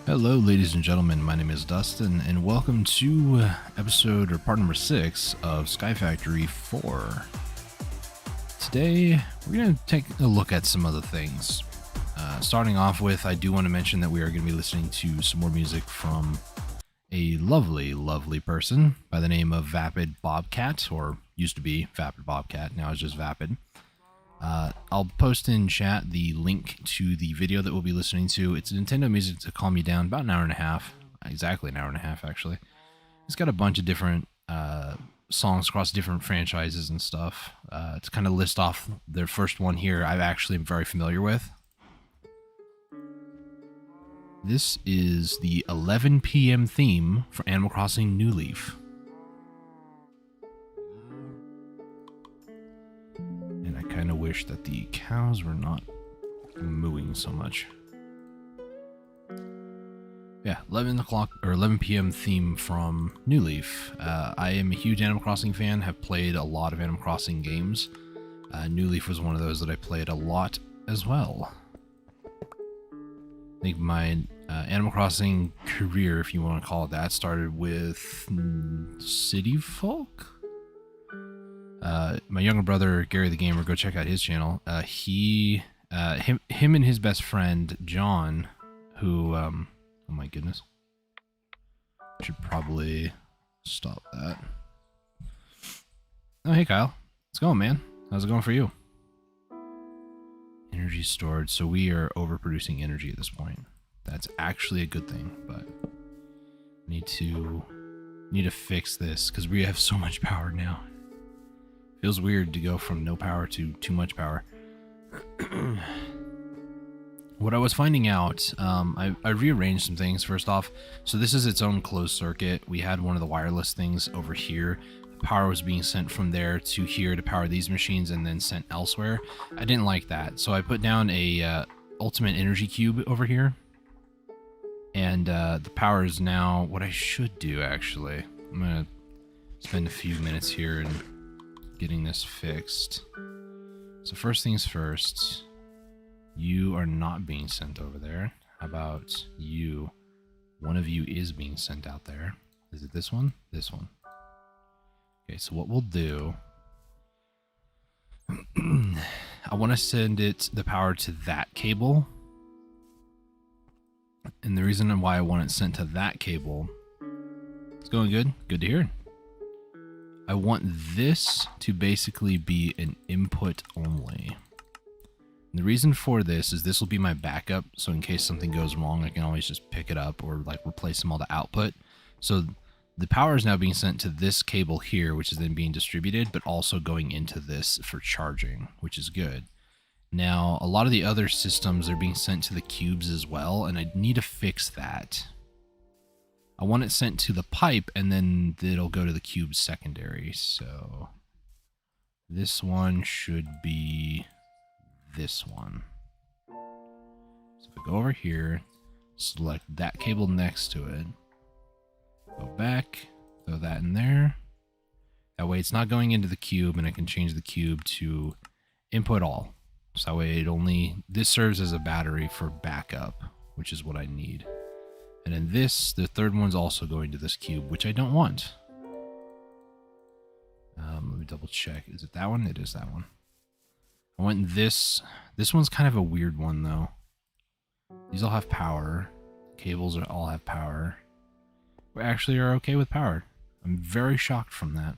Hello, ladies and gentlemen. My name is Dustin, and welcome to episode or part number 6 of Sky Factory 4. Today, we're going to take a look at some other things. Starting off with, I do want to mention that we are going to be listening to some more music from a lovely, lovely person by the name of Vapid Bobcat, or used to be Vapid Bobcat, now it's just Vapid. I'll post in chat the link to the video that we'll be listening to. It's Nintendo music to calm you down, about an hour and a half, exactly an hour and a half actually. It's got a bunch of different songs across different franchises and stuff. To kind of list off their first one here, I actually am very familiar with. This is the 11 p.m. theme for Animal Crossing New Leaf. And I kind of wish that the cows were not mooing so much. Yeah, 11 o'clock or 11 p.m. theme from New Leaf. I am a huge Animal Crossing fan, have played a lot of Animal Crossing games. New Leaf was one of those that I played a lot as well. I think my Animal Crossing career, if you want to call it that, started with City Folk. My younger brother Gary the Gamer, go check out his channel. Him and his best friend John, who oh my goodness, I should probably stop that. Oh hey Kyle, how's it going, man? How's it going for you? Energy stored, so we are overproducing energy at this point. That's actually a good thing, but need to fix this because we have so much power now. Feels weird to go from no power to too much power. What I was finding out, I rearranged some things first off. So this is its own closed circuit. We had one of the wireless things over here. The power was being sent from there to here to power these machines and then sent elsewhere. I didn't like that. So I put down a ultimate energy cube over here. And the power is now what I should do, actually. I'm going to spend a few minutes here and getting this fixed. So first things first, you are not being sent over there. How about you? One of you is being sent out there. Is it this one? This one. Okay, so what we'll do, I want to send the power to that cable. And the reason why I want it sent to that cable, it's going good. Good to hear. I want this to basically be an input only. And the reason for this is this will be my backup, so in case something goes wrong, I can always just pick it up or like replace them all to output. So the power is now being sent to this cable here, which is then being distributed, but also going into this for charging, which is good. Now, a lot of the other systems are being sent to the cubes as well, and I need to fix that. I want it sent to the pipe, and then it'll go to the cube secondary. So this one should be this one. So if I go over here, select that cable next to it, go back, throw that in there. That way it's not going into the cube, and I can change the cube to input all. So that way this serves as a battery for backup, which is what I need. And then the third one's also going to this cube, which I don't want. Let me double check. Is it that one? It is that one. I want this. This one's kind of a weird one, though. These all have power. Cables all have power. We actually are okay with power. I'm very shocked from that.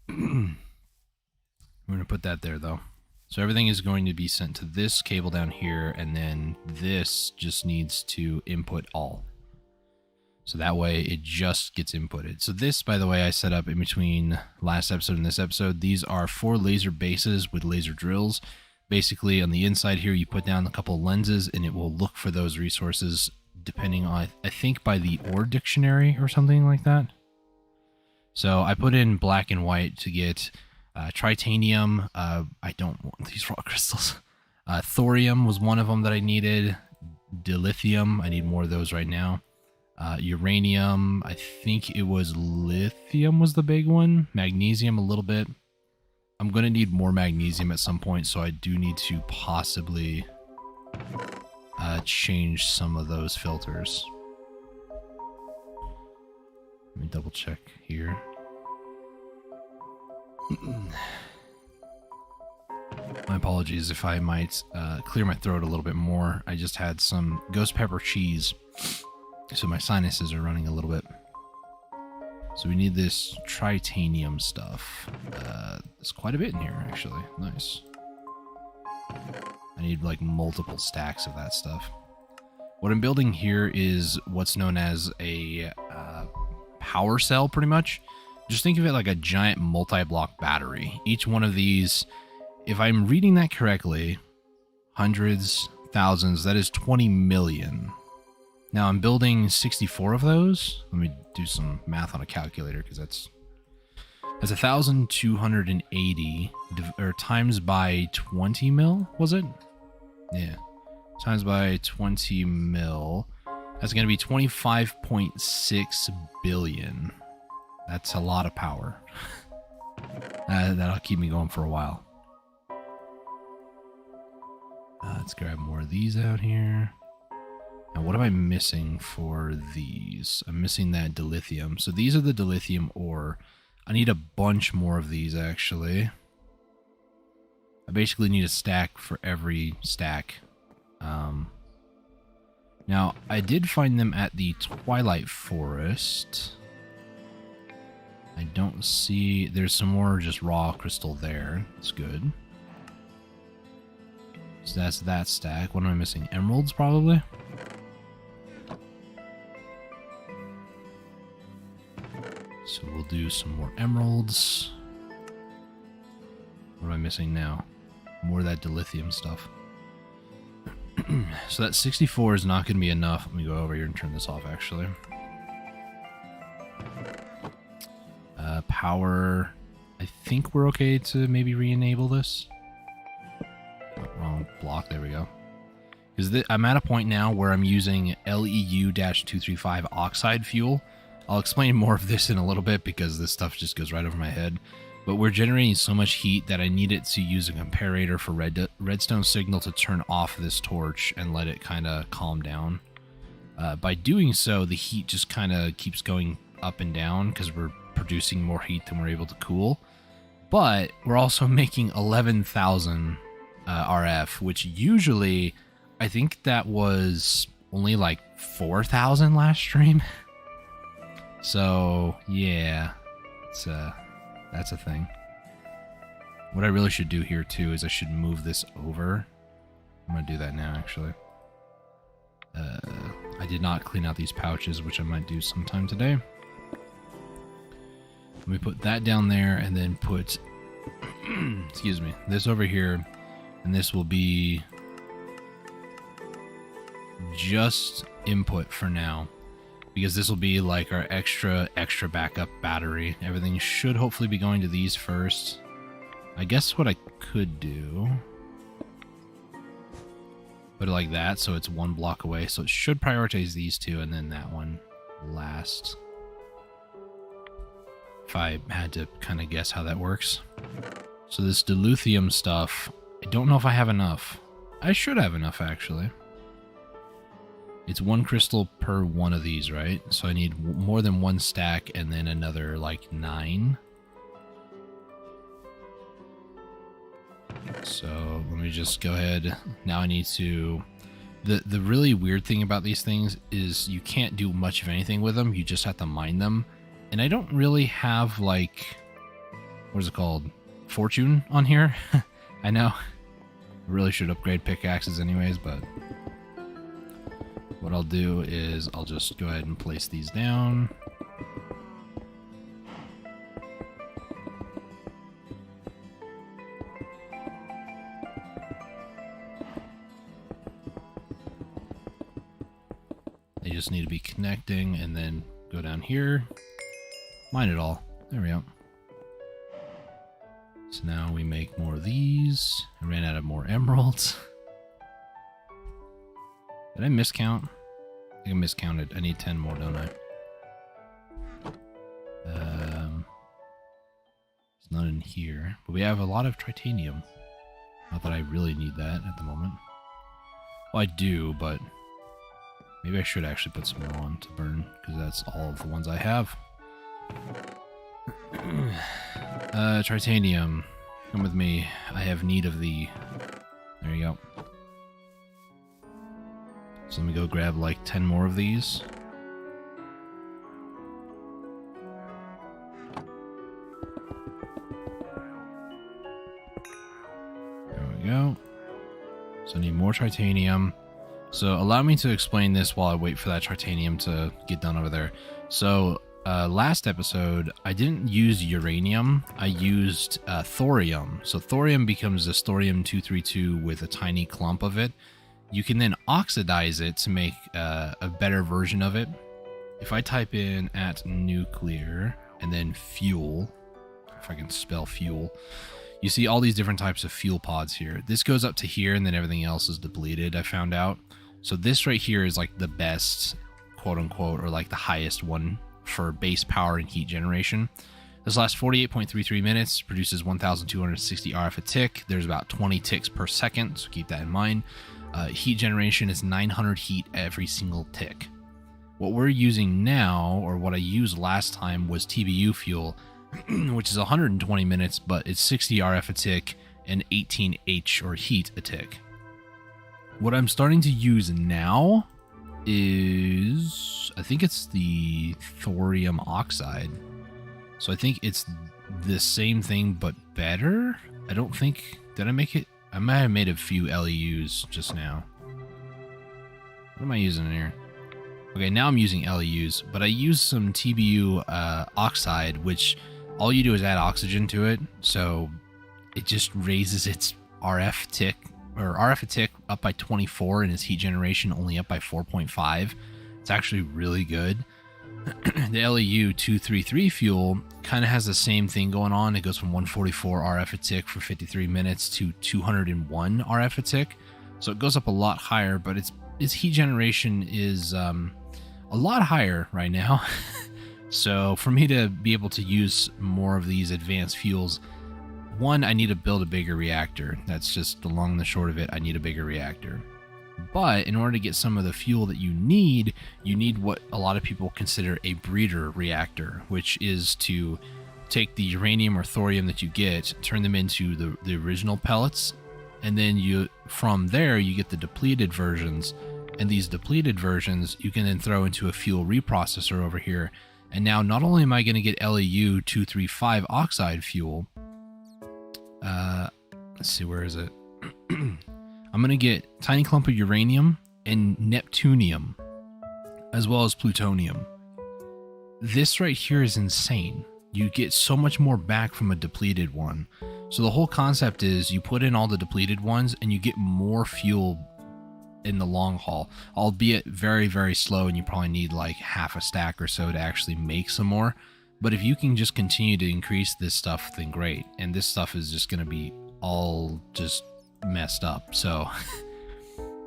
I'm going to put that there, though. So everything is going to be sent to this cable down here, and then this just needs to input all. So that way it just gets inputted. So this, by the way, I set up in between last episode and this episode. These are 4 laser bases with laser drills. Basically, on the inside here, you put down a couple of lenses, and it will look for those resources depending on, I think, by the ore dictionary or something like that. So I put in black and white to get tritanium. I don't want these rock crystals. Thorium was one of them that I needed. Dilithium, I need more of those right now. Uranium, I think it was lithium was the big one. Magnesium a little bit. I'm going to need more magnesium at some point, so I do need to possibly change some of those filters. Let me double check here. My apologies if I might clear my throat a little bit more. I just had some ghost pepper cheese, so my sinuses are running a little bit. So we need this tritanium stuff. There's quite a bit in here, actually. Nice. I need like multiple stacks of that stuff. What I'm building here is what's known as a power cell, pretty much. Just think of it like a giant multi-block battery. Each one of these, if I'm reading that correctly, hundreds, thousands, that is 20 million. Now I'm building 64 of those. Let me do some math on a calculator because that's 1,280 or times by 20 mil, was it? Yeah. Times by 20 mil. That's going to be 25.6 billion. That's a lot of power. That'll keep me going for a while. Let's grab more of these out here. Now, what am I missing for these? I'm missing that dilithium. So these are the dilithium ore. I need a bunch more of these, actually. I basically need a stack for every stack. Now, I did find them at the Twilight Forest. I don't see... There's some more just raw crystal there. That's good. So that's that stack. What am I missing? Emeralds, probably? So we'll do some more emeralds. What am I missing now? More of that dilithium stuff. So that 64 is not going to be enough. Let me go over here and turn this off, actually. Power. I think we're okay to maybe re-enable this. Oh, wrong block. There we go. Because I'm at a point now where I'm using LEU-235 oxide fuel. I'll explain more of this in a little bit because this stuff just goes right over my head. But we're generating so much heat that I need it to use a comparator for redstone signal to turn off this torch and let it kind of calm down. By doing so, the heat just kind of keeps going up and down because we're producing more heat than we're able to cool. But we're also making 11,000 RF, which usually I think that was only like 4,000 last stream. So yeah, that's a thing. What I really should do here too is I should move this over. I'm gonna do that now, actually. I did not clean out these pouches, which I might do sometime today. Let me put that down there and then put, excuse me, this over here, and this will be just input for now. Because this will be like our extra backup battery. Everything should hopefully be going to these first. I guess what I could do, put it like that so it's one block away. So it should prioritize these two and then that one last. If I had to kind of guess how that works. So this dilithium stuff, I don't know if I have enough. I should have enough, actually. It's one crystal per one of these, right? So I need more than one stack and then another, like, 9. So let me just go ahead. Now I need to... The really weird thing about these things is you can't do much of anything with them. You just have to mine them. And I don't really have, like... What is it called? Fortune on here? I know. I really should upgrade pickaxes anyways, but... What I'll do is I'll just go ahead and place these down. They just need to be connecting and then go down here. Mine it all. There we go. So now we make more of these. I ran out of more emeralds. Did I miscount? I think I miscounted. I need 10 more, don't I? It's not in here. But we have a lot of tritanium. Not that I really need that at the moment. Well, I do, but maybe I should actually put some more on to burn, because that's all of the ones I have. Tritanium. Come with me. I have need of thee. There you go. So let me go grab like 10 more of these. There we go. So I need more titanium. So allow me to explain this while I wait for that titanium to get done over there. So last episode, I didn't use uranium. I used thorium. So thorium becomes this thorium-232 with a tiny clump of it. You can then oxidize it to make a better version of it. If I type in @nuclear and then fuel, if I can spell fuel, you see all these different types of fuel pods here. This goes up to here and then everything else is depleted, I found out. So this right here is like the best, quote unquote, or like the highest one for base power and heat generation. This lasts 48.33 minutes, produces 1,260 RF a tick. There's about 20 ticks per second, so keep that in mind. Heat generation is 900 heat every single tick. What we're using now, or what I used last time, was TBU fuel, which is 120 minutes, but it's 60 RF a tick and 18 H or heat a tick. What I'm starting to use now is, I think it's the thorium oxide. So I think it's the same thing, but better. I don't think, did I make it? I might have made a few LEUs just now. What am I using in here? Okay, now I'm using LEUs, but I used some TBU oxide, which all you do is add oxygen to it. So it just raises its RF tick, or RF a tick, up by 24, and its heat generation only up by 4.5. It's actually really good. The LEU-233 fuel kind of has the same thing going on. It goes from 144 RF a tick for 53 minutes to 201 RF a tick. So it goes up a lot higher, but its heat generation is a lot higher right now. So for me to be able to use more of these advanced fuels, one, I need to build a bigger reactor. That's just the long and the short of it. I need a bigger reactor. But in order to get some of the fuel that you need what a lot of people consider a breeder reactor, which is to take the uranium or thorium that you get, turn them into the original pellets, and then from there you get the depleted versions. And these depleted versions you can then throw into a fuel reprocessor over here. And now not only am I going to get LEU-235 oxide fuel, let's see, where is it? I'm going to get tiny clump of uranium and neptunium, as well as plutonium. This right here is insane. You get so much more back from a depleted one. So the whole concept is you put in all the depleted ones and you get more fuel in the long haul, albeit very, very slow, and you probably need like half a stack or so to actually make some more. But if you can just continue to increase this stuff, then great. And this stuff is just going to be all just messed up. So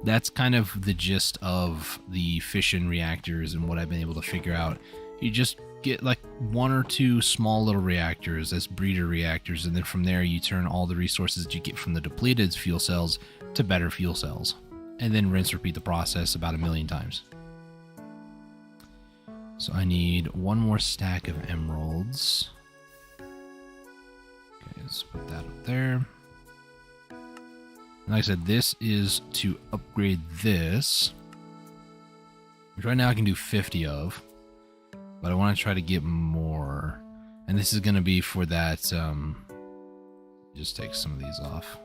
that's kind of the gist of the fission reactors and what I've been able to figure out. You just get like one or two small little reactors as breeder reactors, and then from there you turn all the resources that you get from the depleted fuel cells to better fuel cells, and then rinse repeat the process about 1,000,000 times. So I need one more stack of emeralds. Okay, let's put that up there. Like I said, this is to upgrade this, which right now I can do 50 of, but I want to try to get more. And this is going to be for that, just take some of these off.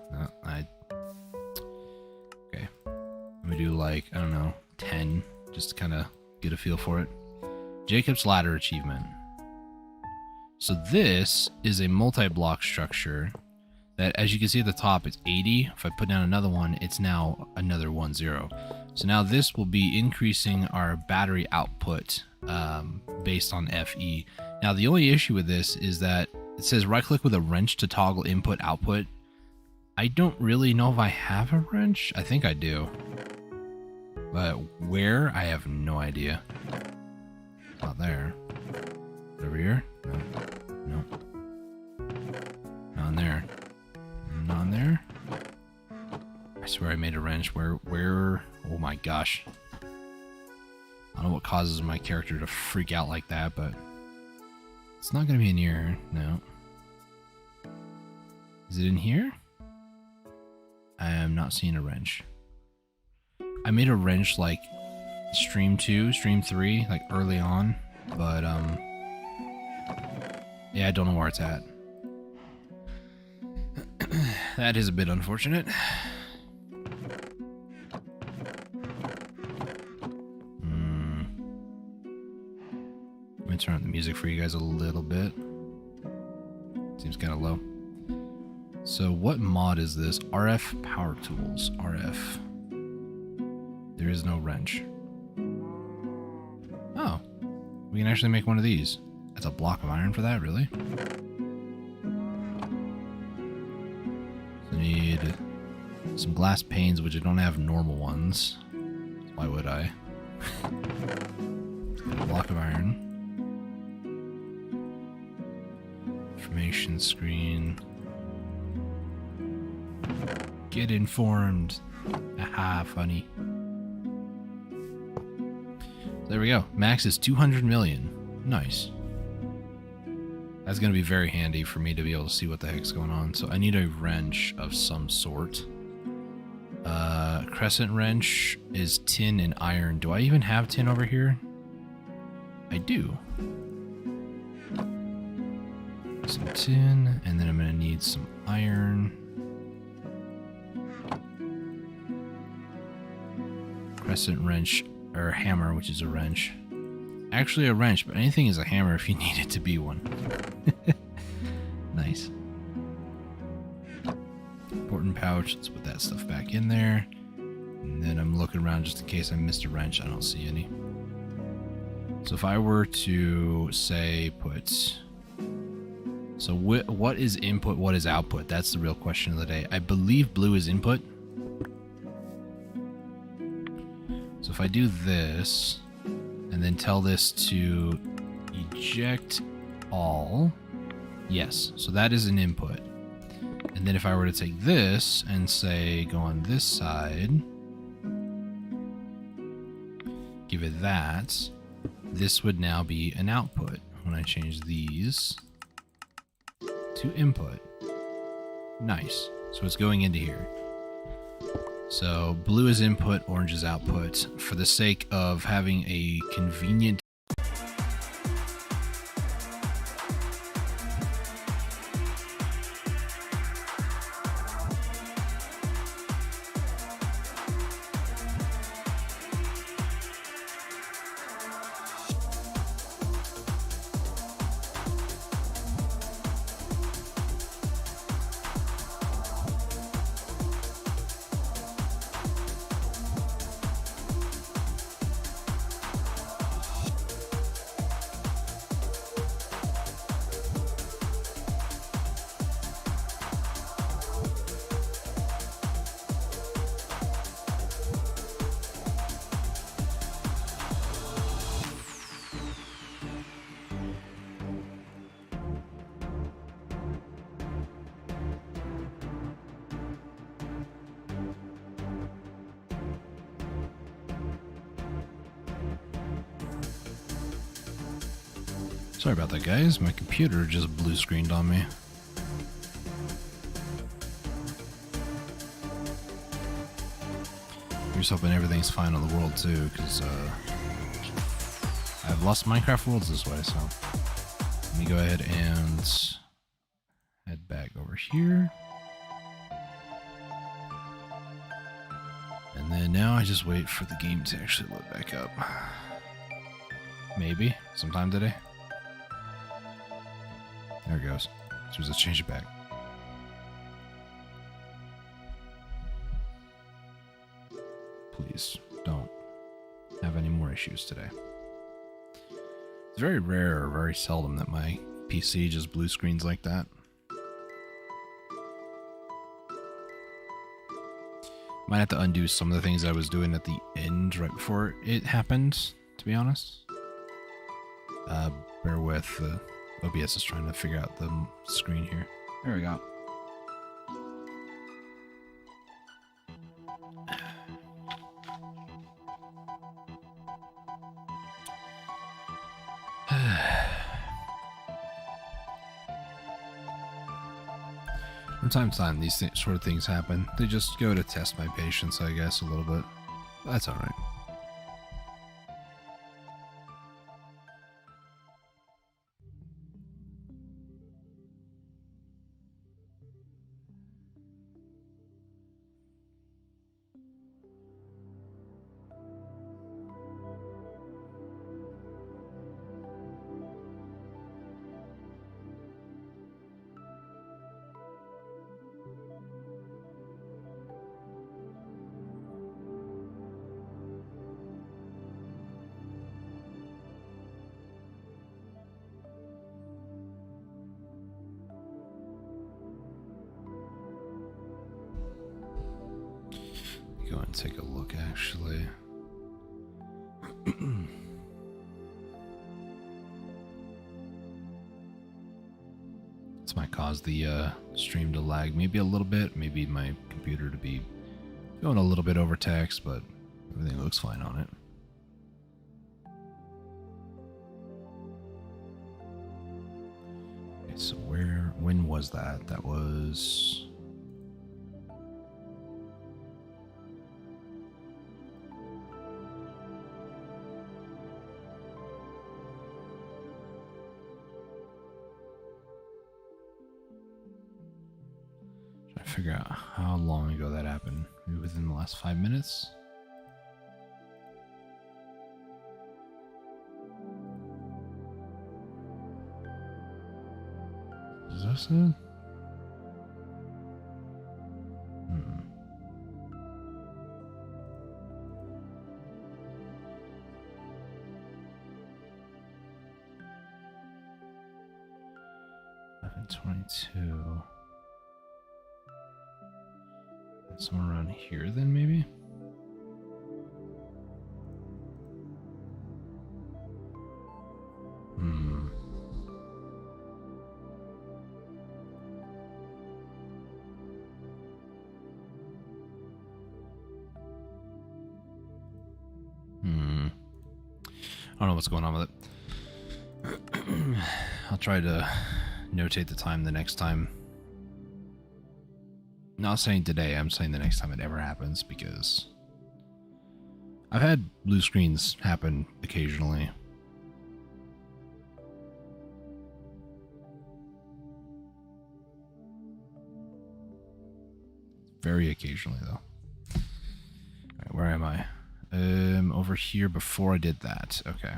Okay. Let me do like, I don't know, 10, just to kind of get a feel for it. Jacob's Ladder achievement. So this is a multi-block structure that, as you can see at the top, it's 80. If I put down another one, it's now another 10. So now this will be increasing our battery output based on FE. Now the only issue with this is that it says right click with a wrench to toggle input output. I don't really know if I have a wrench. I think I do, but where, I have no idea. Not there. Over here? No. No. Not in there. Not in there. I swear I made a wrench. Where? Oh my gosh. I don't know what causes my character to freak out like that, but it's not going to be in here. No. Is it in here? I am not seeing a wrench. I made a wrench like stream 2, stream 3, like early on, but yeah, I don't know where it's at. That is a bit unfortunate. Let me turn up the music for you guys a little bit. Seems kind of low. So what mod is this? RF Power Tools. RF. There is no wrench. Oh. We can actually make one of these. That's a block of iron for that, really? So I need some glass panes, which I don't have normal ones. Why would I? A block of iron. Information screen. Get informed. Aha, funny. There we go. Max is 200 million. Nice. That's going to be very handy for me to be able to see what the heck's going on. So I need a wrench of some sort. Crescent wrench is tin and iron. Do I even have tin over here? I do. Some tin, and then I'm going to need some iron. Crescent wrench, or hammer, which is a wrench. Actually a wrench, but anything is a hammer if you need it to be one. Nice. Important pouch, let's put that stuff back in there. And then I'm looking around just in case I missed a wrench. I don't see any. So if I were to say put... So what is input, what is output? That's the real question of the day. I believe blue is input. So if I do this, and then tell this to eject all, yes, so that is an input. And then if I were to take this and say go on this side, give it that, this would now be an output when I change these to input. Nice. So it's going into here. So blue is input, orange is output, for the sake of having a convenient... Sorry about that, guys. My computer just blue screened on me. Here's hoping everything's fine on the world too, because I've lost Minecraft worlds this way, so let me go ahead and head back over here. And then now I just wait for the game to actually load back up. Maybe sometime today. There it goes. So let's change it back. Please don't have any more issues today. It's very rare or very seldom that my PC just blue screens like that. Might have to undo some of the things I was doing at the end right before it happened, to be honest. Bear with. OBS is trying to figure out the screen here. There we go. From time to time, these sort of things happen. They just go to test my patience, I guess, a little bit. That's alright. Go and take a look, actually. This might cause the stream to lag maybe a little bit, maybe my computer to be going a little bit over text, but everything looks fine on it. Okay, so when was that? That was... figure out how long ago that happened. Maybe within the last 5 minutes. Is this it? Hmm. $11:22. Somewhere around here then, maybe? Hmm. I don't know what's going on with it. I'll try to notate the time the next time. Not saying today, I'm saying the next time it ever happens, because I've had blue screens happen occasionally. Very occasionally, though. Alright, where am I? Over here before I did that. Okay.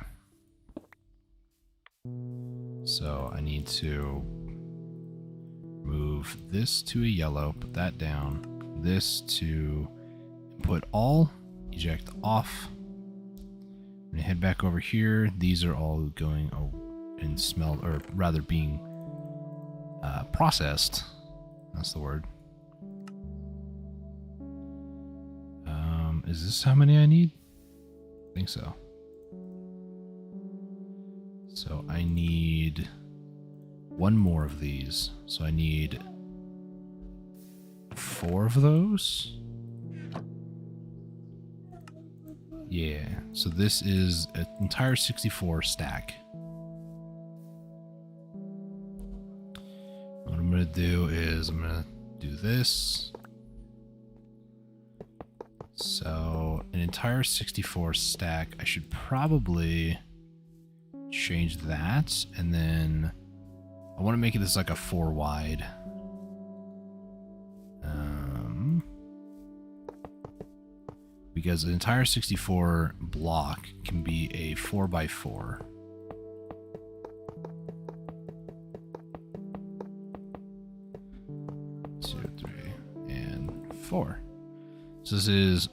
So I need to move this to a yellow, put that down, this to input all, eject off. I'm gonna head back over here. These are all going and smelled, or rather being processed. That's the word. Is this how many I need? I think so. So I need one more of these. So I need 4 of those. Yeah. So this is an entire 64 stack. What I'm going to do is I'm going to do this. So an entire 64 stack. I should probably change that, and then I want to make it this like a 4 wide. Because an entire 64 block can be a 4x4. Two, 3, and 4. So this is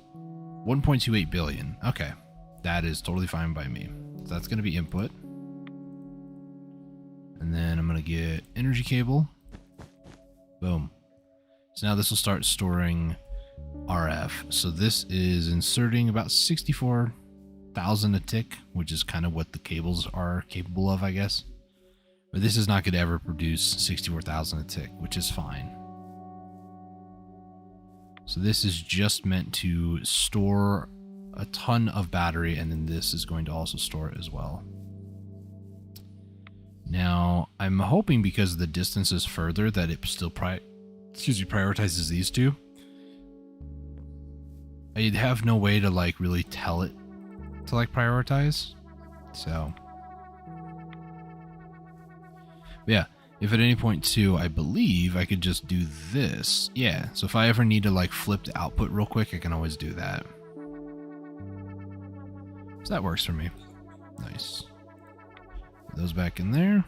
1.28 billion. Okay, that is totally fine by me. So that's going to be input. And then I'm going to get energy cable. Boom. So now this will start storing RF. So this is inserting about 64,000 a tick, which is kind of what the cables are capable of, I guess. But this is not going to ever produce 64,000 a tick, which is fine. So this is just meant to store a ton of battery, and then this is going to also store it as well. Now, I'm hoping because the distance is further that it still excuse me, prioritizes these two. I'd have no way to like really tell it to like prioritize. So yeah, if at any point too, I believe I could just do this. Yeah, so if I ever need to like flip the output real quick, I can always do that. So that works for me. Nice. Put those back in there.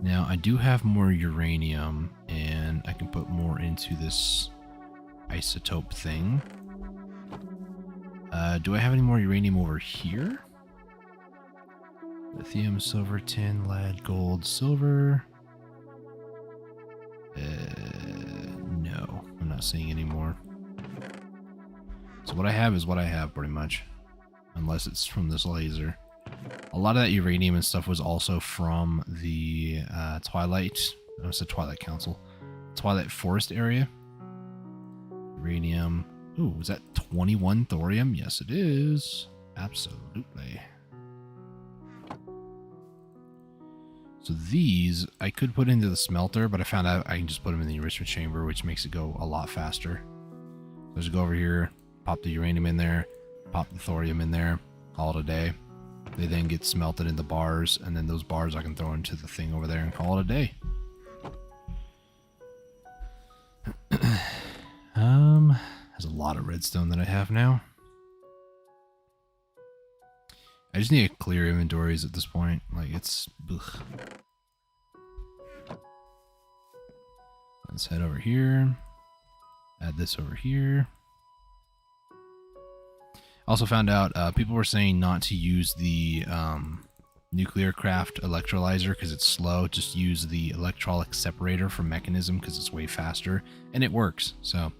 Now I do have more uranium and I can put more into this isotope thing. Do I have any more uranium over here? Lithium, silver, tin, lead, gold, silver. No, I'm not seeing any more. So what I have is what I have pretty much. Unless it's from this laser. A lot of that uranium and stuff was also from the Twilight Council. Twilight Forest area. Uranium. Ooh, is that 21 thorium? Yes, it is. Absolutely. So these, I could put into the smelter, but I found out I can just put them in the enrichment chamber, which makes it go a lot faster. So just go over here, pop the uranium in there, pop the thorium in there, call it a day. They then get smelted into bars, and then those bars I can throw into the thing over there and call it a day. There's a lot of redstone that I have now. I just need to clear inventories at this point. Like, it's... ugh. Let's head over here. Add this over here. Also found out people were saying not to use the nuclear craft electrolyzer because it's slow. Just use the electrolytic separator from Mechanism because it's way faster, and it works. So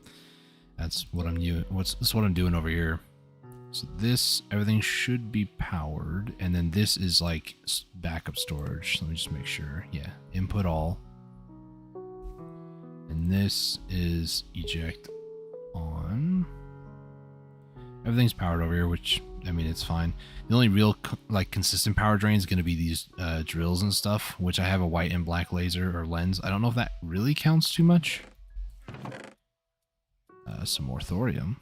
that's what I'm doing. That's what I'm doing over here. So this, everything should be powered, and then this is like backup storage. Let me just make sure. Yeah, input all, and this is eject on. Everything's powered over here, which, I mean, it's fine. The only real, like, consistent power drain is going to be these drills and stuff, which I have a white and black laser or lens. I don't know if that really counts too much. Some more thorium.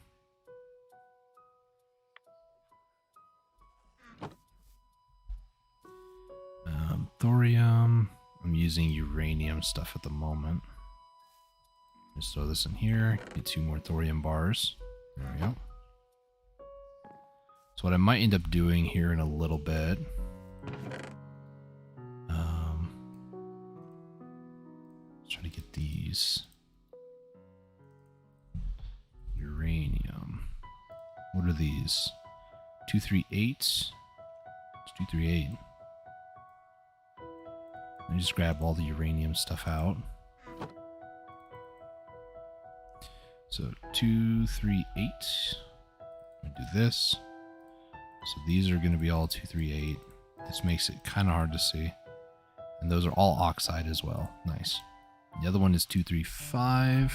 Thorium. I'm using uranium stuff at the moment. Just throw this in here. Get 2 more thorium bars. There we go. So what I might end up doing here in a little bit, let's try to get these uranium. What are these? 238. It's 238. Let me just grab all the uranium stuff out. So 238. I'm gonna do this. So these are going to be all 238. This makes it kind of hard to see. And those are all oxide as well. Nice. The other one is 235.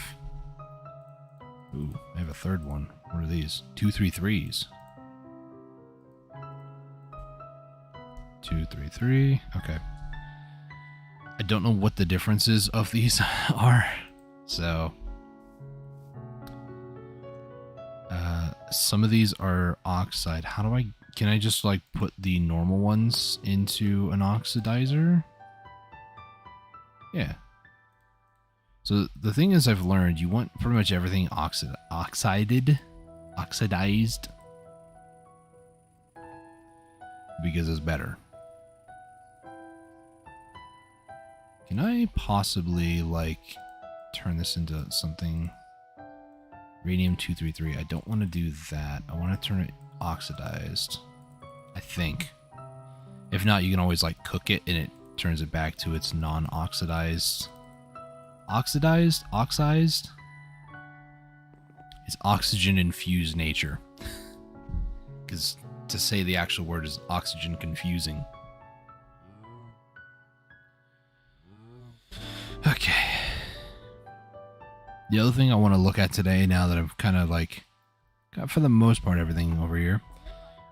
Ooh, I have a third one. What are these? 233s. 233. Okay. I don't know what the differences of these are. So some of these are oxide. How do I... Can I just like put the normal ones into an oxidizer? Yeah. So the thing is, I've learned you want pretty much everything oxidized, because it's better. Can I possibly like turn this into something? Radium 233. I don't want to do that. I want to turn it oxidized, I think. If not, you can always like cook it and it turns it back to its non-oxidized. Oxidized? It's oxygen infused nature. Because to say the actual word is oxygen confusing. Okay. The other thing I want to look at today, now that I've kind of like got for the most part everything over here,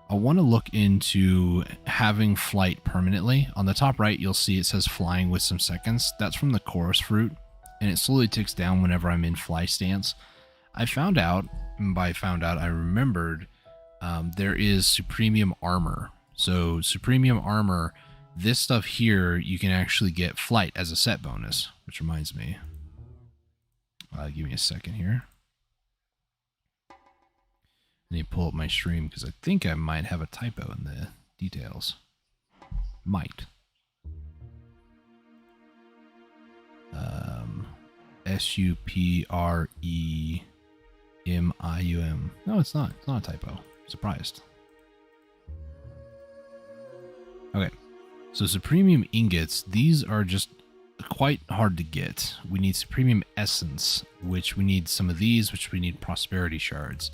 I want to look into having flight permanently. On the top right, you'll see it says flying with some seconds. That's from the chorus fruit. and it slowly ticks down whenever I'm in fly stance. I found out, and by found out, I remembered there is Supremium Armor. So Supremium Armor, this stuff here, you can actually get flight as a set bonus, which reminds me. Give me a second here. I need to pull up my stream because I think I might have a typo in the details. Might. Supremium. No, it's not. It's not a typo. Surprised. Okay. So Supremium ingots, these are just quite hard to get. We need Supremium essence, which we need some of these, which we need prosperity shards.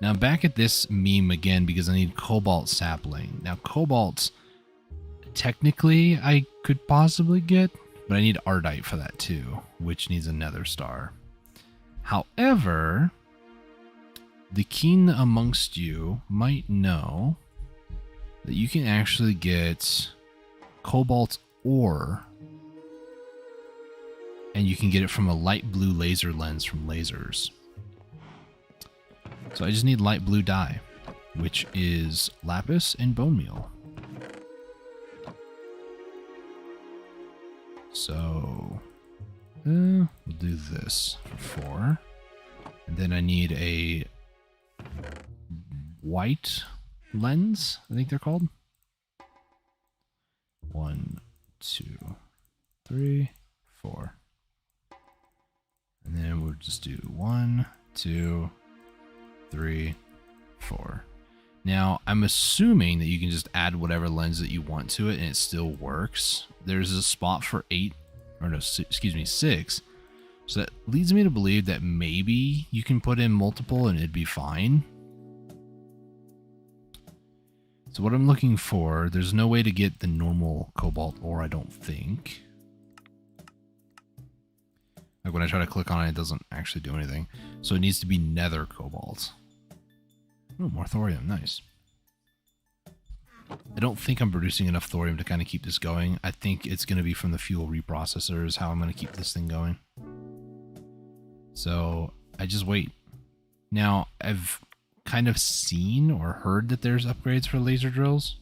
Now back at this meme again because I need cobalt sapling. Now cobalt, technically I could possibly get, but I need ardite for that too, which needs a nether star. However, the keen amongst you might know that you can actually get cobalt ore, and you can get it from a light blue laser lens from lasers. So I just need light blue dye, which is lapis and bone meal. So we'll do this for 4. And then I need a white lens, I think they're called. 1, 2, 3, 4. And then we'll just do 1, 2, 3, 4. Now, I'm assuming that you can just add whatever lens that you want to it and it still works. There's a spot for 8, or no, excuse me, 6. So that leads me to believe that maybe you can put in multiple and it'd be fine. So what I'm looking for, there's no way to get the normal cobalt ore, I don't think. Like when I try to click on it, it doesn't actually do anything. So it needs to be nether cobalt. Oh, more thorium, nice. I don't think I'm producing enough thorium to kind of keep this going. I think it's going to be from the fuel reprocessor is how I'm going to keep this thing going. So I just wait. Now, I've kind of seen or heard that there's upgrades for laser drills.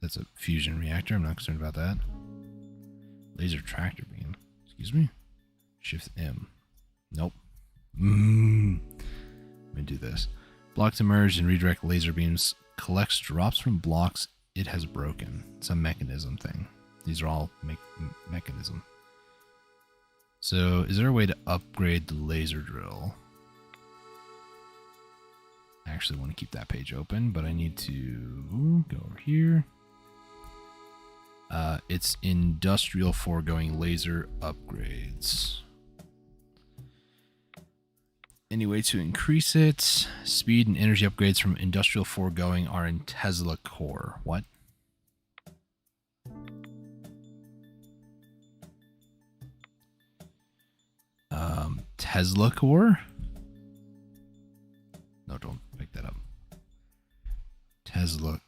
That's a fusion reactor. I'm not concerned about that. Laser tractor beam. Excuse me? Shift M. Nope. Let me do this. Blocks emerge and redirect laser beams. Collects drops from blocks it has broken. It's a mechanism thing. These are all mechanism. So, is there a way to upgrade the laser drill? I actually want to keep that page open, but I need to go over here. It's industrial foregoing laser upgrades. Any way to increase it? Speed and energy upgrades from industrial foregoing are in Tesla core. What? Tesla core? No, don't pick that up. Tesla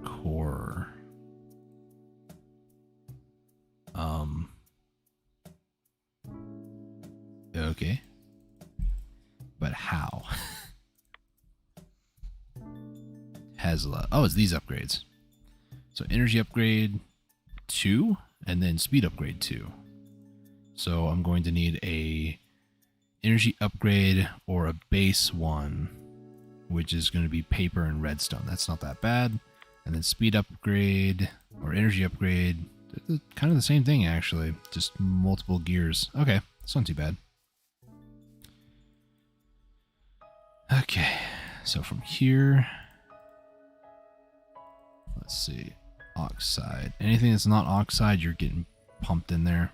core. Okay. But how? Tesla. Oh, it's these upgrades. So energy upgrade 2 and then speed upgrade 2. So I'm going to need a energy upgrade or a base one, which is going to be paper and redstone. That's not that bad. And then speed upgrade or energy upgrade. Kind of the same thing, actually. Just multiple gears. Okay, that's not too bad. Okay, so from here, let's see, oxide. Anything that's not oxide, you're getting pumped in there.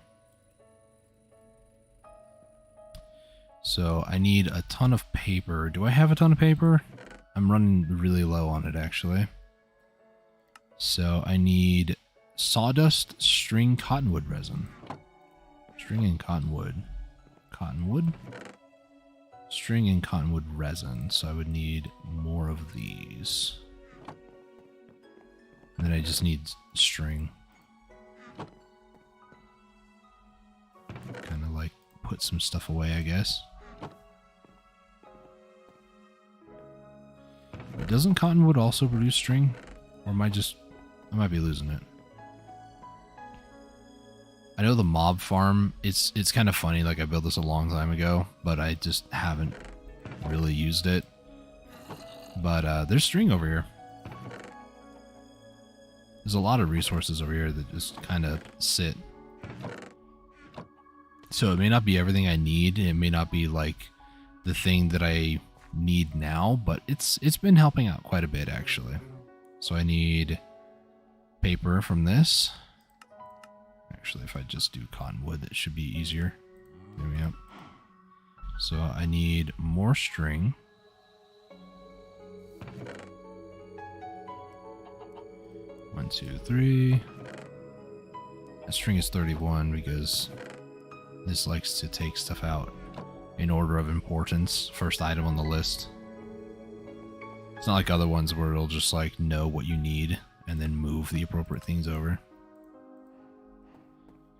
So I need a ton of paper. Do I have a ton of paper? I'm running really low on it, actually. So I need sawdust, string, cottonwood resin. String and cottonwood. Cottonwood? String and cottonwood resin. So I would need more of these. I just need string. Kind of like put some stuff away, I guess. Doesn't cottonwood also produce string? Or am I might be losing it. I know the mob farm, it's kind of funny, like I built this a long time ago, but I just haven't really used it. But there's string over here. There's a lot of resources over here that just kind of sit. So it may not be everything I need. It may not be like the thing that I need now, but it's been helping out quite a bit actually. So I need paper from this. Actually, if I just do cottonwood, it should be easier. There we go. So I need more string. One, two, three. That string is 31 because this likes to take stuff out in order of importance. First item on the list. It's not like other ones where it'll just like know what you need and then move the appropriate things over.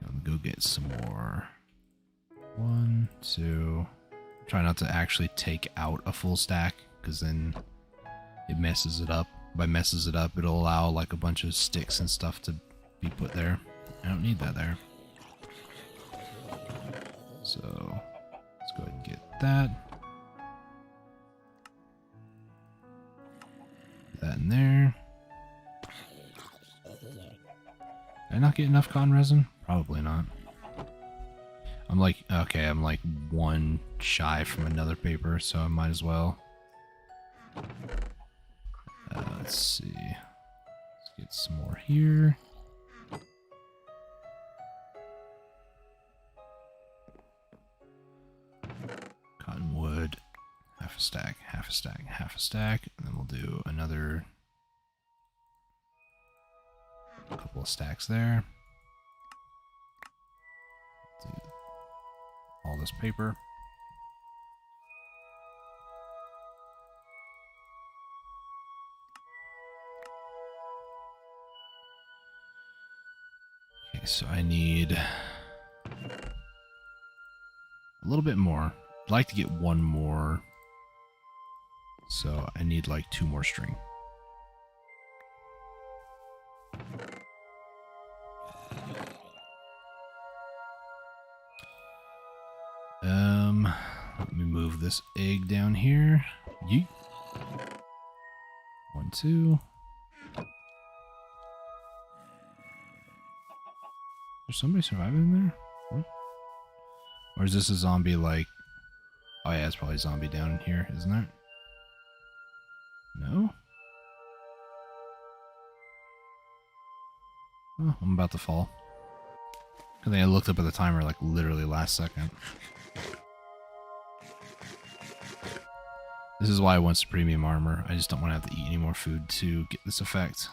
I'm gonna go get some more. 1, 2. Try not to actually take out a full stack because then it messes it up. By messes it up, it'll allow like a bunch of sticks and stuff to be put there. I don't need that there. So let's go ahead and get that. Put that in there. Did I not get enough cotton resin? Probably not. I'm like, okay, I'm like one shy from another paper, so I might as well. Let's see. Let's get some more here. Cottonwood. Half a stack, half a stack, half a stack. And then we'll do another couple of stacks there. Do all this paper. Okay, so I need a little bit more. I'd like to get one more. So I need like 2 more string. Let me move this egg down here. Yeet. 1, 2. Is somebody surviving in there? What? Or is this a zombie like... Oh yeah, it's probably a zombie down here, isn't it? No? Oh, I'm about to fall. I think I looked up at the timer like literally last second. This is why I want some premium armor. I just don't want to have to eat any more food to get this effect.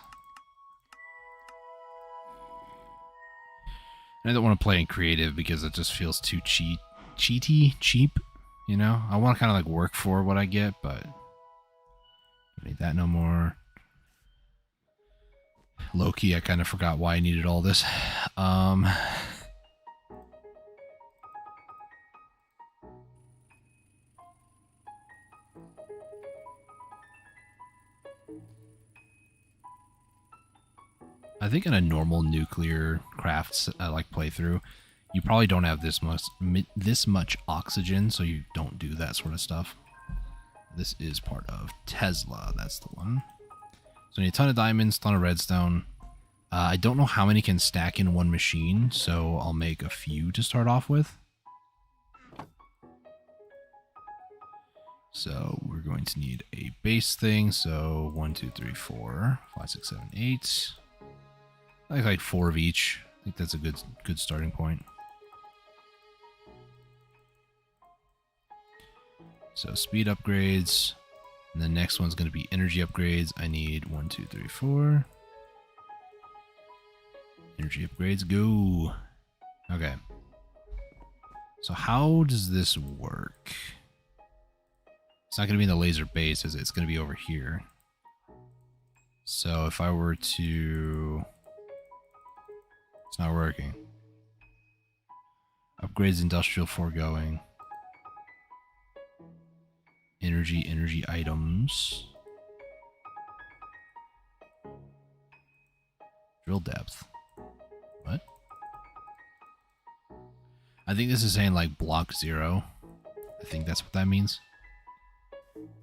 And I don't want to play in creative because it just feels too cheap, you know? I want to kind of like work for what I get, but don't need that no more. Low-key, I kind of forgot why I needed all this. I think in a normal nuclear crafts like playthrough, you probably don't have this much oxygen, so you don't do that sort of stuff. This is part of Tesla. That's the one. So I need a ton of diamonds, ton of redstone. I don't know how many can stack in one machine, so I'll make a few to start off with. So we're going to need a base thing. So 1, 2, 3, 4, 5, 6, 7, 8. Like 4 of each. I think that's a good starting point. So speed upgrades. And the next one's going to be energy upgrades. I need 1, 2, 3, 4. Energy upgrades, go. Okay. So how does this work? It's not going to be in the laser base, is it? It's going to be over here. So if I were to... It's not working. Upgrades industrial foregoing. Energy items. Drill depth. What? I think this is saying like block 0. I think that's what that means.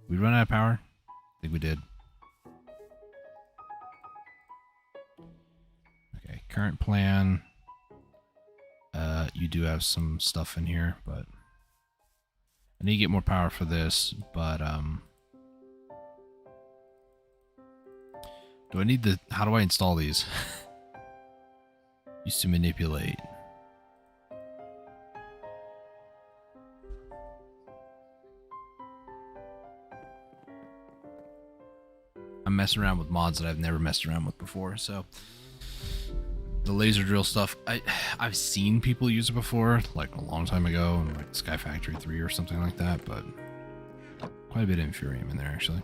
We run out of power? I think we did. Okay, current plan. You do have some stuff in here, but I need to get more power for this, but do I need the... How do I install these? Used to manipulate. I'm messing around with mods that I've never messed around with before, so the laser drill stuff, I've seen people use it before, like a long time ago, in like Sky Factory 3 or something like that, but quite a bit of Infurium in there actually.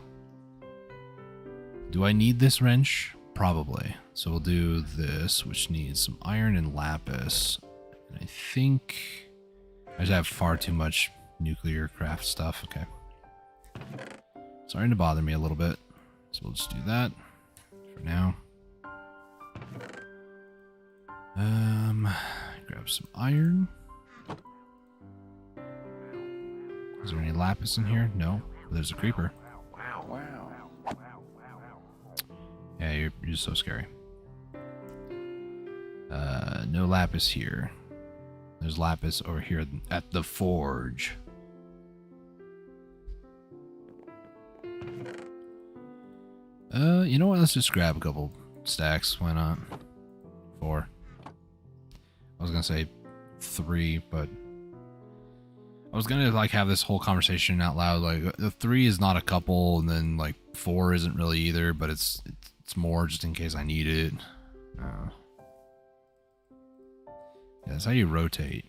Do I need this wrench? Probably. So we'll do this, which needs some iron and lapis. And I think I just have far too much nuclear craft stuff. Okay. Starting to bother me a little bit. So we'll just do that for now. Grab some iron. Is there any lapis in here? No. But there's a creeper. Yeah, you're just so scary. No lapis here. There's lapis over here at the forge. You know what? Let's just grab a couple stacks. Why not? 4. I was gonna say 3, but I was gonna like have this whole conversation out loud. Like the 3 is not a couple, and then like 4 isn't really either, but it's more just in case I need it. Yeah, that's how you rotate.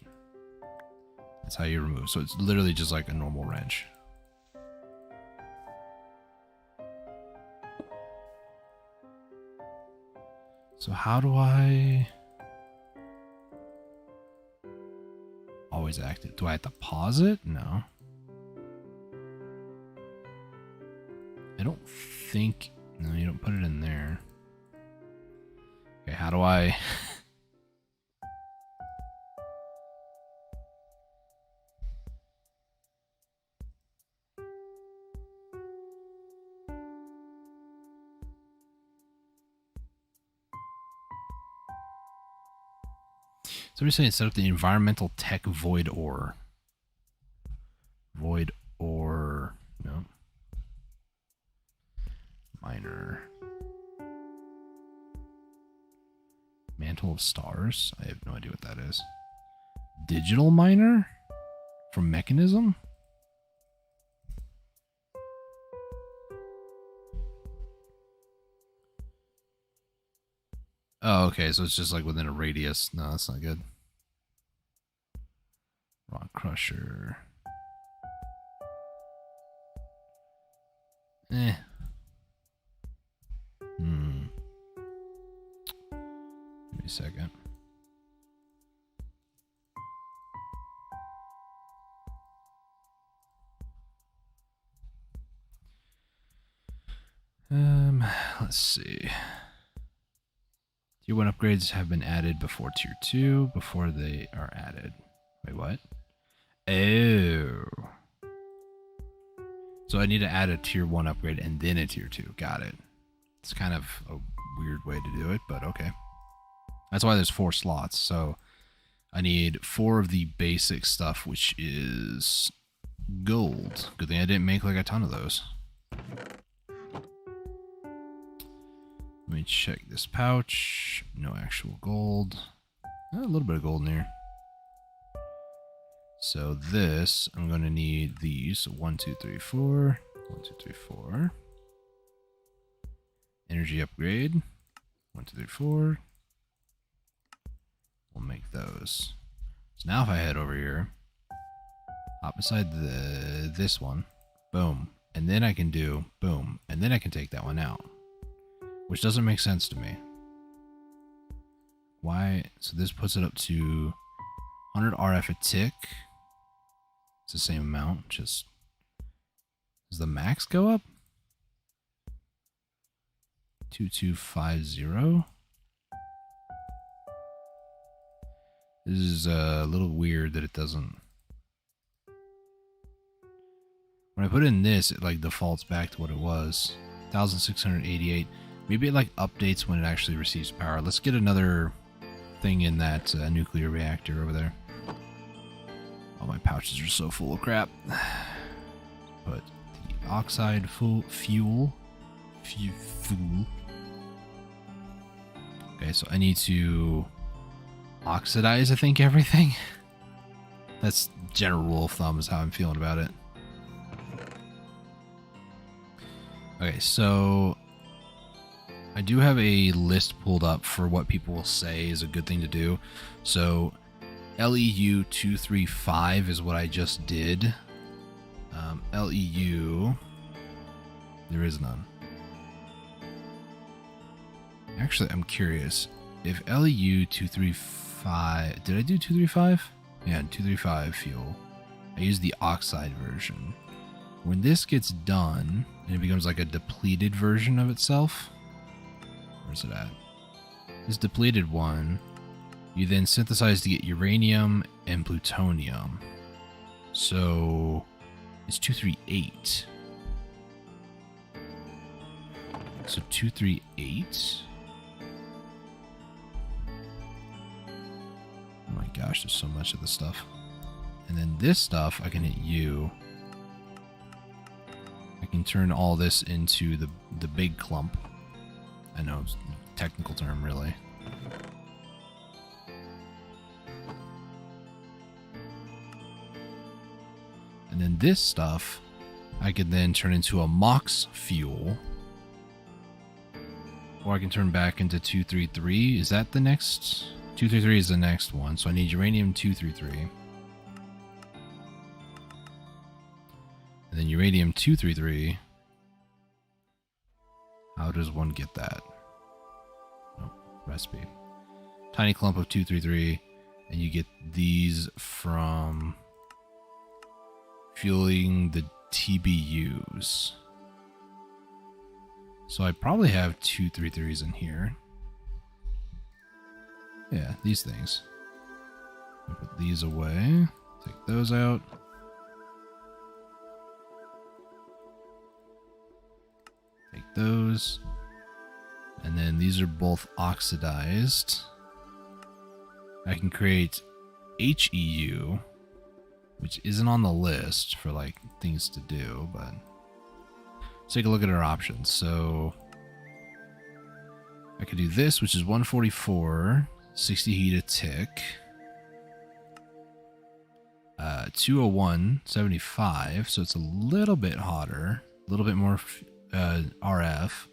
That's how you remove. So it's literally just like a normal wrench. So how do I always active? Do I have to pause it? No. I don't think... No, you don't put it in there. Okay, how do I... So we're saying set up the environmental tech void ore. Void ore. No. Miner. Mantle of stars? I have no idea what that is. Digital miner? From Mechanism? Oh, okay, so it's just like within a radius. No, that's not good. Rock crusher. Eh. Give me a second. Let's see. Tier 1 upgrades have been added before Tier 2, before they are added. Wait, what? Oh. So I need to add a Tier 1 upgrade and then a Tier 2. Got it. It's kind of a weird way to do it, but okay. That's why there's 4 slots. So I need 4 of the basic stuff, which is gold. Good thing I didn't make like a ton of those. Let me check this pouch. No actual gold. A little bit of gold in here. So this, I'm going to need these. So 1, 2, 3, 4. 1, 2, 3, 4. Energy upgrade. 1, 2, 3, 4. We'll make those. So now if I head over here, hop beside this one, boom, and then I can do boom, and then I can take that one out. which doesn't make sense to me. Why? So this puts it up to 100 RF a tick. It's the same amount, just... Does the max go up? 2250? This is a little weird that it doesn't... When I put in this, it like defaults back to what it was. 1688. Maybe it like updates when it actually receives power. Let's get another thing in that nuclear reactor over there. Oh, my pouches are so full of crap. Put the oxide fuel. Okay, so I need to oxidize, I think, everything. That's general rule of thumb is how I'm feeling about it. Okay, so I do have a list pulled up for what people will say is a good thing to do. So LEU 235 is what I just did. LEU, there is none. Actually, I'm curious if LEU 235, did I do 235? Yeah, 235 fuel. I used the oxide version. When this gets done, and it becomes like a depleted version of itself, where's it at? This depleted one, you then synthesize to get uranium and plutonium. So it's 238. So 238. Oh my gosh, there's so much of this stuff. And then this stuff, I can hit U. I can turn all this into the big clump. I know it's a technical term, really. And then this stuff, I could then turn into a MOX fuel. Or I can turn back into 233. Is that the next? 233 is the next one. So I need uranium 233. And then uranium 233. How does one get that? Oh, recipe. Tiny clump of 233. And you get these from fueling the TBUs. So I probably have 233s in here. Yeah, these things. I'll put these away. Take those out. Take those. And then these are both oxidized. I can create HEU, which isn't on the list for like things to do, but let's take a look at our options. So I could do this, which is 144, 60 heat a tick. 201, 75, so it's a little bit hotter, a little bit more RF,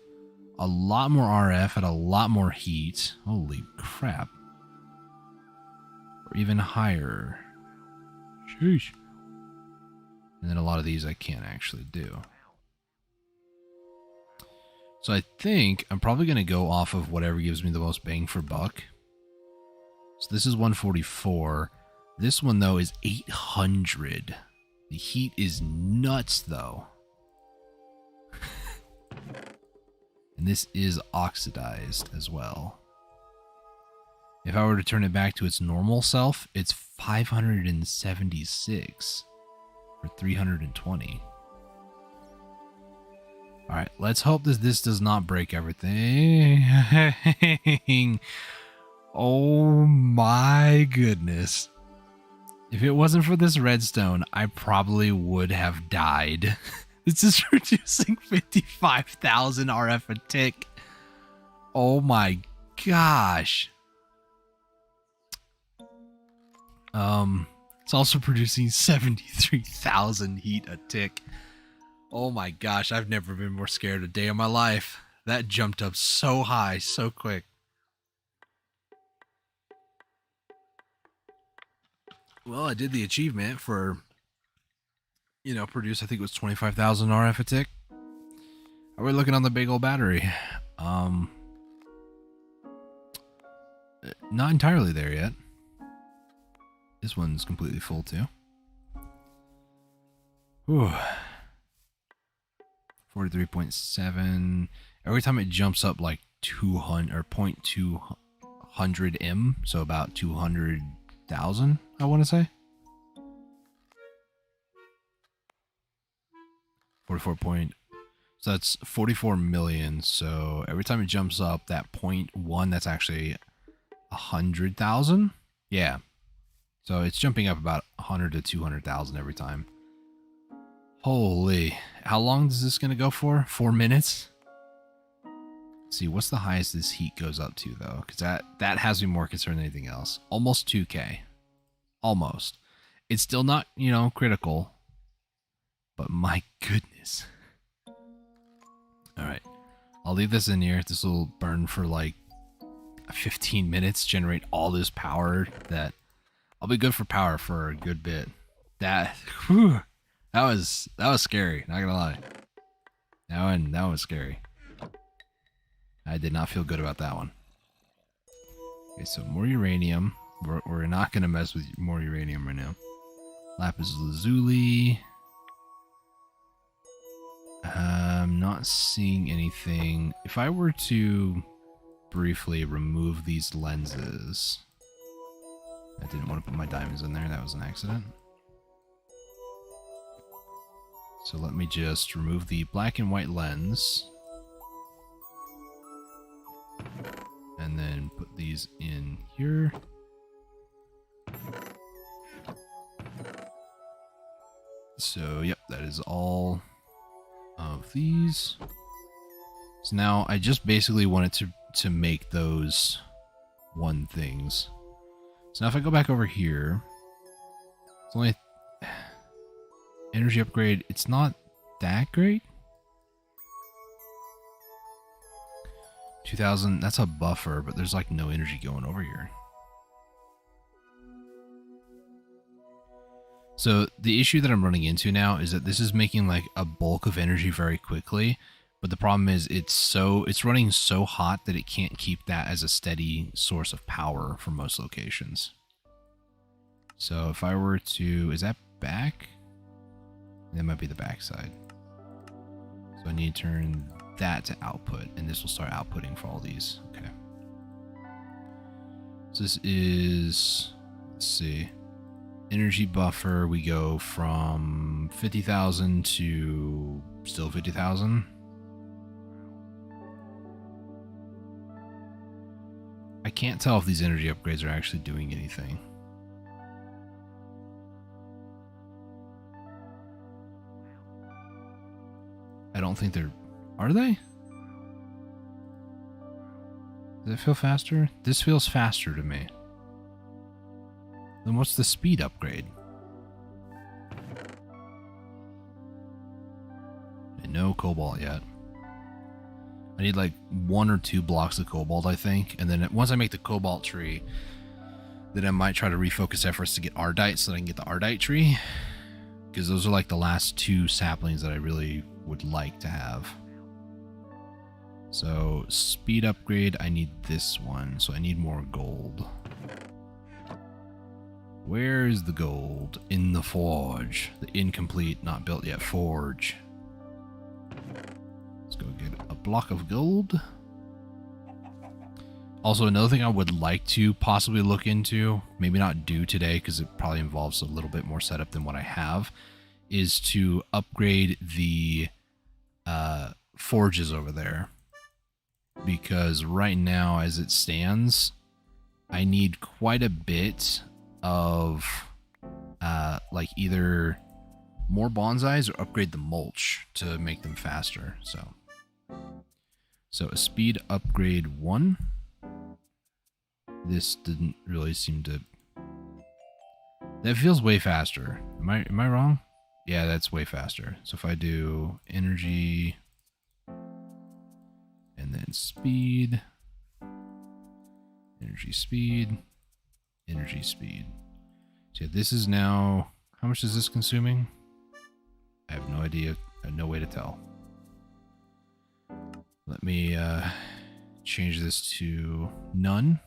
a lot more RF at a lot more heat. Holy crap. Or even higher. Sheesh. And then a lot of these I can't actually do. So I think I'm probably going to go off of whatever gives me the most bang for buck. So this is 144. This one, though, is 800. The heat is nuts, though. And this is oxidized as well. If I were to turn it back to its normal self, it's 576 for 320. Alright, let's hope that this does not break everything. Oh my goodness. If it wasn't for this redstone, I probably would have died. This is producing 55,000 RF a tick. Oh my gosh. It's also producing 73,000 heat a tick. Oh my gosh, I've never been more scared a day in my life. That jumped up so high, so quick. Well, I did the achievement for, you know, produce, I think it was 25,000 RF a tick. Are we looking on the big old battery? Um, not entirely there yet. This one's completely full too. Whew. 43.7. Every time it jumps up like 200 or 0.200 M, so about 200,000, I want to say. 44 point. So that's 44 million. So every time it jumps up that 0.1, that's actually 100,000. Yeah. So it's jumping up about 100 to 200,000 every time. Holy. How long is this going to go for? 4 minutes? Let's see, what's the highest this heat goes up to, though? Because that has me more concerned than anything else. Almost 2K. Almost. It's still not, you know, critical. But my goodness. Alright. I'll leave this in here. This will burn for like 15 minutes, generate all this power that I'll be good for power for a good bit. That was scary, not gonna lie. That one was scary. I did not feel good about that one. Okay, so more uranium. We're not gonna mess with more uranium right now. Lapis lazuli. I'm not seeing anything. If I were to briefly remove these lenses. I didn't want to put my diamonds in there. That was an accident. So let me just remove the black and white lens. And then put these in here. So, yep, that is all of these. So now I just basically wanted to make those one things. So now if I go back over here, it's only energy upgrade. It's not that great. 2000, that's a buffer, but there's like no energy going over here. So the issue that I'm running into now is that this is making like a bulk of energy very quickly. But the problem is it's running so hot that it can't keep that as a steady source of power for most locations. So if I were to, is that back? That might be the back side. So I need to turn that to output, and this will start outputting for all these. Okay. So this is, let's see, energy buffer. We go from 50,000 to still 50,000. I can't tell if these energy upgrades are actually doing anything. I don't think they're... Are they? Does it feel faster? This feels faster to me. Then what's the speed upgrade? And no cobalt yet. I need like 1 or 2 blocks of cobalt, I think. And then once I make the cobalt tree, then I might try to refocus efforts to get ardite so that I can get the ardite tree. Because those are like the last 2 saplings that I really would like to have. So speed upgrade, I need this one. So I need more gold. Where is the gold? In the forge. The incomplete, not built yet forge. Let's go get a block of gold. Also, another thing I would like to possibly look into, maybe not do today because it probably involves a little bit more setup than what I have, is to upgrade the forges over there. Because right now, as it stands, I need quite a bit of like either more bonsais or upgrade the mulch to make them faster. So a speed upgrade 1. This didn't really seem to... That feels way faster. Am I wrong? Yeah, that's way faster. So if I do energy and then speed, energy speed, energy speed. So this is now, how much is this consuming? I have no idea. I have no way to tell. Let me change this to none,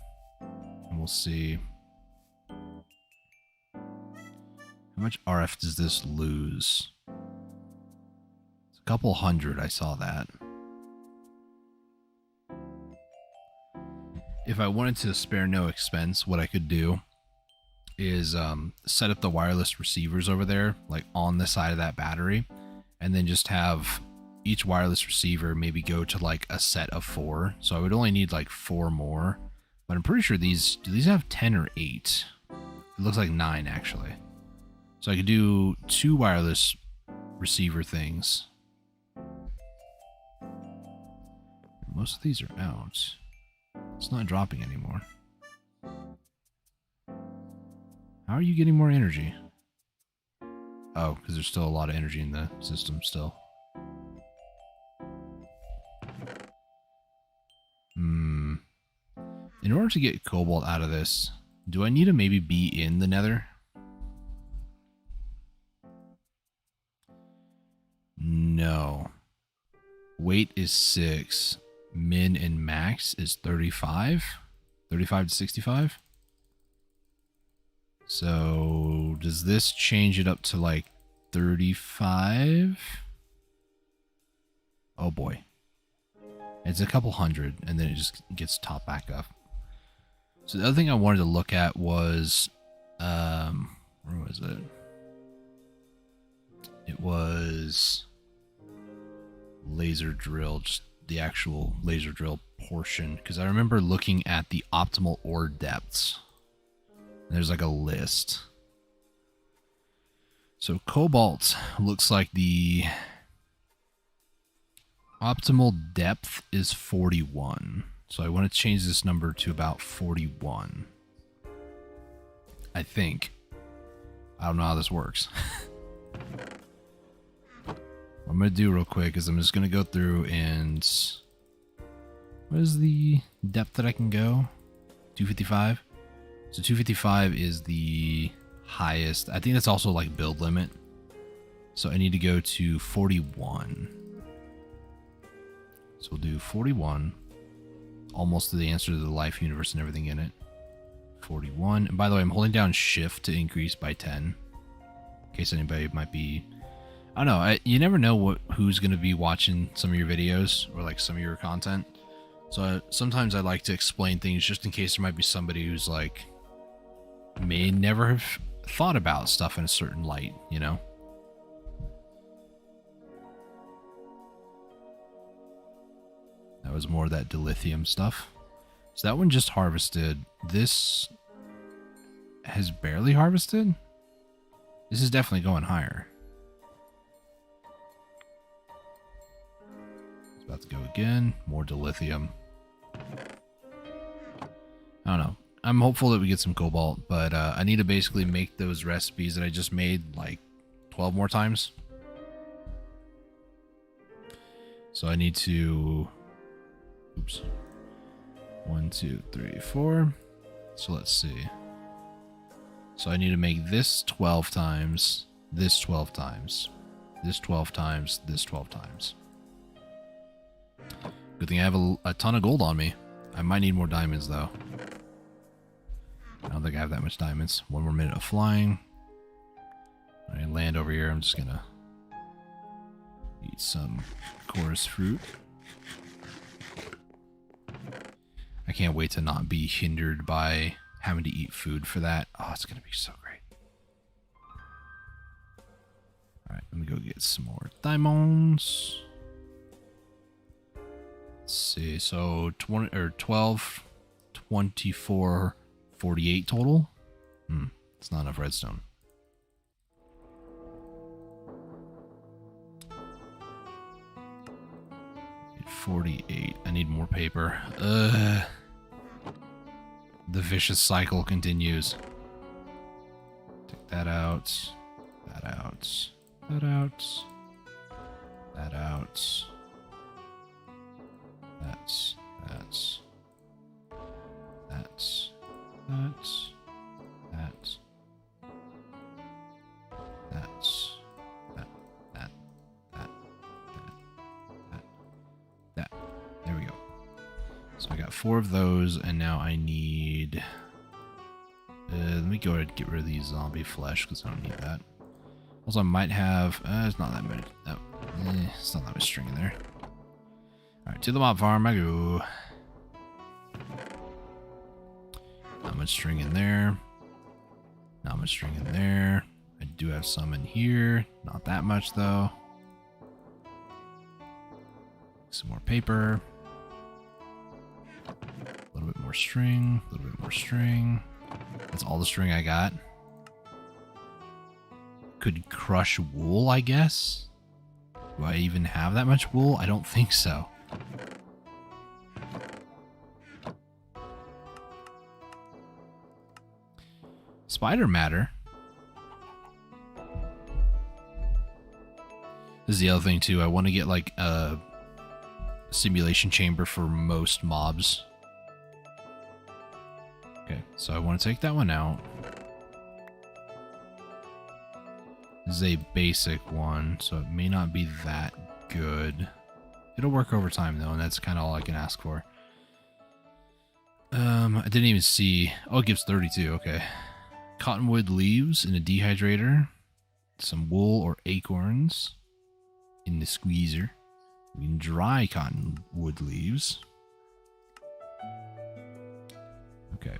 and we'll see. How much RF does this lose? It's a couple hundred, I saw that. If I wanted to spare no expense, what I could do is set up the wireless receivers over there, like on the side of that battery, and then just have each wireless receiver maybe go to like a set of 4. So I would only need like 4 more, but I'm pretty sure do these have 10 or 8? It looks like 9 actually. So I could do 2 wireless receiver things. Most of these are out. It's not dropping anymore. How are you getting more energy? Oh, because there's still a lot of energy in the system still. In order to get cobalt out of this, do I need to maybe be in the nether? No. Weight is 6. Min and max is 35. 35 to 65. So does this change it up to like 35? Oh boy. It's a couple hundred and then it just gets topped back up. So the other thing I wanted to look at was, where was it? It was laser drill, just the actual laser drill portion. Because I remember looking at the optimal ore depths. There's like a list. So cobalt looks like the optimal depth is 41. So I want to change this number to about 41. I think. I don't know how this works. What I'm going to do real quick is I'm just going to go through and... What is the depth that I can go? 255? So 255 is the highest. I think that's also like build limit. So I need to go to 41. So we'll do 41. Almost to the answer to the life, universe, and everything in it. 41. And by the way, I'm holding down shift to increase by 10. In case anybody might be... I don't know. You never know who's going to be watching some of your videos or like some of your content. So sometimes I like to explain things just in case there might be somebody who's like... may never have thought about stuff in a certain light, you know? That was more of that dilithium stuff. So that one just harvested. This has barely harvested. This is definitely going higher. It's about to go again. More dilithium. I don't know. I'm hopeful that we get some cobalt, but I need to basically make those recipes that I just made like 12 more times. So I need to... Oops. 1, 2, 3, 4. So let's see. So I need to make this 12 times, this 12 times, this 12 times, this 12 times. Good thing I have a ton of gold on me. I might need more diamonds though. I don't think I have that much diamonds. 1 more minute of flying. I land over here. I'm just gonna eat some chorus fruit. I can't wait to not be hindered by having to eat food for that. Oh, it's gonna be so great. Alright, let me go get some more diamonds. Let's see, so 20 or 12, 24, 48 total. It's not enough redstone. 48. I need more paper. The vicious cycle continues. Take that out. That out. That out. That out. That's. That's. That's. That's. That's. That's. That. That. That. That. That. That. So I got 4 of those, and now I need... let me go ahead and get rid of these zombie flesh, because I don't need that. Also, I might have... it's not that many... it's not that much string in there. Alright, to the mob farm I go. Not much string in there. Not much string in there. I do have some in here. Not that much, though. Some more paper. A little bit more string. A little bit more string. That's all the string I got. Could crush wool, I guess? Do I even have that much wool? I don't think so. Spider matter. This is the other thing too. I want to get like a simulation chamber for most mobs. Okay, so I want to take that one out. This is a basic one, so it may not be that good. It'll work over time though, and that's kind of all I can ask for. I didn't even see. Oh, it gives 32. Okay. Cottonwood leaves in a dehydrator. Some wool or acorns in the squeezer. We can dry cottonwood leaves. Okay.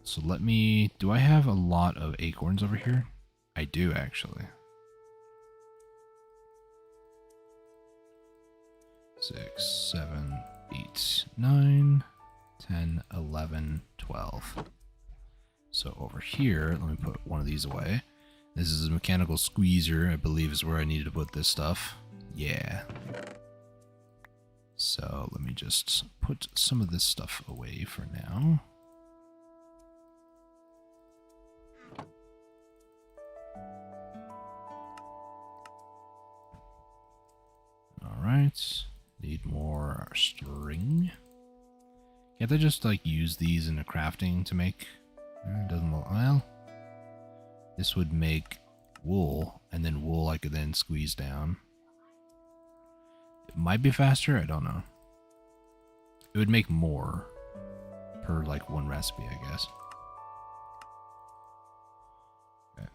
So let me... Do I have a lot of acorns over here? I do, actually. 6, 7, 8, 9, 10, 11, 12. So over here, let me put one of these away. This is a mechanical squeezer, I believe is where I needed to put this stuff. Yeah. So let me just put some of this stuff away for now. Alright. Need more string. Can't I just like use these in the crafting to make... It doesn't look... Well, this would make wool, and then wool I could then squeeze down. It might be faster, I don't know. It would make more per like one recipe, I guess. Okay.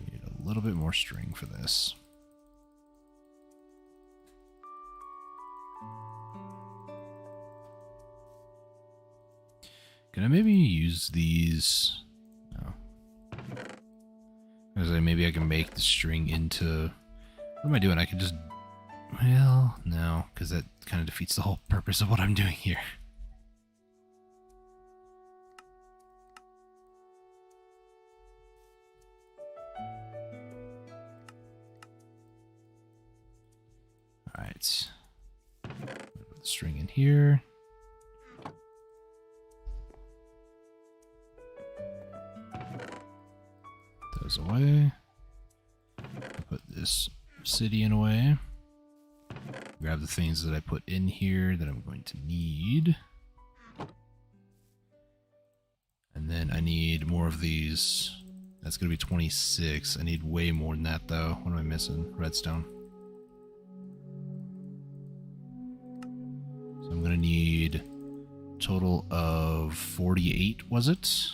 Need a little bit more string for this. Can I maybe use these? No. I was like, maybe I can make the string into... What am I doing? I could just... Well, no, because that kind of defeats the whole purpose of what I'm doing here. Alright. Put the string in here. Those away. Put this obsidian away. Grab the things that I put in here that I'm going to need. And then I need more of these. That's going to be 26. I need way more than that though. What am I missing? Redstone. So I'm going to need a total of 48, was it?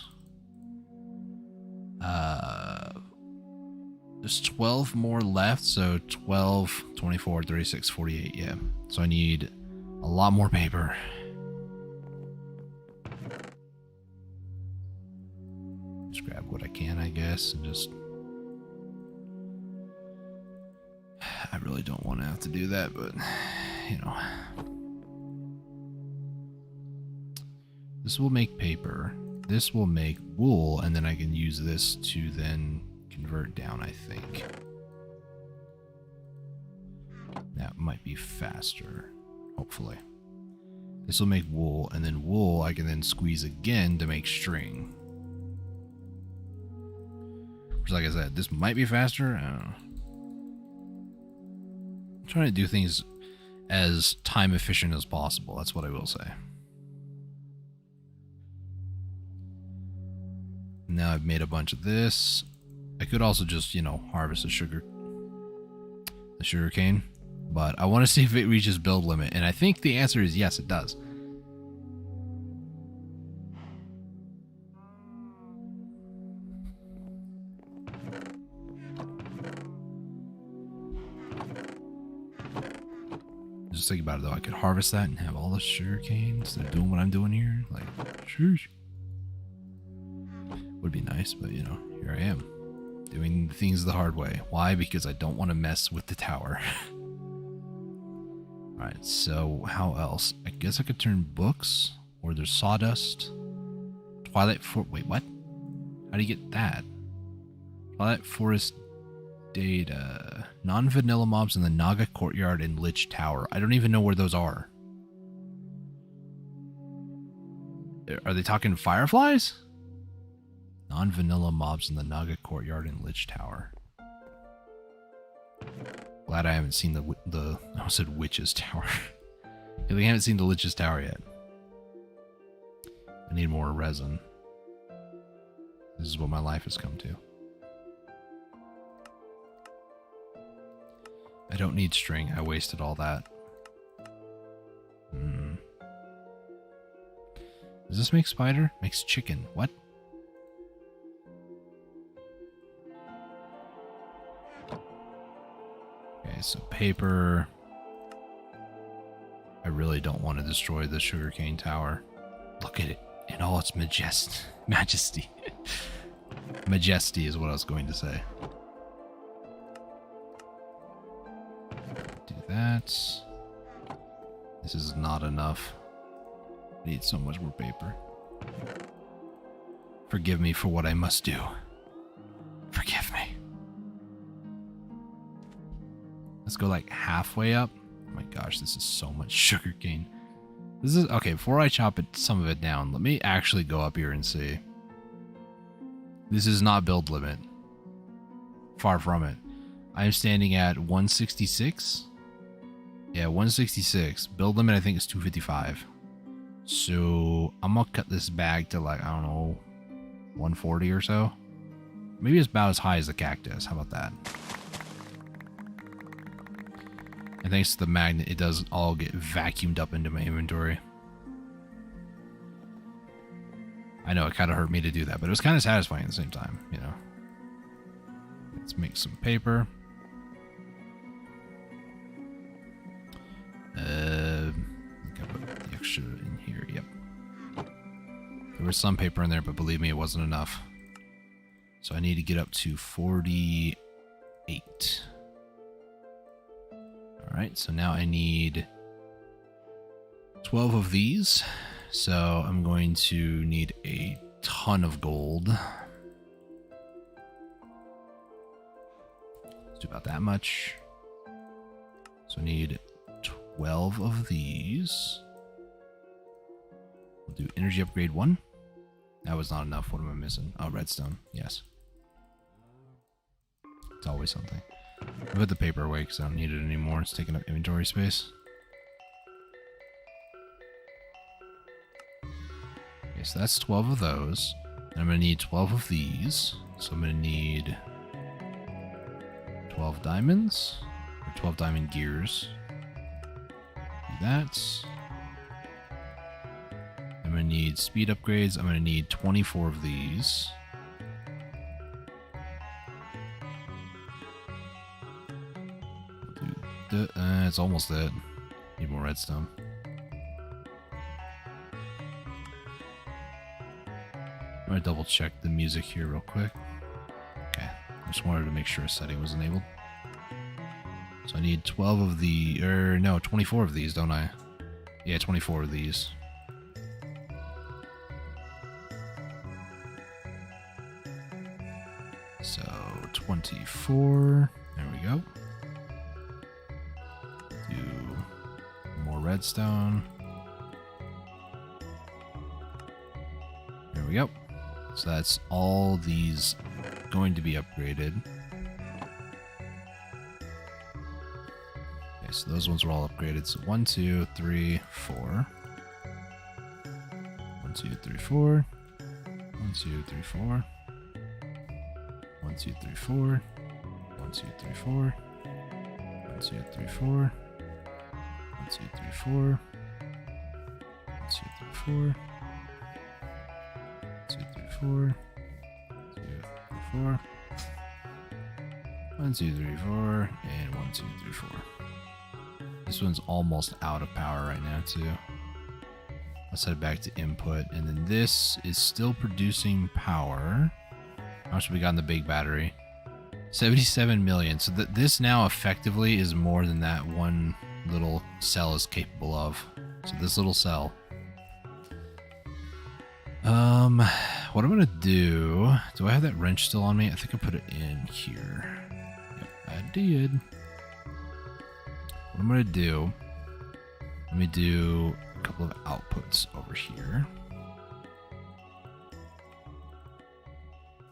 There's 12 more left, so 12, 24, 36, 48, yeah. So I need a lot more paper. Just grab what I can, I guess, and just... I really don't want to have to do that, but, you know. This will make paper. This will make wool, and then I can use this to then convert down, I think. That might be faster, hopefully. This will make wool, and then wool I can then squeeze again to make string. Which, like I said, this might be faster. I don't know. I'm trying to do things as time efficient as possible. That's what I will say. Now I've made a bunch of this. I could also just, you know, harvest the sugar cane. But I want to see if it reaches build limit. And I think the answer is yes, it does. Just think about it though. I could harvest that and have all the sugar cane instead of doing what I'm doing here. Like, sheesh. Would be nice, but you know, here I am. Doing things the hard way. Why? Because I don't want to mess with the tower. Alright, so how else? I guess I could turn books, or there's sawdust. Wait, what? How do you get that? Twilight Forest data. Non-vanilla mobs in the Naga Courtyard and Lich Tower. I don't even know where those are. Are they talking fireflies? Non-vanilla mobs in the Naga Courtyard and Lich Tower. Glad I haven't seen the I almost said Witch's Tower. I haven't seen the Lich's Tower yet. I need more resin. This is what my life has come to. I don't need string. I wasted all that. Does this make spider? Makes chicken. What? Okay, so paper. I really don't want to destroy the sugarcane tower. Look at it in all its majesty. Majesty is what I was going to say. Do that. This is not enough. I need so much more paper. Forgive me for what I must do. Forgive me. Let's go like halfway up. Oh my gosh, this is so much sugarcane. This is okay. Before I chop some of it down, let me actually go up here and see. This is not build limit. Far from it. I am standing at 166. Yeah, 166. Build limit I think is 255. So I'm gonna cut this bag to like, I don't know, 140 or so. Maybe it's about as high as the cactus. How about that? And thanks to the magnet, it does all get vacuumed up into my inventory. I know it kind of hurt me to do that, but it was kind of satisfying at the same time, you know. Let's make some paper. I think I put the extra in here, yep. There was some paper in there, but believe me, it wasn't enough. So I need to get up to 48. Alright, so now I need 12 of these. So I'm going to need a ton of gold. Let's do about that much. So I need 12 of these. We'll do energy upgrade 1. That was not enough. What am I missing? Oh, redstone. Yes. It's always something. I put the paper away because I don't need it anymore. It's taking up inventory space. Okay, so that's 12 of those. And I'm going to need 12 of these. So I'm going to need 12 diamonds. Or 12 diamond gears. Do that. I'm going to need speed upgrades. I'm going to need 24 of these. It's almost it. Need more redstone. I'm going to double check the music here real quick. Okay. I just wanted to make sure a setting was enabled. So I need 12 of the... no, 24 of these, don't I? Yeah, 24 of these. So, 24. There we go. Do more redstone. There we go. So that's all these going to be upgraded. Okay, so those ones are all upgraded. So 1, 2, 3, 4. 1, 2, 3, 4. 1, 2, 3, 4. 1, 2, 3, 4. 1, 2, 3, 4. 1, 2, 3, 4. 1, 2, 3, 4. 1, 2, 3, 4. 2, 3, 4. 2, 3, 4. 1, 2, 3, 4. And 1, 2, 3, 4. This one's almost out of power right now too. I'll set it back to input, and then this is still producing power. How much have we got in the big battery? 77 million. So this now effectively is more than that one little cell is capable of. So this little cell. What I'm gonna do I have that wrench still on me? I think I put it in here. Yep, I did. What I'm gonna do, let me do a couple of outputs over here.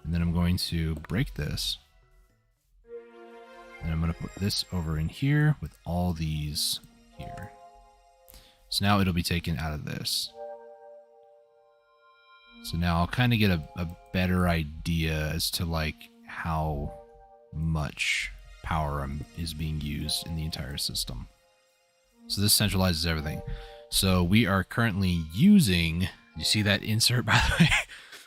And then I'm going to break this. And I'm going to put this over in here with all these here. So now it'll be taken out of this. So now I'll kind of get a better idea as to like how much power is being used in the entire system. So this centralizes everything. So we are currently using, you see that insert by the way?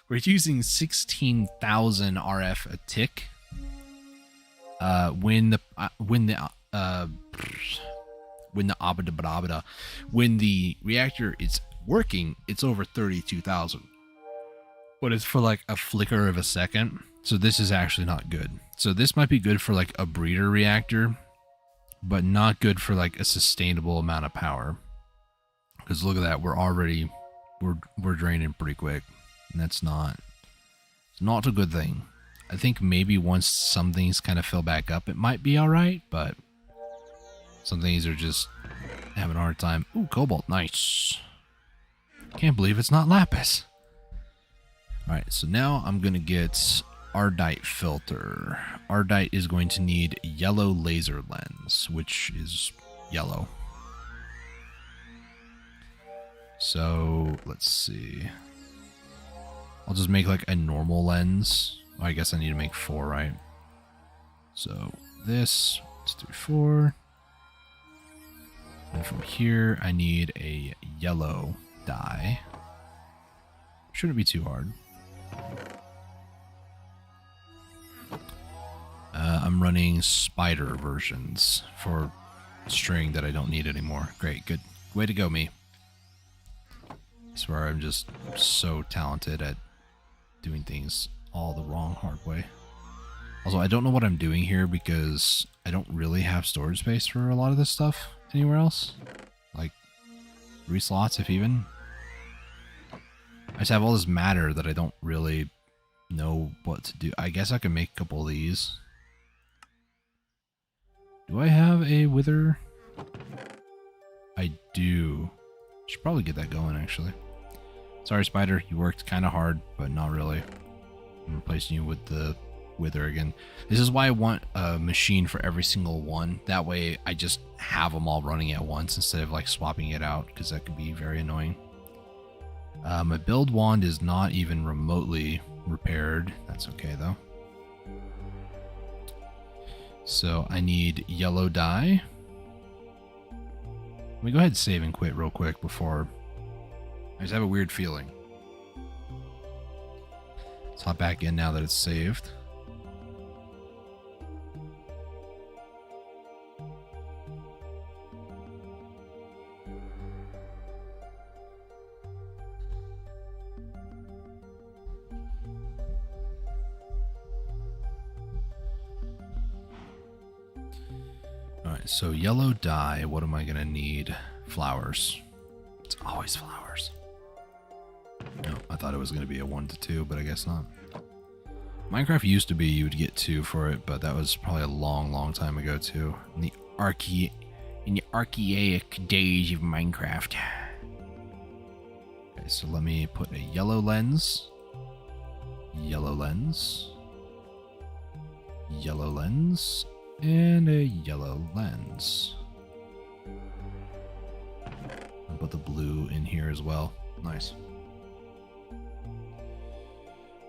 We're using 16,000 RF a tick. When the reactor is working, it's over 32,000. But it's for like a flicker of a second. So this is actually not good. So this might be good for like a breeder reactor, but not good for like a sustainable amount of power. Because look at that, we're draining pretty quick. And that's not a good thing. I think maybe once some things kind of fill back up, it might be all right, but some things are just having a hard time. Ooh, cobalt, nice. Can't believe it's not lapis. All right, so now I'm gonna get Ardite filter. Ardite is going to need yellow laser lens, which is yellow. So let's see. I'll just make like a normal lens. I guess I need to make 4, right? So this, let's do 4. And from here, I need a yellow dye. Shouldn't be too hard. I'm running spider versions for string that I don't need anymore. Great, good. Way to go, me. I swear I'm just so talented at doing things all the wrong hard way. Also, I don't know what I'm doing here because I don't really have storage space for a lot of this stuff anywhere else. Like 3 slots, if even. I just have all this matter that I don't really know what to do. I guess I can make a couple of these. Do I have a wither? I do. Should probably get that going, actually. Sorry, Spider. You worked kind of hard, but not really. I'm replacing you with the wither again. This is why I want a machine for every single one. That way, I just have them all running at once instead of like swapping it out, because that could be very annoying. My build wand is not even remotely repaired. That's okay, though. So I need yellow dye. Let me go ahead and save and quit real quick before... I just have a weird feeling. Let's hop back in now that it's saved. Alright, so yellow dye, what am I gonna need? Flowers. It's always flowers. No, I thought it was gonna be a 1 to 2, but I guess not. Minecraft used to be you would get 2 for it, but that was probably a long time ago too. In the archaic days of Minecraft. Okay, so let me put a yellow lens. Yellow lens. Yellow lens. And a yellow lens. I'll put the blue in here as well. Nice.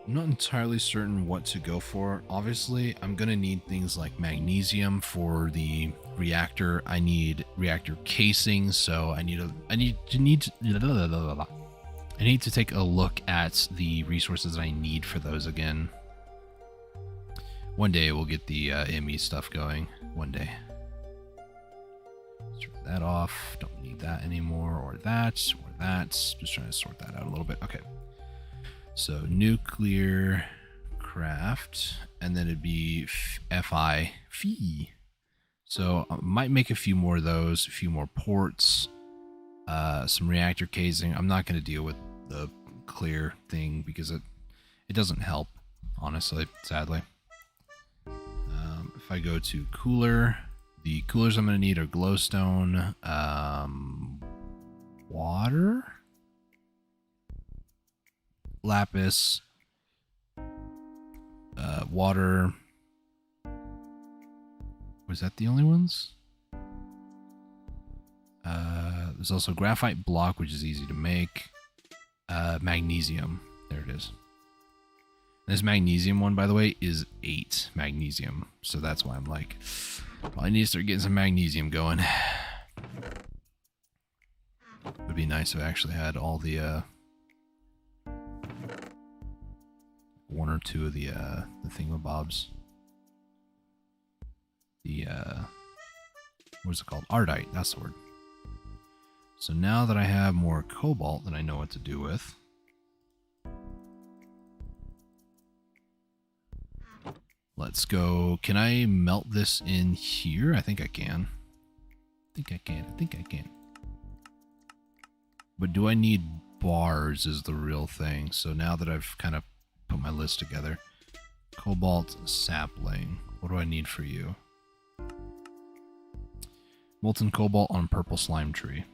I'm not entirely certain what to go for. Obviously, I'm gonna need things like magnesium for the reactor. I need reactor casing, so I need to take a look at the resources I need for those again. One day we'll get the ME stuff going. One day. Turn that off. Don't need that anymore, or that, or that. Just trying to sort that out a little bit. Okay. So nuclear craft, and then it'd be FI fee. So I might make a few more of those, a few more ports, some reactor casing. I'm not going to deal with the clear thing because it doesn't help, honestly, sadly. If I go to cooler, the coolers I'm going to need are glowstone, water, lapis, water. Was that the only ones? There's also graphite block, which is easy to make. Magnesium. There it is. This magnesium one, by the way, is 8 magnesium. So that's why I'm like, I need to start getting some magnesium going. Would be nice if I actually had all the one or two of the thingamabobs. The what's it called? Ardite, that's the word. So now that I have more cobalt that I know what to do with, let's go. Can I melt this in here? I think I can. I think I can. But do I need bars is the real thing. So now that I've kind of put my list together. Cobalt sapling. What do I need for you? Molten cobalt on purple slime tree,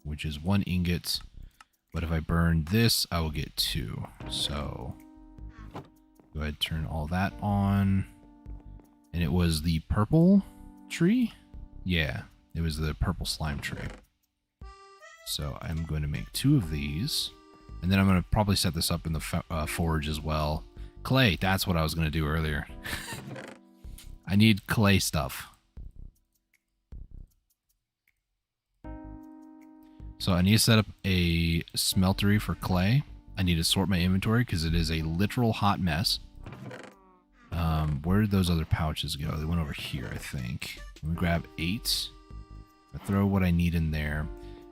which is 1 ingot. But if I burn this, I will get 2. So go ahead and turn all that on. And it was the purple tree? Yeah, it was the purple slime tree. So I'm going to make 2 of these. And then I'm going to probably set this up in the forge as well. Clay, that's what I was going to do earlier. I need clay stuff. So I need to set up a smeltery for clay. I need to sort my inventory because it is a literal hot mess. Where did those other pouches go? They went over here, I think. Let me grab 8. I throw what I need in there.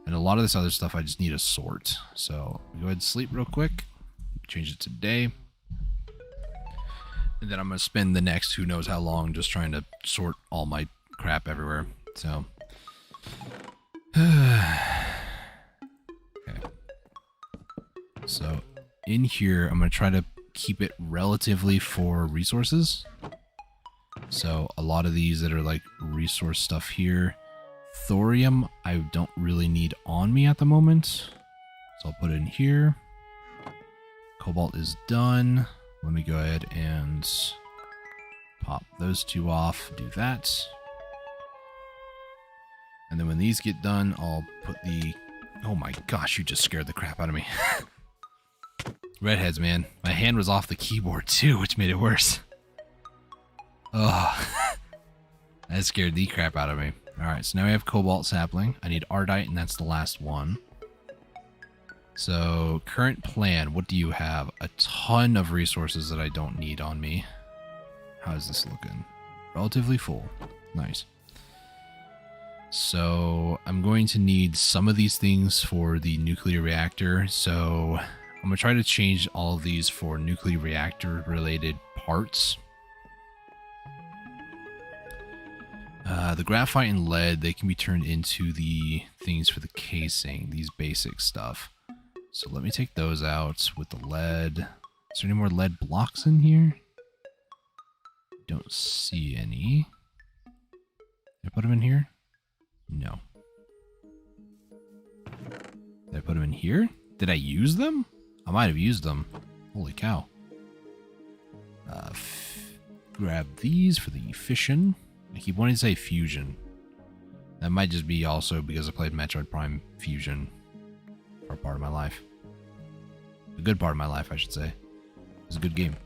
And a lot of this other stuff I just need to sort. So go ahead and sleep real quick. Change it to day. And then I'm going to spend the next who knows how long just trying to sort all my crap everywhere. So. Okay. So in here, I'm going to try to keep it relatively for resources. So a lot of these that are like resource stuff here. Thorium, I don't really need on me at the moment. So I'll put it in here. Cobalt is done. Let me go ahead and pop those 2 off. Do that. And then when these get done, I'll put the... Oh my gosh, you just scared the crap out of me. Redheads, man. My hand was off the keyboard too, which made it worse. Oh, that scared the crap out of me. Alright, so now we have cobalt sapling. I need ardite, and that's the last one. So, current plan, what do you have? A ton of resources that I don't need on me. How is this looking? Relatively full. Nice. So, I'm going to need some of these things for the nuclear reactor. So, I'm going to try to change all of these for nuclear reactor related parts. The graphite and lead, they can be turned into the things for the casing, these basic stuff. So let me take those out with the lead. Is there any more lead blocks in here? Don't see any. Did I put them in here? No. Did I put them in here? Did I use them? I might have used them. Holy cow. Grab these for the fission. I keep wanting to say fusion. That might just be also because I played Metroid Prime Fusion for a part of my life. A good part of my life, I should say. It was a good game.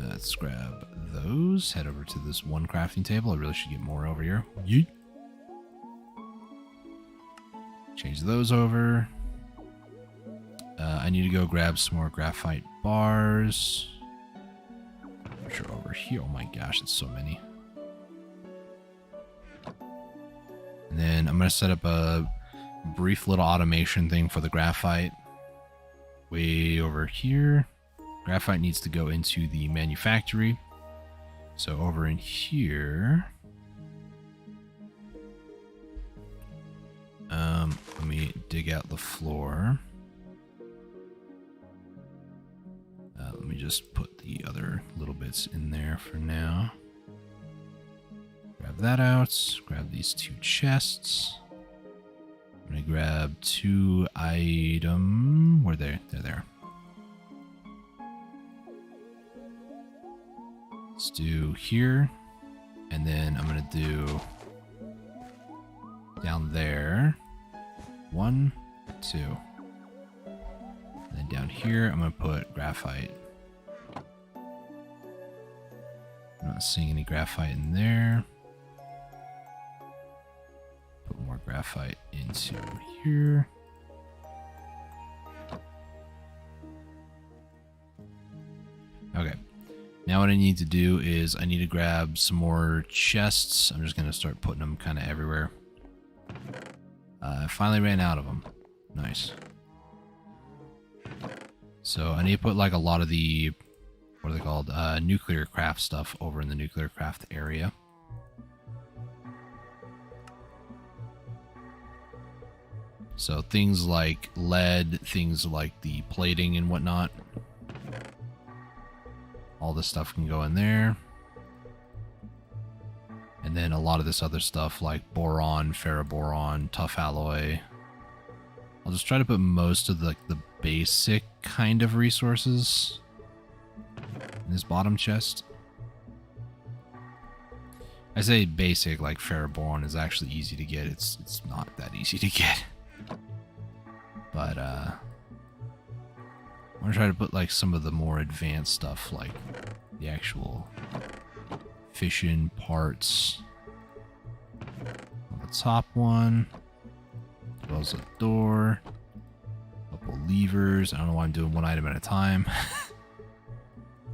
Let's grab those. Head over to this one crafting table. I really should get more over here. Yeet. Change those over. I need to go grab some more graphite bars. Which are over here. Oh my gosh, it's so many. And then I'm going to set up a brief little automation thing for the graphite. Way over here. Graphite needs to go into the manufactory. So over in here, let me dig out the floor. Let me just put the other little bits in there for now. Grab that out. Grab these 2 chests. I'm going to grab 2 items. Where they're there. Let's do here. And then I'm going to do down there. 1, 2. And then down here, I'm going to put graphite. I'm not seeing any graphite in there. Put more graphite into here. Okay. Now what I need to do is I need to grab some more chests. I'm just going to start putting them kind of everywhere. I finally ran out of them. Nice. So I need to put like a lot of the, what are they called? Nuclear craft stuff over in the nuclear craft area. So things like lead, things like the plating and whatnot. All this stuff can go in there. And then a lot of this other stuff like boron, ferroboron, tough alloy. I'll just try to put most of the basic kind of resources in this bottom chest. I say basic, like ferroboron is actually easy to get. It's not that easy to get. But I want to try to put like some of the more advanced stuff, like the actual fission parts on the top one, as well as a door, a couple levers. I don't know why I'm doing one item at a time.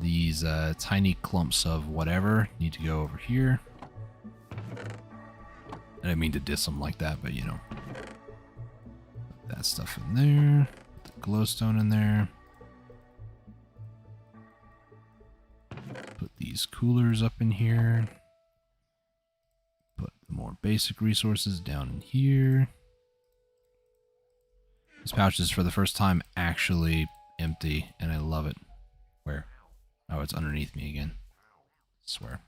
These tiny clumps of whatever need to go over here. I didn't mean to diss them like that, but you know. Put that stuff in there. Put the glowstone in there. Put these coolers up in here. Put the more basic resources down in here. This pouch is for the first time actually empty, and I love it. Where? Oh, it's underneath me again. I swear.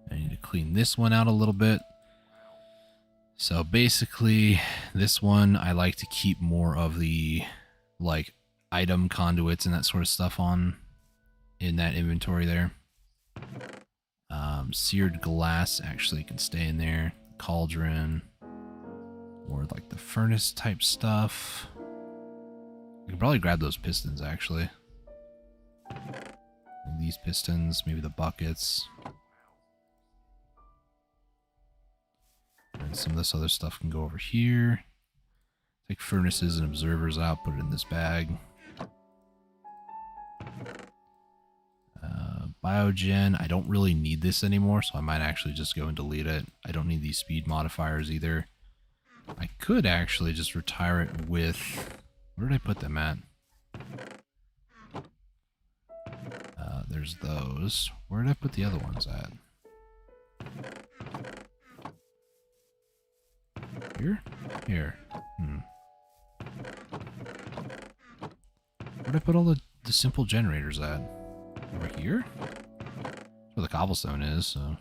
I need to clean this one out a little bit. So basically, this one I like to keep more of the like item conduits and that sort of stuff on in that inventory there. Seared glass actually can stay in there. Cauldron. Or like the furnace type stuff. You can probably grab those pistons actually. And these pistons, maybe the buckets. And some of this other stuff can go over here. Take furnaces and observers out, put it in this bag. Biogen, I don't really need this anymore, so I might actually just go and delete it. I don't need these speed modifiers either. I could actually just retire it with... Where did I put them at? There's those. Where did I put the other ones at? Here? Here. Where did I put all the simple generators at? Over here? That's where the cobblestone is, so...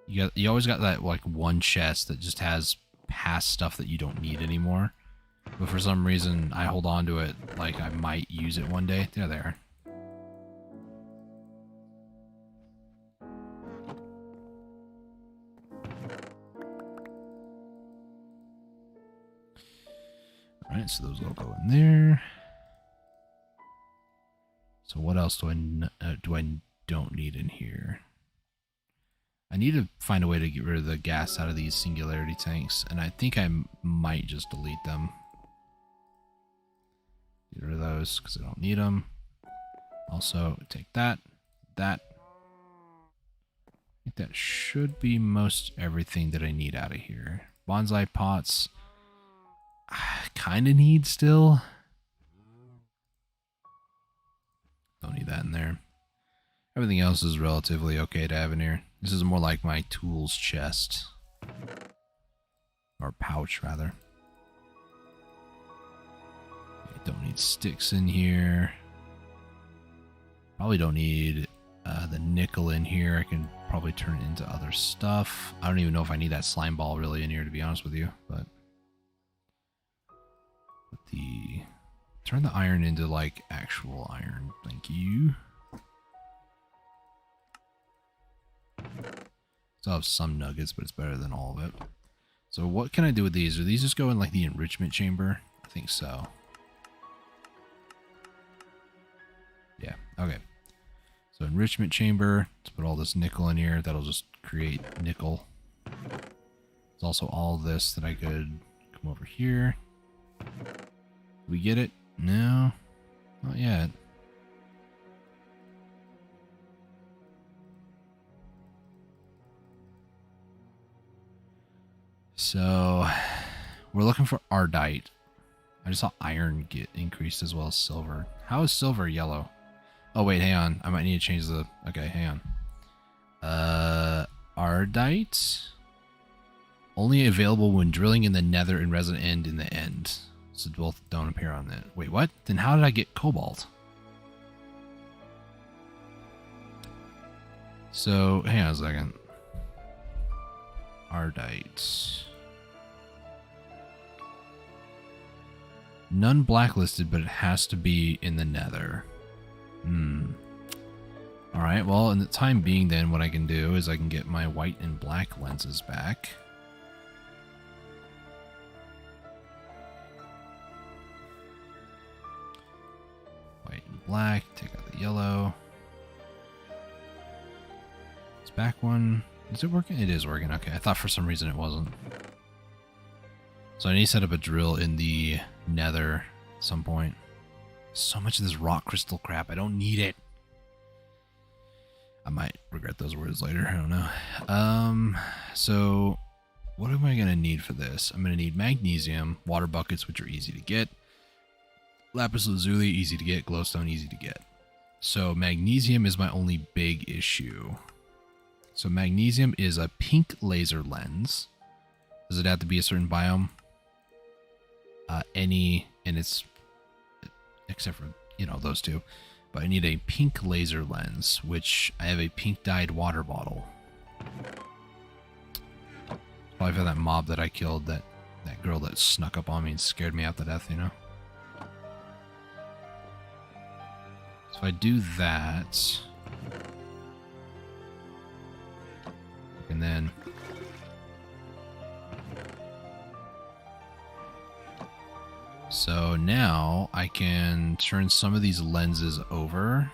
You always got that like one chest that just has past stuff that you don't need anymore. But for some reason, I hold on to it like I might use it one day. There they are. Alright, so those all go in there. So what else do I don't need in here? I need to find a way to get rid of the gas out of these singularity tanks, and I think I might just delete them. Get rid of those because I don't need them. Also, take that, that, think that should be most everything that I need out of here. Bonsai pots, I kind of need still. Don't need that in there. Everything else is relatively okay to have in here. This is more like my tools chest. Or pouch, rather. Okay, don't need sticks in here. Probably don't need the nickel in here. I can probably turn it into other stuff. I don't even know if I need that slime ball really in here, to be honest with you. But turn the iron into like actual iron. Thank you. Still have some nuggets, but it's better than all of it. So what can I do with these? Do these just go in like the enrichment chamber? I think so. Yeah, okay. So enrichment chamber, let's put all this nickel in here. That'll just create nickel. There's also all this that I could come over here. We get it? No, not yet. So we're looking for ardite. I just saw iron get increased as well as silver. How is silver yellow? Oh wait, hang on. I might need to change the... Okay, hang on. Ardite? Only available when drilling in the nether and resin end in the end. So both don't appear on it. Wait, what? Then how did I get cobalt? So, hang on a second. Ardite. None blacklisted, but it has to be in the nether. Alright, well, in the time being then, what I can do is I can get my white and black lenses back. White and black, take out the yellow. This back one, is it working? It is working, okay. I thought for some reason it wasn't. So I need to set up a drill in the nether at some point. So much of this rock crystal crap, I don't need it. I might regret those words later, I don't know. So what am I going to need for this? I'm going to need magnesium, water buckets, which are easy to get. Lapis lazuli, easy to get. Glowstone, easy to get. So magnesium is my only big issue. So magnesium is a pink laser lens. Does it have to be a certain biome? And it's, except for, you know, those two. But I need a pink laser lens, which I have a pink dyed water bottle. Probably for that mob that I killed, that girl that snuck up on me and scared me out to death, you know? So if I do that, and then so now I can turn some of these lenses over.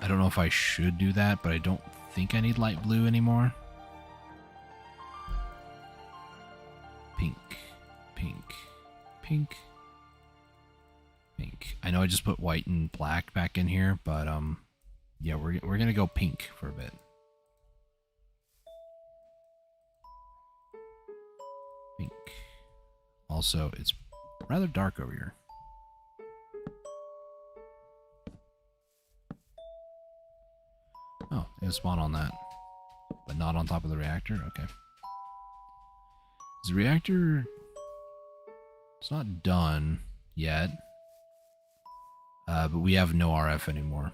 I don't know if I should do that, but I don't think I need light blue anymore. Pink, pink, pink, pink. I know I just put white and black back in here, but yeah, we're gonna go pink for a bit. Pink. Also, it's rather dark over here. Oh, it spawned on that, but not on top of the reactor. Okay. Is the reactor? It's not done yet, but we have no RF anymore,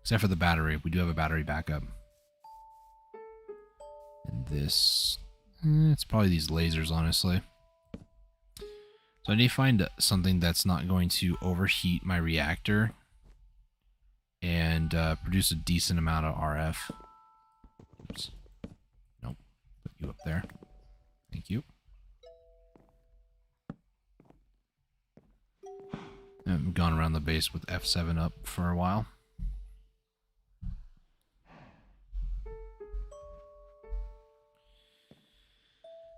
except for the battery. We do have a battery backup. And this, it's probably these lasers, honestly. So I need to find something that's not going to overheat my reactor and produce a decent amount of RF. Oops. Nope. Put you up there. Thank you. I've gone around the base with F7 up for a while.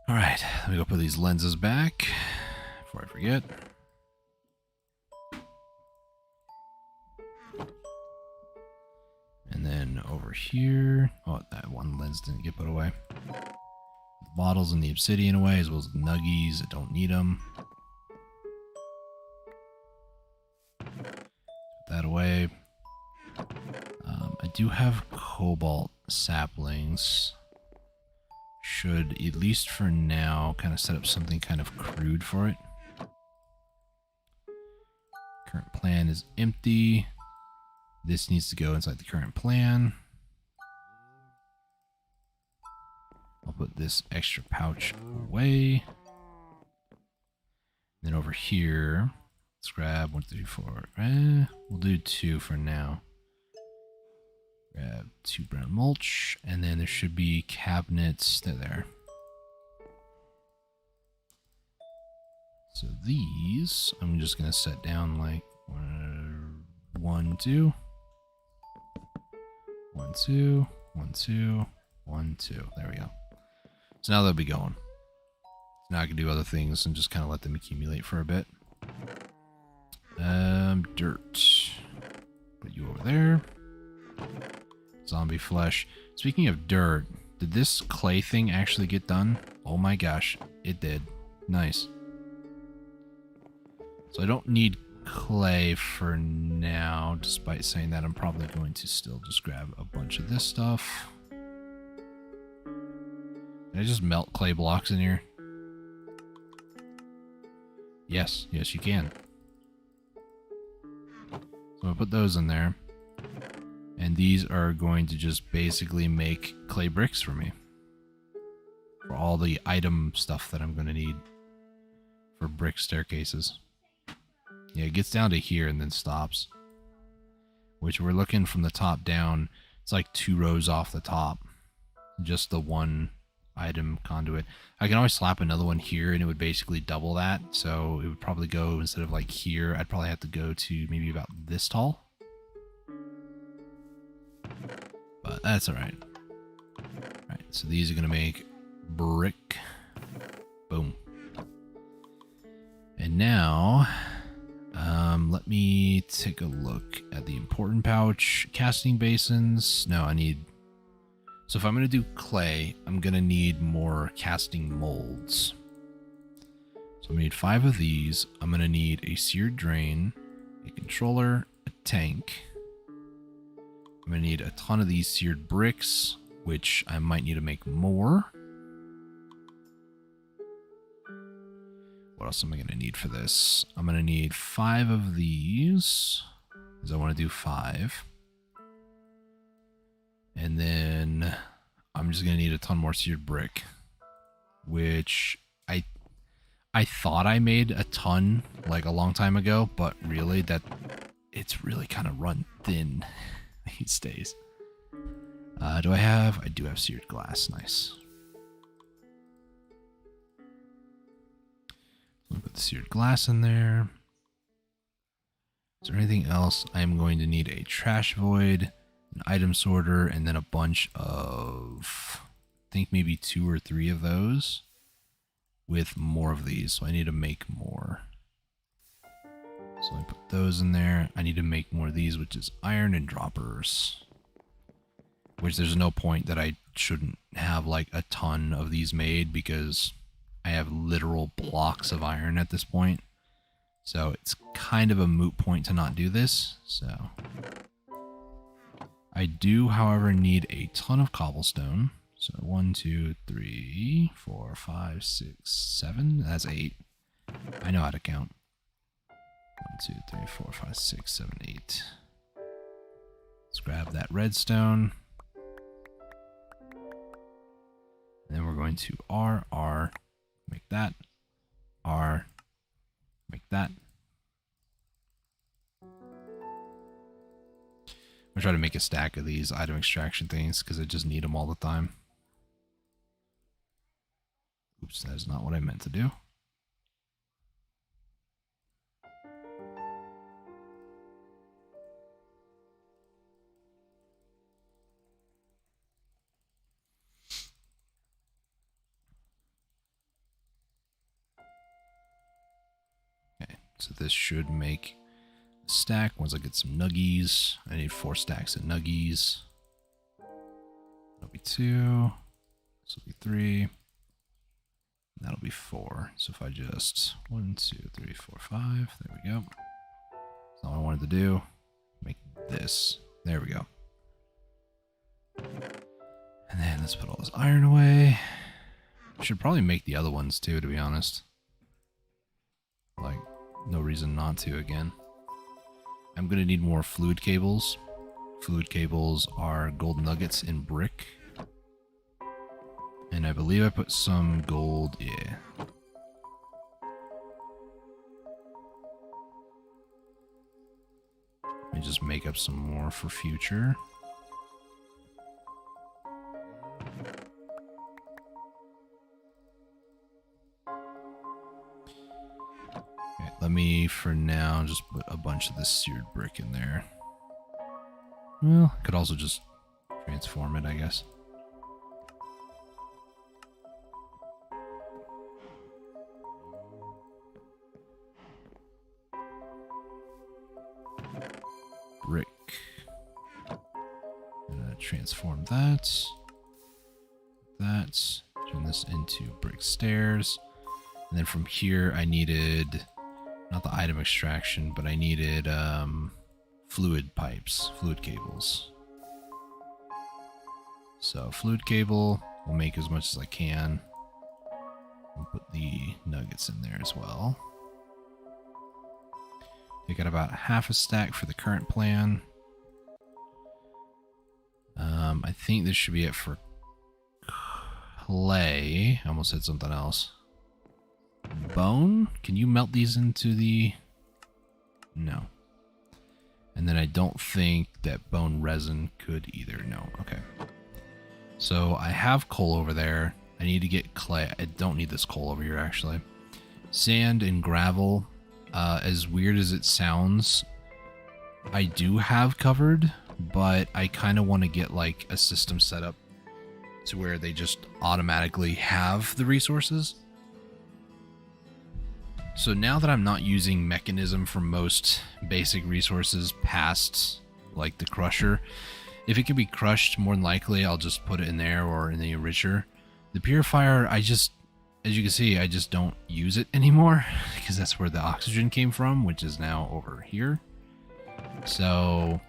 Alright, let me go put these lenses back before I forget. And then over here. Oh, that one lens didn't get put away. The bottles and the obsidian away, as well as the nuggies. I don't need them. Put that away. I do have cobalt saplings. Should, at least for now, kind of set up something kind of crude for it. Current plan is empty. This needs to go inside the current plan. I'll put this extra pouch away. Then over here, let's grab 1, 2, 4. We'll do 2 for now. Grab 2 brown mulch, and then there should be cabinets. They're there. So these, I'm just gonna set down like 1, 2, 1, 2, 1, 2, 1, 2. There we go. So now they'll be going. Now I can do other things and just kind of let them accumulate for a bit. Dirt. Put you over there. Zombie flesh. Speaking of dirt, did this clay thing actually get done? Oh my gosh, it did. Nice. So I don't need clay for now, despite saying that I'm probably going to still just grab a bunch of this stuff. Can I just melt clay blocks in here? Yes, yes you can. So I'll put those in there. And these are going to just basically make clay bricks for me. For all the item stuff that I'm going to need for brick staircases. Yeah, it gets down to here and then stops. Which we're looking from the top down. It's like 2 rows off the top. Just the one item conduit. I can always slap another one here and it would basically double that. So it would probably go, instead of like here, I'd probably have to go to maybe about this tall. But that's alright. Alright, so these are going to make brick. Boom. And now, let me take a look at the important pouch. Casting basins. No, I need... So if I'm going to do clay, I'm going to need more casting molds. So I'm going to need 5 of these. I'm going to need a seared drain, a controller, a tank. I'm going to need a ton of these seared bricks, which I might need to make more. What else am I going to need for this? I'm going to need 5 of these, because I want to do 5. And then I'm just going to need a ton more seared brick, which I thought I made a ton like a long time ago, but really that it's really kind of run thin these days. I do have seared glass. Nice. So I'll put the seared glass in there. Is there anything else? I'm going to need a trash void, an item sorter, and then a bunch of, I think maybe 2 or 3 of those with more of these. So I need to make more. So I put those in there. I need to make more of these, which is iron and droppers. Which there's no point that I shouldn't have like a ton of these made, because I have literal blocks of iron at this point. So it's kind of a moot point to not do this. So I do, however, need a ton of cobblestone. So 1, 2, 3, 4, 5, 6, 7. That's 8. I know how to count. 1, 2, 3, 4, 5, 6, 7, 8. Let's grab that redstone. And then we're going to R, make that. R, make that. I'm going to try to make a stack of these item extraction things, because I just need them all the time. Oops, that is not what I meant to do. Okay, so this should make a stack once I get some nuggies. I need 4 stacks of nuggies. That'll be 2. This will be 3. That'll be 4. So if I just 1, 2, 3, 4, 5. There we go. That's all I wanted to do. Make this. There we go. And then let's put all this iron away. Should probably make the other ones too, to be honest. Like, no reason not to again. I'm going to need more fluid cables. Fluid cables are gold nuggets in brick. And I believe I put some gold, yeah. Let me just make up some more for future. Okay, let me, for now, just put a bunch of this seared brick in there. Well, I could also just transform it, I guess. Brick. Gonna transform that. Turn this into brick stairs. And then from here I needed, not the item extraction, but I needed fluid pipes, fluid cables. So fluid cable, we'll make as much as I can. We'll put the nuggets in there as well. I got about half a stack for the current plan. I think this should be it for clay. I almost said something else. Bone? Can you melt these into the... No. And then I don't think that bone resin could either. No. Okay. So I have coal over there. I need to get clay. I don't need this coal over here, actually. Sand and gravel. As weird as it sounds, I do have covered, but I kind of want to get like a system set up to where they just automatically have the resources. So now that I'm not using mechanism for most basic resources past like the crusher, if it can be crushed, more than likely I'll just put it in there or in the enricher. The purifier, I just, as you can see, I just don't use it anymore because that's where the oxygen came from, which is now over here. So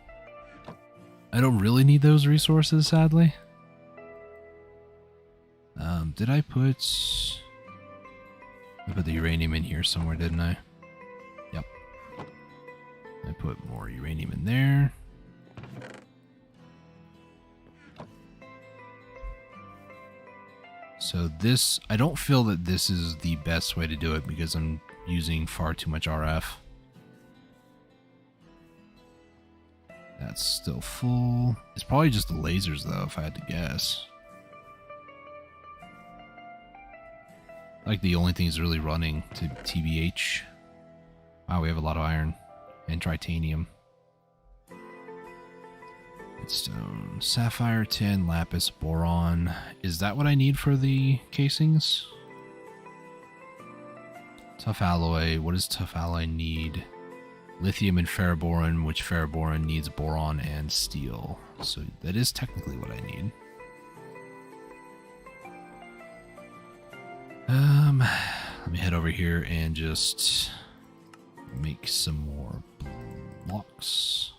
I don't really need those resources, sadly. Did I put the uranium in here somewhere, didn't I? Yep. I put more uranium in there. So this, I don't feel that this is the best way to do it because I'm using far too much RF. That's still full. It's probably just the lasers though, if I had to guess. Like the only thing is really running to TBH. Wow, we have a lot of iron and titanium. Stone, sapphire, tin, lapis, boron. Is that what I need for the casings? Tough alloy. What does tough alloy need? Lithium and ferroboron, which ferroboron needs boron and steel. So that is technically what I need. Let me head over here and just make some more blocks.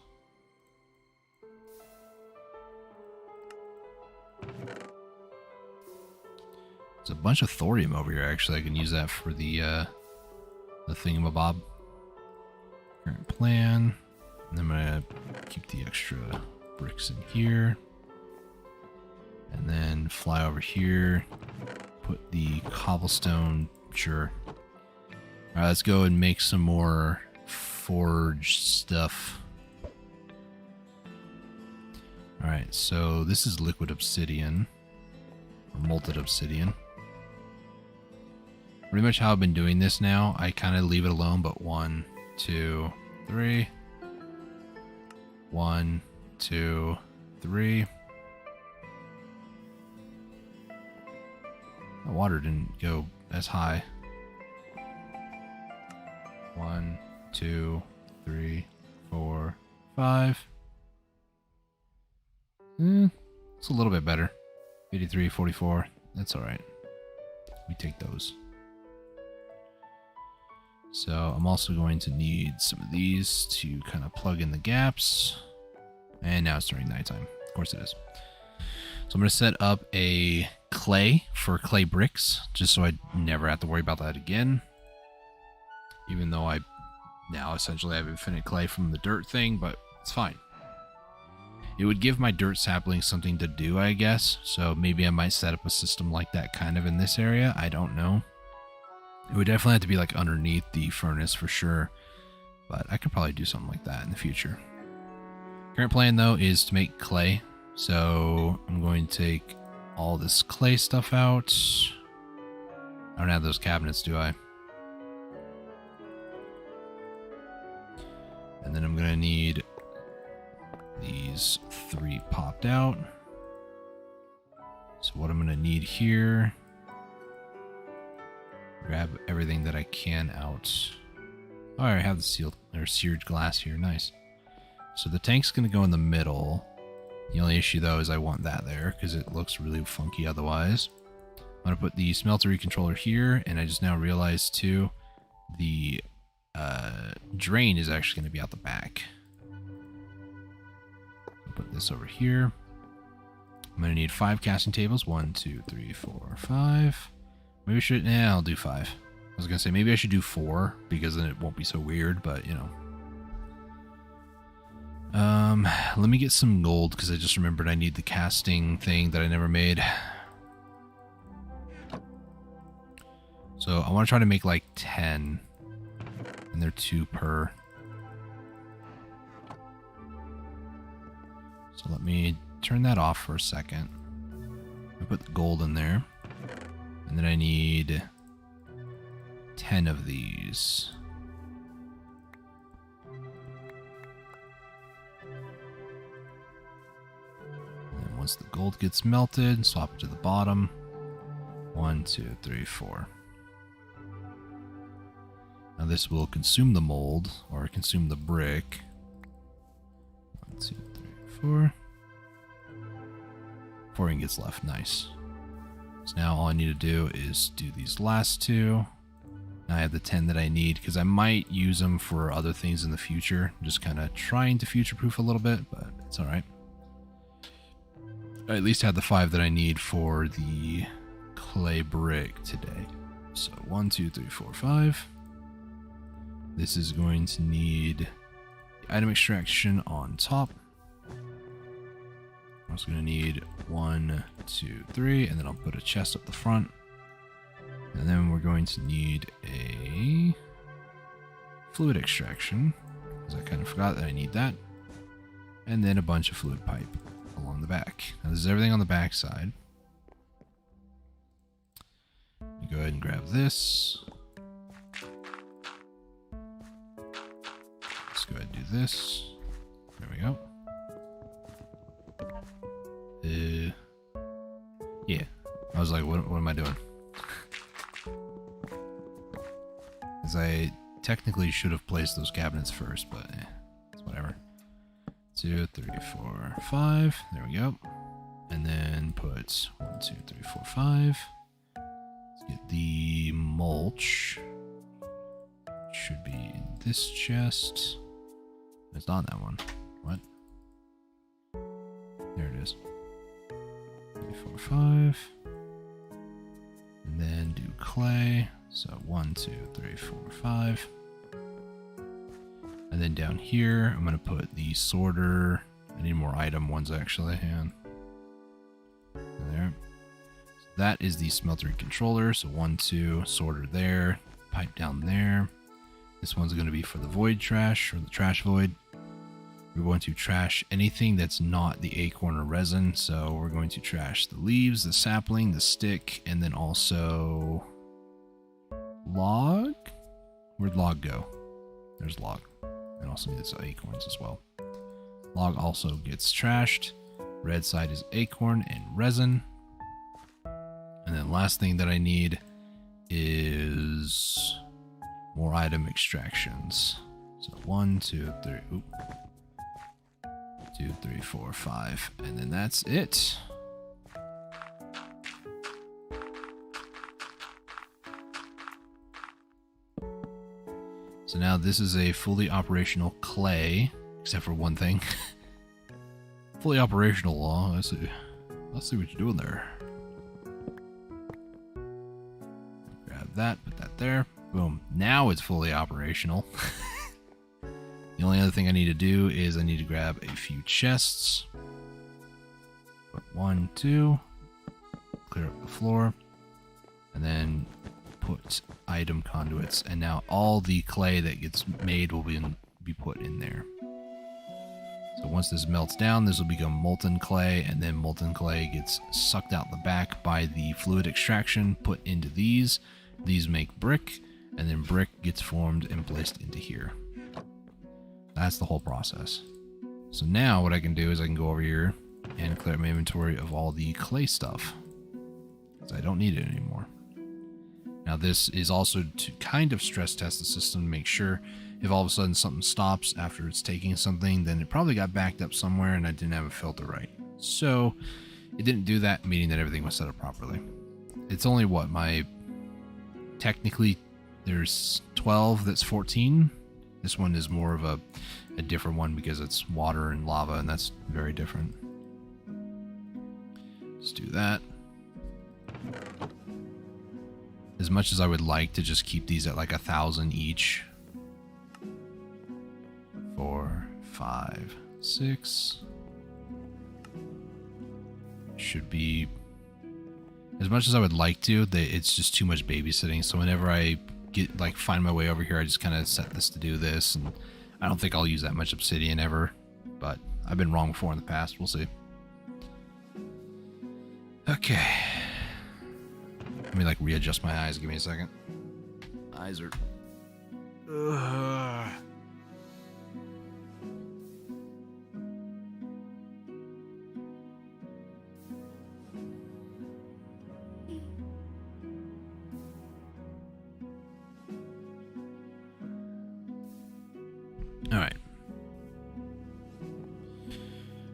There's a bunch of thorium over here, actually. I can use that for the thingamabob. Current plan. And I'm gonna keep the extra bricks in here. And then fly over here. Put the cobblestone. Sure. Alright, let's go and make some more forge stuff. Alright, so this is liquid obsidian. Or molten obsidian. Pretty much how I've been doing this now. I kind of leave it alone, but 1, 2, 3. 1, 2, 3. The water didn't go as high. 1, 2, 3, 4, 5. It's a little bit better. 83, 44. That's all right. We take those. So I'm also going to need some of these to kind of plug in the gaps. And now it's turning nighttime. Of course it is. So I'm going to set up a clay for clay bricks, just so I never have to worry about that again. Even though I now essentially have infinite clay from the dirt thing, but it's fine. It would give my dirt saplings something to do, I guess. So maybe I might set up a system like that kind of in this area. I don't know. It would definitely have to be like underneath the furnace for sure. But I could probably do something like that in the future. Current plan though is to make clay. So I'm going to take all this clay stuff out. I don't have those cabinets, do I? And then I'm going to need these 3 popped out. So what I'm going to need here, grab everything that I can out. Oh, I have the sealed or seared glass here. Nice. So the tank's going to go in the middle. The only issue though is I want that there because it looks really funky otherwise. I'm going to put the smeltery controller here, and I just now realized too the drain is actually going to be out the back. I'll put this over here. I'm going to need 5 casting tables. 1, 2, 3, 4, 5. Maybe I should... Nah, I'll do 5. I was going to say maybe I should do 4 because then it won't be so weird, but you know. Let me get some gold because I just remembered I need the casting thing that I never made. So I want to try to make like 10. And they're 2 per. So let me turn that off for a second. I put the gold in there. And then I need 10 of these. And then once the gold gets melted, swap it to the bottom. 1, 2, 3, 4. Now this will consume the mold, or consume the brick. 1, 2, 3, 4. 4 ingots left, nice. So now all I need to do is do these last 2. Now I have the 10 that I need, because I might use them for other things in the future. I'm just kind of trying to future-proof a little bit, but it's alright. I at least have the 5 that I need for the clay brick today. So 1, 2, 3, 4, 5. This is going to need the item extraction on top. I'm also going to need 1, 2, 3, and then I'll put a chest up the front. And then we're going to need a fluid extraction, because I kind of forgot that I need that. And then a bunch of fluid pipe along the back. Now this is everything on the back side. Go ahead and grab this. Let's go ahead and do this. There we go. Yeah. I was like, what am I doing? Because I technically should have placed those cabinets first, but it's whatever. 2, 3, 4, 5. There we go. And then put 1, 2, 3, 4, 5. Let's get the mulch. Should be in this chest. It's not that one. What? There it is. 3, 4, 5. And then do clay. So 1, 2, 3, 4, 5. And then down here, I'm going to put the sorter. I need more item ones actually. Hang on. There. So that is the smeltery controller. So 1, 2, sorter there. Pipe down there. This one's going to be for the void trash, or the trash void. We're going to trash anything that's not the acorn or resin. So we're going to trash the leaves, the sapling, the stick, and then also log? Where'd log go? There's log. And also needs acorns as well. Log also gets trashed. Red side is acorn and resin. And then last thing that I need is more item extractions. So 1, 2, 3. Oop. 2, 3, 4, 5. And then that's it. So now this is a fully operational clay, except for one thing. Fully operational law. Let's see what you're doing there. Grab that, put that there. Boom. Now it's fully operational. The only other thing I need to do is I need to grab a few chests. Put 1, 2. Clear up the floor. And then put item conduits. And now all the clay that gets made will be put in there. So once this melts down, this will become molten clay, and then molten clay gets sucked out the back by the fluid extraction, put into these. These make brick, and then brick gets formed and placed into here. That's the whole process. So now what I can do is I can go over here and clear my inventory of all the clay stuff, because I don't need it anymore. Now this is also to kind of stress test the system to make sure if all of a sudden something stops after it's taking something, then it probably got backed up somewhere and I didn't have a filter right. So it didn't do that, meaning that everything was set up properly. It's only what, technically there's 12 that's 14. This one is more of a different one because it's water and lava, and that's very different. Let's do that. As much as I would like to just keep these at like 1,000 each. 4, 5, 6. Should be, as much as I would like to, it's just too much babysitting. So whenever I find my way over here, I just kind of set this to do this, and I don't think I'll use that much obsidian ever, but I've been wrong before in the past. We'll see. Okay. Let me readjust my eyes. Give me a second. Eyes are... Ugh. All right.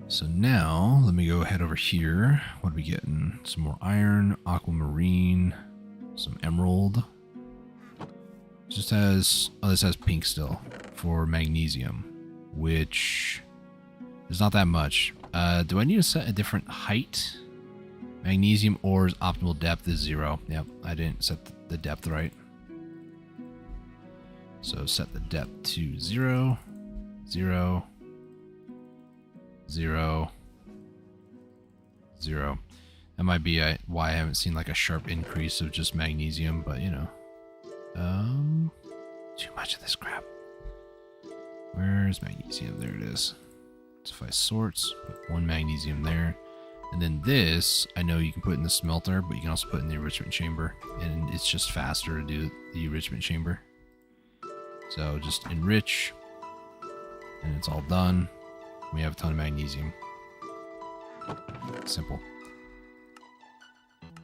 So now let me go ahead over here. What are we getting? Some more iron, aquamarine, some emerald. Just has, oh, this has pink still for magnesium, which is not that much. Do I need to set a different height? Magnesium ore's optimal depth is 0. Yep, I didn't set the depth right. So set the depth to 0, 0, 0, 0. That might be why I haven't seen like a sharp increase of just magnesium, but you know. Too much of this crap. Where's magnesium? There it is. So if I sort, put 1 magnesium there. And then this, I know you can put in the smelter, but you can also put in the enrichment chamber. And it's just faster to do the enrichment chamber. So just enrich, and it's all done. We have a ton of magnesium. Simple.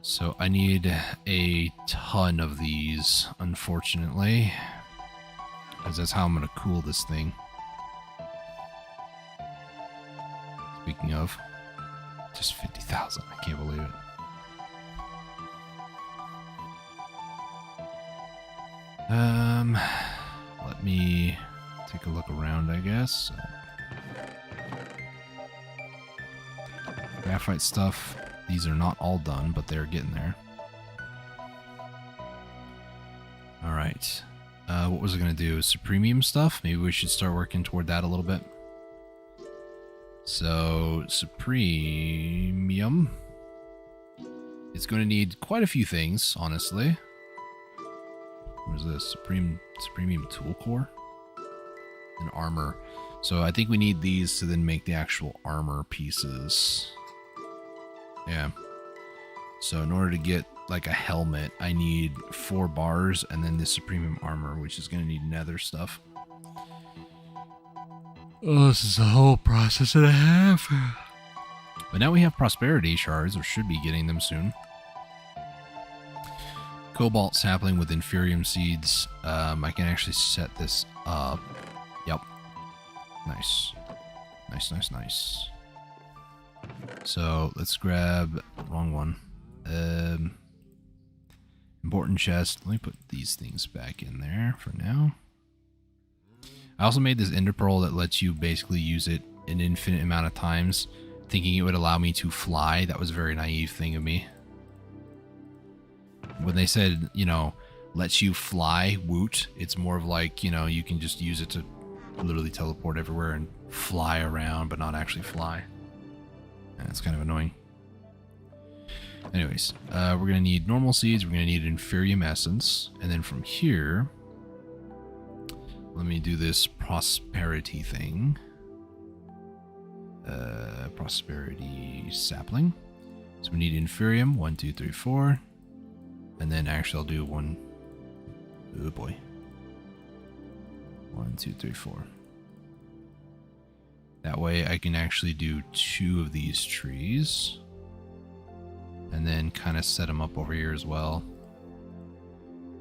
So I need a ton of these, unfortunately, because that's how I'm going to cool this thing. Speaking of, just 50,000. I can't believe it. Let me take a look around, I guess. Graphite stuff. These are not all done, but they're getting there. Alright. What was I going to do? Supremium stuff? Maybe we should start working toward that a little bit. So, Supremium. It's going to need quite a few things, honestly. What is this? Supremium tool core? And armor. So I think we need these to then make the actual armor pieces. Yeah. So in order to get like a helmet, I need 4 bars and then the Supremium armor, which is going to need nether stuff. Oh, this is a whole process and a half. But now we have prosperity shards, or should be getting them soon. Cobalt sapling with inferium seeds. I can actually set this up. Yep. Nice. Nice, nice, nice. So let's grab, wrong one. Important chest. Let me put these things back in there for now. I also made this ender pearl that lets you basically use it an infinite amount of times, thinking it would allow me to fly. That was a very naive thing of me. When they said, you know, lets you fly, woot, it's more of like, you know, you can just use it to literally teleport everywhere and fly around, but not actually fly. And it's kind of annoying. Anyways, we're going to need normal seeds, we're going to need inferium essence, and then from here, let me do this prosperity thing. Prosperity sapling. So we need inferium, 1, 2, 3, 4. And then actually I'll do one. Oh boy. 1, 2, 3, 4. That way I can actually do 2 of these trees. And then kind of set them up over here as well.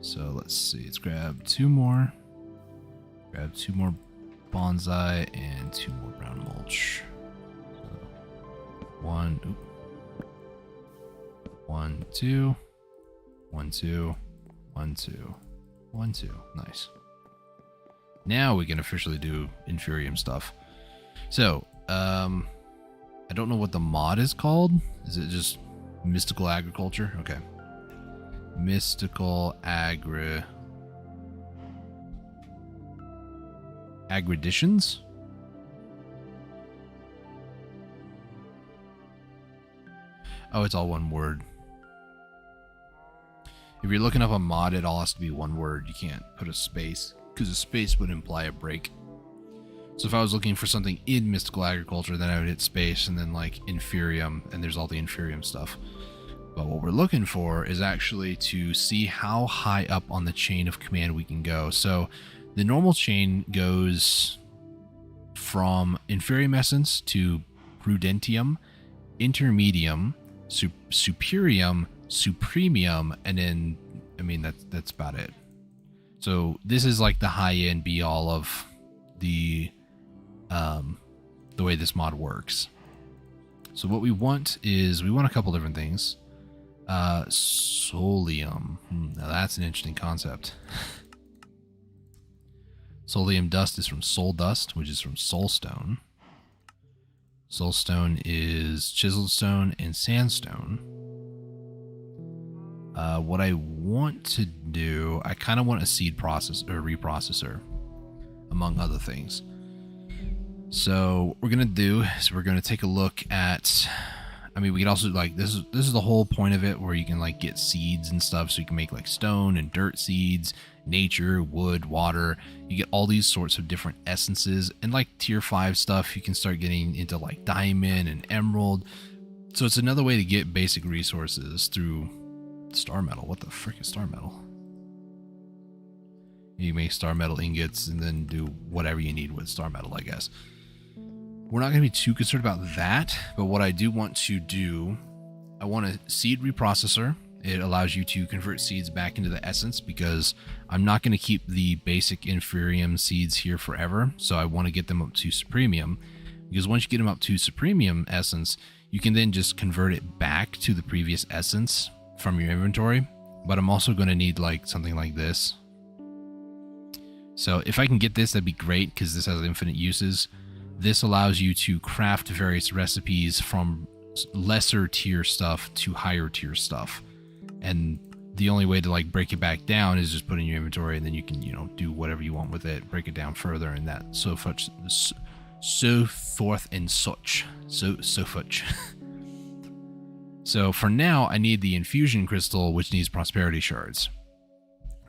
So let's see. Let's grab 2 more. Grab 2 more bonsai and 2 more brown mulch. So 1, 2, 1, 2, 1, 2, 1, 2. Nice. Now we can officially do inferium stuff. So, I don't know what the mod is called. Is it just mystical agriculture? Okay. Mystical agriditions? Oh, it's all one word. If you're looking up a mod, it all has to be one word. You can't put a space, because a space would imply a break. So if I was looking for something in mystical agriculture, then I would hit space and then like inferium, and there's all the inferium stuff. But what we're looking for is actually to see how high up on the chain of command we can go. So the normal chain goes from inferium essence to prudentium, intermedium, superium, supremium, and then, I mean, that's about it. So this is like the high-end be-all of the way this mod works. So what we want is, we want a couple different things. Solium. Now that's an interesting concept. Solium dust is from soul dust, which is from soulstone. Soulstone is chiseled stone and sandstone. What I want to do, I kind of want a seed process or reprocessor, among other things. So what we're gonna do is we're gonna take a look at, I mean, we can also, like, this is the whole point of it, where you can like get seeds and stuff, so you can make like stone and dirt seeds, nature, wood, water. You get all these sorts of different essences, and like tier 5 stuff, you can start getting into like diamond and emerald. So it's another way to get basic resources through star metal. What the frick is star metal? You make star metal ingots and then do whatever you need with star metal, I guess. We're not going to be too concerned about that, but what I do want to do, I want a seed reprocessor. It allows you to convert seeds back into the essence, because I'm not going to keep the basic inferium seeds here forever. So I want to get them up to supremium, because once you get them up to supremium essence, you can then just convert it back to the previous essence from your inventory. But I'm also going to need like something like this. So if I can get this, that'd be great, because this has infinite uses. This allows you to craft various recipes from lesser tier stuff to higher tier stuff. And the only way to like break it back down is just put it in your inventory, and then you can, you know, do whatever you want with it, break it down further, and that so forth and such. So such. So for now, I need the infusion crystal, which needs prosperity shards.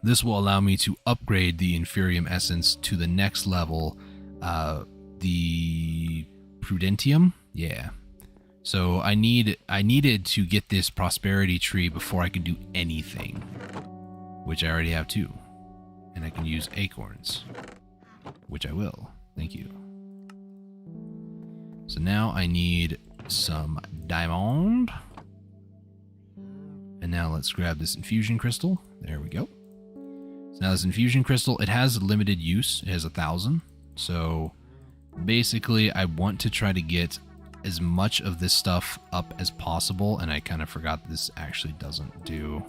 This will allow me to upgrade the inferium essence to the next level, the prudentium. Yeah. So I needed to get this prosperity tree before I could do anything, which I already have 2. And I can use acorns, which I will. Thank you. So now I need some diamond. And now let's grab this infusion crystal. There we go. So now this infusion crystal, it has limited use. It has 1,000. So basically I want to try to get as much of this stuff up as possible. And I kind of forgot this actually doesn't do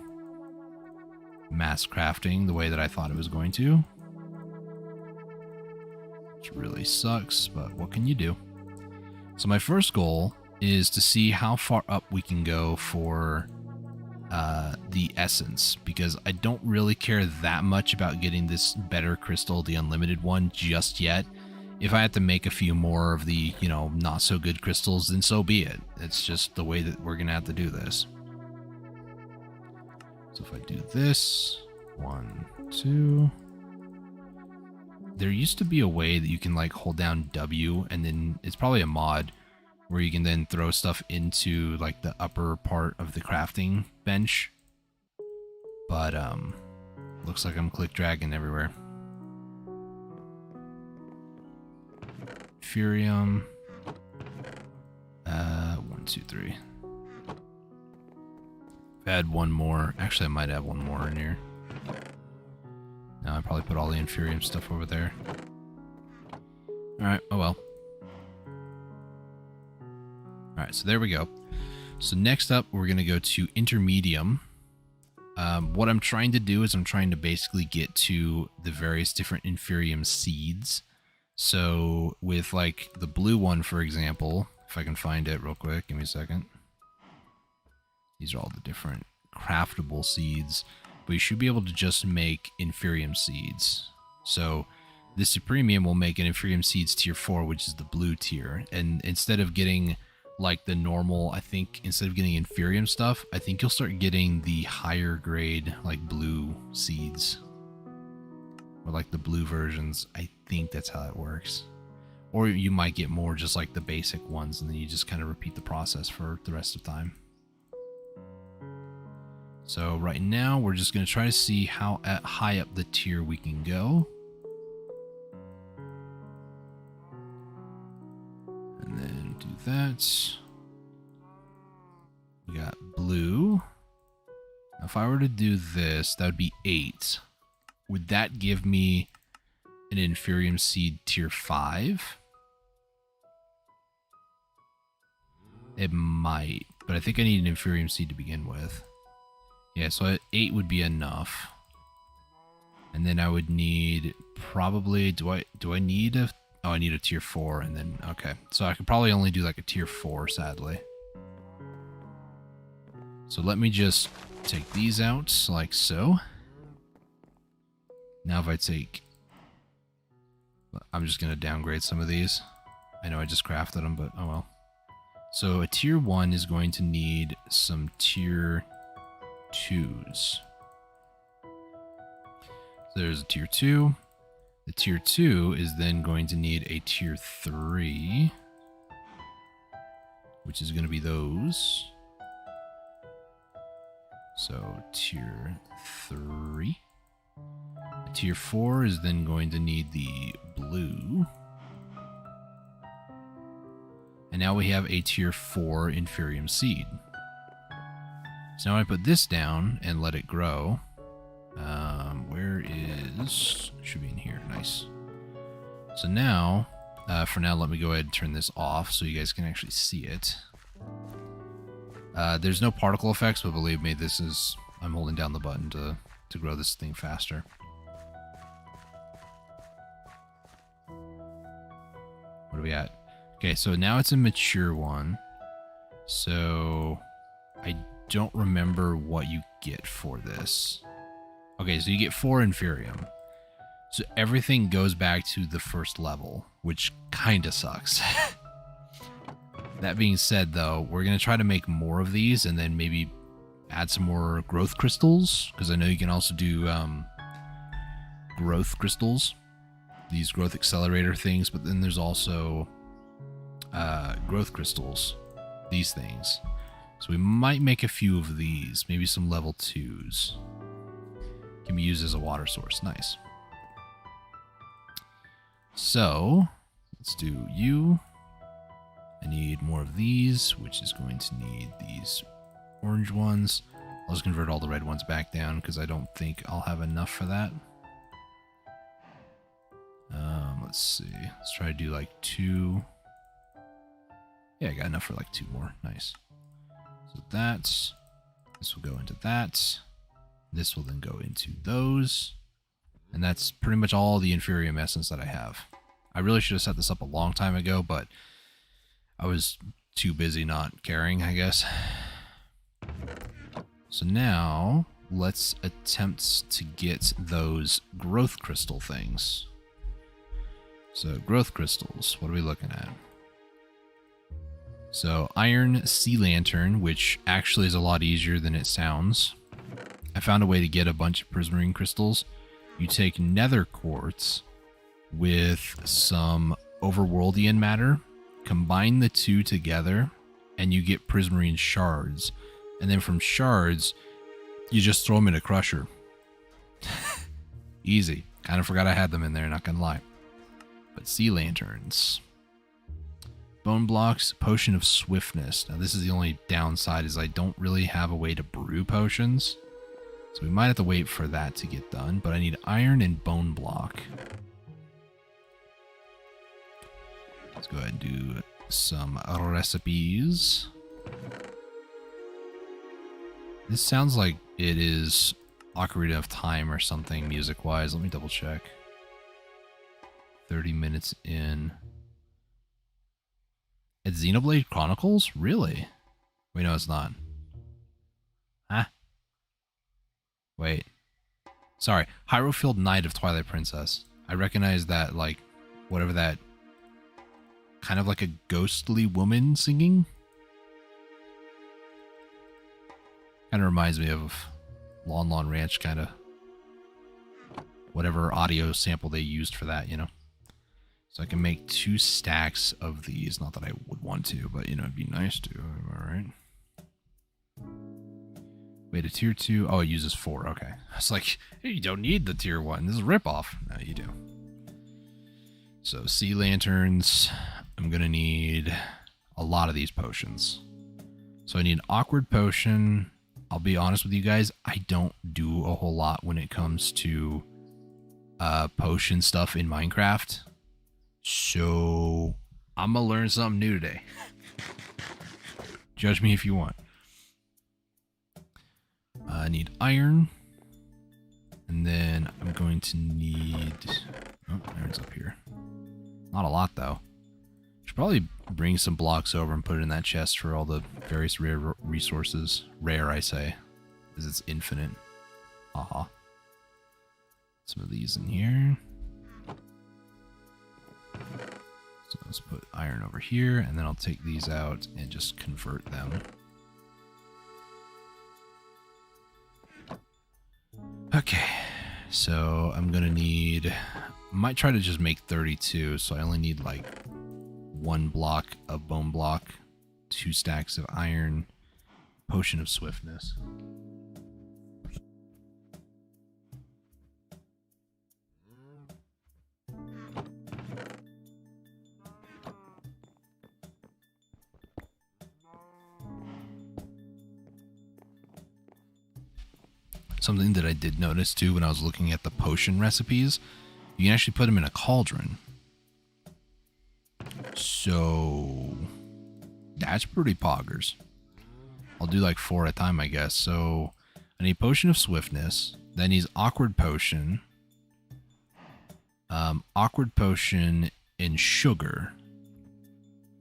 mass crafting the way that I thought it was going to. which really sucks, but what can you do? So my first goal is to see how far up we can go for the essence, because I don't really care that much about getting this better crystal, the unlimited one, just yet. If I have to make a few more of the, you know, not so good crystals, then so be it. It's just the way that we're going to have to do this. So if I do this, 1, 2. There used to be a way that you can like hold down W, and then it's probably a mod where you can then throw stuff into like the upper part of the crafting bench. But looks like I'm click dragging everywhere. Furium. 1, 2, 3. If I had one more, actually I might have one more in here. No, I probably put all the Infurium stuff over there. Alright, oh well. Alright, so there we go. So next up, we're going to go to Intermedium. What I'm trying to do is I'm trying to basically get to the various different Infurium seeds. So with like the blue one, for example, if I can find it real quick, give me a second. These are all the different craftable seeds, but you should be able to just make Infurium seeds. So the Supremium will make an Infurium seeds tier 4, which is the blue tier. And instead of getting like the normal, I think instead of getting Infurium stuff, I think you'll start getting the higher grade like blue seeds. Or like the blue versions. I think that's how it works. Or you might get more just like the basic ones, and then you just kind of repeat the process for the rest of the time. So right now we're just going to try to see how high up the tier we can go. And then do that. We got blue. Now if I were to do this, that would be 8. Would that give me an Infurium seed tier 5? It might, but I think I need an Infurium seed to begin with. Yeah, so 8 would be enough. And then I would need probably, do I need a, oh, I need a tier 4, and then, okay. So I could probably only do like a tier 4, sadly. So let me just take these out, like so. Now if I take, I'm just going to downgrade some of these. I know I just crafted them, but oh well. So a tier 1 is going to need some tier 2s. So there's a tier 2. The tier 2 is then going to need a tier 3, which is going to be those. So tier 3. A tier 4 is then going to need the blue. And now we have a tier 4 Infurium seed. So now I put this down and let it grow. Where is... should be in here. Nice. So now, for now, let me go ahead and turn this off so you guys can actually see it. There's no particle effects, but believe me, this is... I'm holding down the button to grow this thing faster. What are we at? Okay, so now it's a mature one. So I don't remember what you get for this. Okay, so you get 4 Infurium. So everything goes back to the first level, which kind of sucks. That being said, though, we're going to try to make more of these and then maybe add some more growth crystals, because I know you can also do growth crystals, these growth accelerator things, but then there's also growth crystals, these things. So we might make a few of these, maybe some level 2s. Can be used as a water source. Nice. So let's do you. I need more of these, which is going to need these orange ones. I'll just convert all the red ones back down because I don't think I'll have enough for that. Let's see. Let's try to do like 2. Yeah, I got enough for like 2 more. Nice. So that's... this will go into that. This will then go into those. And that's pretty much all the Infurium essence that I have. I really should have set this up a long time ago, but I was too busy not caring, I guess. So now let's attempt to get those growth crystal things. So growth crystals, what are we looking at? So iron sea lantern, which actually is a lot easier than it sounds. I found a way to get a bunch of prismarine crystals. You take nether quartz with some overworldian matter, combine the two together, and you get prismarine shards. And then from shards, you just throw them in a crusher. Easy. Kind of forgot I had them in there, not gonna lie. But sea lanterns. Bone blocks, potion of swiftness. Now this is the only downside, is I don't really have a way to brew potions. So we might have to wait for that to get done, but I need iron and bone block. Let's go ahead and do some recipes. This sounds like it is Ocarina of Time or something music-wise. Let me double check. 30 minutes in. It's Xenoblade Chronicles? Really? Wait, no, it's not. Huh? Wait. Sorry. Hyrule Knight of Twilight Princess. I recognize that, like, whatever that... kind of like a ghostly woman singing? Kind of reminds me of Lon Lon Ranch, kind of. Whatever audio sample they used for that, you know? So I can make 2 stacks of these. Not that I would want to, but, you know, it'd be nice to. Alright. Wait, a tier 2? Oh, it uses 4. Okay. I was like, hey, you don't need the tier 1. This is a ripoff. No, you do. So, sea lanterns. I'm going to need a lot of these potions. So I need an awkward potion. I'll be honest with you guys. I don't do a whole lot when it comes to potion stuff in Minecraft. So I'm going to learn something new today. Judge me if you want. I need iron. And then I'm going to need... oh, iron's up here. Not a lot, though. Should probably bring some blocks over and put it in that chest for all the various rare resources. Rare, I say, because it's infinite. Haha. Some of these in here. So let's put iron over here, and then I'll take these out and just convert them. Okay, so I'm gonna need... might try to just make 32, so I only need like 1 block of bone block, 2 stacks of iron, potion of swiftness. Something that I did notice too when I was looking at the potion recipes, you can actually put them in a cauldron. So that's pretty poggers. I'll do like 4 at a time, I guess. So I need potion of swiftness. That needs awkward potion. Awkward potion and sugar.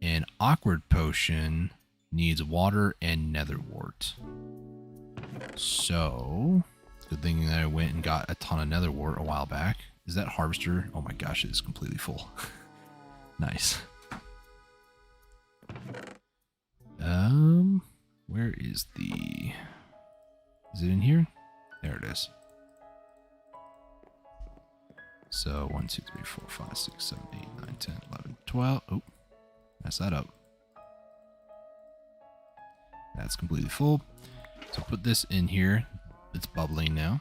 And awkward potion needs water and nether wart. So good thing that I went and got a ton of nether wart a while back. Is that harvester? Oh my gosh, it is completely full. Nice. Where is the... is it in here? There it is. So 1, 2, 3, 4, 5, 6, 7, 8, 9, 10, 11, 12. Oh, mess that up. That's completely full. So put this in here. It's bubbling now.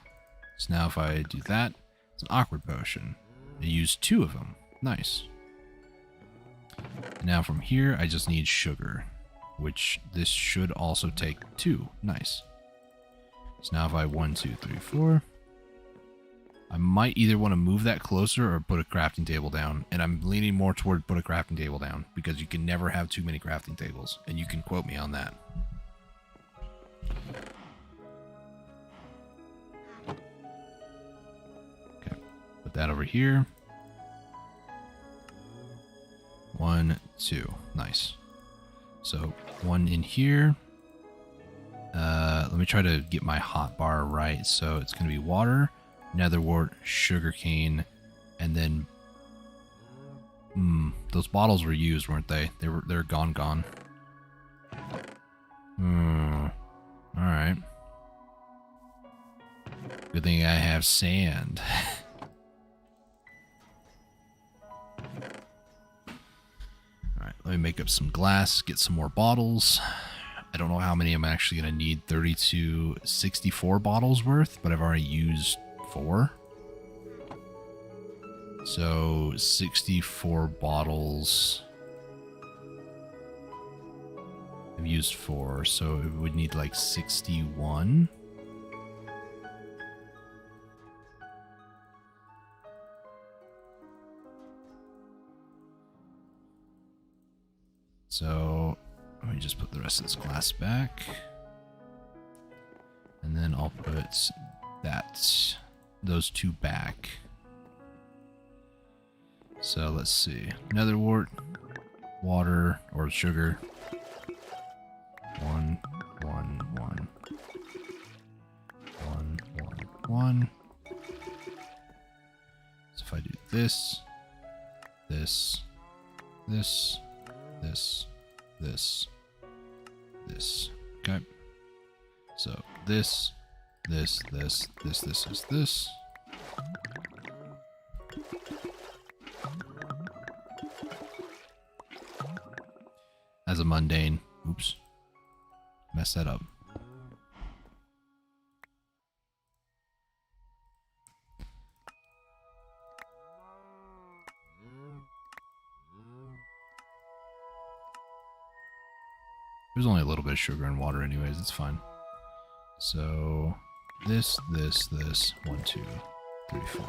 So now if I do that, it's an awkward potion. I use 2 of them. Nice. And now from here, I just need sugar, which this should also take 2. Nice. So now if I 1, 2, 3, 4, I might either want to move that closer or put a crafting table down. And I'm leaning more toward put a crafting table down because you can never have too many crafting tables. And you can quote me on that. Okay, put that over here. 2. Nice. So 1 in here. Let me try to get my hot bar right. So it's going to be water, nether wart, sugarcane, and then those bottles were used, weren't they? They're gone. All right. Good thing I have sand. All right, let me make up some glass, get some more bottles. I don't know how many I'm actually going to need. 32, 64 bottles worth, but I've already used 4. So 64 bottles. I've used 4, so it would need like 61. So let me just put the rest of this glass back. And then I'll put those 2 back. So let's see. Nether wart, water, or sugar. 1, 1, 1. 1, 1, 1. So if I do this, this, this, this. Okay. So this is this. As a mundane. Oops. Messed that up. There's only a little bit of sugar and water anyways, it's fine. So this. 1, 2, 3, 4.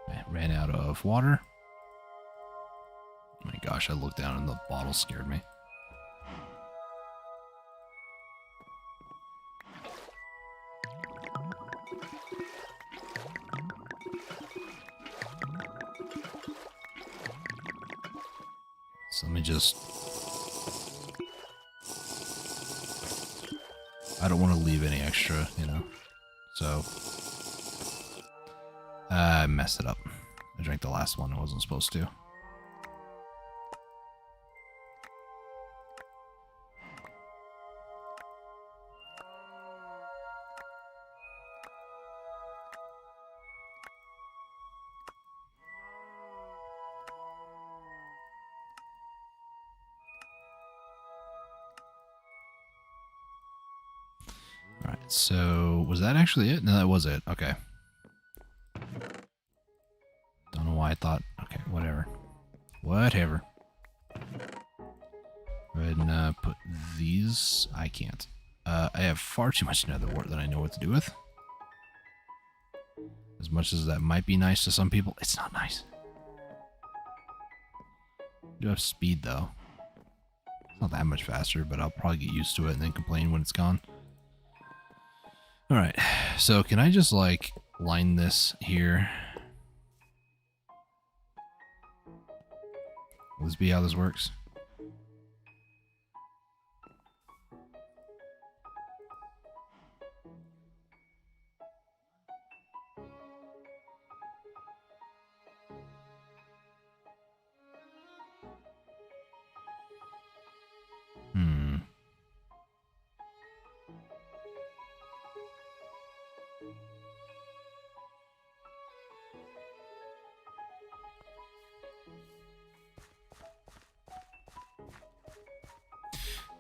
I ran out of water. Oh my gosh, I looked down and the bottle scared me. So let me just... I don't want to leave any extra, you know. So... I messed it up. I drank the last one I wasn't supposed to. Alright, so was that actually it? No, that was it. Okay. Don't know why I thought... Okay, whatever. Whatever. Go ahead and put these... I can't. I have far too much nether wart that I know what to do with. As much as that might be nice to some people, it's not nice. I do have speed, though. It's not that much faster, but I'll probably get used to it and then complain when it's gone. Alright, so can I just, like, line this here? Will this be how this works?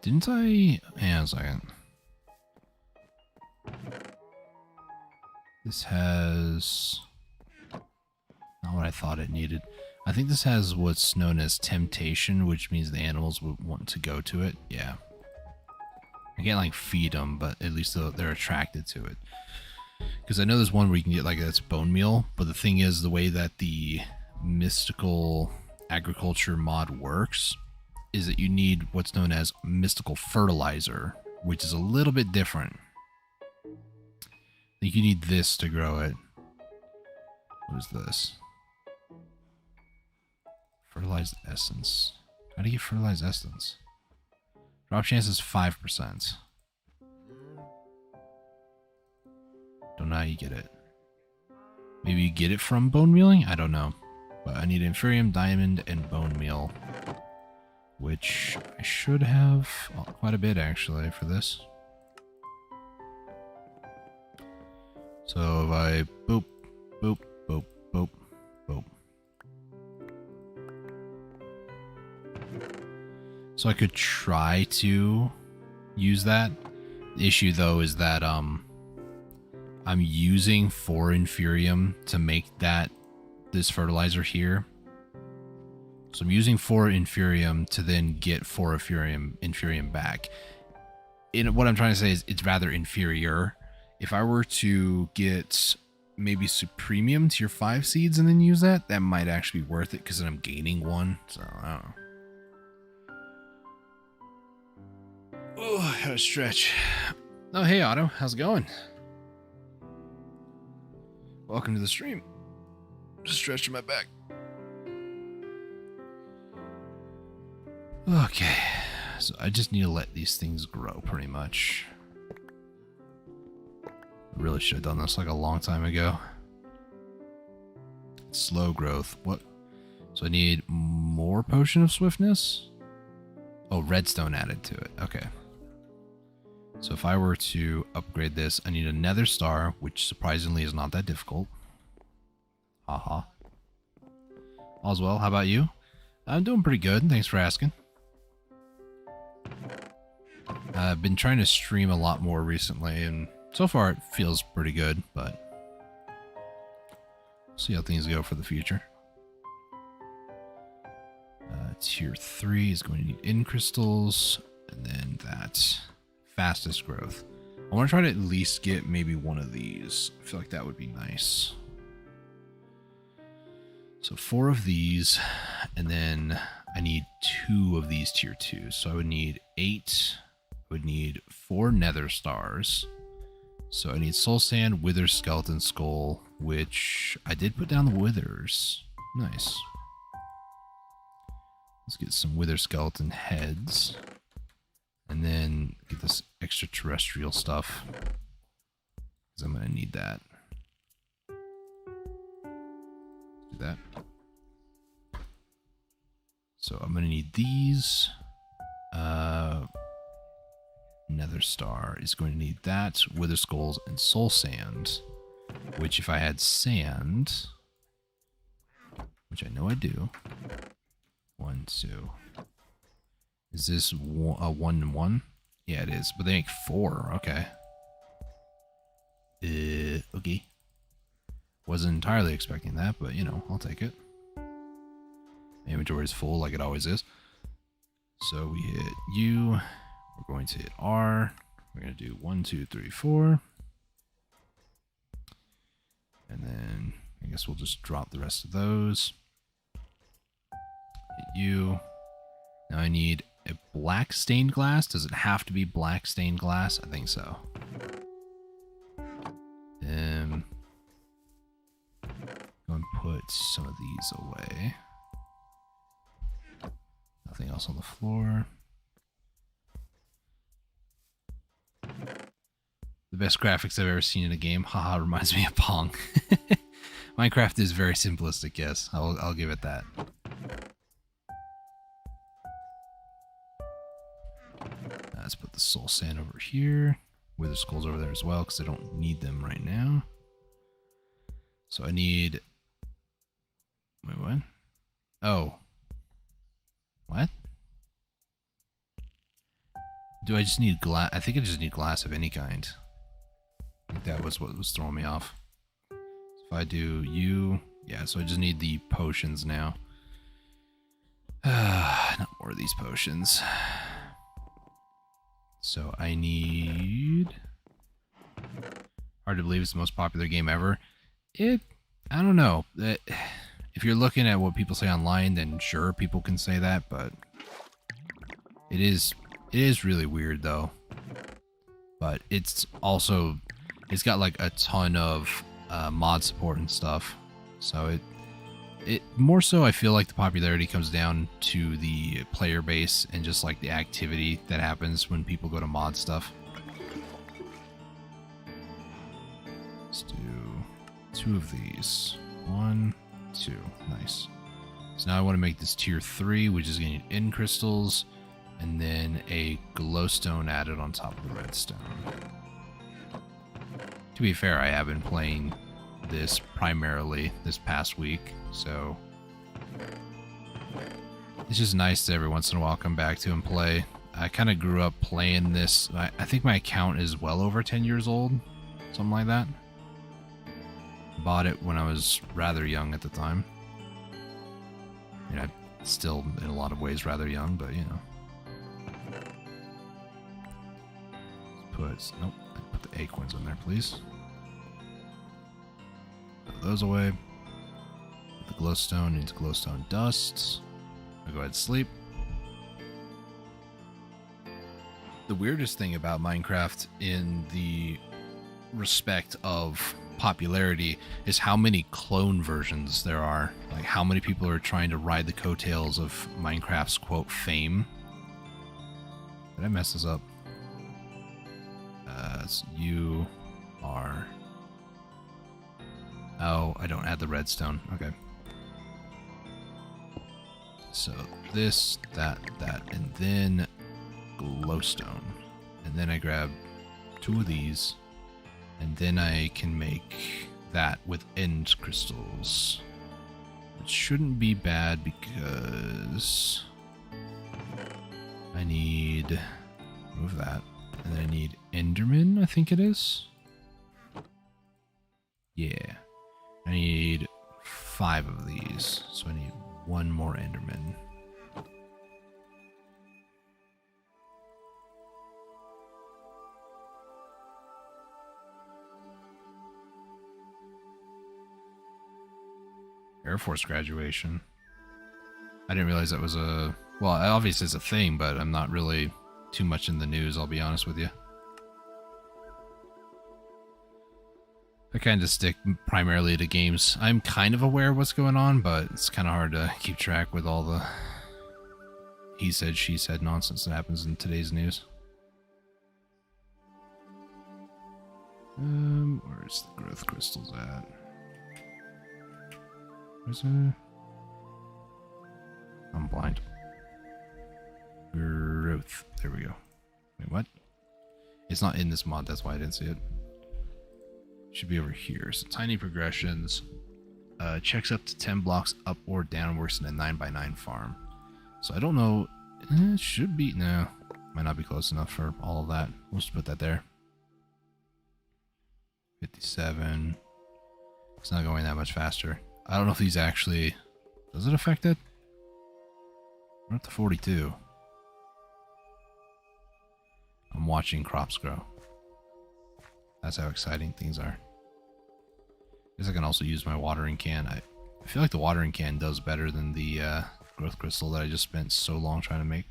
Didn't I... Hang on a second. This has... Not what I thought it needed. I think this has what's known as temptation, which means the animals would want to go to it. Yeah. I can't, like, feed them, but at least they're attracted to it. Because I know there's one where you can get, like, that's bone meal, but the thing is, the way that the mystical agriculture mod works is that you need what's known as mystical fertilizer, which is a little bit different. I think you need this to grow it. What is this? Fertilized essence. How do you get fertilized essence? Drop chance is 5%. Don't know how you get it. Maybe you get it from bone mealing? I don't know. But I need inferium, diamond, and bone meal. Which I should have quite a bit actually for this. So if I boop, boop, boop, boop, boop. So I could try to use that. The issue though is that I'm using 4 inferium to make this fertilizer here. So I'm using 4 inferium to then get 4 inferium back. What I'm trying to say is it's rather inferior. If I were to get maybe supremium tier 5 seeds and then use that might actually be worth it because then I'm gaining 1. So I don't know. Oh, I gotta stretch. Oh, hey Otto, how's it going? Welcome to the stream. Just stretching my back. Okay, so I just need to let these things grow pretty much. I really should have done this like a long time ago. Slow growth. What? So I need more potion of swiftness? Oh, redstone added to it. Okay. So if I were to upgrade this, I need a nether star, which surprisingly is not that difficult. Haha. All's well. How about you? I'm doing pretty good. Thanks for asking. I've been trying to stream a lot more recently, and so far it feels pretty good, but we'll see how things go for the future. Tier 3 is going to need in crystals, and then that fastest growth. I want to try to at least get maybe one of these. I feel like that would be nice. So 4 of these, and then I need 2 of these tier 2s. So I would need 8. I would need 4 nether stars. So I need soul sand, wither, skeleton skull, which I did put down the withers. Nice. Let's get some wither skeleton heads. And then get this extraterrestrial stuff. Because I'm going to need that. Do that. So I'm going to need these. Nether star is going to need that. Wither skulls and soul sand. Which if I had sand, which I know I do. 1, 2. Is this a 1 and 1? Yeah, it is. But they make 4. Okay. Okay. Wasn't entirely expecting that, but you know, I'll take it. My inventory is full like it always is. So we hit U. We're going to hit R. We're going to do 1, 2, 3, 4. And then I guess we'll just drop the rest of those. Hit U. Now I need a black stained glass. Does it have to be black stained glass? I think so. Go and put some of these away. Nothing else on the floor. The best graphics I've ever seen in a game. Haha, reminds me of Pong. Minecraft is very simplistic, yes. I'll give it that. Let's put the soul sand over here. Wither skulls over there as well, because I don't need them right now. So I need... Wait, what? Oh. What? Do I just need glass? I think I just need glass of any kind. I think that was what was throwing me off. So if I do U... Yeah, so I just need the potions now. Not more of these potions. So I need... Hard to believe it's the most popular game ever. I don't know. If you're looking at what people say online, then sure, people can say that, but It is really weird though. But it's got like a ton of mod support and stuff. So it more so I feel like the popularity comes down to the player base and just like the activity that happens when people go to mod stuff. Let's do 2 of these. 1, 2. Nice. So now I want to make this tier 3, which is going to need end crystals, and then a glowstone added on top of the redstone. To be fair, I have been playing this primarily this past week, so it's just nice to every once in a while come back to and play. I kind of grew up playing this. I think my account is well over 10 years old, something like that. Bought it when I was rather young at the time. I mean, I'm still in a lot of ways rather young, but you know. Nope, put the acorns in there, please. Put those away. The glowstone needs glowstone dust. I'll go ahead and sleep. The weirdest thing about Minecraft in the respect of popularity is how many clone versions there are. Like how many people are trying to ride the coattails of Minecraft's quote fame. Did I mess this up? So you are... Oh, I don't add the redstone. Okay. So this, that, and then glowstone. And then I grab 2 of these. And then I can make that with end crystals. Which shouldn't be bad because I need... Move that. And then I need Enderman, I think it is. Yeah. I need 5 of these. So I need 1 more Enderman. Air Force graduation. I didn't realize that was a... Well, obviously it's a thing, but I'm not really too much in the news, I'll be honest with you. I kind of stick primarily to games. I'm kind of aware of what's going on, but it's kind of hard to keep track with all the he said, she said nonsense that happens in today's news. Where's the growth crystals at? Where's it? I'm blind. Growth. There we go. Wait, what? It's not in this mod, that's why I didn't see it. Should be over here. So tiny progressions. Checks up to 10 blocks up or down, works in a 9x9 farm. So I don't know. It should be. No. Might not be close enough for all of that. We'll just put that there. 57. It's not going that much faster. I don't know if these actually... Does it affect it? We're at the 42. I'm watching crops grow. That's how exciting things are. I guess I can also use my watering can. I feel like the watering can does better than the growth crystal that I just spent so long trying to make.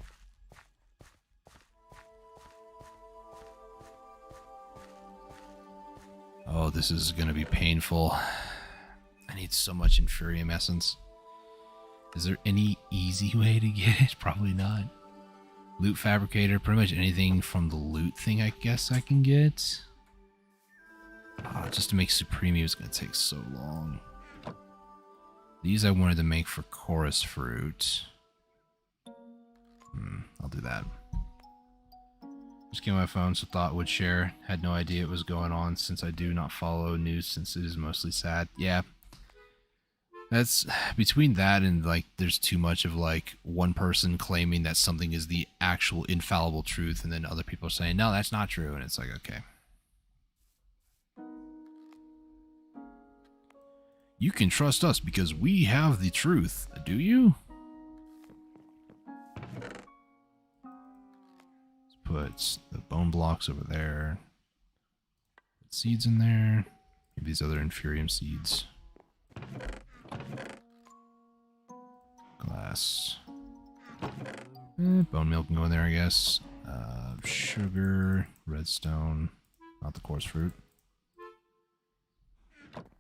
Oh, this is going to be painful. I need so much Infurium Essence. Is there any easy way to get it? Probably not. Loot Fabricator, pretty much anything from the loot thing I guess I can get. Just to make Supreme is going to take so long. These I wanted to make for Chorus Fruit. I'll do that. Just came on my phone, so thought would share. Had no idea it was going on since I do not follow news since it is mostly sad. Yeah. That's between that and like there's too much of like one person claiming that something is the actual infallible truth and then other people are saying, no, that's not true. And it's like, okay. You can trust us because we have the truth. Do you? Let's put the bone blocks over there. Put seeds in there. Maybe these other Infurium seeds. Glass. Bone meal can go in there, I guess. Sugar, redstone, not the coarse fruit.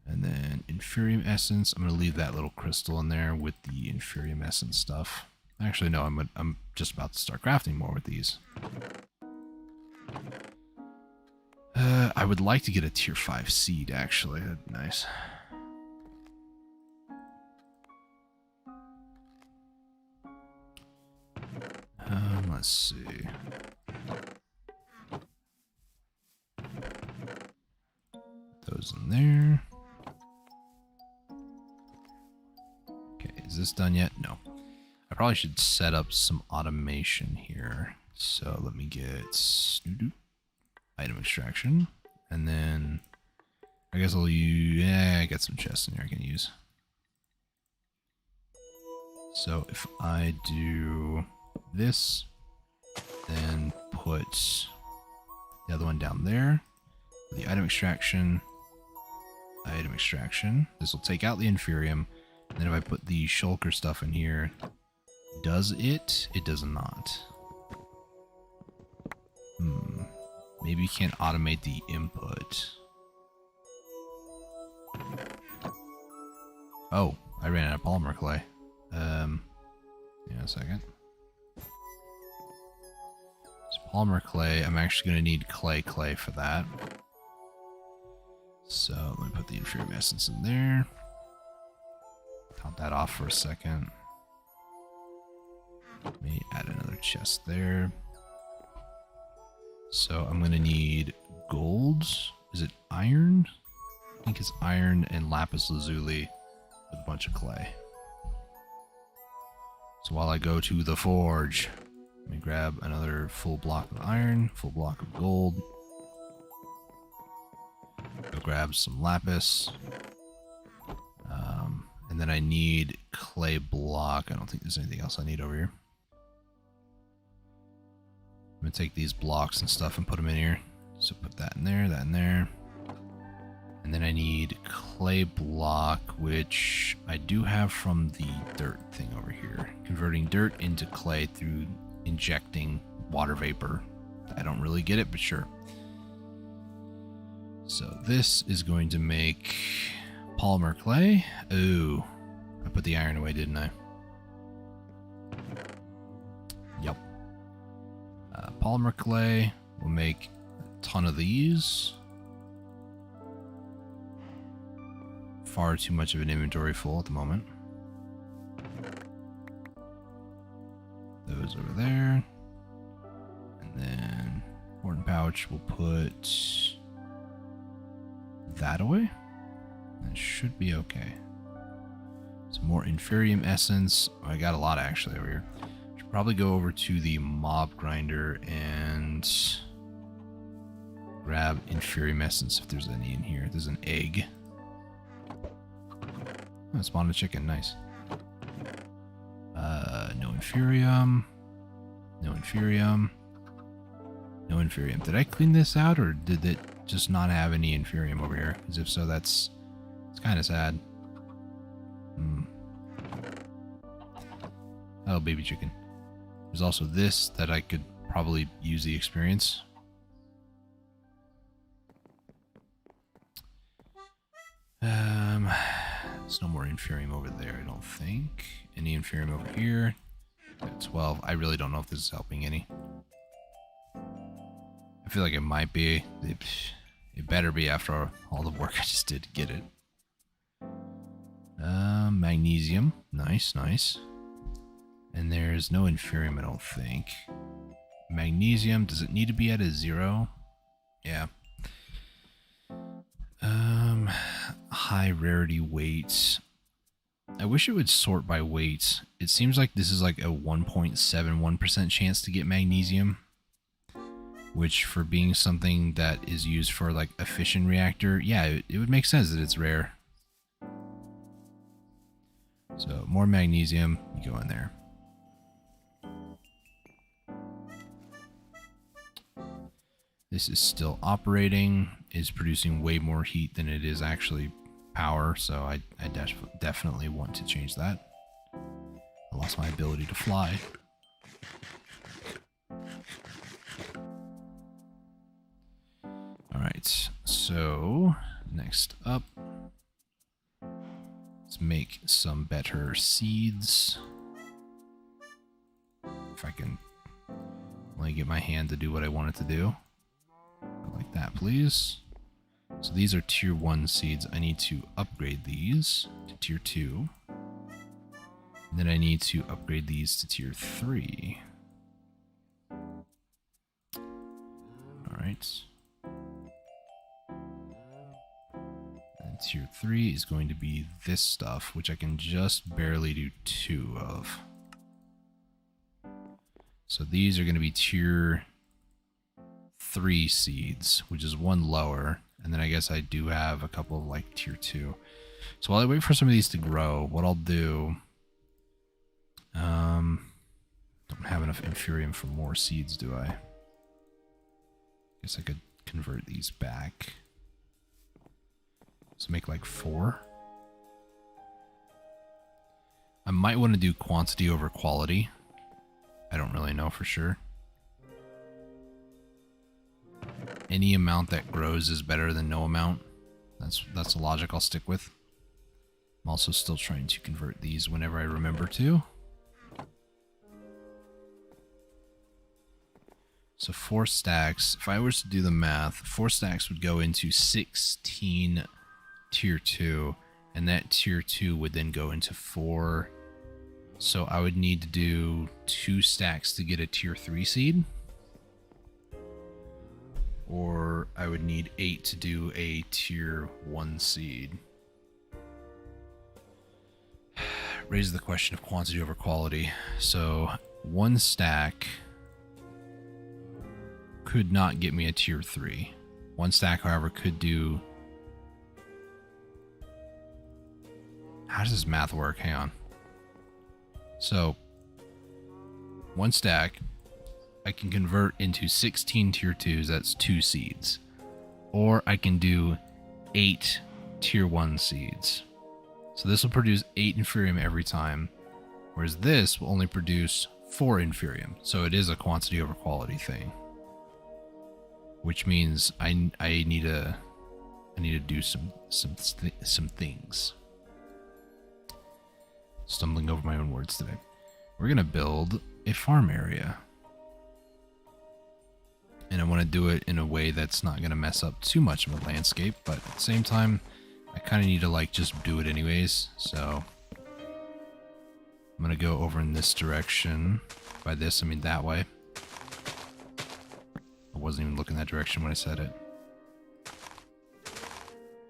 And then inferium essence. I'm going to leave that little crystal in there with the inferium essence stuff. Actually, no, I'm just about to start crafting more with these. I would like to get a tier 5 seed, actually. That'd be nice. Let's see. Those in there. Okay, is this done yet? No. I probably should set up some automation here. So let me get item extraction. And then I guess I'll use, yeah, I got some chests in here I can use. So if I do this, then put the other one down there, the item extraction, this will take out the inferium. And then if I put the shulker stuff in here, does it? It does not. Maybe you can't automate the input. Oh, I ran out of polymer clay. Yeah, a second. So polymer clay, I'm actually going to need clay for that. So let me put the inferium essence in there. Top that off for a second. Let me add another chest there. So I'm going to need gold. Is it iron? I think it's iron and lapis lazuli with a bunch of clay. So while I go to the forge, let me grab another full block of iron, full block of gold. Go grab some lapis. And then I need clay block. I don't think there's anything else I need over here. I'm going to take these blocks and stuff and put them in here. So put that in there, that in there. And then I need clay block, which I do have from the dirt thing over here. Converting dirt into clay through injecting water vapor. I don't really get it, but sure. So this is going to make polymer clay. Ooh, I put the iron away, didn't I? Yep. Polymer clay will make a ton of these. Far too much of an inventory full at the moment. Those over there. And then horn pouch, we'll put that away. That should be okay. Some more inferium essence. Oh, I got a lot actually over here. Should probably go over to the mob grinder and grab inferium essence if there's any in here. There's an egg. Oh, spawned a chicken. Nice. No inferium. No inferium. No inferium. Did I clean this out, or did it just not have any inferium over here? Because if so, it's kind of sad. Oh, baby chicken. There's also this that I could probably use the experience. There's no more inferium over there, I don't think. Any inferium over here? Got 12. I really don't know if this is helping any. I feel like it might be. It better be after all the work I just did to get it. Magnesium. Nice, nice. And there's no inferium, I don't think. Magnesium, does it need to be at a 0? Yeah. High rarity weights. I wish it would sort by weights. It seems like this is like a 1.71% chance to get magnesium, which for being something that is used for like a fission reactor, yeah, it would make sense that it's rare. So more magnesium, you go in there. This is still operating, is producing way more heat than it is actually power, so I definitely want to change that. I lost my ability to fly. Alright, so next up, let's make some better seeds. If I can only get my hand to do what I want it to do. Like that, please. So these are tier 1 seeds. I need to upgrade these to tier 2. And then I need to upgrade these to tier 3. Alright. And tier 3 is going to be this stuff, which I can just barely do 2 of. So these are going to be tier 3 seeds, which is 1 lower. And then I guess I do have a couple of like tier 2. So while I wait for some of these to grow, what I'll do... don't have enough Inferium for more seeds, do I? Guess I could convert these back. So make like 4. I might want to do quantity over quality. I don't really know for sure. Any amount that grows is better than no amount. That's a logic I'll stick with. I'm also still trying to convert these whenever I remember to. So 4 stacks, if I was to do the math, 4 stacks would go into 16 tier 2, and that tier 2 would then go into 4. So I would need to do 2 stacks to get a tier 3 seed. Or I would need 8 to do a tier 1 seed. Raises the question of quantity over quality. So 1 stack could not get me a tier 3. 1 stack, however, could do... How does this math work? Hang on. So 1 stack I can convert into 16 tier 2s, that's 2 seeds. Or I can do 8 tier 1 seeds. So this will produce 8 Inferium every time, whereas this will only produce 4 Inferium. So it is a quantity over quality thing. Which means I need to do some things. Stumbling over my own words today. We're gonna build a farm area. And I want to do it in a way that's not going to mess up too much of a landscape, but at the same time, I kind of need to like just do it anyways. So I'm going to go over in this direction. By this, I mean that way. I wasn't even looking that direction when I said it.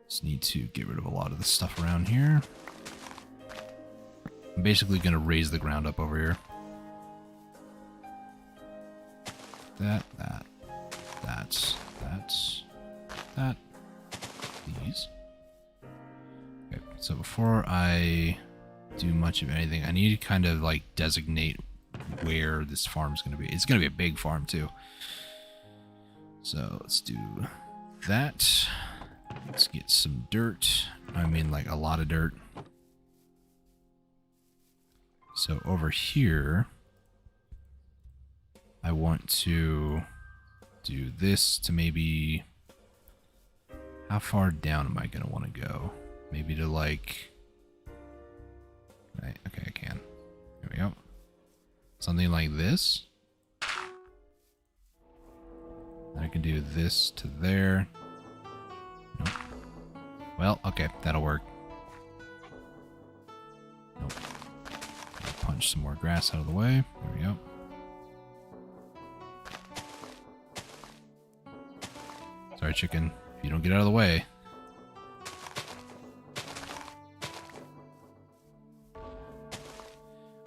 Just need to get rid of a lot of the stuff around here. I'm basically going to raise the ground up over here. That. These. Okay, so before I do much of anything, I need to kind of like designate where this farm's going to be. It's going to be a big farm too. So let's do that. Let's get some dirt. I mean like a lot of dirt. So over here, I want to do this to maybe... How far down am I going to want to go? Maybe to like... Okay, I can. There we go. Something like this. Then I can do this to there. Nope. Well, okay, that'll work. Nope. Punch some more grass out of the way. There we go. Sorry, chicken. If you don't get out of the way.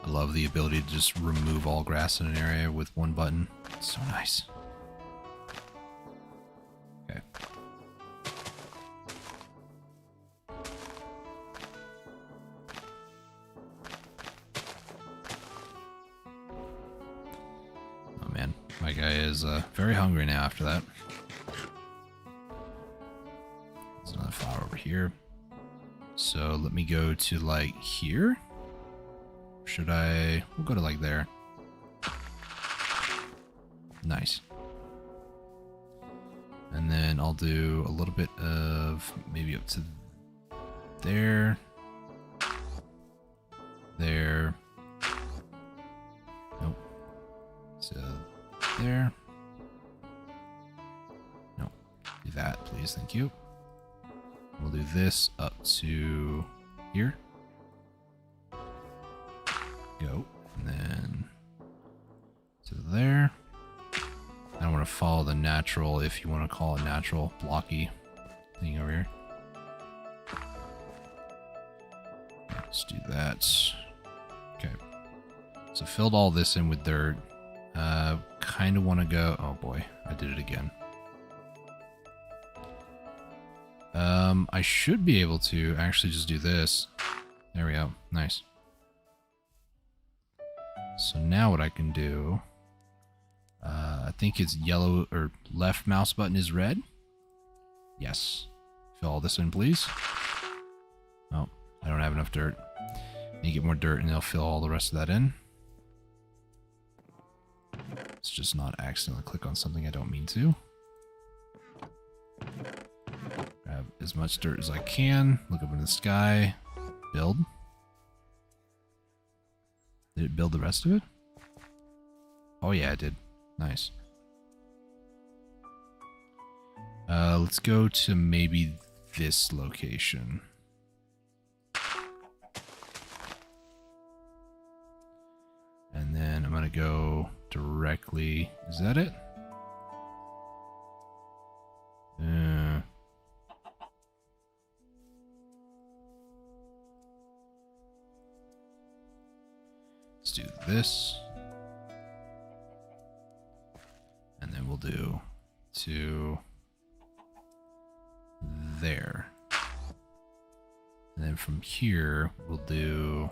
I love the ability to just remove all grass in an area with one button. It's so nice. Okay. Oh man, my guy is very hungry now after that. There's another flower over here. So let me go to like here. Should I? We'll go to like there. And then I'll do a little bit of maybe up to there. There. Nope. So there. No. Do that, please. Thank you. We'll do this up to here. Go. And then to there. I want to follow the natural, if you want to call it natural, blocky thing over here. Let's do that. Okay. So filled all this in with dirt. Kind of want to go... Oh boy, I did it again. I should be able to actually just do this. There we go. Nice. So now what I can do... I think it's yellow, or left mouse button is red. Yes. Fill all this in, please. Oh, I don't have enough dirt. Need to get more dirt and they'll fill all the rest of that in. Let's just not accidentally click on something I don't mean to. Grab as much dirt as I can. Look up in the sky. Build. Did it build the rest of it? Oh yeah, it did. Nice. Let's go to maybe this location. And then I'm going to go directly... Is that it? Let's do this. And then we'll do to there. And then from here, we'll do...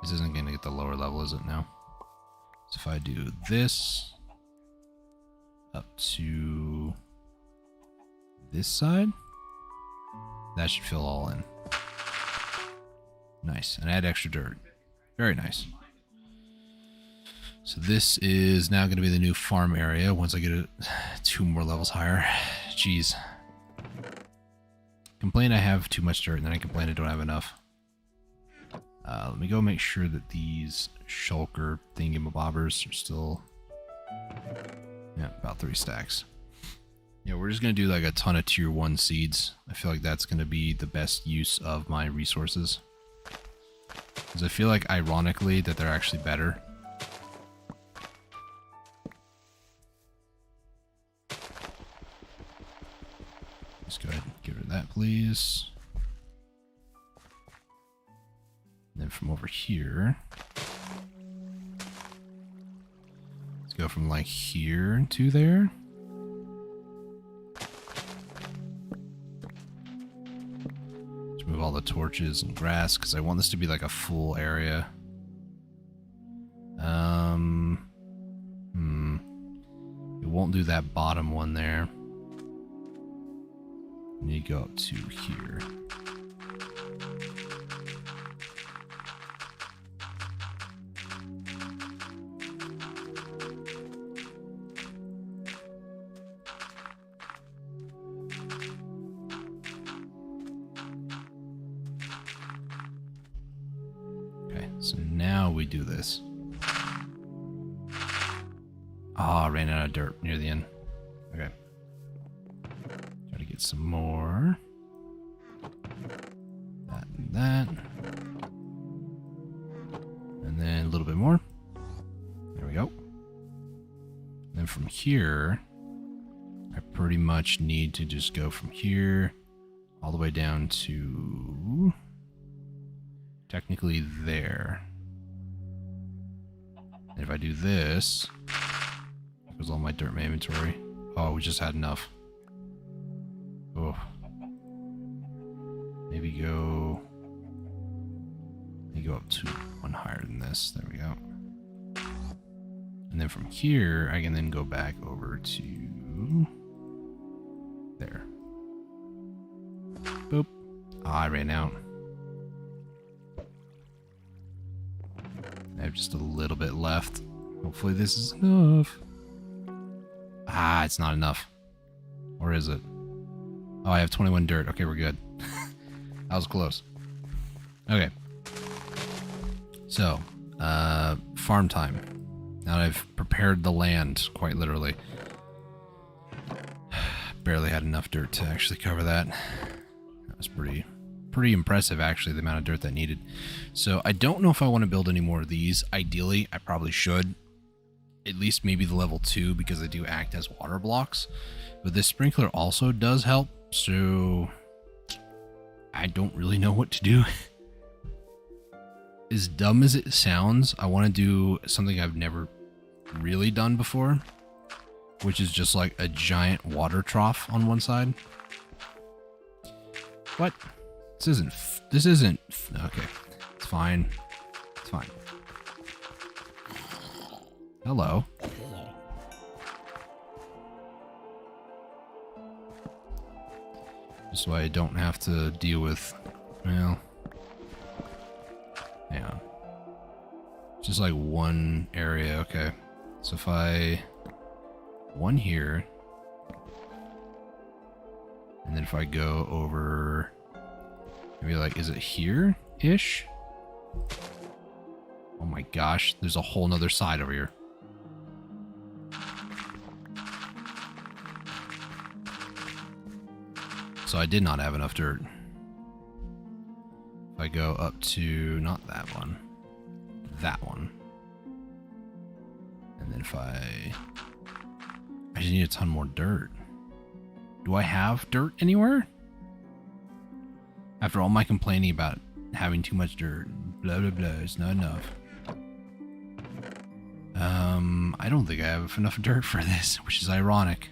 This isn't going to get the lower level, is it now? So if I do this up to this side, that should fill all in. Nice. And add extra dirt. Very nice. So this is now going to be the new farm area once I get it 2 more levels higher. Jeez. Complain I have too much dirt, and then I complain I don't have enough. Let me go make sure that these shulker thingamabobbers are still... Yeah, about 3 stacks. Yeah, we're just going to do like a ton of tier 1 seeds. I feel like that's going to be the best use of my resources. Because I feel like, ironically, that they're actually better. Just go ahead and get rid of that, please. And then from over here, let's go from like here to there. Let's move all the torches and grass because I want this to be like a full area. It won't do that bottom one there. I need to go up to here. Okay, so now we do this. Ah, I ran out of dirt near the end. Okay. Try to get some more. That and that. And then a little bit more. There we go. And then from here, I pretty much need to just go from here all the way down to technically there. And if I do this, goes all my dirt in my inventory. Oh, we just had enough. Oh. Maybe go up to 1 higher than this. There we go. And then from here, I can then go back over to there. Boop. Ah, I ran out. I have just a little bit left. Hopefully this is enough. Ah, it's not enough. Or is it? Oh, I have 21 dirt. Okay, we're good. That was close. Okay. So, farm time. Now that I've prepared the land, quite literally. Barely had enough dirt to actually cover that. That was pretty impressive, actually, the amount of dirt that needed. So I don't know if I want to build any more of these. Ideally, I probably should. At least maybe the level 2, because they do act as water blocks. But this sprinkler also does help, so I don't really know what to do. As dumb as it sounds, I want to do something I've never really done before, which is just like a giant water trough on one side. What? This isn't, okay. It's fine. It's fine. Hello. Just so I don't have to deal with, well, hang on. Just like one area, okay. So if one here, and then if I go over, maybe like, is it here-ish? Oh my gosh, there's a whole nother side over here. So I did not have enough dirt. If I go up to, not that one, that one. And then if I just need a ton more dirt. Do I have dirt anywhere? After all my complaining about having too much dirt, blah, blah, blah, it's not enough. I don't think I have enough dirt for this, which is ironic.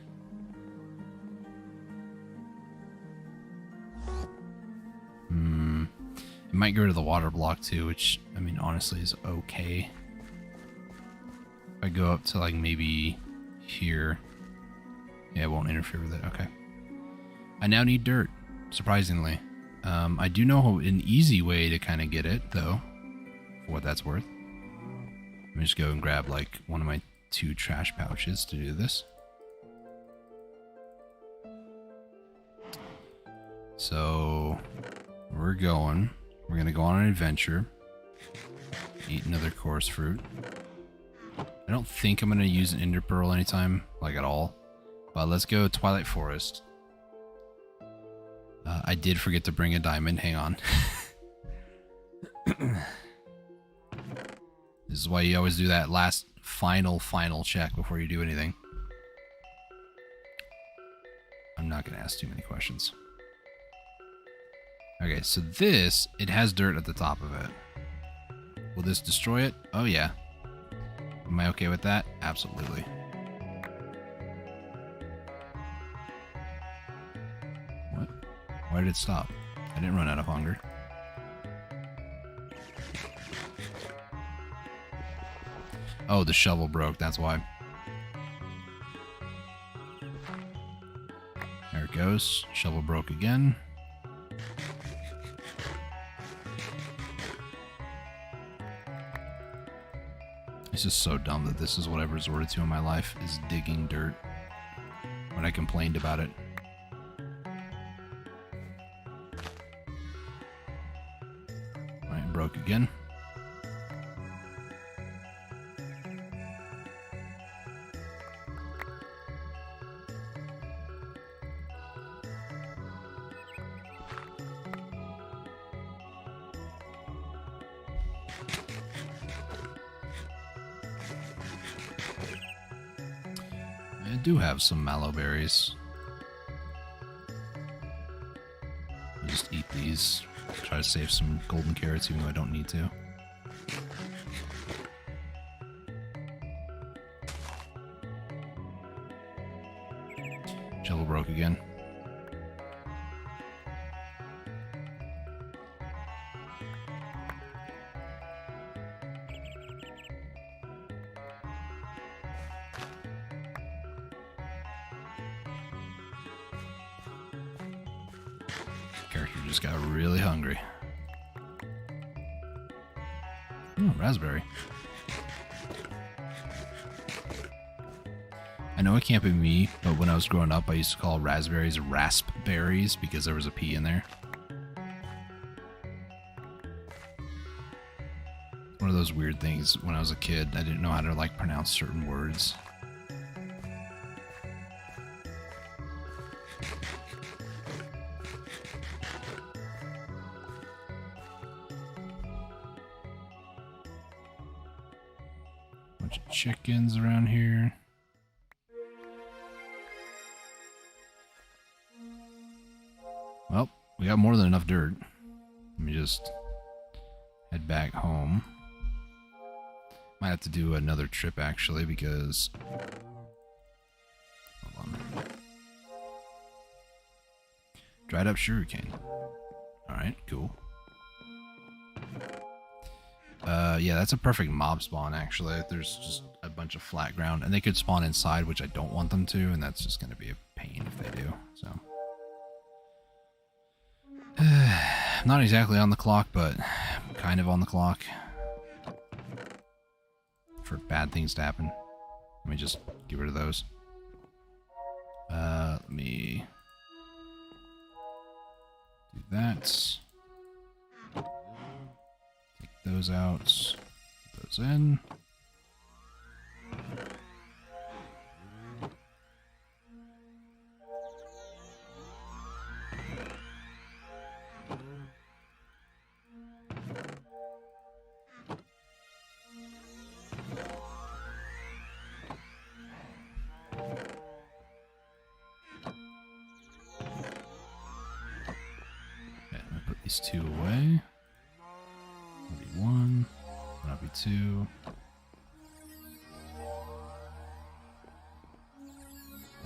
It might get rid of the water block too, which, I mean, honestly is okay. If I go up to like maybe here, yeah, it won't interfere with it. Okay. I now need dirt, surprisingly. I do know an easy way to kind of get it, though, for what that's worth. Let me just go and grab like one of my 2 trash pouches to do this. So we're going to go on an adventure, eat another chorus fruit. I don't think I'm going to use an ender pearl anytime, like at all, but let's go Twilight Forest. I did forget to bring a diamond, hang on. This is why you always do that last final check before you do anything. I'm not going to ask too many questions. Okay, so this, it has dirt at the top of it. Will this destroy it? Oh yeah. Am I okay with that? Absolutely. What? Why did it stop? I didn't run out of hunger. Oh, the shovel broke, that's why. There it goes. Shovel broke again. It's just so dumb that this is what I've resorted to in my life, is digging dirt when I complained about it. Alright, it broke again. I do have some mallow berries. I'll just eat these. Try to save some golden carrots even though I don't need to. Shovel broke again. Character just got really hungry. Raspberry. I know it can't be me, but when I was growing up, I used to call raspberries raspberries because there was a P in there. One of those weird things when I was a kid. I didn't know how to like pronounce certain words. Bunch of chickens around here. Well, we got more than enough dirt. Let me just head back home. Might have to do another trip actually because... Hold on. Dried up sugarcane. Alright, cool. Yeah, that's a perfect mob spawn actually. There's just a bunch of flat ground and they could spawn inside, which I don't want them to, and that's just going to be a pain if they do, so... Not exactly on the clock, but kind of on the clock for bad things to happen. Let me just get rid of those. Let me do that. Take those out. Put those in. These two away. That'll be one. That'll be two.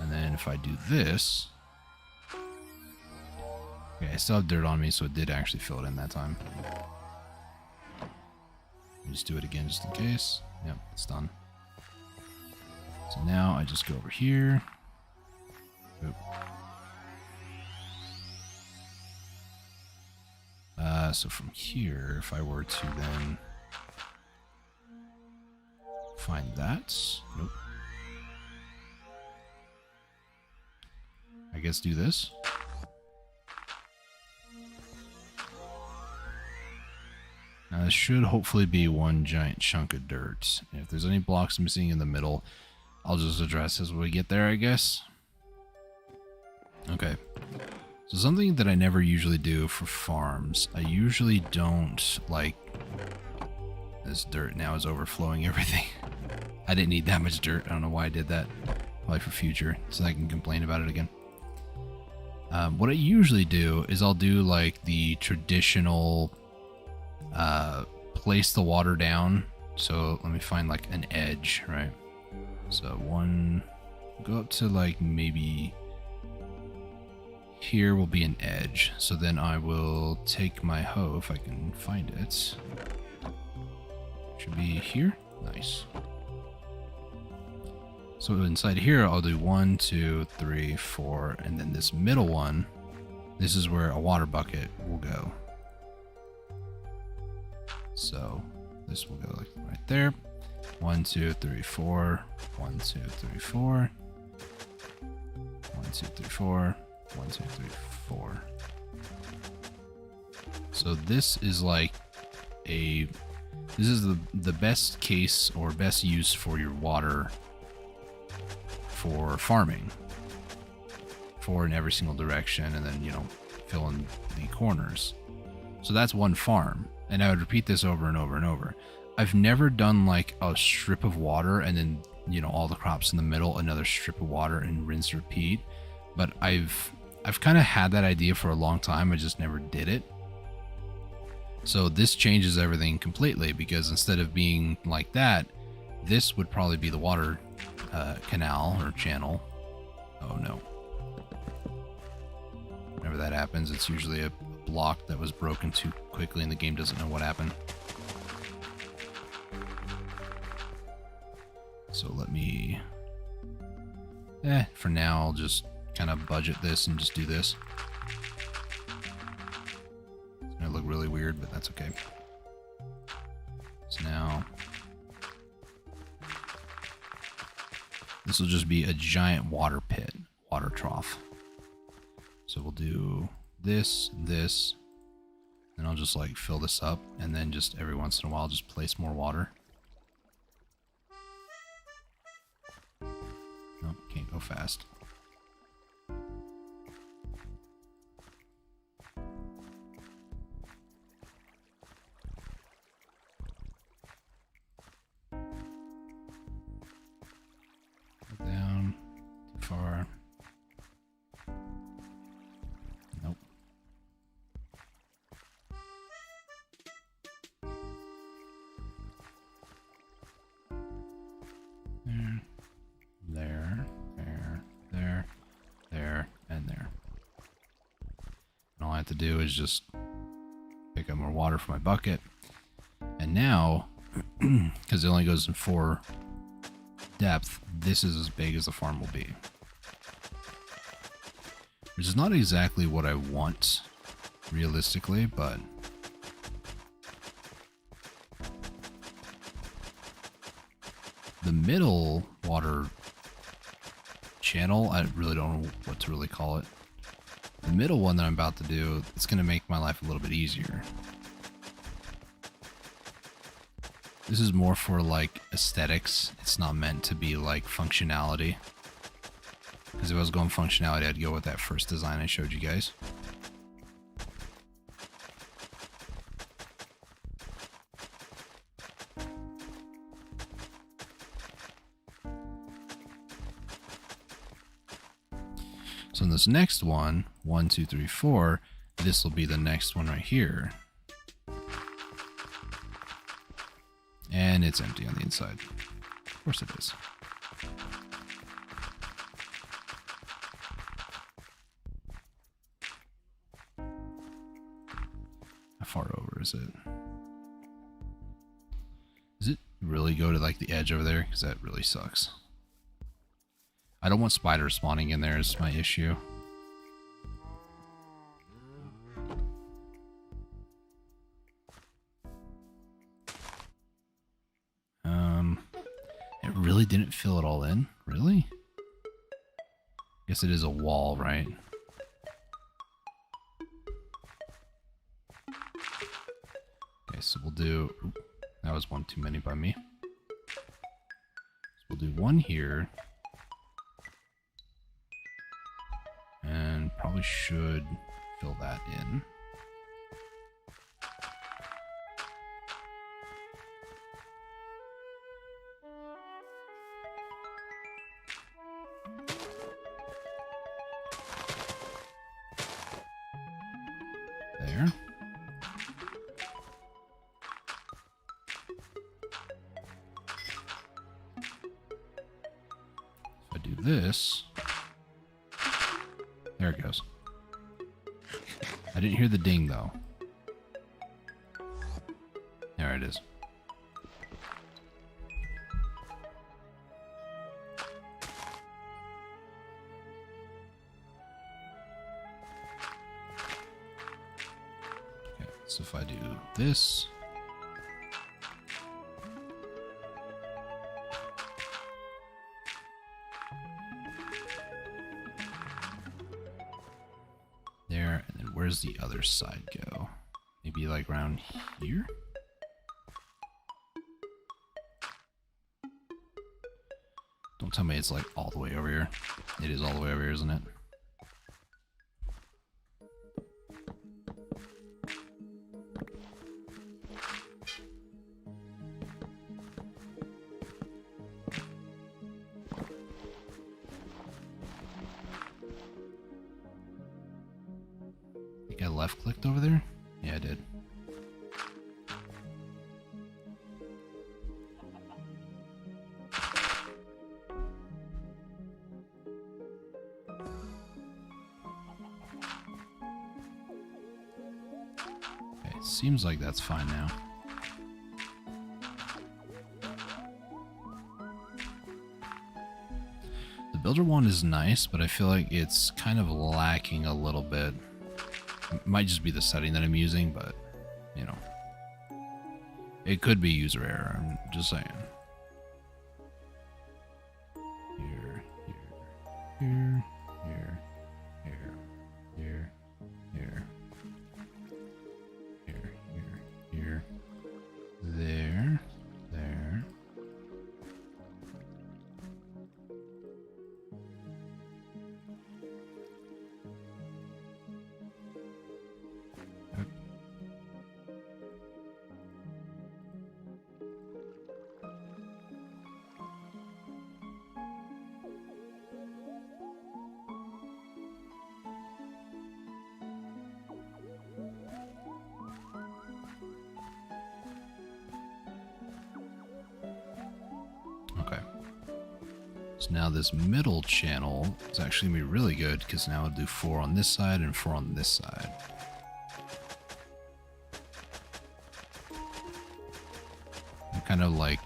And then if I do this... Okay, I still have dirt on me, so it did actually fill it in that time. Just do it again just in case. Yep, it's done. So now I just go over here. Oop. So from here, if I were to then find that, nope. I guess do this. Now this should hopefully be one giant chunk of dirt. And if there's any blocks missing in the middle, I'll just address as we get there, I guess. Okay. So something that I never usually do for farms, I usually don't like... This dirt now is overflowing everything. I didn't need that much dirt. I don't know why I did that. Probably for future, so I can complain about it again. What I usually do is I'll do like the traditional place the water down. So let me find like an edge, right? So one, go up to like maybe... Here will be an edge, so then I will take my hoe if I can find it. Should be here. Nice. So inside here, I'll do 1, 2, 3, 4, and then this middle one, this is where a water bucket will go. So this will go like right there. 1, 2, 3, 4. 1, 2, 3, 4. 1, 2, 3, 4. 1, 2, 3, 4. So this is like a... This is the best case or best use for your water for farming. For in every single direction, and then, you know, fill in the corners. So that's one farm. And I would repeat this over and over and over. I've never done like a strip of water and then, you know, all the crops in the middle, another strip of water and rinse repeat. But I've kind of had that idea for a long time. I just never did it. So this changes everything completely, because instead of being like that, this would probably be the water canal or channel. Oh no. Whenever that happens, it's usually a block that was broken too quickly and the game doesn't know what happened. So let me... for now, I'll just kind of budget this and just do this. It's gonna look really weird, but that's okay. So now... This will just be a giant water pit, water trough. So we'll do this, this, and I'll just like fill this up, and then just every once in a while just place more water. Nope, can't go fast. Down, too far. Nope. There, and there. And all I have to do is just pick up more water from my bucket. And now, because it only goes in 4 depth, this is as big as the farm will be. Which is not exactly what I want, realistically, but the middle water channel, I really don't know what to really call it. The middle one that I'm about to do, it's going to make my life a little bit easier. This is more for like aesthetics. It's not meant to be like functionality. Because if I was going functionality, I'd go with that first design I showed you guys. So in this next one, 1, 2, 3, 4, this will be the next one right here. And it's empty on the inside. Of course it is. How far over is it? Does it really go to like the edge over there? Because that really sucks. I don't want spiders spawning in there is my issue. It really didn't fill it all in? Really? Guess it is a wall, right? Okay, so we'll do... Oop, that was one too many by me. So we'll do one here. And probably should fill that in. There. If I do this, there it goes. I didn't hear the ding though. There it is. Okay, so if I do this, there, and then where's the other side go? Maybe like around here? Don't tell me it's like all the way over here. It is all the way over here, isn't it? I left clicked over there? Yeah, I did. Okay, seems like that's fine now. The builder one is nice, but I feel like it's kind of lacking a little bit. It might just be the setting that I'm using, but, you know. It could be user error, I'm just saying. Here. here, here, here, here, here, here, here, here, there, there. Okay. So now this middle channel is actually going to be really good because now I'll do 4 on this side and 4 on this side. I'm kind of like,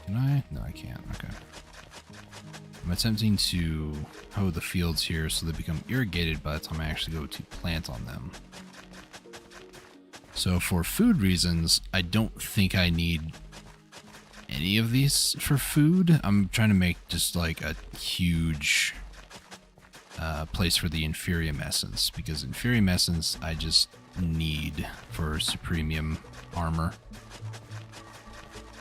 can I? No, I can't. Okay. I'm attempting to hoe the fields here so they become irrigated by the time I actually go to plant on them. So for food reasons, I don't think I need any of these for food. I'm trying to make just like a huge place for the Inferium Essence, because Inferium Essence I just need for Supremium armor.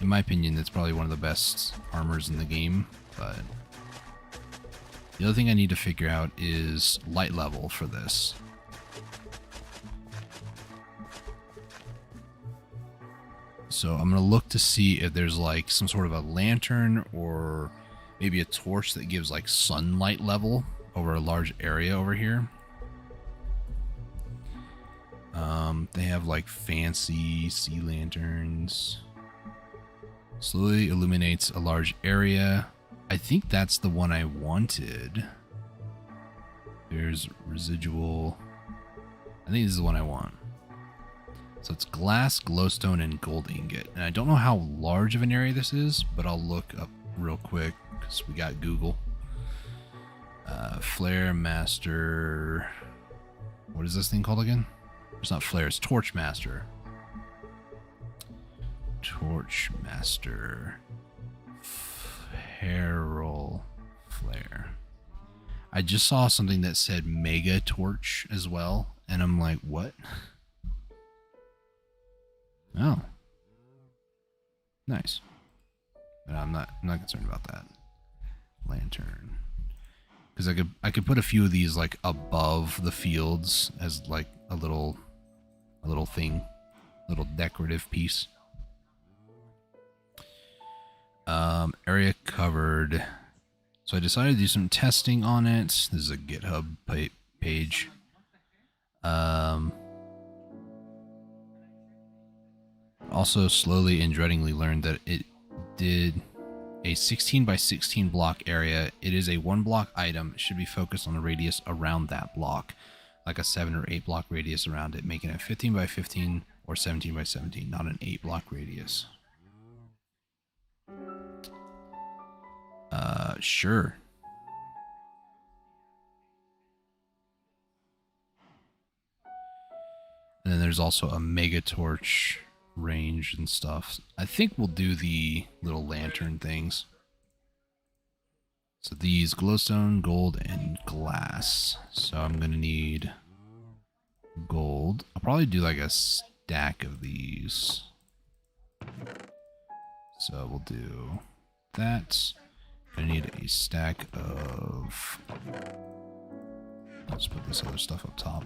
In my opinion, that's probably one of the best armors in the game, but the other thing I need to figure out is light level for this. So I'm going to look to see if there's like some sort of a lantern or maybe a torch that gives like sunlight level over a large area over here. They have like fancy sea lanterns. Slowly illuminates a large area. I think that's the one I wanted. There's residual. I think this is the one I want. So it's glass, glowstone, and gold ingot. And I don't know how large of an area this is, but I'll look up real quick because we got Google. Flare Master. What is this thing called again? It's not Flare, it's Torch Master. Torch Master. Feral Flare. I just saw something that said Mega Torch as well, and I'm like, what? Oh. Nice. But I'm not concerned about that. Lantern. Because I could put a few of these like above the fields as like a little thing. Little decorative piece. Area covered. So I decided to do some testing on it. This is a GitHub page. Also slowly and dreadingly learned that it did a 16 by 16 block area. It is a 1 block item. It should be focused on a radius around that block, like a 7 or 8 block radius around it, making it 15 by 15 or 17 by 17, not an 8 block radius. Sure. And then there's also a mega torch range and stuff. I think we'll do the little lantern things. So these glowstone, gold, and glass. So I'm gonna need gold. I'll probably do like a stack of these. So we'll do that. I need a stack of... Let's put this other stuff up top.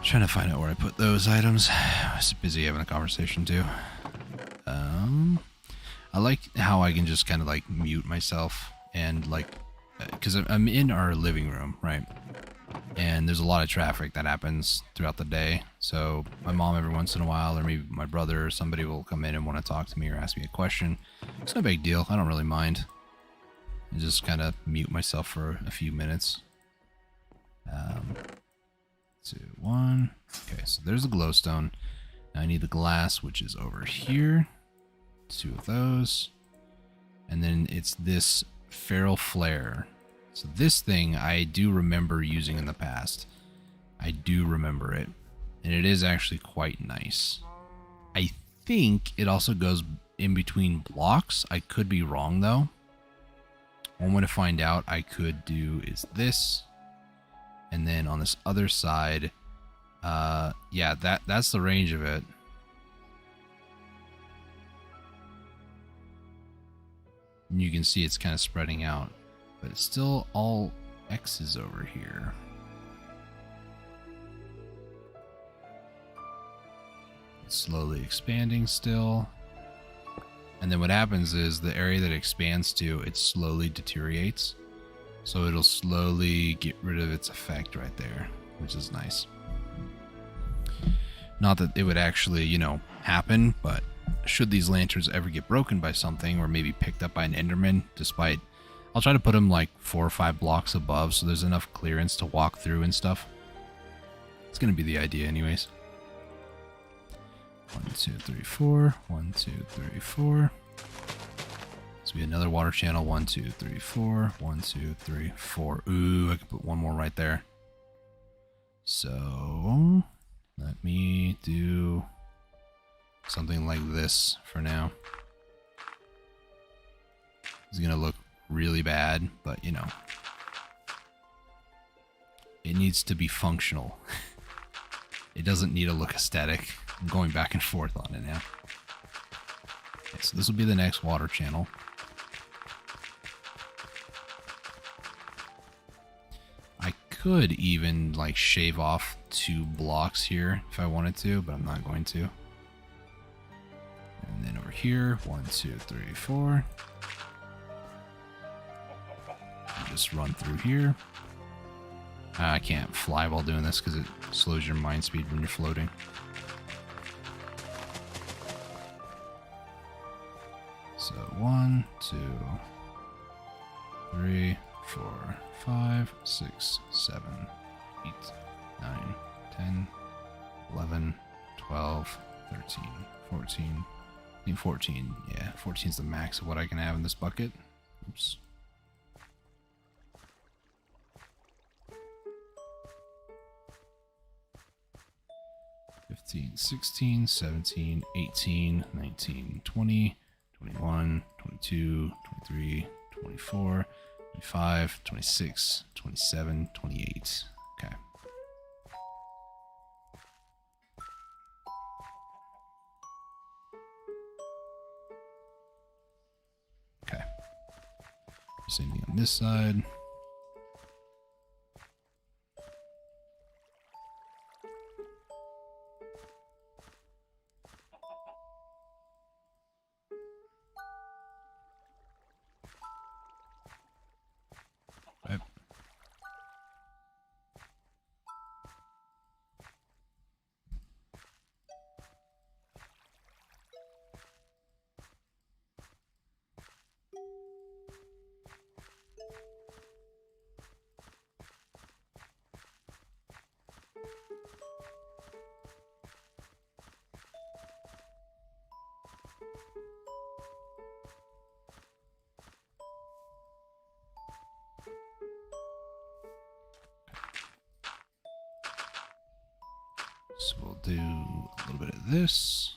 Trying to find out where I put those items. I was busy having a conversation too. I like how I can just kind of like mute myself and like, because I'm in our living room, right? And there's a lot of traffic that happens throughout the day. So my mom every once in a while, or maybe my brother or somebody will come in and want to talk to me or ask me a question. It's no big deal. I don't really mind. I just kind of mute myself for a few minutes. 2, 1. Okay, so there's the glowstone. Now I need the glass, which is over here. 2 of those. And then it's this feral flare. So this thing I do remember using in the past. I do remember it. And it is actually quite nice. I think it also goes in between blocks. I could be wrong though. One way to find out I could do is this. And then on this other side, yeah, that's the range of it. And you can see it's kind of spreading out, but it's still all X's over here. It's slowly expanding still. And then what happens is the area that it expands to, it slowly deteriorates. So it'll slowly get rid of its effect right there, which is nice. Not that it would actually, you know, happen, but should these lanterns ever get broken by something or maybe picked up by an Enderman, despite, I'll try to put them like 4 or 5 blocks above so there's enough clearance to walk through and stuff. It's going to be the idea anyways. 1, 2, 3, 4. 1, 2, 3, 4. This will be another water channel. 1, 2, 3, 4. 1, 2, 3, 4. Ooh, I can put one more right there. So let me do something like this for now. It's going to look really bad, but you know, it needs to be functional. It doesn't need to look aesthetic. I'm going back and forth on it now. Okay, so this will be the next water channel. I could even like shave off 2 blocks here if I wanted to, but I'm not going to. And then over here, 1, 2, 3, 4. Just run through here. I can't fly while doing this because it slows your mind speed when you're floating. So 1, 2, 3, 4, 5, 6, 7, 8, 9, 10, 11, 12, 13, 14. I think 14, yeah, 14 is the max of what I can have in this bucket. Oops. $15, $16, $17, $18, $19, $20, $21, $22, $23, $24, $25, $26, $27, $28. Okay. Okay. Same thing on this side. Right. So we'll do a little bit of this.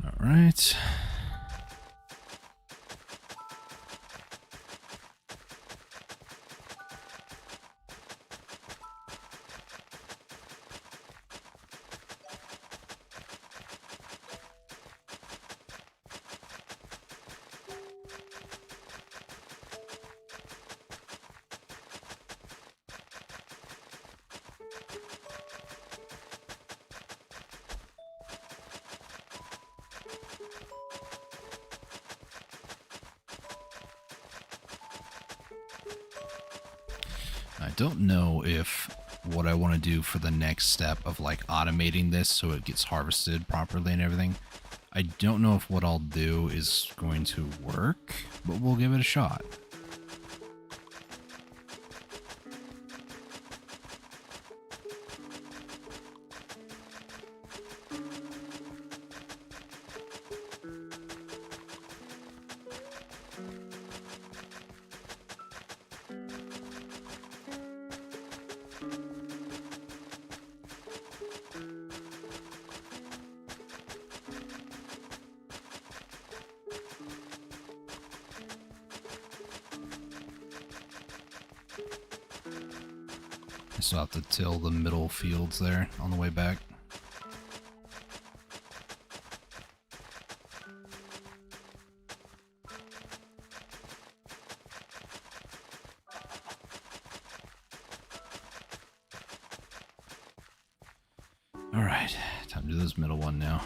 All right. I don't know if what I want to do for the next step of like automating this so it gets harvested properly and everything. I don't know if what I'll do is going to work, but we'll give it a shot. I still have to till the middle fields there on the way back. All right, time to do this middle one now.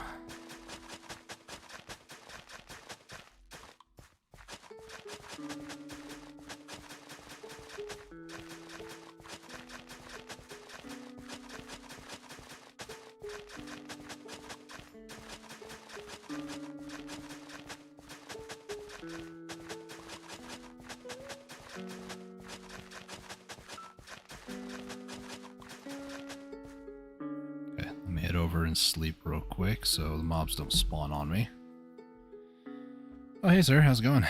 Head over and sleep real quick so the mobs don't spawn on me. Oh, hey sir, how's it going?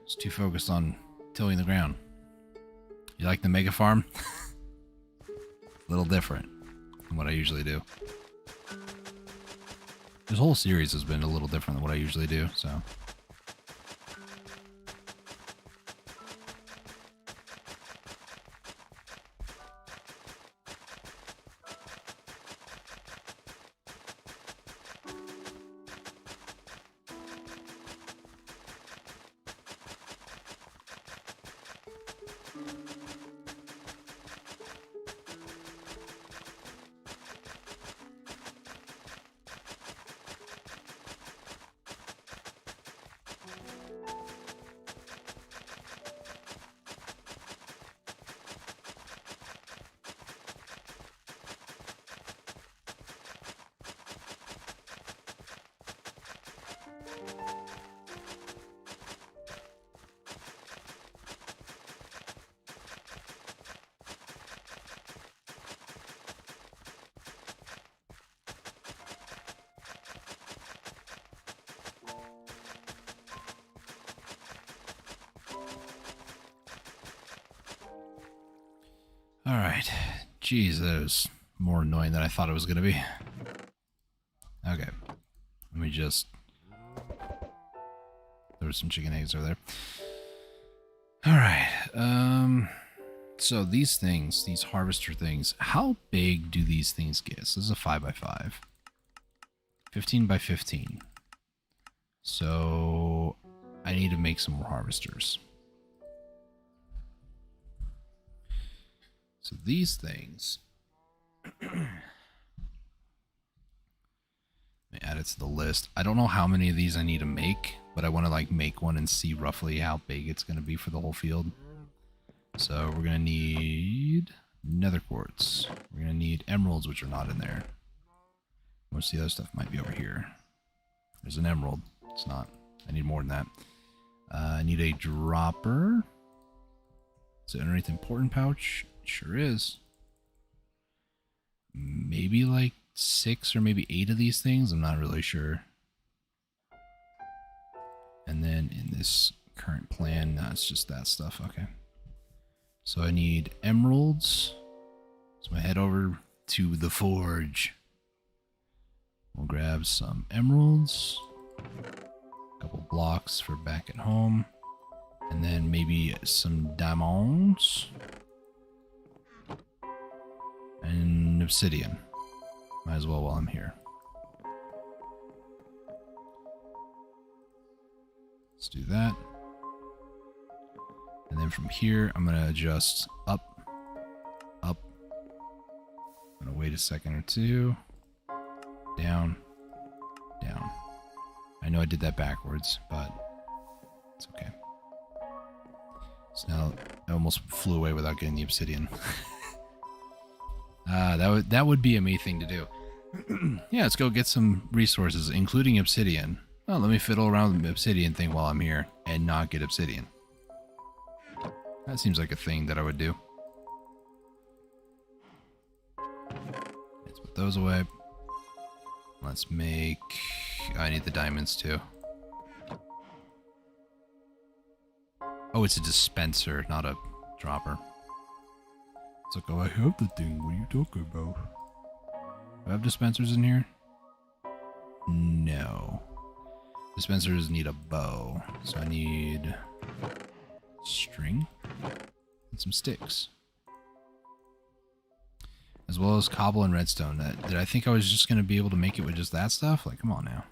Just too focused on tilling the ground. You like the mega farm? A little different than what I usually do. This whole series has been a little different than what I usually do, so. Alright. Jeez, that was more annoying than I thought it was going to be. Okay. Let me just... There was some chicken eggs over there. Alright. So these things, these harvester things, how big do these things get? So this is a 5x5. 15 by 15. So I need to make some more harvesters. So these things, let me add it to the list. I don't know how many of these I need to make, but I want to like make one and see roughly how big it's going to be for the whole field. So we're going to need nether quartz. We're going to need emeralds, which are not in there. Most of the other stuff might be over here. There's an emerald. It's not. I need more than that. I need a dropper. Is it underneath important pouch? Sure is. Maybe like 6 or maybe 8 of these things. I'm not really sure. And then in this current plan, no, it's just that stuff. Okay. So I need emeralds. So I head over to the forge. We'll grab some emeralds. A couple blocks for back at home. And then maybe some diamonds. And obsidian. Might as well while I'm here. Let's do that. And then from here, I'm going to adjust up, up. I'm going to wait a second or two. Down, down. I know I did that backwards, but it's okay. So now I almost flew away without getting the obsidian. That would be a me thing to do. Yeah, let's go get some resources, including obsidian. Oh, let me fiddle around with the obsidian thing while I'm here and not get obsidian. That seems like a thing that I would do. Let's put those away. Let's make... I need the diamonds too. Oh, it's a dispenser, not a dropper. It's like, oh, I have the thing. What are you talking about? Do I have dispensers in here? No. Dispensers need a bow. So I need string and some sticks. As well as cobble and redstone. Did I think I was just going to be able to make it with just that stuff? Like, come on now.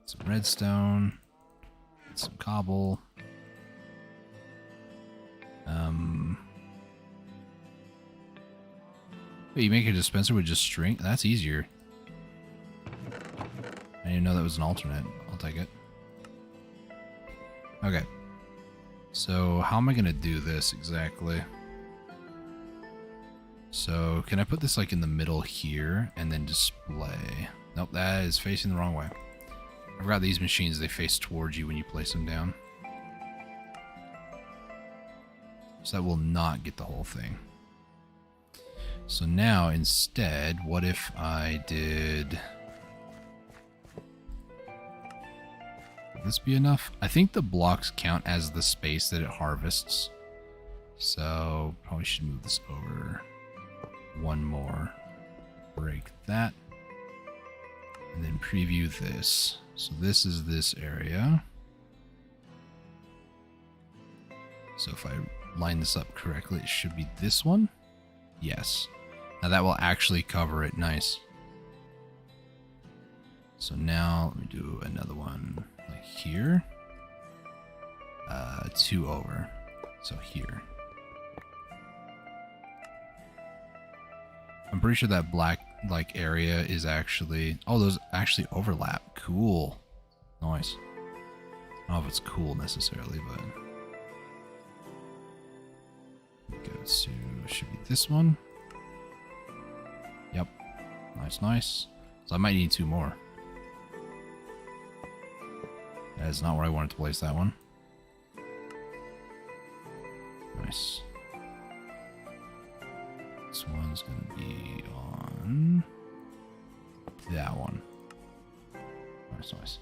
Some redstone. Some cobble. Wait, you make a dispenser with just string? That's easier. I didn't know that was an alternate. I'll take it. Okay. So, how am I going to do this exactly? So, can I put this like in the middle here and then display? Nope, that is facing the wrong way. I forgot these machines, they face towards you when you place them down. So that will not get the whole thing. So now, instead, what if I did... Would this be enough? I think the blocks count as the space that it harvests. So, probably should move this over one more. Break that. And then preview this. So this is this area. So if I line this up correctly, it should be this one. Yes. Now that will actually cover it. Nice. So now let me do another one like here. 2 over. So here. I'm pretty sure that black like area is actually... Oh, those actually overlap. Cool. Nice. I don't know if it's cool necessarily, but... Go to... Should be this one. Yep. Nice, nice. So I might need 2 more. That is not where I wanted to place that one. Nice. This one's going to be on that one. Nice, nice.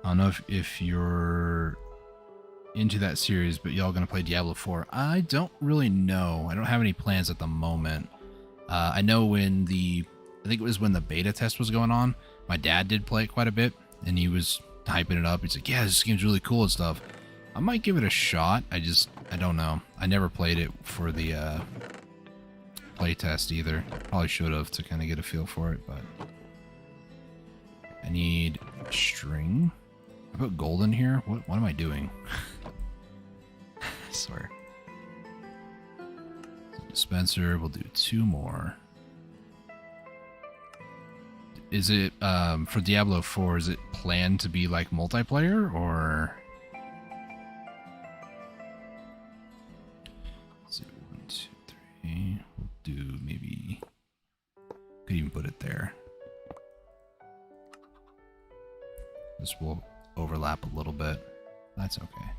I don't know if you're into that series, but y'all going to play Diablo 4. I don't really know. I don't have any plans at the moment. I know when I think it was when the beta test was going on, my dad did play it quite a bit, and he was hyping it up. He's like, yeah, this game's really cool and stuff. I might give it a shot. I don't know. I never played it for the play test either. Probably should have to kind of get a feel for it, but I need string. I put gold in here. What am I doing? I swear. Dispenser. We'll do 2 more. Is it, for Diablo 4, is it planned to be like multiplayer, or? Let's see, 1, 2, 3. We'll do maybe, could even put it there. This will overlap a little bit. That's okay.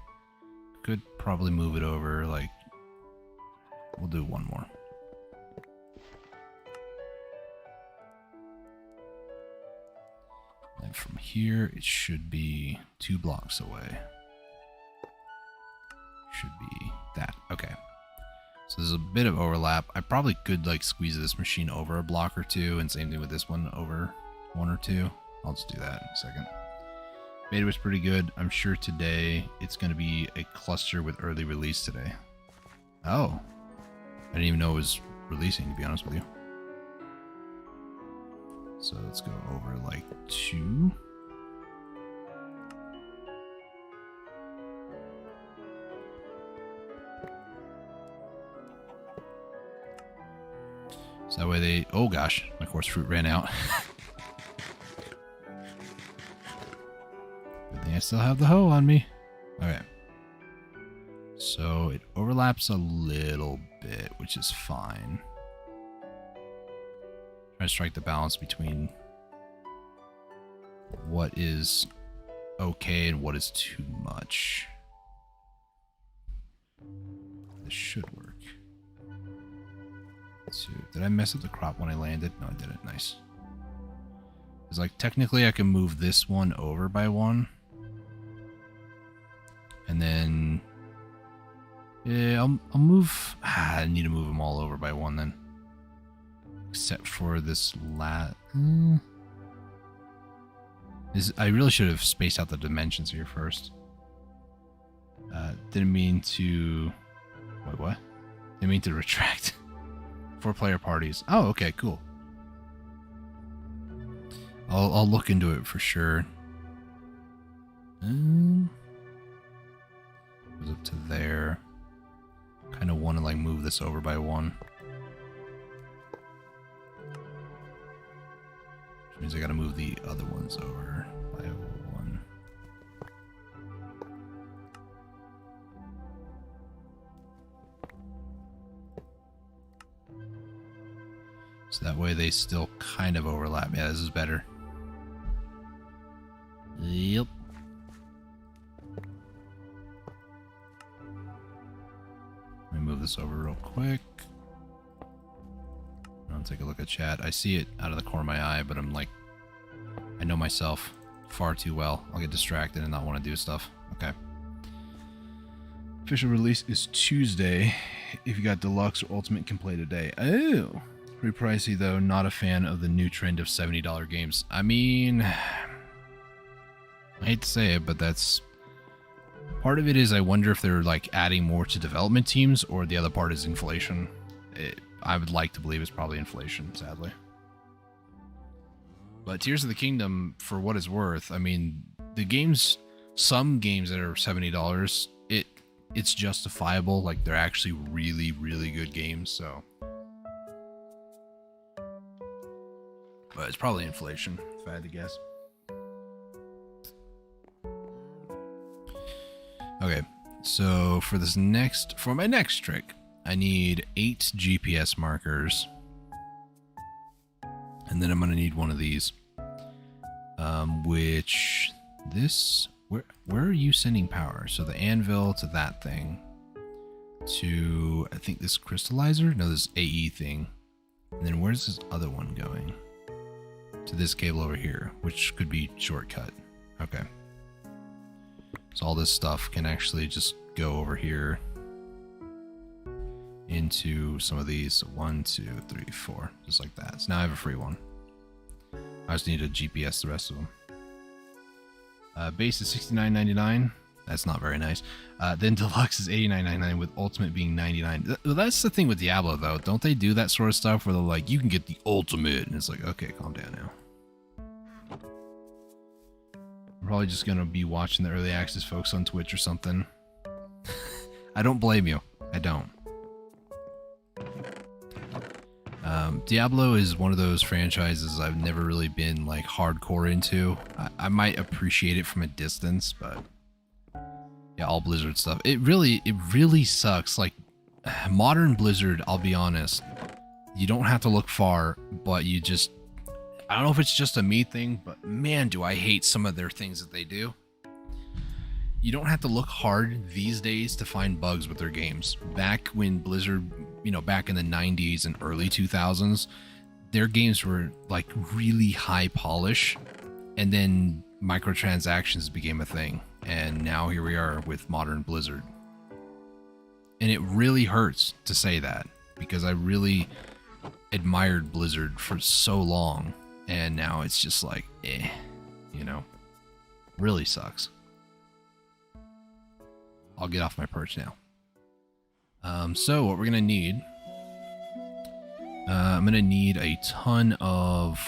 Could probably move it over, like, we'll do 1 more. And from here, it should be 2 blocks away. Should be that. Okay. So there's a bit of overlap. I probably could like squeeze this machine over a block or 2, and same thing with this one over 1 or 2. I'll just do that in a second. Beta was pretty good. I'm sure today it's going to be a cluster with early release today. Oh. I didn't even know it was releasing, to be honest with you. So let's go over like 2. So That way they... Oh gosh, my course fruit ran out. Good thing I still have the hoe on me. Okay. So it overlaps a little bit, which is fine. Try to strike the balance between what is okay and what is too much. This should work. Let's see. Did I mess up the crop when I landed? No, I didn't. Nice. It's like technically I can move this one over by one. And then... yeah, I'll move... I need to move them all over by one then. Except for this I really should have spaced out the dimensions here first. Didn't mean to... Wait, what? Didn't mean to retract. 4-player parties. Oh, okay, cool. I'll look into it for sure. Goes up to there. Kind of want to like move this over by one. Which means I got to move the other ones over by one. So that way they still kind of overlap. Yeah, this is better. Yep. Let me move this over real quick. I'll take a look at chat. I see it out of the corner of my eye, but I'm like, I know myself far too well. I'll get distracted and not want to do stuff. Okay. Official release is Tuesday. If you got deluxe or ultimate, you can play today. Oh, pretty pricey though. Not a fan of the new trend of $70 games. I mean, I hate to say it, but that's part of it. Is I wonder if they're like adding more to development teams, or the other part is inflation. I would like to believe it's probably inflation, sadly. But Tears of the Kingdom, for what it's worth, I mean, the games, some games that are $70, it's justifiable. Like, they're actually really, really good games, so. But it's probably inflation, if I had to guess. Okay, so for my next trick, I need 8 GPS markers. And then I'm going to need one of these. Where are you sending power? So the anvil to that thing. To, I think this crystallizer? No, this AE thing. And then where's this other one going? To this cable over here, which could be shortcut. Okay. So all this stuff can actually just go over here into some of these. 1, 2, 3, 4, just like that. So now I have a free one. I just need to GPS the rest of them. Base is $69.99. That's not very nice. Then deluxe is $89.99, with ultimate being $99. That's the thing with Diablo, though. Don't they do that sort of stuff where they're like, you can get the ultimate, and it's like, okay, calm down now. I'm probably just gonna be watching the early access folks on Twitch or something. I don't blame you. I don't. Diablo is one of those franchises I've never really been like hardcore into. I might appreciate it from a distance, but yeah, all Blizzard stuff. It really sucks. Like modern Blizzard, I'll be honest, you don't have to look far, but you just, I don't know if it's just a me thing, but man, do I hate some of their things that they do. You don't have to look hard these days to find bugs with their games. Back when Blizzard, back in the 90s and early 2000s, their games were like really high polish, and then microtransactions became a thing. And now here we are with modern Blizzard. And it really hurts to say that, because I really admired Blizzard for so long, and now it's just like, really sucks. I'll get off my perch now. So what we're gonna need, I'm gonna need a ton of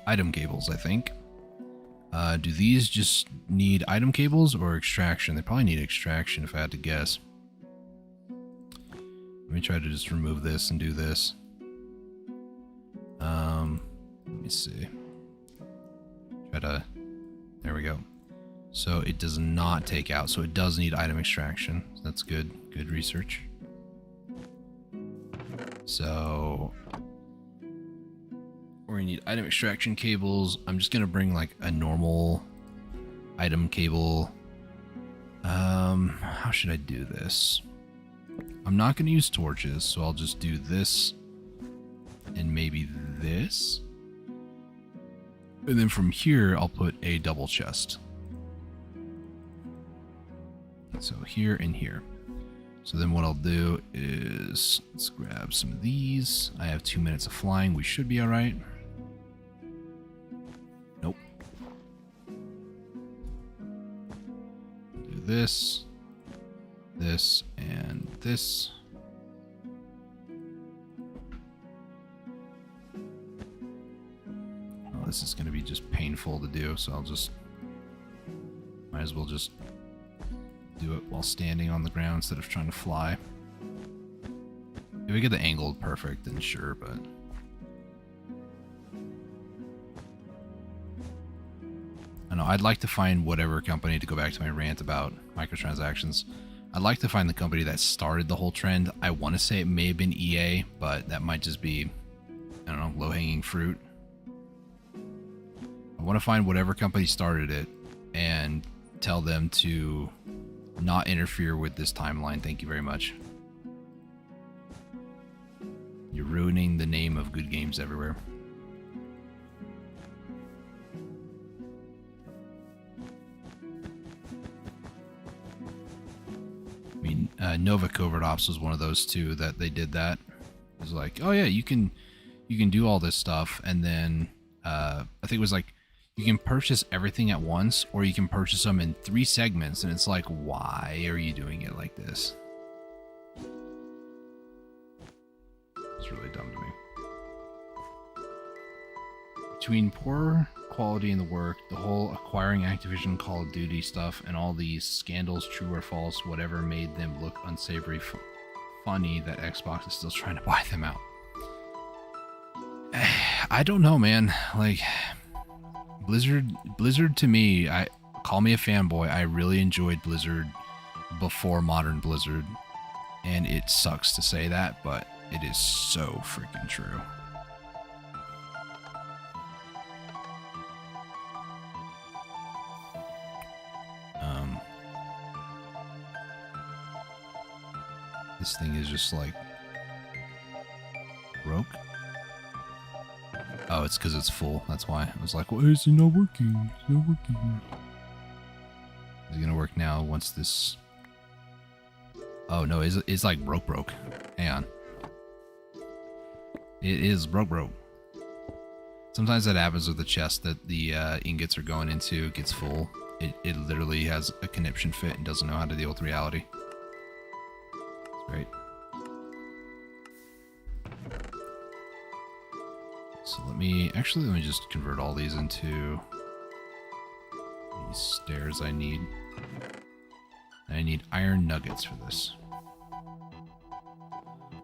item cables, I think. Do these just need item cables or extraction? They probably need extraction if I had to guess. Let me try to just remove this and do this. Let me see. There we go. So it does not take out, so it does need item extraction. That's good. Good research. So we're gonna need item extraction cables. I'm just gonna bring like a normal item cable. How should I do this? I'm not gonna use torches, so I'll just do this and maybe this. And then from here, I'll put a double chest. So here and here. So then what I'll do is, let's grab some of these. I have 2 minutes of flying. We should be all right. Nope. Do this, this, and this. Oh, this is going to be just painful to do, so I'll just, might as well just do it while standing on the ground instead of trying to fly. If we get the angle perfect, then sure, but I know I'd like to find whatever company, to go back to my rant about microtransactions, I'd like to find the company that started the whole trend. I want to say it may have been EA, but that might just be, I don't know, low-hanging fruit. I want to find whatever company started it and tell them to not interfere with this timeline. Thank you very much. You're ruining the name of good games everywhere. I mean, Nova Covert Ops was one of those too that they did that. It was like, oh yeah, you can do all this stuff, and then I think it was like, you can purchase everything at once, or you can purchase them in 3 segments, and it's like, why are you doing it like this? It's really dumb to me. Between poor quality in the work, the whole acquiring Activision Call of Duty stuff, and all these scandals, true or false, whatever made them look unsavory, funny that Xbox is still trying to buy them out. I don't know, man. Like, Blizzard to me, call me a fanboy, I really enjoyed Blizzard before modern Blizzard, and it sucks to say that, but it is so freaking true. This thing is just like broke. Oh, it's because it's full. That's why. I was like, why is it not working? It's not working. Is it going to work now once this... Oh, no. It's like broke. Hang on. It is broke. Sometimes that happens with the chest that the ingots are going into. It gets full. It literally has a conniption fit and doesn't know how to deal with reality. It's great. So let me just convert all these into these stairs I need. And I need iron nuggets for this.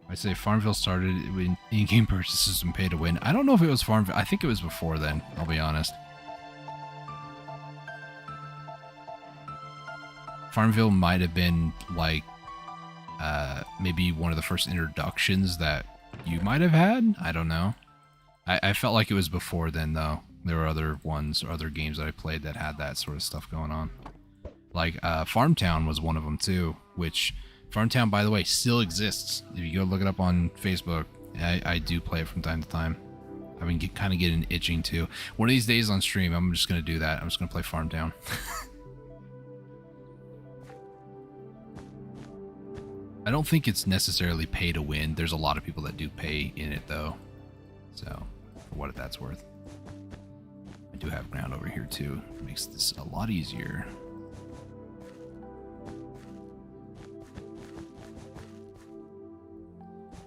I say Farmville started when in-game purchases and pay to win. I don't know if it was Farmville. I think it was before then, I'll be honest. Farmville might have been like maybe one of the first introductions that you might have had. I don't know. I felt like it was before then, though. There were other ones or other games that I played that had that sort of stuff going on. Like Farmtown was one of them too, which Farmtown, by the way, still exists. If you go look it up on Facebook, I do play it from time to time. I've been kind of getting itching too. One of these days on stream, I'm just going to do that. I'm just going to play Farmtown. I don't think it's necessarily pay to win. There's a lot of people that do pay in it, though. So, for what that's worth. I do have ground over here, too. It makes this a lot easier.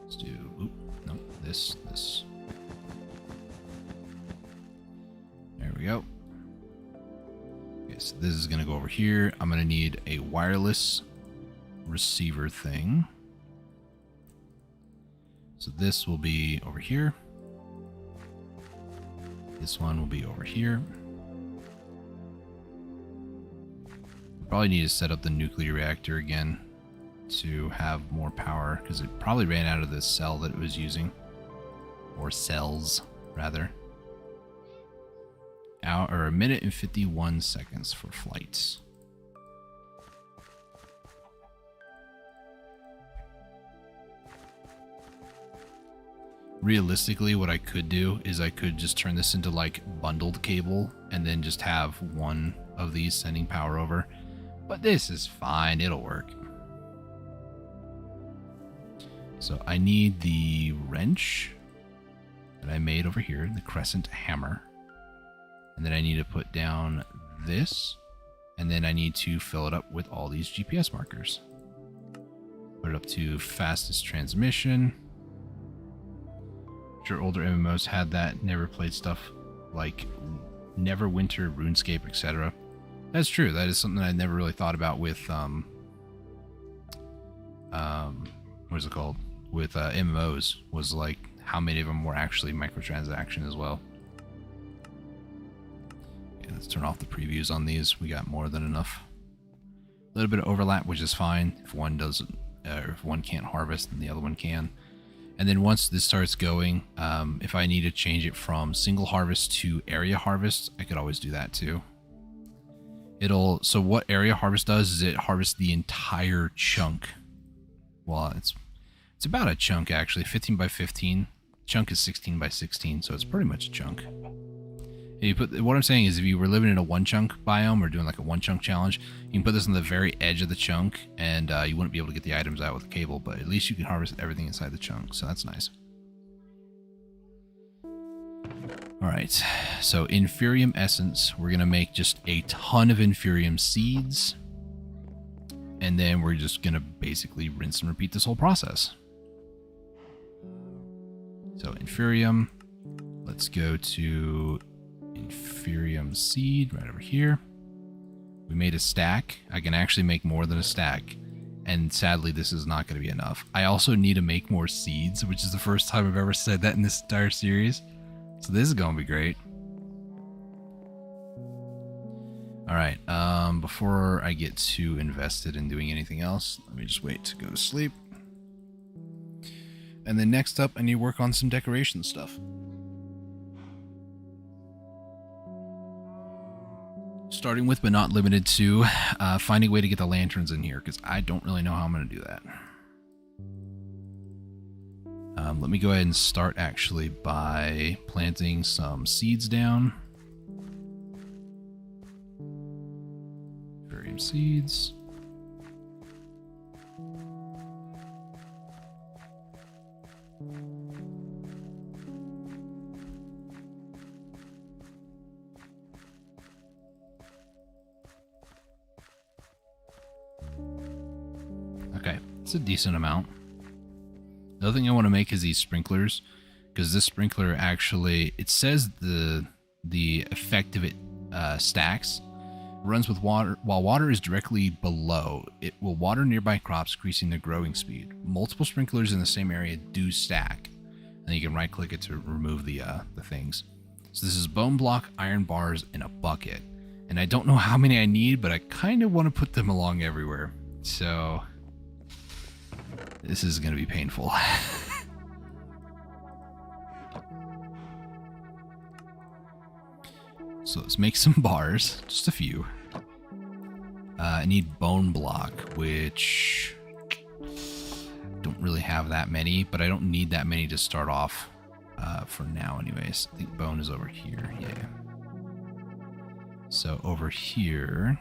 Let's do... Oop, no, this. There we go. Okay, so this is going to go over here. I'm going to need a wireless receiver thing. So this will be over here. This one will be over here. Probably need to set up the nuclear reactor again to have more power, because it probably ran out of this cell that it was using. Or cells, rather. Or a minute and 51 seconds for flights. Realistically, what I could do is I could just turn this into like bundled cable and then just have one of these sending power over. But this is fine, it'll work. So I need the wrench that I made over here, the crescent hammer. And then I need to put down this, and then I need to fill it up with all these GPS markers. Put it up to fastest transmission. I'm sure older MMOs had that, never played stuff like Neverwinter, RuneScape, etc. That's true, that is something I never really thought about with, what is it called? With MMOs, was like how many of them were actually microtransaction as well. Let's turn off the previews on these. We got more than enough. A little bit of overlap, which is fine. If one doesn't, or if one can't harvest, then the other one can. And then once this starts going, if I need to change it from single harvest to area harvest, I could always do that too. So what area harvest does is it harvests the entire chunk. Well, it's about a chunk actually, 15 by 15. Chunk is 16 by 16, so it's pretty much a chunk. What I'm saying is, if you were living in a one chunk biome or doing like a one chunk challenge, you can put this on the very edge of the chunk, and you wouldn't be able to get the items out with the cable, but at least you can harvest everything inside the chunk, so that's nice. Alright, so Inferium Essence, we're going to make just a ton of Inferium Seeds, and then we're just going to basically rinse and repeat this whole process. So Inferium, let's go to Inferium Seed right over here. We made a stack. I can actually make more than a stack, and sadly this is not going to be enough. I also need to make more seeds, which is the first time I've ever said that in this entire series, so this is going to be great. Alright, before I get too invested in doing anything else, let me just wait to go to sleep. And then next up, I need to work on some decoration stuff. Starting with, but not limited to, finding a way to get the lanterns in here, because I don't really know how I'm going to do that. Let me go ahead and start actually by planting some seeds down. Varium seeds. Okay, it's a decent amount. The other thing I want to make is these sprinklers, because this sprinkler actually, it says the effect of it stacks, runs with water. While water is directly below, it will water nearby crops, increasing their growing speed. Multiple sprinklers in the same area do stack, and you can right click it to remove the things. So this is bone block, iron bars, and a bucket. And I don't know how many I need, but I kind of want to put them along everywhere. So this is going to be painful. So let's make some bars, just a few. I need bone block, which don't really have that many, but I don't need that many to start off for now anyways. I think bone is over here, yeah. So over here,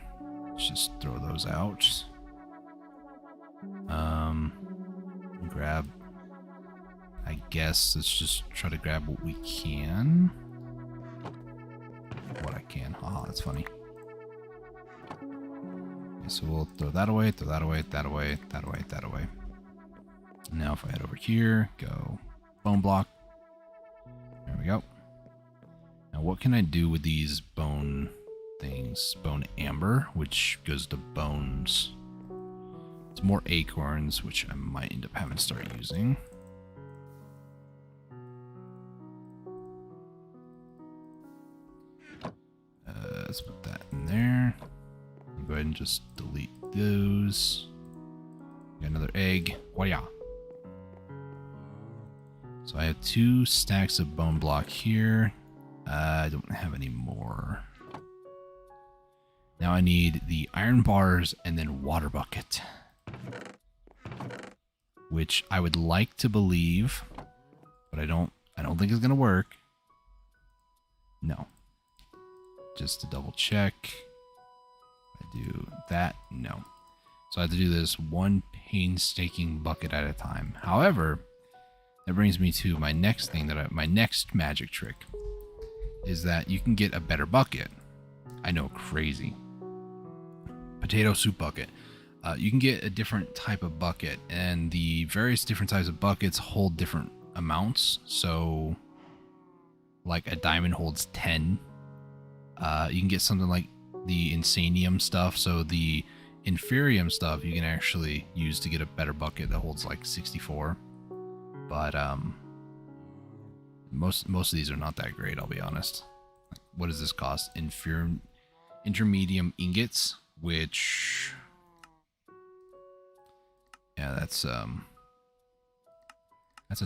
let's just throw those out. Grab, I guess, let's just try to grab what we can. What I can, haha, that's funny. Okay, so we'll throw that away, throw that away, that away, that away, that away. Now if I head over here, go bone block. There we go. Now what can I do with these bone things? Bone amber, which goes to bones. It's more acorns, which I might end up having to start using. let's put that in there. Go ahead and just delete those. Got another egg. Voila. So I have 2 stacks of bone block here. I don't have any more. Now I need the iron bars and then water bucket. Which I would like to believe, but I don't think it's gonna work. No. Just to double check. I do that. No. So I have to do this one painstaking bucket at a time. However, that brings me to my next thing my next magic trick is that you can get a better bucket. I know, crazy. Potato soup bucket. You can get a different type of bucket, and the various different types of buckets hold different amounts. So, like a diamond holds 10. You can get something like the insanium stuff. So the inferium stuff you can actually use to get a better bucket that holds like 64. But most of these are not that great, I'll be honest. What does this cost? Intermedium ingots, which, yeah, that's a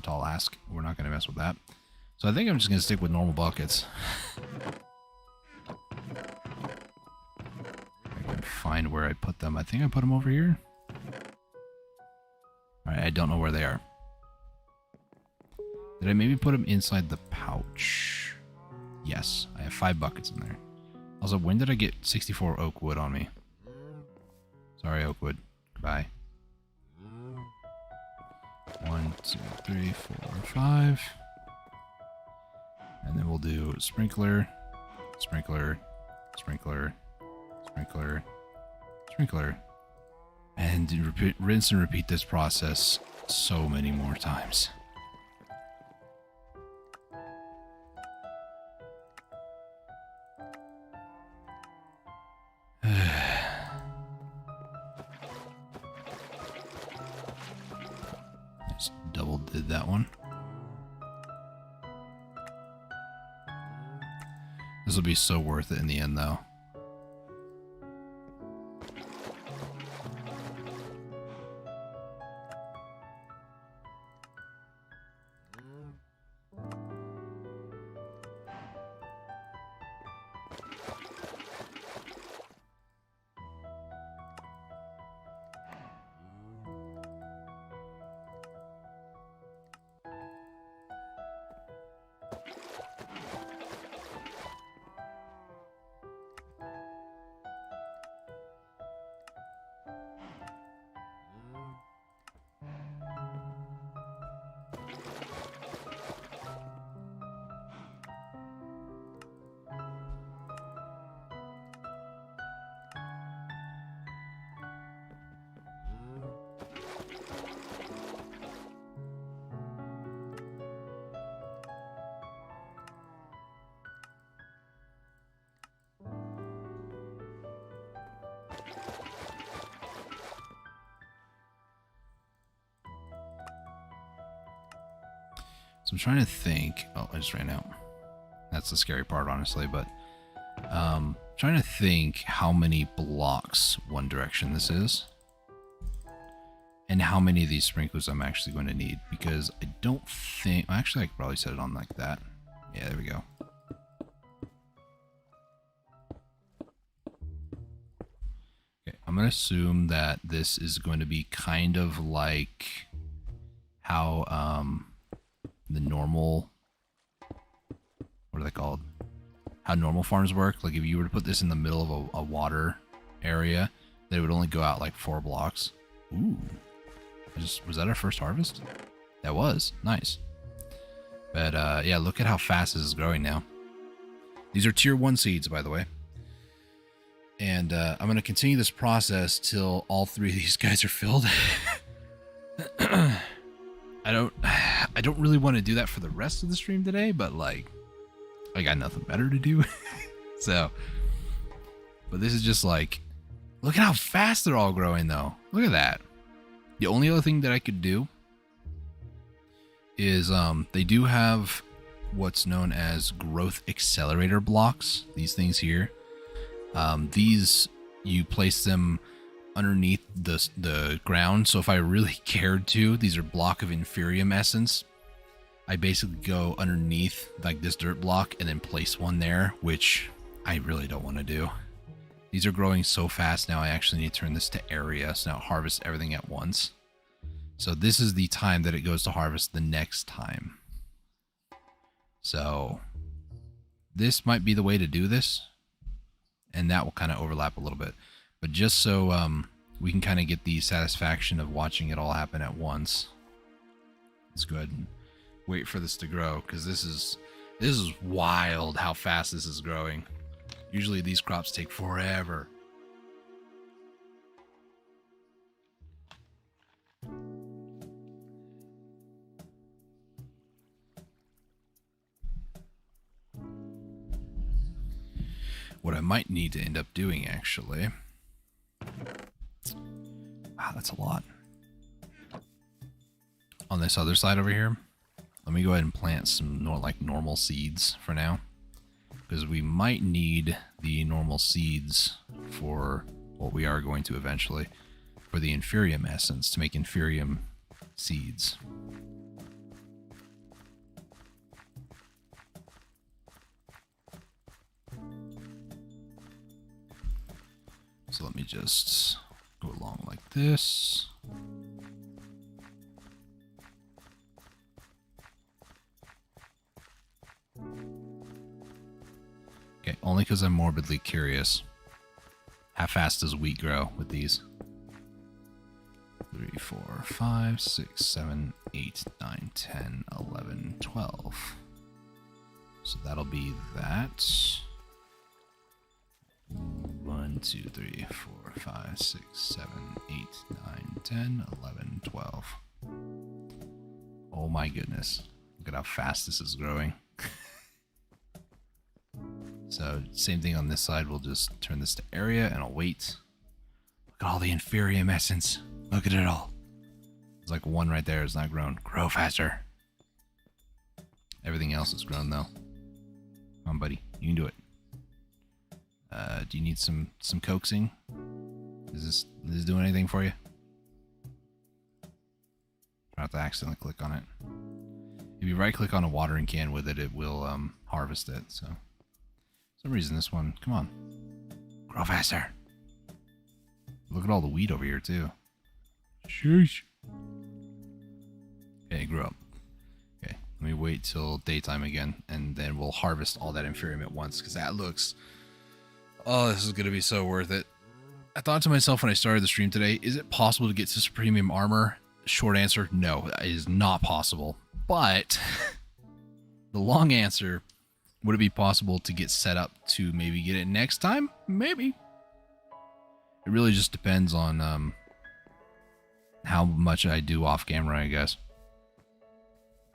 tall ask. We're not going to mess with that. So I think I'm just going to stick with normal buckets. I can find where I put them. I think I put them over here. Alright, I don't know where they are. Did I maybe put them inside the pouch? Yes, I have 5 buckets in there. Also, when did I get 64 oak wood on me? Sorry, oak wood. Goodbye. 1, 2, 3, 4, 5. And then we'll do sprinkler, sprinkler, sprinkler, sprinkler, sprinkler. And rinse and repeat this process so many more times. Just double did that one. This will be so worth it in the end, though. So I'm trying to think. Oh, I just ran out. That's the scary part, honestly. But trying to think how many blocks one direction this is, and how many of these sprinklers I'm actually going to need. Because I don't think. Actually, I could probably set it on like that. Yeah, there we go. Okay, I'm going to assume that this is going to be kind of like how the normal, what are they called? How normal farms work. Like if you were to put this in the middle of a water area, they would only go out like 4 blocks. Ooh. Was that our first harvest? That was. Nice. But yeah, look at how fast this is growing now. These are tier 1 seeds, by the way. And I'm going to continue this process till all 3 of these guys are filled. I don't really want to do that for the rest of the stream today, but like I got nothing better to do. So, but this is just like, look at how fast they're all growing though. Look at that. The only other thing that I could do is they do have what's known as growth accelerator blocks, these things here. These, you place them underneath the ground. So if I really cared to, these are block of inferium essence. I basically go underneath like this dirt block and then place one there, which I really don't want to do. These are growing so fast now, I actually need to turn this to area, so now harvest everything at once. So this is the time that it goes to harvest the next time. So this might be the way to do this, and that will kind of overlap a little bit. But just so we can kind of get the satisfaction of watching it all happen at once, let's go ahead and wait for this to grow, because this is wild how fast this is growing. Usually these crops take forever. What I might need to end up doing, actually... Wow, that's a lot. On this other side over here, let me go ahead and plant some normal seeds for now. Because we might need the normal seeds for what we are going to eventually, for the inferium essence, to make inferium seeds. So let me just go along like this. Okay, only because I'm morbidly curious. How fast does wheat grow with these? 3, 4, 5, 6, 7, 8, 9, 10, 11, 12. So that'll be that. 1, 2, 3, 4, 5, 6, 7, 8, 9, 10, 11, 12. Oh my goodness. Look at how fast this is growing. So, same thing on this side. We'll just turn this to area and I'll wait. Look at all the inferium essence. Look at it all. There's like one right there is not grown. Grow faster. Everything else is grown though. Come on, buddy. You can do it. Do you need some coaxing? Is this doing anything for you? Try not to accidentally click on it. If you right click on a watering can with it, it will harvest it. So, for some reason this one, come on, grow faster. Look at all the wheat over here too. Sheesh. Okay, grow up. Okay, let me wait till daytime again, and then we'll harvest all that inferium at once, because that looks... Oh, this is going to be so worth it. I thought to myself when I started the stream today, is it possible to get to premium armor? Short answer, no, it is not possible. But the long answer, would it be possible to get set up to maybe get it next time? Maybe. It really just depends on how much I do off camera, I guess.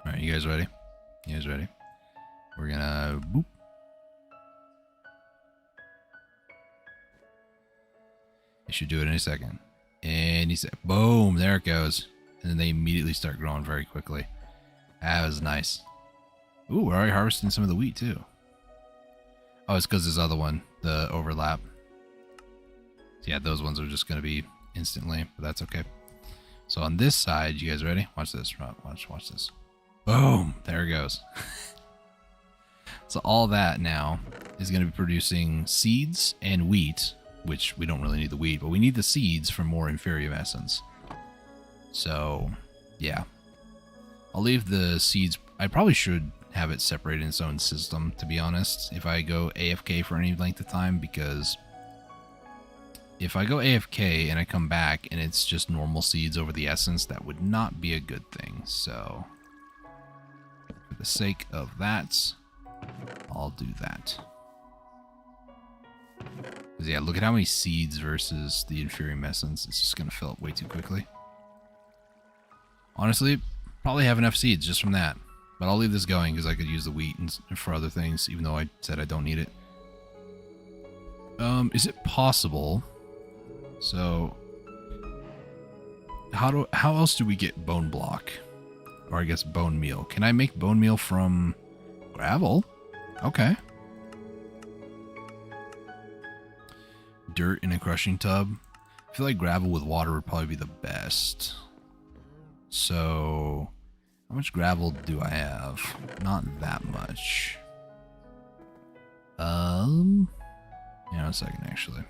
All right, you guys ready? You guys ready? We're gonna boop. I should do it in a second. And he said, boom, there it goes. And then they immediately start growing very quickly. That was nice. Ooh, we're already harvesting some of the wheat too. Oh, it's because this other one, the overlap. So yeah, those ones are just going to be instantly, but that's okay. So on this side, you guys ready? Watch this. Watch this. Boom, there it goes. So all that now is going to be producing seeds and wheat, which we don't really need the wheat, but we need the seeds for more inferium essence. So, yeah. I'll leave the seeds... I probably should have it separated in its own system, to be honest, if I go AFK for any length of time, because if I go AFK and I come back and it's just normal seeds over the essence, that would not be a good thing. So, for the sake of that, I'll do that. Because yeah, look at how many seeds versus the inferium essence. It's just going to fill up way too quickly. Honestly, probably have enough seeds just from that. But I'll leave this going because I could use the wheat for other things, even though I said I don't need it. Is it possible? So, how else do we get bone block? Or I guess bone meal. Can I make bone meal from gravel? Okay. dirt in a crushing tub. I feel like gravel with water would probably be the best. So, how much gravel do I have? Not that much. Yeah, a second actually.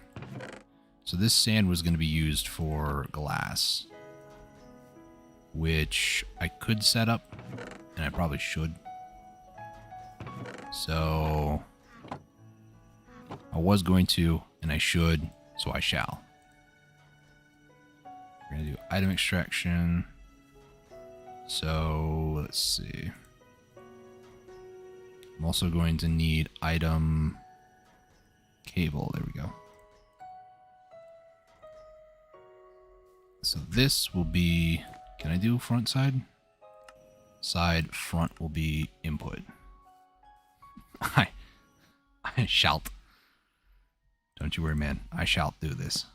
So this sand was going to be used for glass, which I could set up, and I probably should. So I was going to, and I should, so I shall. We're going to do item extraction. So let's see. I'm also going to need item cable. There we go. So this will be, can I do front side? Side, front will be input. I shalt. Don't you worry, man. I shall do this.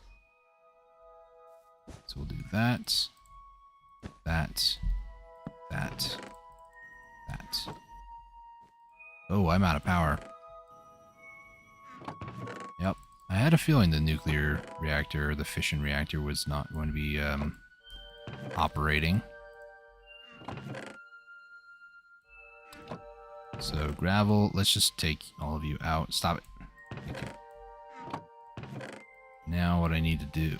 So we'll do that, that. Oh, I'm out of power. Yep. I had a feeling the nuclear reactor, the fission reactor, was not going to be operating. So gravel, let's just take all of you out. Stop it. Thank you. Now what I need to do.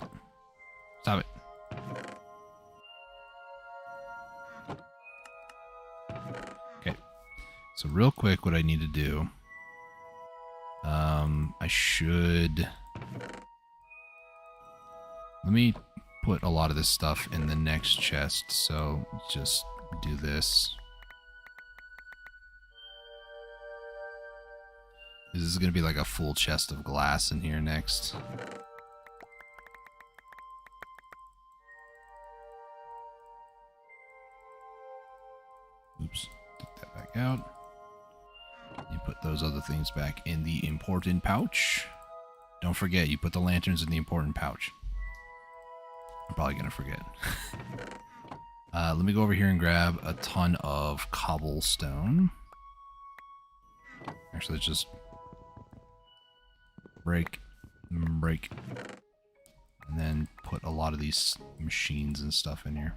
Stop it. Okay. So real quick, what I need to do. I should... Let me put a lot of this stuff in the next chest. So just do this. This is going to be like a full chest of glass in here next. Oops, take that back out. You put those other things back in the important pouch. Don't forget, you put the lanterns in the important pouch. I'm probably going to forget. Let me go over here and grab a ton of cobblestone. Actually, let's just break, and then put a lot of these machines and stuff in here.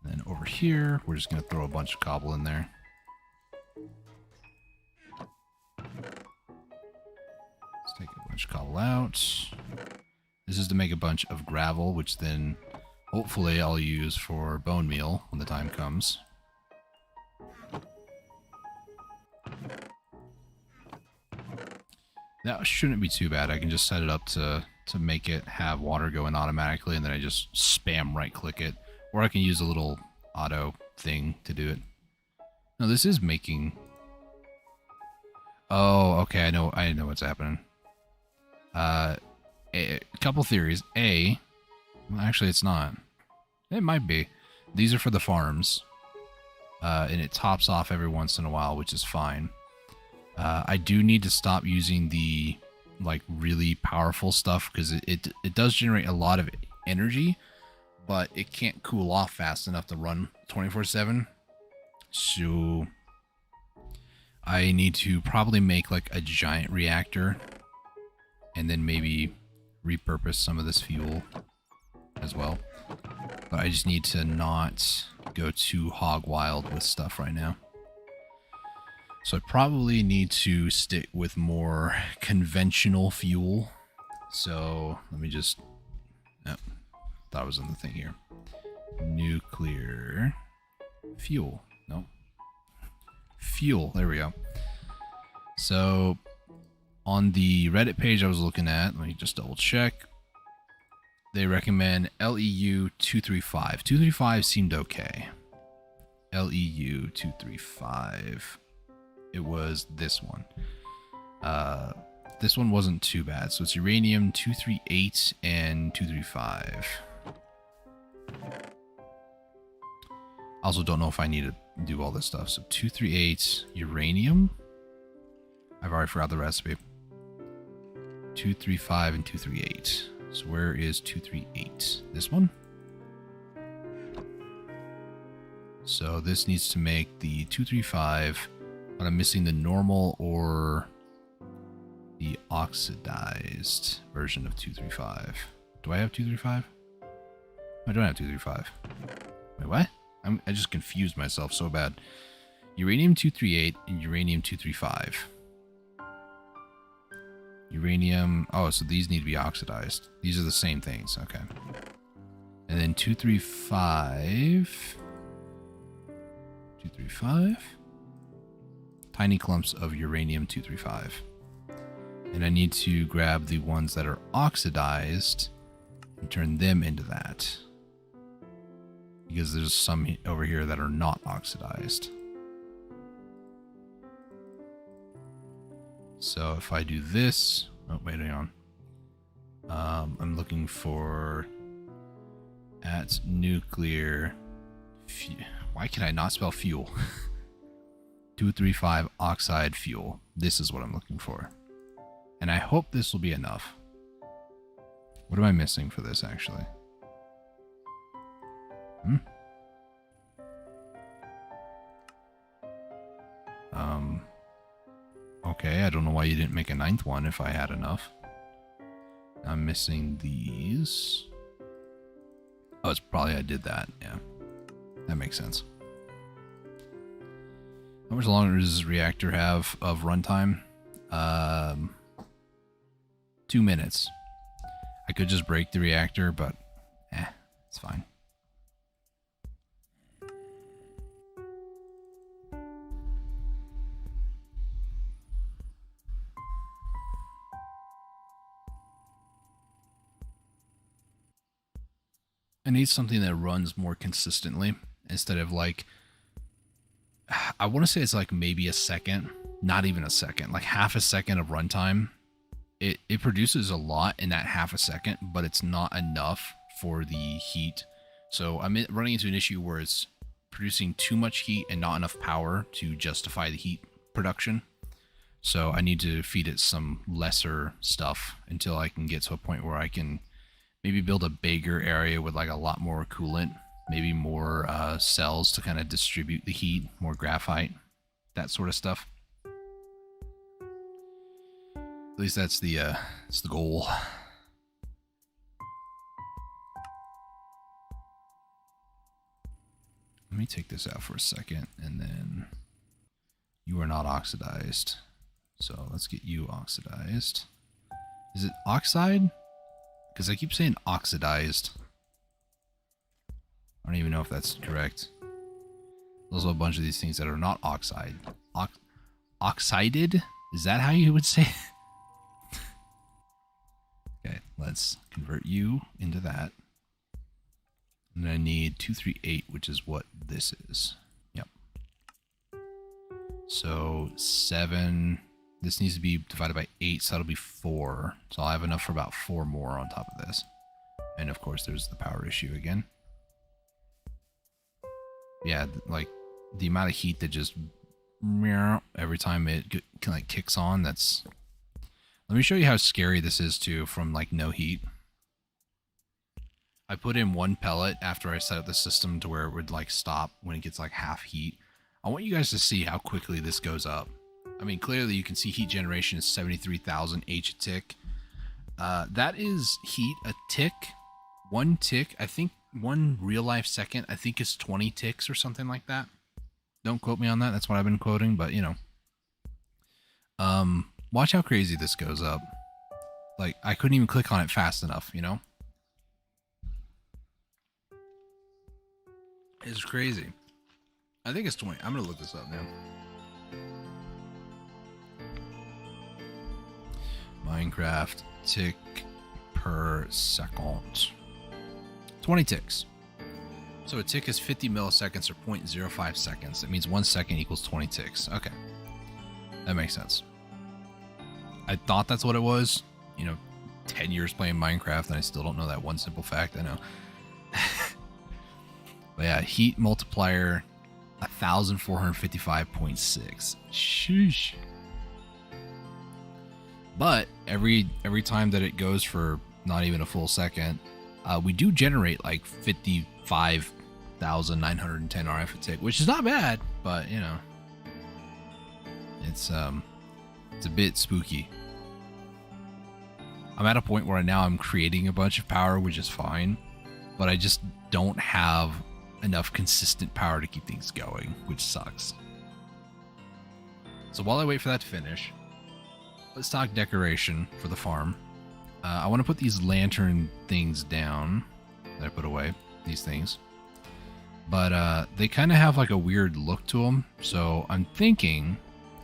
And then over here, we're just going to throw a bunch of cobble in there. Let's take a bunch of cobble out. This is to make a bunch of gravel, which then hopefully I'll use for bone meal when the time comes. That shouldn't be too bad. I can just set it up to make it have water going automatically, and then I just spam right-click it. Or I can use a little auto thing to do it. No, this is making... Oh, okay, I know what's happening. A couple theories. Well, actually it's not. It might be. These are for the farms. And it tops off every once in a while, which is fine. I do need to stop using the like really powerful stuff because it does generate a lot of energy, but it can't cool off fast enough to run 24/7. So I need to probably make like a giant reactor and then maybe repurpose some of this fuel as well. But I just need to not go too hog wild with stuff right now. So I probably need to stick with more conventional fuel. So let me just... Oh, thought I was in the thing here. Nuclear fuel. No. Fuel. There we go. So on the Reddit page I was looking at, let me just double check. They recommend LEU 235. 235 seemed okay. LEU 235. It was this one. This one wasn't too bad. So it's uranium 238 and 235. I also don't know if I need to do all this stuff. So 238 uranium. I've already forgot the recipe. 235 and 238. So where is 238? This one? So this needs to make the 235 But I'm missing the normal or the oxidized version of 235. Do I have 235? I don't have 235. Wait, what? I just confused myself so bad. Uranium-238 and uranium-235. Uranium... Oh, so these need to be oxidized. These are the same things. Okay. And then 235... 235... Tiny clumps of uranium-235. And I need to grab the ones that are oxidized and turn them into that. Because there's some over here that are not oxidized. So if I do this... Oh, wait, hang on. I'm looking for... at nuclear... Why can I not spell fuel? 235 oxide fuel. This is what I'm looking for. And I hope this will be enough. What am I missing for this, actually? Okay, I don't know why you didn't make a 9th one if I had enough. I'm missing these. Oh, it's probably I did that. Yeah, that makes sense. How much longer does this reactor have of runtime? 2 minutes. I could just break the reactor, but it's fine. I need something that runs more consistently instead of like, I want to say it's like maybe a second, not even a second, like half a second of runtime. It produces a lot in that half a second, but it's not enough for the heat. So I'm running into an issue where it's producing too much heat and not enough power to justify the heat production. So I need to feed it some lesser stuff until I can get to a point where I can maybe build a bigger area with like a lot more coolant, maybe more cells to kind of distribute the heat, more graphite, that sort of stuff. At least that's the goal. Let me take this out for a second, and then you are not oxidized. So let's get you oxidized. Is it oxide? Because I keep saying oxidized. I don't even know if that's correct. There's also a bunch of these things that are not oxide. Oxided? Is that how you would say it? Okay, let's convert you into that. And I need 238, which is what this is. Yep. So 7. This needs to be divided by 8, so that'll be 4. So I'll have enough for about 4 more on top of this. And of course, there's the power issue again. Yeah, like the amount of heat that just every time it like kicks on, that's... Let me show you how scary this is too from like no heat. I put in 1 pellet after I set up the system to where it would like stop when it gets like half heat. I want you guys to see how quickly this goes up. I mean, clearly you can see heat generation is 73,000 H a tick. That is heat a tick. 1 tick, I think 1 real life second, I think is 20 ticks or something like that. Don't quote me on that. That's what I've been quoting, but you know. Watch how crazy this goes up. Like, I couldn't even click on it fast enough, you know? It's crazy. I think it's 20. I'm going to look this up now. Minecraft tick per second. 20 ticks. So a tick is 50 milliseconds or 0.05 seconds. That means 1 second equals 20 ticks. Okay. That makes sense. I thought that's what it was. You know, 10 years playing Minecraft and I still don't know that one simple fact. I know. But yeah, heat multiplier 1455.6. Sheesh. But every time that it goes for not even a full second, we do generate like 55,910 RF a tick, which is not bad, but you know. It's a bit spooky. I'm at a point where now I'm creating a bunch of power, which is fine, but I just don't have enough consistent power to keep things going, which sucks. So while I wait for that to finish, let's talk decoration for the farm. I want to put these lantern things down that I put away, these things. But they kind of have like a weird look to them. So I'm thinking,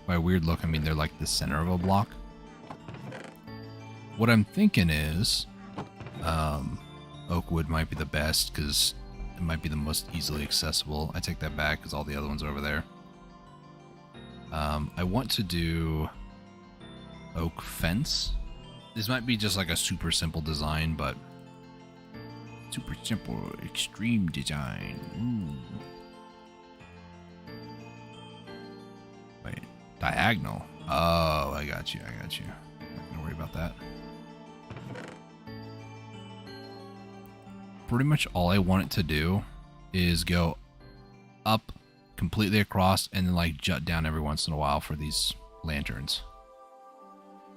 by weird look, I mean they're like the center of a block. What I'm thinking is oak wood might be the best because it might be the most easily accessible. I take that back because all the other ones are over there. I want to do oak fence. This might be just like a super simple design, but super simple, extreme design. Ooh. Wait, diagonal. Oh, I got you. Not gonna worry about that. Pretty much all I want it to do is go up completely across and then like jut down every once in a while for these lanterns.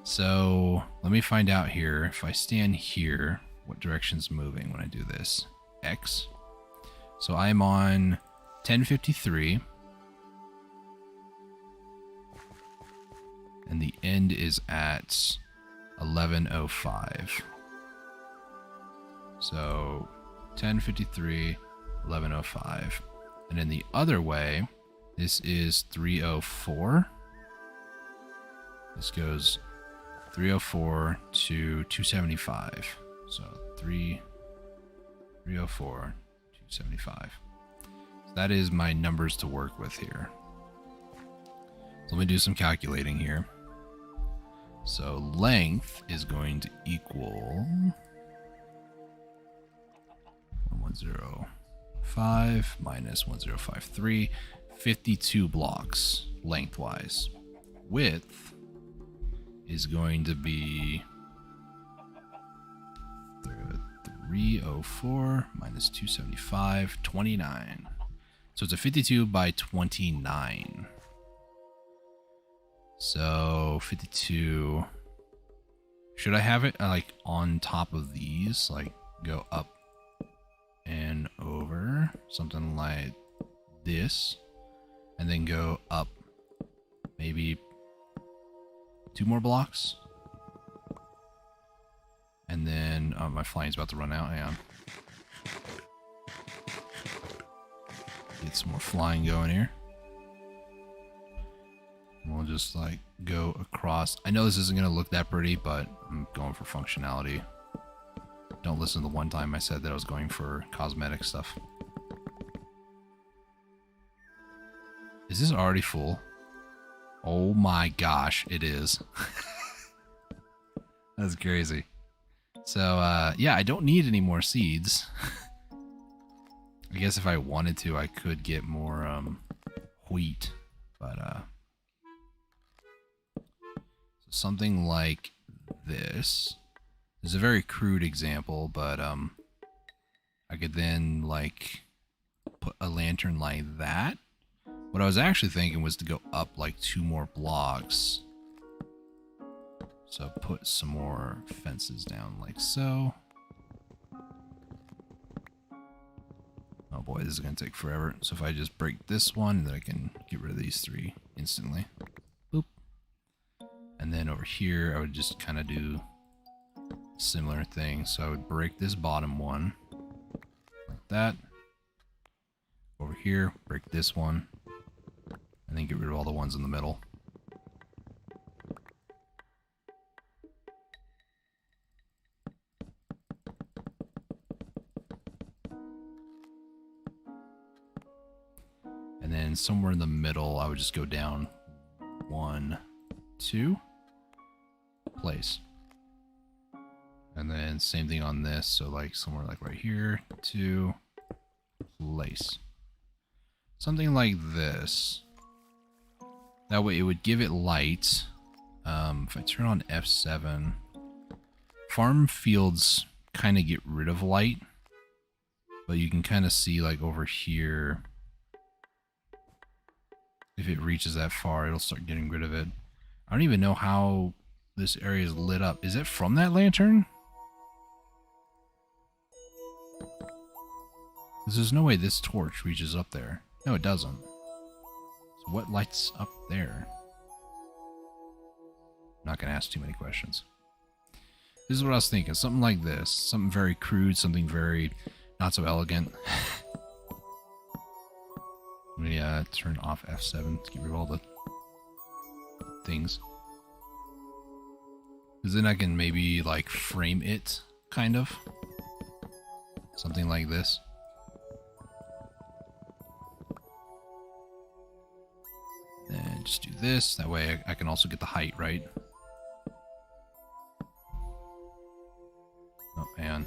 So let me find out here. If I stand here, what direction's moving when I do this? X. So I'm on 1053. And the end is at 1105. So 1053, 1105. And then the other way, this is 304. This goes 304 to 275. So 304, 275. So that is my numbers to work with here. So let me do some calculating here. So length is going to equal 105 minus 1053, 52 blocks lengthwise. Width is going to be 304 minus 275, 29. So it's a 52 by 29. So 52. Should I have it like on top of these? Like go up and over, something like this, and then go up maybe 2 more blocks, and then my flying's about to run out. Hang on, get some more flying going here. We'll just like go across. I know this isn't gonna look that pretty, but I'm going for functionality. Don't listen to the one time I said that I was going for cosmetic stuff. Is this already full? Oh my gosh, it is. That's crazy. So, yeah, I don't need any more seeds. I guess if I wanted to, I could get more wheat. But, something like this. This is a very crude example, but I could then like put a lantern like that. What I was actually thinking was to go up like 2 more blocks. So put some more fences down like so. Oh boy, this is going to take forever. So if I just break this one, then I can get rid of these 3 instantly. Boop. And then over here, I would just kind of do similar thing. So I would break this bottom one like that. Over here, break this one, and then get rid of all the ones in the middle. And then somewhere in the middle, I would just go down 1, 2, place. And then same thing on this, so like somewhere like right here, 2, place. Something like this. That way it would give it light. If I turn on F7, farm fields kind of get rid of light, but you can kind of see like over here, if it reaches that far, it'll start getting rid of it. I don't even know how this area is lit up. Is it from that lantern? Because there's no way this torch reaches up there. No, it doesn't. So what lights up there? I'm not going to ask too many questions. This is what I was thinking. Something like this. Something very crude, something very not so elegant. Let me turn off F7 to get rid of all the things. Because then I can maybe like frame it, kind of. Something like this. And just do this. That way I can also get the height right. Oh, man.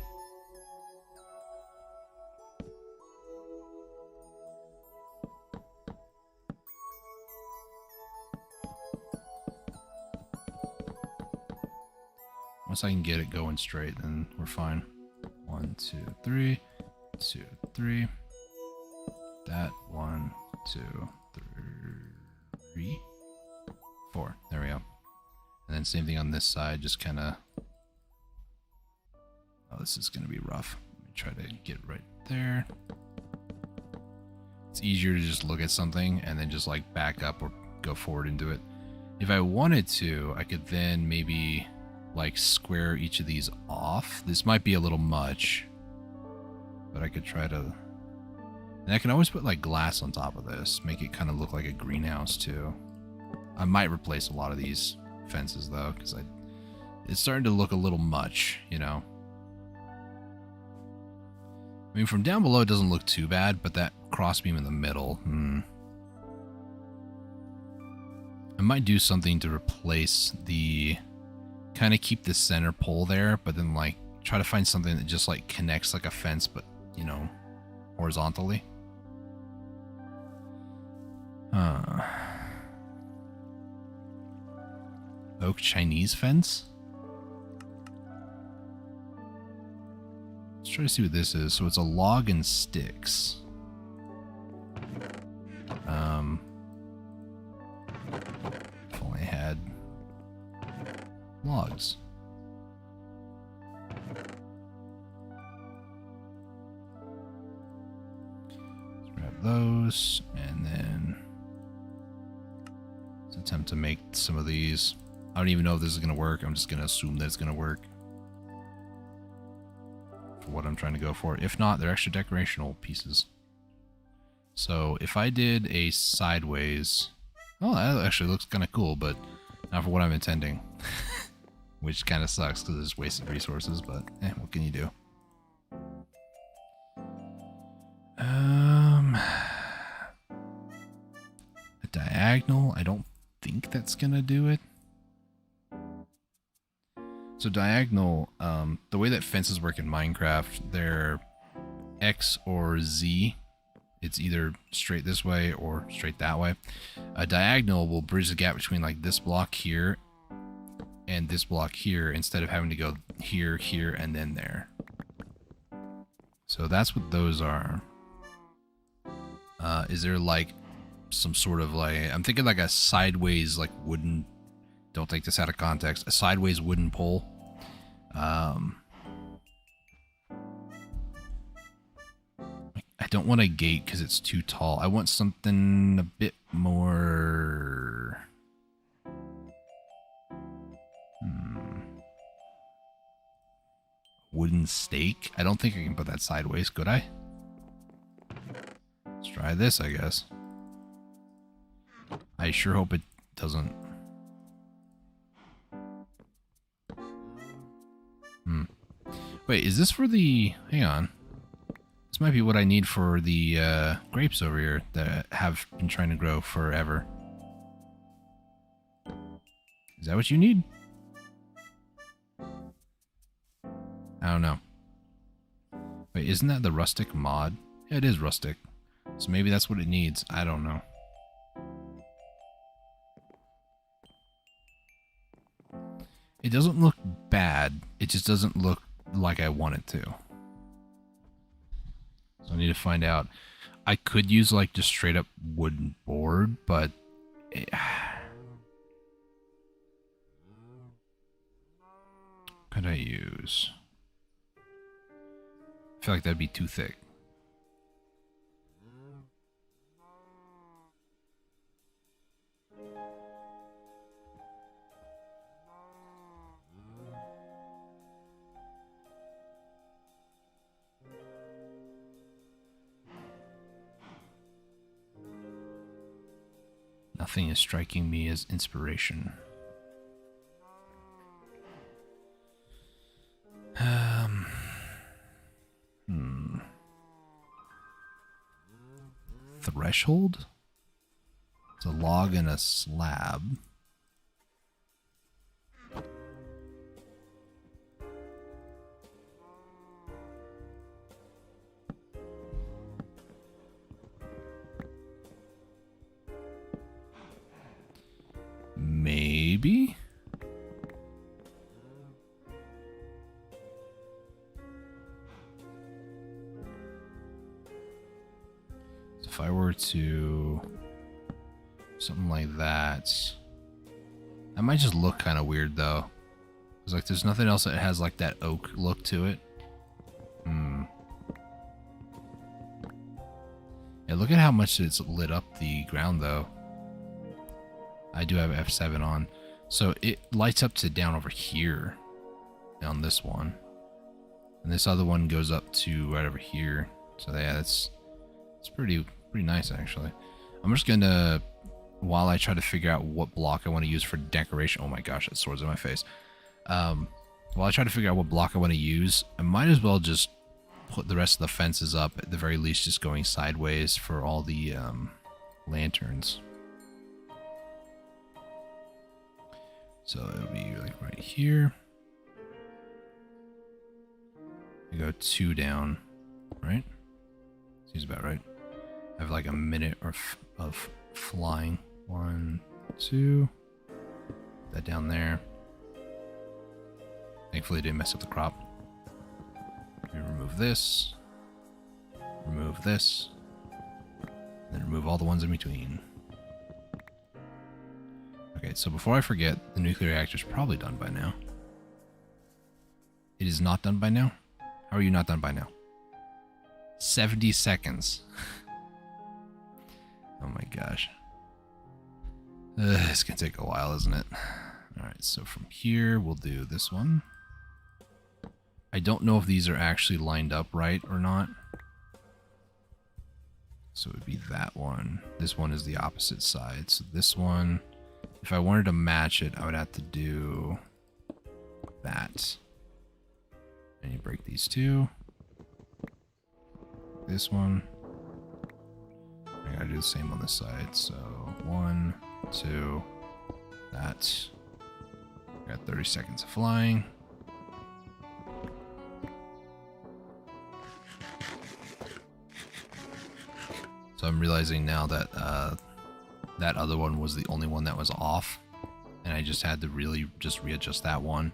Once I can get it going straight, then we're fine. 1, 2, 3. 2, 3. That 1, 2, 3, 4. There we go. And then same thing on this side, just kind of... Oh, this is going to be rough. Let me try to get right there. It's easier to just look at something and then just like back up or go forward into it. If I wanted to, I could then maybe like square each of these off. This might be a little much, but I could try to... And I can always put like glass on top of this, make it kind of look like a greenhouse too. I might replace a lot of these fences though, because it's starting to look a little much, you know. I mean, from down below it doesn't look too bad, but that crossbeam in the middle, I might do something to replace the... Kind of keep the center pole there, but then like try to find something that just like connects like a fence, but you know, horizontally. Oak Chinese fence? Let's try to see what this is. So it's a log and sticks. If only I had logs. Let's grab those and then let's attempt to make some of these. I don't even know if this is going to work. I'm just going to assume that it's going to work for what I'm trying to go for. If not, they're extra decorational pieces. So if I did a sideways... Oh, that actually looks kind of cool, but not for what I'm intending. Which kind of sucks because it's wasted resources, but what can you do? A diagonal, I don't think that's gonna do it. So diagonal, the way that fences work in Minecraft, they're X or Z. It's either straight this way or straight that way. A diagonal will bridge the gap between like this block here and this block here instead of having to go here, here, and then there. So that's what those are. Is there like some sort of like, I'm thinking like a sideways like wooden, don't take this out of context, a sideways wooden pole. I don't want a gate because it's too tall. I want something a bit more... Wooden stake? I don't think I can put that sideways, could I? Let's try this, I guess. I sure hope it doesn't. Wait, is this for the... Hang on. This might be what I need for the grapes over here that have been trying to grow forever. Is that what you need? I don't know. Wait, isn't that the rustic mod? Yeah, it is rustic. So maybe that's what it needs. I don't know. It doesn't look bad. It just doesn't look like I want it to. So I need to find out. I could use like just straight up wooden board, but What I use? I feel like that'd be too thick. Nothing is striking me as inspiration. Threshold? It's a log and a slab. Maybe? So if I were to... something like that... That might just look kind of weird though. It's like there's nothing else that has like that oak look to it. Yeah, look at how much it's lit up the ground though. I do have F7 on. So it lights up to down over here on this one. And this other one goes up to right over here. So yeah, it's pretty nice actually. I'm just gonna, while I try to figure out what block I want to use for decoration. Oh my gosh, that sword's in my face. While I try to figure out what block I want to use, I might as well just put the rest of the fences up, at the very least just going sideways for all the lanterns. So it'll be like right here. You go 2 down, right? Seems about right. I have like a minute of flying. 1, 2. Put that down there. Thankfully, it didn't mess up the crop. We remove this. Remove this. And then remove all the ones in between. Okay, so before I forget, the nuclear reactor is probably done by now. It is not done by now? How are you not done by now? 70 seconds. Oh my gosh. It's gonna take a while, isn't it? Alright, so from here, we'll do this one. I don't know if these are actually lined up right or not. So it would be that one. This one is the opposite side. So this one, if I wanted to match it, I would have to do that. And you break these two. This one. I gotta do the same on this side. So 1, 2, that. Got 30 seconds of flying. So I'm realizing now that that other one was the only one that was off. And I just had to really just readjust that one.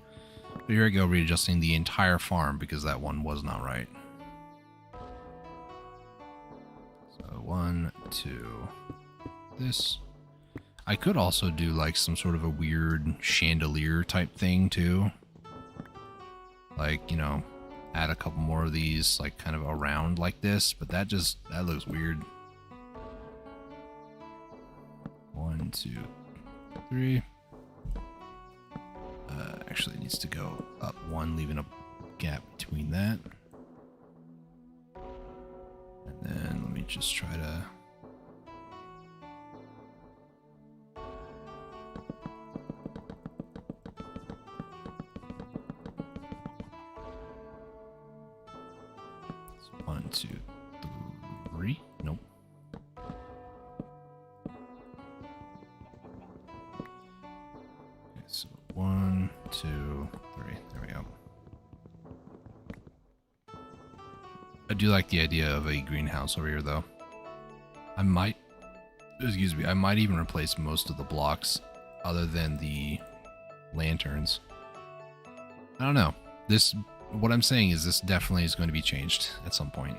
But here I go, readjusting the entire farm because that one was not right. So 1, 2, this. I could also do like some sort of a weird chandelier type thing too. Like, you know, add a couple more of these like kind of around like this, but that looks weird. 1, 2, 3. Actually, it needs to go up 1, leaving a gap between that. And then let me just try to... So 1, 2, 3. Nope. Okay, so 1, 2, 3. There we go. I do like the idea of a greenhouse over here, though. I might even replace most of the blocks other than the lanterns. I don't know. What I'm saying is this definitely is going to be changed at some point.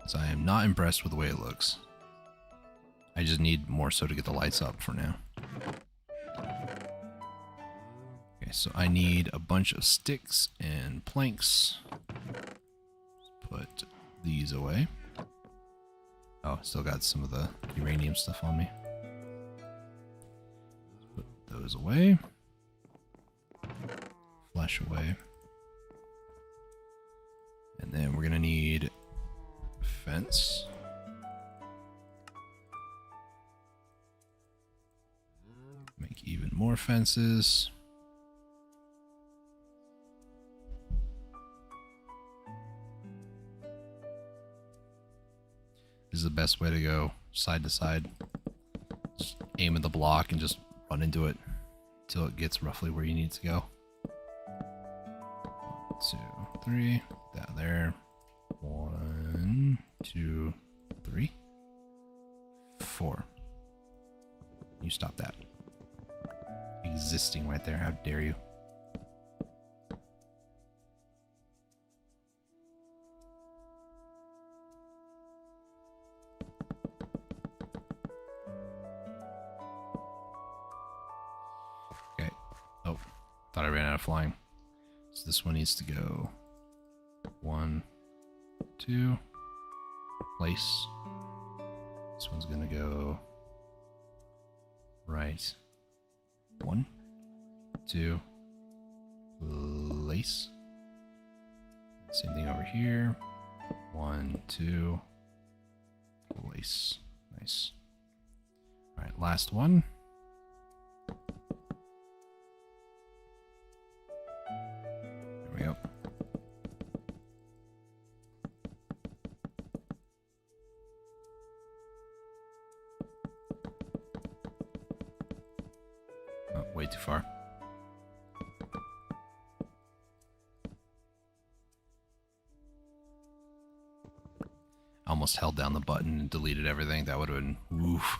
So I am not impressed with the way it looks. I just need more so to get the lights up for now. so I need a bunch of sticks and planks. Put these away. Oh, still got some of the uranium stuff on me. Put those away. Flash away. And then we're gonna need a fence. Make even more fences. This is the best way to go, side to side. Just aim at the block and just run into it until it gets roughly where you need to go. 1, 2, 3, down there. 1, 2, 3, 4. You stop that. Existing right there, how dare you. Okay. Oh, thought I ran out of flying. So this one needs to go 1, 2, place. This one's gonna go right. 1, 2, place. Same thing over here. 1, 2, place. Nice. All right, last one. There we go. Oh, way too far. Almost held down the button and deleted everything. That would have been woof.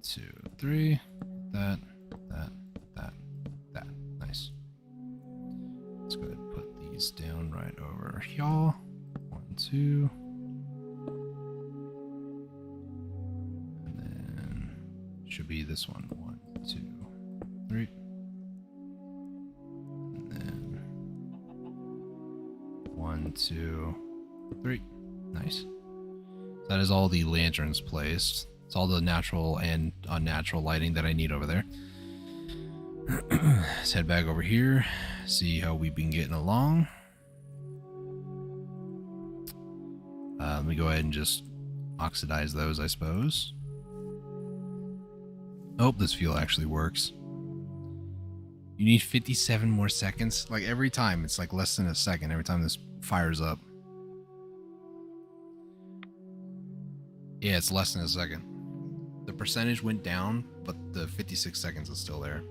2, 3. That. Nice. Let's go ahead and put these down right over here. 1, 2. And then should be this one. 1, 2, 3. And then 1, 2, 3. Nice. That is all the lanterns placed. It's all the natural and unnatural lighting that I need over there. Let's head back over here, see how we've been getting along. Let me go ahead and just oxidize those, I suppose. Oh, this fuel actually works. You need 57 more seconds. Like every time, it's like less than a second every time this fires up. Yeah, it's less than a second. The percentage went down, but the 56 seconds is still there.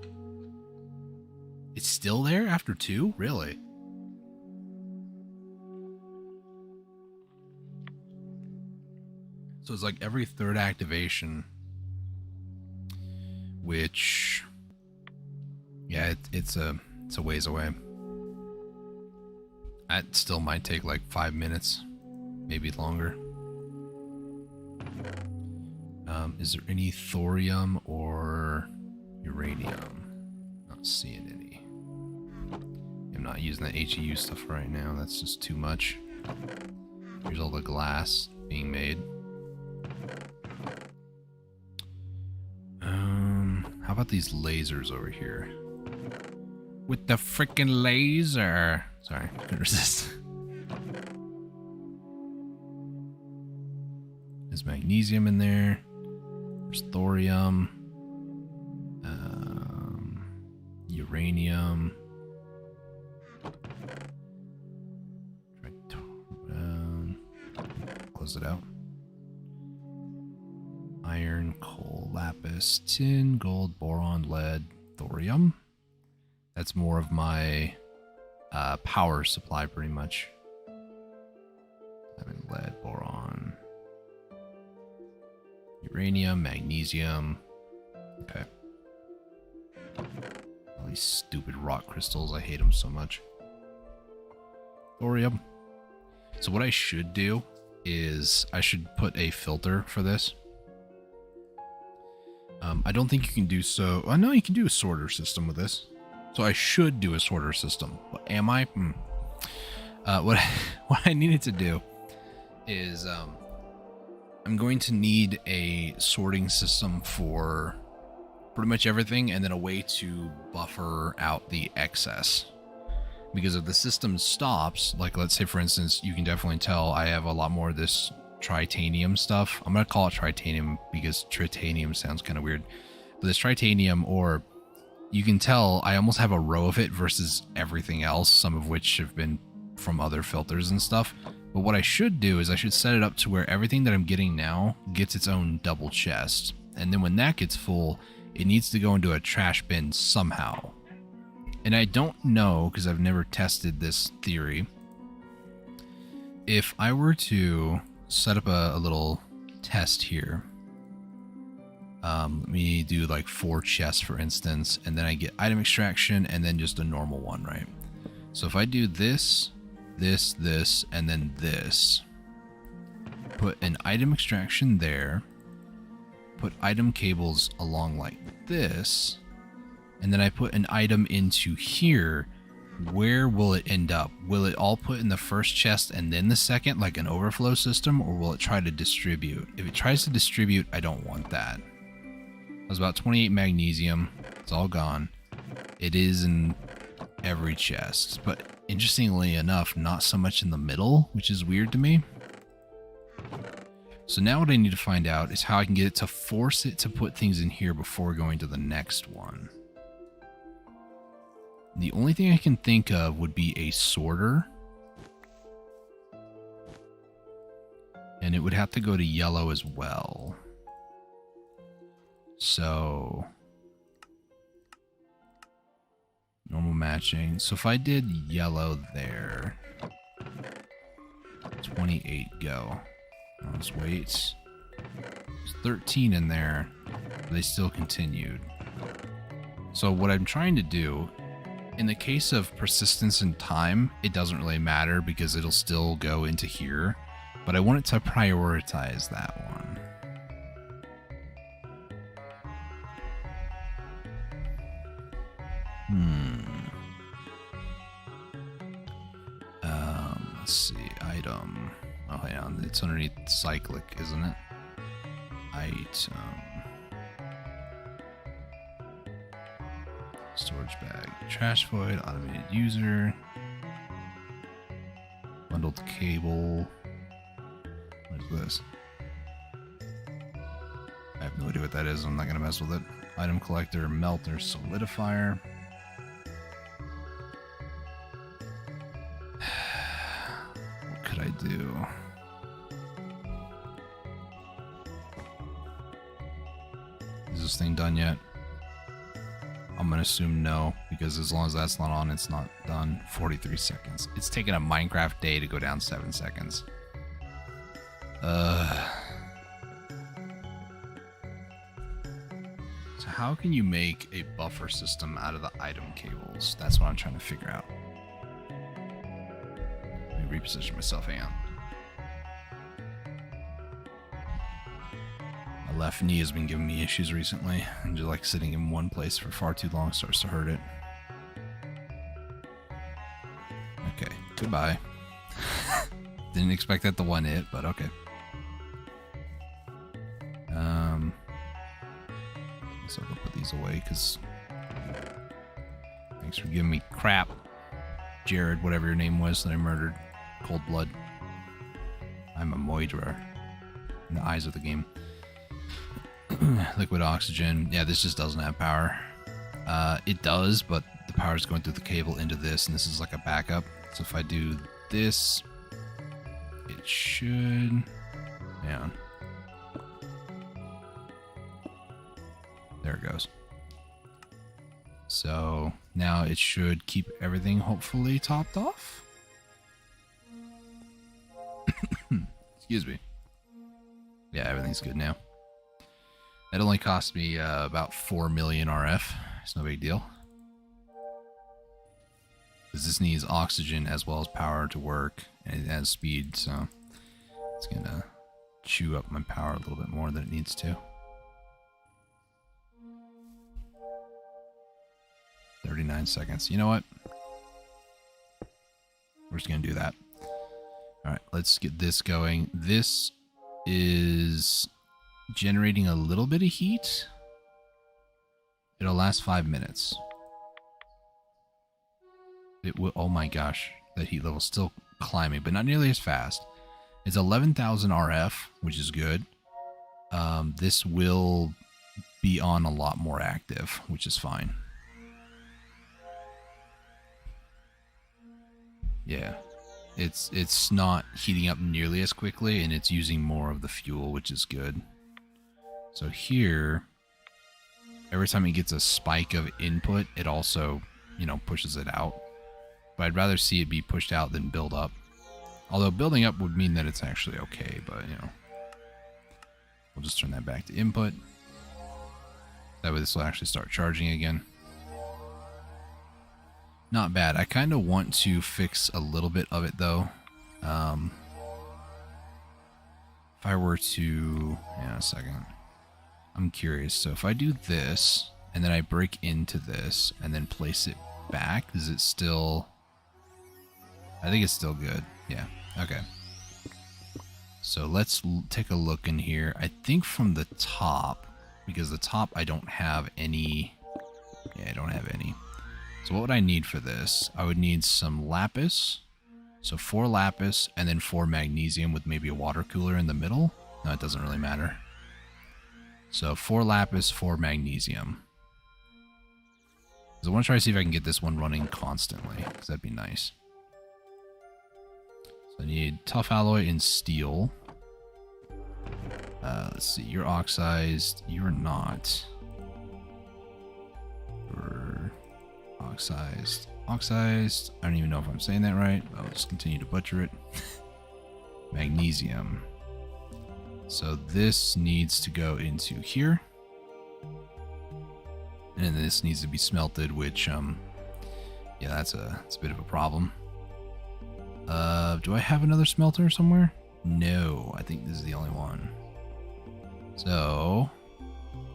It's still there after 2? Really? So it's like every third activation, which, yeah, it's a ways away. That still might take like 5 minutes, maybe longer. Is there any thorium or uranium? Not seeing any. I'm not using the HEU stuff right now. That's just too much. Here's all the glass being made. How about these lasers over here? With the frickin' laser. Sorry, couldn't resist. There's magnesium in there. There's thorium. Uranium. Close it out. Iron, coal, lapis, tin, gold, boron, lead, thorium. That's more of my power supply, pretty much. Diamond, lead, boron, uranium, magnesium. Okay. All these stupid rock crystals. I hate them so much. Thorium. So what I should do is I should put a filter for this. I don't think you can do so. I know you can do a sorter system with this. So I should do a sorter system. But am I? What what I needed to do is I'm going to need a sorting system for pretty much everything, and then a way to buffer out the excess. Because if the system stops, like let's say for instance, you can definitely tell I have a lot more of this tritanium stuff. I'm going to call it tritanium because tritanium sounds kind of weird. But this tritanium, or you can tell I almost have a row of it versus everything else, some of which have been from other filters and stuff. But what I should do is I should set it up to where everything that I'm getting now gets its own double chest. And then when that gets full, it needs to go into a trash bin somehow. And I don't know, because I've never tested this theory, if I were to set up a little test here. Let me do like 4 chests, for instance, and then I get item extraction and then just a normal one, right? So if I do this, this, and then this, put an item extraction there, put item cables along like this, and then I put an item into here, where will it end up? Will it all put in the first chest and then the second, like an overflow system, or will it try to distribute? If it tries to distribute, I don't want that. It was about 28 magnesium. It's all gone. It is in every chest, but interestingly enough, not so much in the middle, which is weird to me. So now what I need to find out is how I can get it to force it to put things in here before going to the next one. The only thing I can think of would be a sorter. And it would have to go to yellow as well. So normal matching. So if I did yellow there, 28 go. Let's wait. There's 13 in there. They still continued. So what I'm trying to do, in the case of persistence and time, it doesn't really matter because it'll still go into here. But I want it to prioritize that one. Let's see. Item. Oh, hang on. It's underneath cyclic, isn't it? Item. Storage bag. Trash void. Automated user. Bundled cable. What is this? I have no idea what that is. I'm not going to mess with it. Item collector. Melter. Solidifier. I do. Is this thing done yet? I'm gonna assume no, because as long as that's not on, it's not done. 43 seconds. It's taken a Minecraft day to go down 7 seconds. So how can you make a buffer system out of the item cables? That's what I'm trying to figure out. Reposition myself. Hang on. My left knee has been giving me issues recently, and just like sitting in one place for far too long starts to hurt it. Okay, goodbye. Didn't expect that to one hit, but okay. So I'll put these away because thanks for giving me crap, Jared, whatever your name was that I murdered. Cold blood. I'm a Moidra in the eyes of the game. Liquid oxygen. Yeah, this just doesn't have power. It does, but the power is going through the cable into this, and this is like a backup. So if I do this, it should... Yeah. There it goes. So now it should keep everything hopefully topped off. Excuse me. Yeah, everything's good now. It only cost me about 4 million RF. It's no big deal. Because this needs oxygen as well as power to work, and it has speed, so it's gonna chew up my power a little bit more than it needs to. 9 seconds. You know what? We're just going to do that. All right, let's get this going. This is generating a little bit of heat. It'll last 5 minutes. It will. Oh my gosh, the heat level's still climbing, but not nearly as fast. It's 11,000 RF, which is good. This will be on a lot more active, which is fine. Yeah, it's not heating up nearly as quickly, and it's using more of the fuel, which is good. So here, every time it gets a spike of input, it also, you know, pushes it out. But I'd rather see it be pushed out than build up. Although building up would mean that it's actually okay, but, you know. We'll just turn that back to input. That way this will actually start charging again. Not bad. I kind of want to fix a little bit of it, though. If I were to... Yeah, a second. I'm curious. So if I do this, and then I break into this, and then place it back, is it still... I think it's still good. Yeah, okay. So let's take a look in here. I think from the top, because the top I don't have any... Yeah, I don't have any. So what would I need for this? I would need some lapis. So 4 lapis, and then 4 magnesium with maybe a water cooler in the middle. No, it doesn't really matter. So 4 lapis, 4 magnesium. So I want to try to see if I can get this one running constantly, because that'd be nice. So I need tough alloy and steel. Let's see, you're oxidized. You're not. You're oxidized. Oxidized. I don't even know if I'm saying that right. I'll just continue to butcher it. Magnesium. So this needs to go into here. And then this needs to be smelted, which, yeah, that's a bit of a problem. Do I have another smelter somewhere? No, I think this is the only one. So,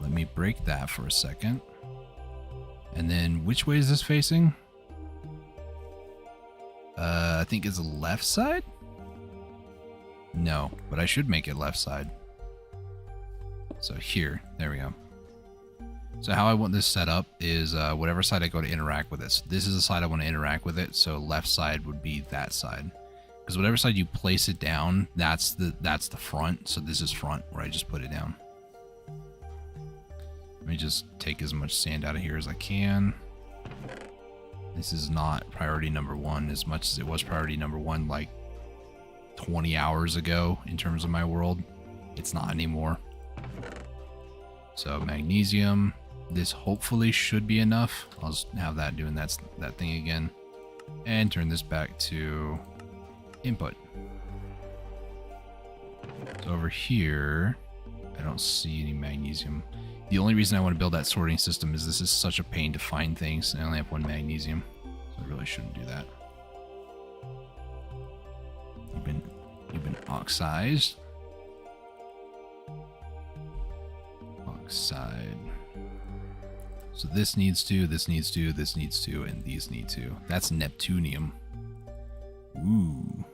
let me break that for a second. And then, which way is this facing? I think it's the left side? No, but I should make it left side. So here, there we go. So how I want this set up is whatever side I go to interact with it. So this is the side I want to interact with it, so left side would be that side. Because whatever side you place it down, that's the front. So this is front where I just put it down. Let me just take as much sand out of here as I can. This is not priority number 1 as much as it was priority number 1 like 20 hours ago in terms of my world. It's not anymore. So magnesium. This hopefully should be enough. I'll just have that doing that thing again. And turn this back to input. So over here, I don't see any magnesium. The only reason I want to build that sorting system is this is such a pain to find things. I only have 1 magnesium, so I really shouldn't do that. You've been oxidized. Oxide. So this needs to, this needs to, this needs to, and these need to. That's Neptunium. Ooh.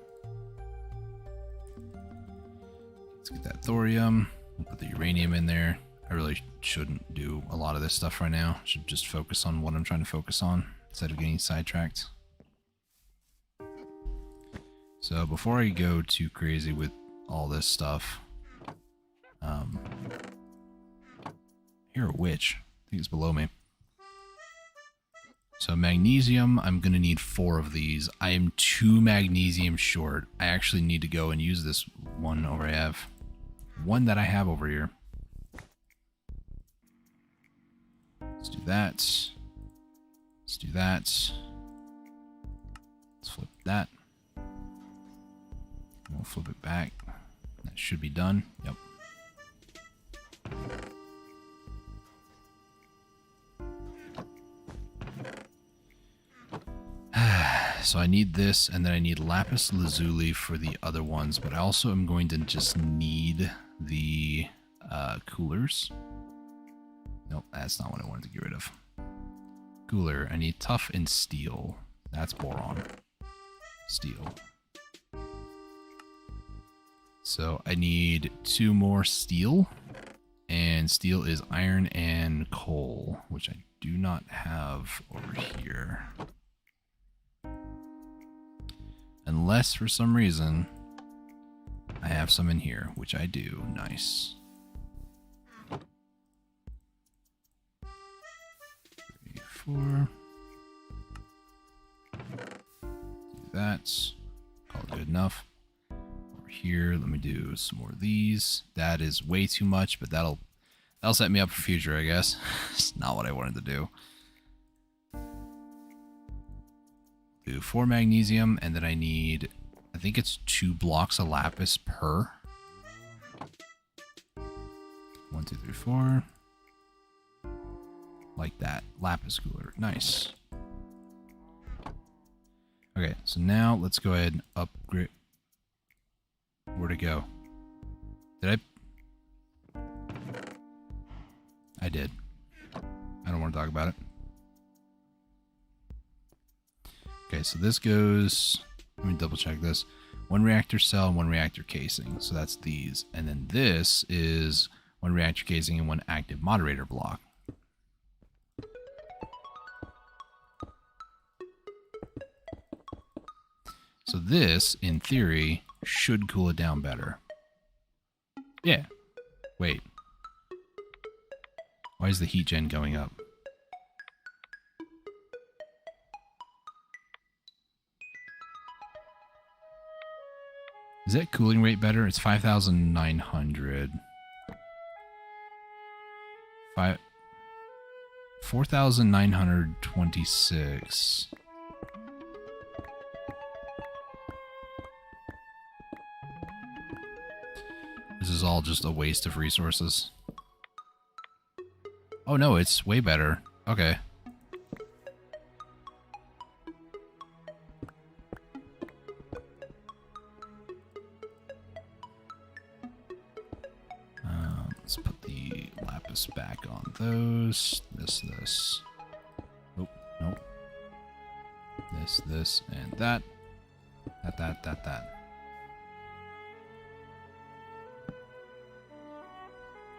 Let's get that thorium. We'll put the uranium in there. I really shouldn't do a lot of this stuff right now. I should just focus on what I'm trying to focus on instead of getting sidetracked. So before I go too crazy with all this stuff, I hear a witch. I think it's below me. So magnesium, I'm going to need 4 of these. I am 2 magnesium short. I actually need to go and use this one over I have. One that I have over here. Let's do that. Let's do that. Let's flip that. We'll flip it back. That should be done. Yep. So I need this, and then I need lapis lazuli for the other ones, but I also am going to just need the coolers. Nope, that's not what I wanted to get rid of. Cooler. I need tough and steel. That's boron. Steel. So I need 2 more steel. And steel is iron and coal, which I do not have over here. Unless for some reason I have some in here, which I do. Nice. 3, 4. Do that. Call it good enough. Over here, let me do some more of these. That is way too much, but that'll set me up for future, I guess. It's not what I wanted to do. Do 4 magnesium, and then I need, I think it's 2 blocks of lapis per. 1, 2, 3, 4. Like that. Lapis cooler. Nice. Okay, so now let's go ahead and upgrade. Where'd it go? Did I did. I don't want to talk about it. Okay, so this goes, let me double check this. 1 reactor cell and 1 reactor casing. So that's these. And then this is 1 reactor casing and 1 active moderator block. So this, in theory, should cool it down better. Yeah. Wait. Why is the heat gen going up? Is that cooling rate better? It's 5,900. 4,926. This is all just a waste of resources. Oh no, it's way better. Okay. Let's put the lapis back on those. This. Oh, nope. This, and that. That.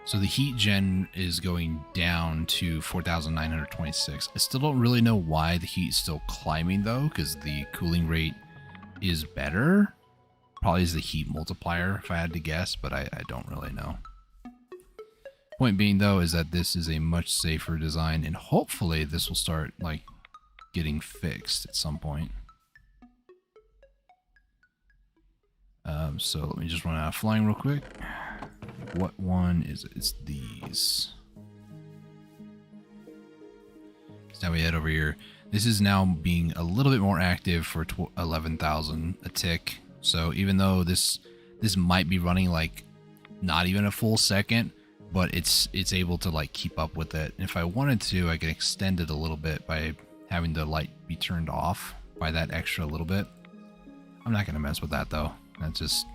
So the heat gen is going down to 4,926. I still don't really know why the heat's still climbing though, because the cooling rate is better. Probably is the heat multiplier if I had to guess, but I don't really know. Point being though is that this is a much safer design, and hopefully this will start like getting fixed at some point. So let me just run out of flying real quick. What one is it? It's these. So now we head over here. This is now being a little bit more active for 11,000 a tick. So even though this might be running like not even a full second, but it's able to like keep up with it. And if I wanted to, I could extend it a little bit by having the light be turned off by that extra little bit. I'm not gonna mess with that though. That just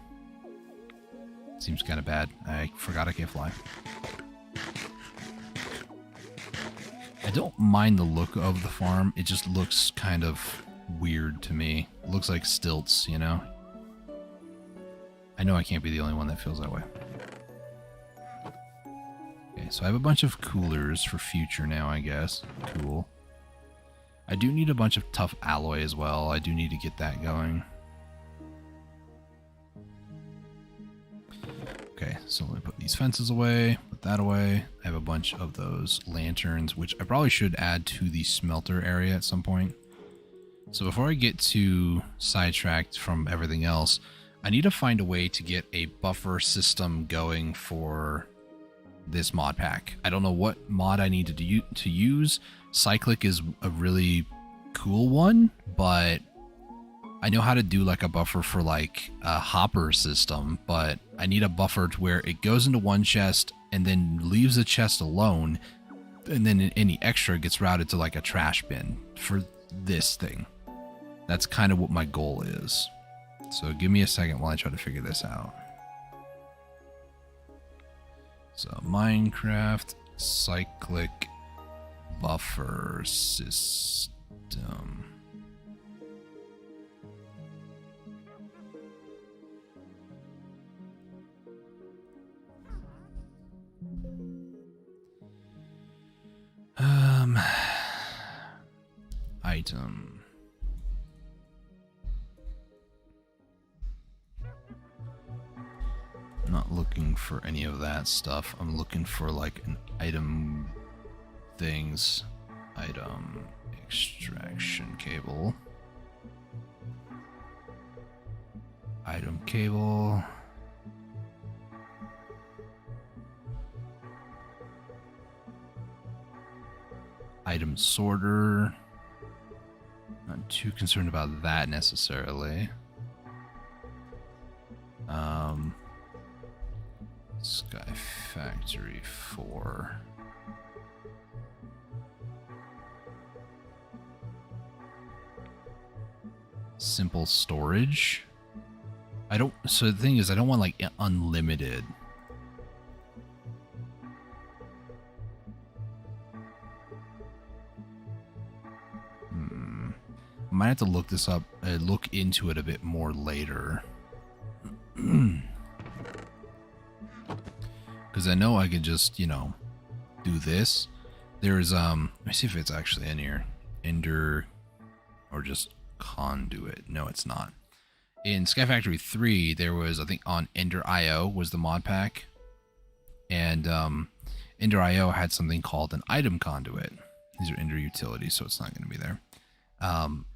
seems kind of bad. I forgot I can't fly. I don't mind the look of the farm. It just looks kind of weird to me. It looks like stilts, you know? I know I can't be the only one that feels that way. Okay, so I have a bunch of coolers for future now, I guess. Cool. I do need a bunch of tough alloy as well. I do need to get that going. Okay, so let me put these fences away, put that away. I have a bunch of those lanterns, which I probably should add to the smelter area at some point. So before I get too sidetracked from everything else, I need to find a way to get a buffer system going for this mod pack. I don't know what mod I need to use. Cyclic is a really cool one, but I know how to do like a buffer for like a hopper system, but I need a buffer to where it goes into one chest and then leaves the chest alone, and then any extra gets routed to like a trash bin for this thing. That's kind of what my goal is. So give me a second while I try to figure this out. So Minecraft cyclic buffer system. Item. I'm not looking for any of that stuff. I'm looking for like an item things. Item extraction cable. Item cable. Item sorter. Not too concerned about that necessarily. Sky Factory 4. Simple storage. So the thing is, I don't want like unlimited. Might have to look this up, look into it a bit more later. Because I know I could just, you know, do this. There's, let me see if it's actually in here. Ender, or just conduit. No, it's not. In Sky Factory 3, there was, I think, on Ender.io was the mod pack. And Ender.io had something called an item conduit. These are Ender utilities, so it's not going to be there.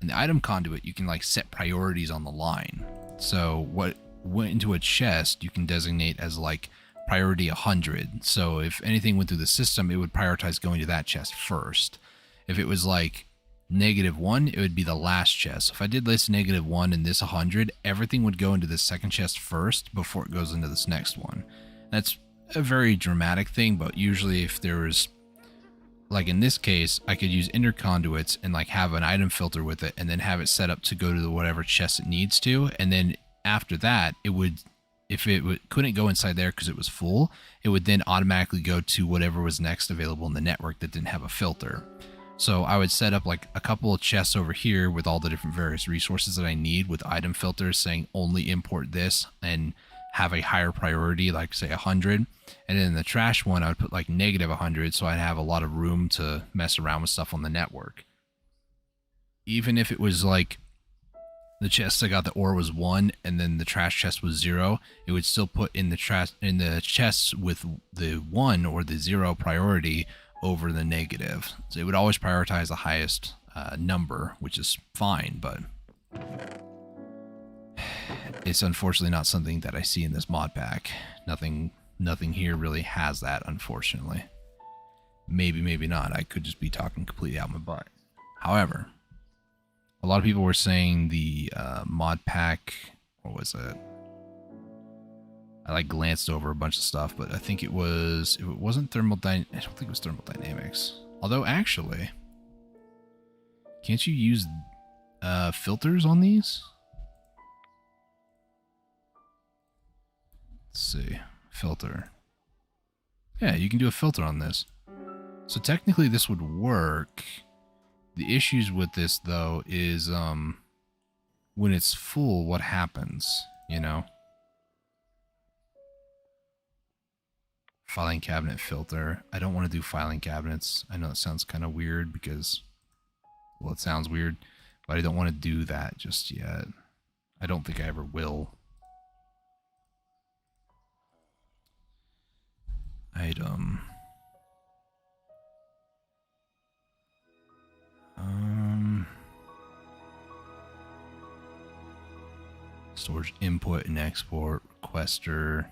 In the item conduit, you can like set priorities on the line. So what went into a chest, you can designate as like priority 100. So if anything went through the system, it would prioritize going to that chest first. If it was like -1, it would be the last chest. So if I did this -1 and this 100, everything would go into the second chest first before it goes into this next one. That's a very dramatic thing, but usually if there was, like in this case, I could use interconduits and like have an item filter with it and then have it set up to go to the whatever chest it needs to. And then after that, it would, if it couldn't go inside there because it was full, it would then automatically go to whatever was next available in the network that didn't have a filter. So I would set up like a couple of chests over here with all the different various resources that I need with item filters saying only import this and have a higher priority, like say 100. And then in the trash one, I would put like -100, so I'd have a lot of room to mess around with stuff on the network. Even if it was like the chest I got the ore was 1 and then the trash chest was 0, it would still put in the trash in the chests with the 1 or the 0 priority over the negative. So it would always prioritize the highest number, which is fine, but it's unfortunately not something that I see in this mod pack. Nothing here really has that, unfortunately. Maybe not. I could just be talking completely out my butt. However, a lot of people were saying the mod pack, what was it? I like glanced over a bunch of stuff, but I think it wasn't I don't think it was thermodynamics. Although actually, can't you use filters on these? Let's see. Filter. Yeah, you can do a filter on this. So technically this would work. The issues with this though is when it's full, what happens, you know? Filing cabinet filter. I don't want to do filing cabinets. I know it sounds kind of weird because, well, it sounds weird, but I don't want to do that just yet. I don't think I ever will. Item. Storage input and export requester.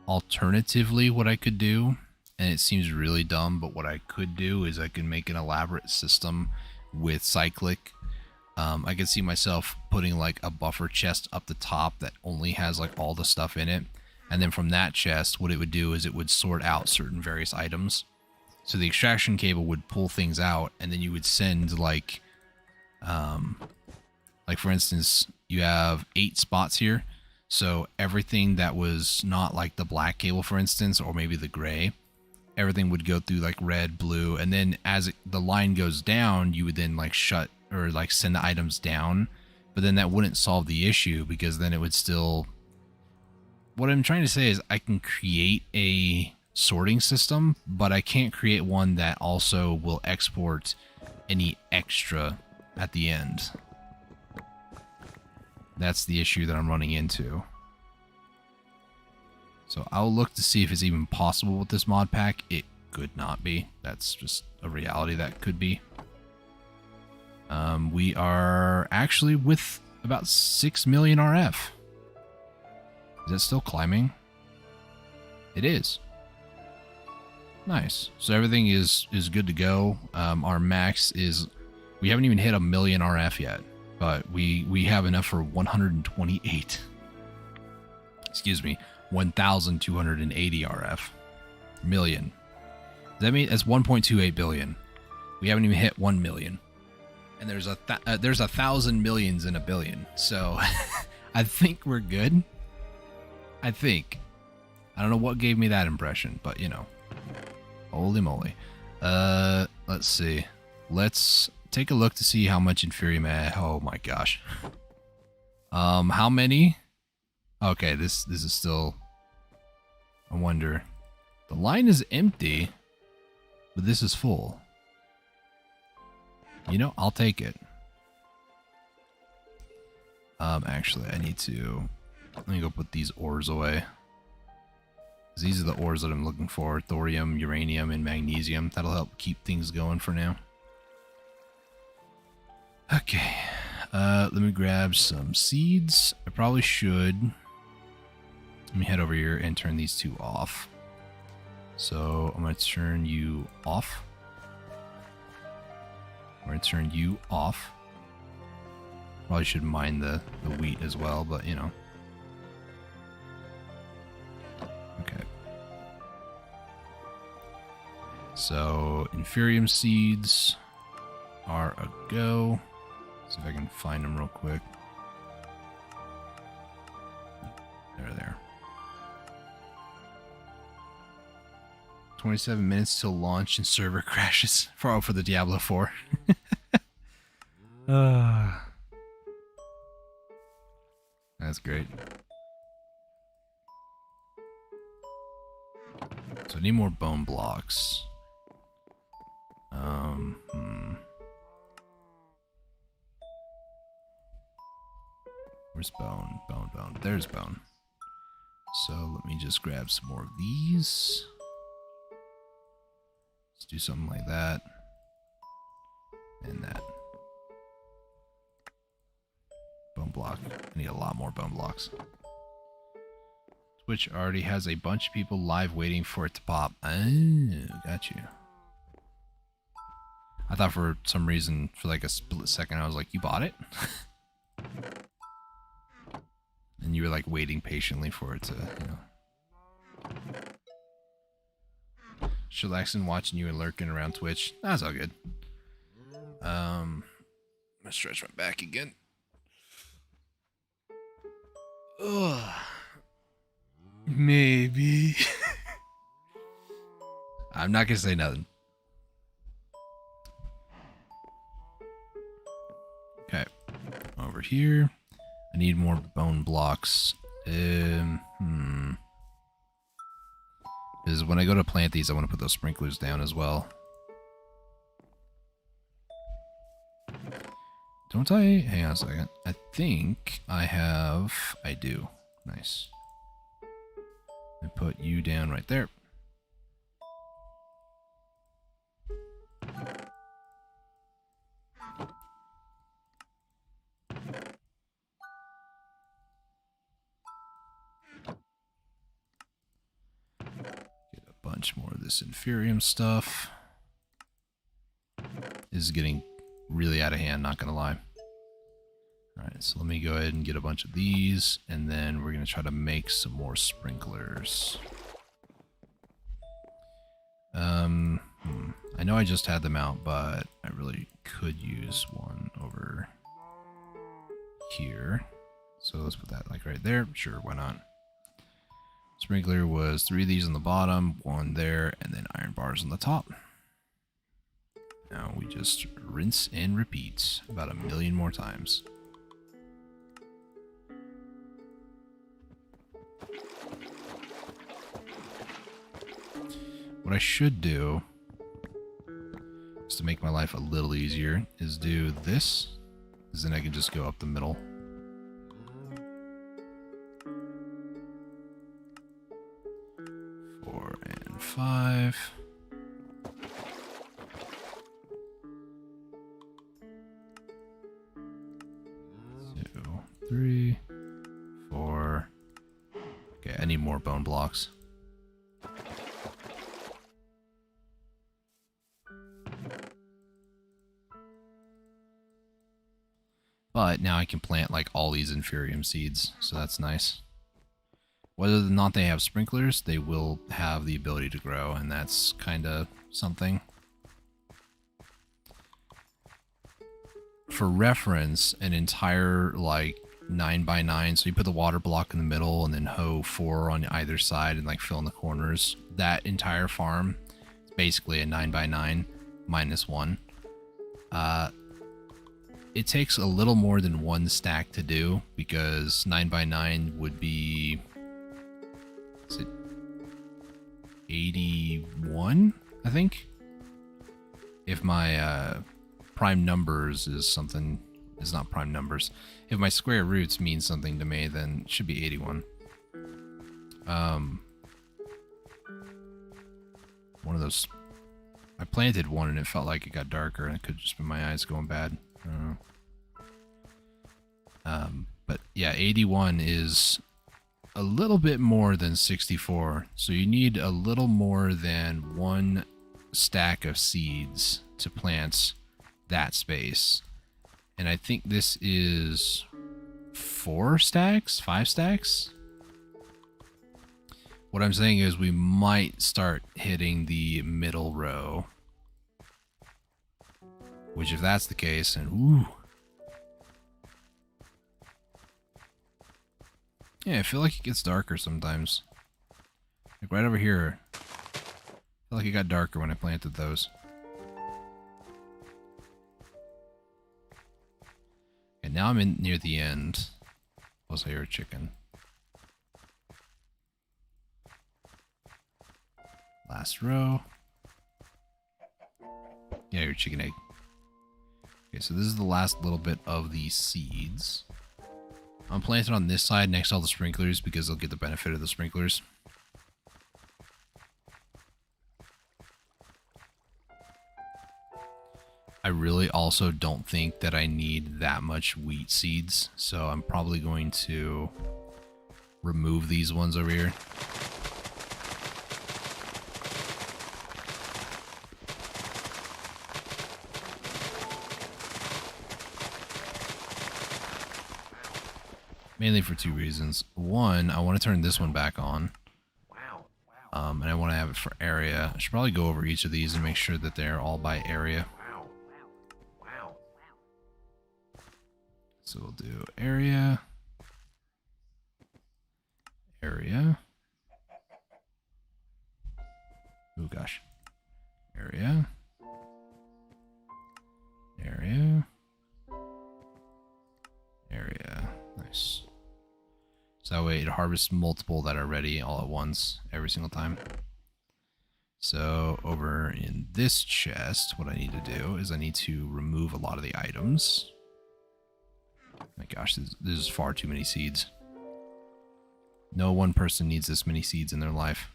Alternatively, what I could do, and it seems really dumb, but what I could do is I could make an elaborate system with cyclic. I could see myself putting like a buffer chest up the top that only has like all the stuff in it. And then from that chest, what it would do is it would sort out certain various items. So the extraction cable would pull things out, and then you would send like for instance, you have 8 spots here. So everything that was not like the black cable, for instance, or maybe the gray, everything would go through like red, blue, and then as the line goes down, you would then like shut or like send the items down. But then that wouldn't solve the issue because then it would still. What I'm trying to say is I can create a sorting system, but I can't create one that also will export any extra at the end. That's the issue that I'm running into. So I'll look to see if it's even possible with this mod pack. It could not be. That's just a reality that could be. We are actually with about 6 million RF. Is it still climbing? It is. Nice. So everything is good to go. Our max is... We haven't even hit 1 million RF yet, but we have enough for 128. Excuse me. 1,280 RF. Million. Does that mean that's 1.28 billion? We haven't even hit 1 million. And there's 1,000 millions in a billion. So I think we're good. I think. I don't know what gave me that impression, but you know. Holy moly. Let's see. Let's take a look to see how much Inferium. Oh my gosh. How many? Okay, this is still. I wonder. The line is empty, but this is full. You know, I'll take it. Actually, I need to. Let me go put these ores away. These are the ores that I'm looking for. Thorium, uranium, and magnesium. That'll help keep things going for now. Okay. Let me grab some seeds. I probably should. Let me head over here and turn these two off. So I'm going to turn you off. I'm going to turn you off. Probably should mine the wheat as well, but you know. Okay. So, Inferium seeds are a go. See if I can find them real quick. There. 27 minutes till launch and server crashes for the Diablo 4. That's great. So I need more bone blocks. Where's bone? Bone. There's bone. So let me just grab some more of these. Let's do something like that. And that. Bone block. I need a lot more bone blocks. Twitch already has a bunch of people live waiting for it to pop. Oh, got you. I thought for some reason, for like a split second, I was like, you bought it? And you were like waiting patiently for it to, you know. Chillaxing, watching you and lurking around Twitch. That's all good. I'm gonna stretch my back again. Ugh. Maybe. I'm not gonna say nothing. Okay. Over here. I need more bone blocks. Because when I go to plant these, I want to put those sprinklers down as well. Don't I? Hang on a second. I think I have... I do. Nice. I put you down right there. Get a bunch more of this Inferium stuff. This is getting really out of hand, not gonna lie. Alright, so let me go ahead and get a bunch of these, and then we're gonna try to make some more sprinklers. I know I just had them out, but I really could use one over here. So let's put that like right there. Sure, why not? Sprinkler was 3 of these on the bottom, 1 there, and then iron bars on the top. Now we just rinse and repeat about 1,000,000 more times. What I should do, just to make my life a little easier, is do this, because then I can just go up the middle. Four and 5. 2, 3, 4. Okay, I need more bone blocks. But now I can plant like all these inferium seeds, so that's nice. Whether or not they have sprinklers, they will have the ability to grow, and that's kind of something. For reference, an entire like 9x9, so you put the water block in the middle and then hoe 4 on either side and like fill in the corners. That entire farm is basically a 9x9 minus 1. It takes a little more than 1 stack to do, because 9x9 would be, is it 81, I think? If my prime numbers is something, is not prime numbers. If my square roots mean something to me, then it should be 81. One of those, I planted one and it felt like it got darker, and it could have just been my eyes going bad. I don't know. But yeah, 81 is a little bit more than 64. So you need a little more than 1 stack of seeds to plant that space. And I think this is 4 stacks, 5 stacks. What I'm saying is we might start hitting the middle row. Which, if that's the case, and ooh. Yeah, I feel like it gets darker sometimes. Like right over here. I feel like it got darker when I planted those. And now I'm in near the end. Plus I hear a chicken. Last row. Yeah, your chicken egg. Okay, so this is the last little bit of the seeds. I'm planting on this side next to all the sprinklers because they'll get the benefit of the sprinklers. I really also don't think that I need that much wheat seeds, so I'm probably going to remove these ones over here. Mainly for 2 reasons. One, I want to turn this one back on. And I want to have it for area. I should probably go over each of these and make sure that they're all by area. So we'll do area. Area. Oh gosh. Area. Area. Area. Nice. So that way it harvests multiple that are ready all at once every single time. So over in this chest, what I need to do is I need to remove a lot of the items. My gosh, this is far too many seeds. No one person needs this many seeds in their life.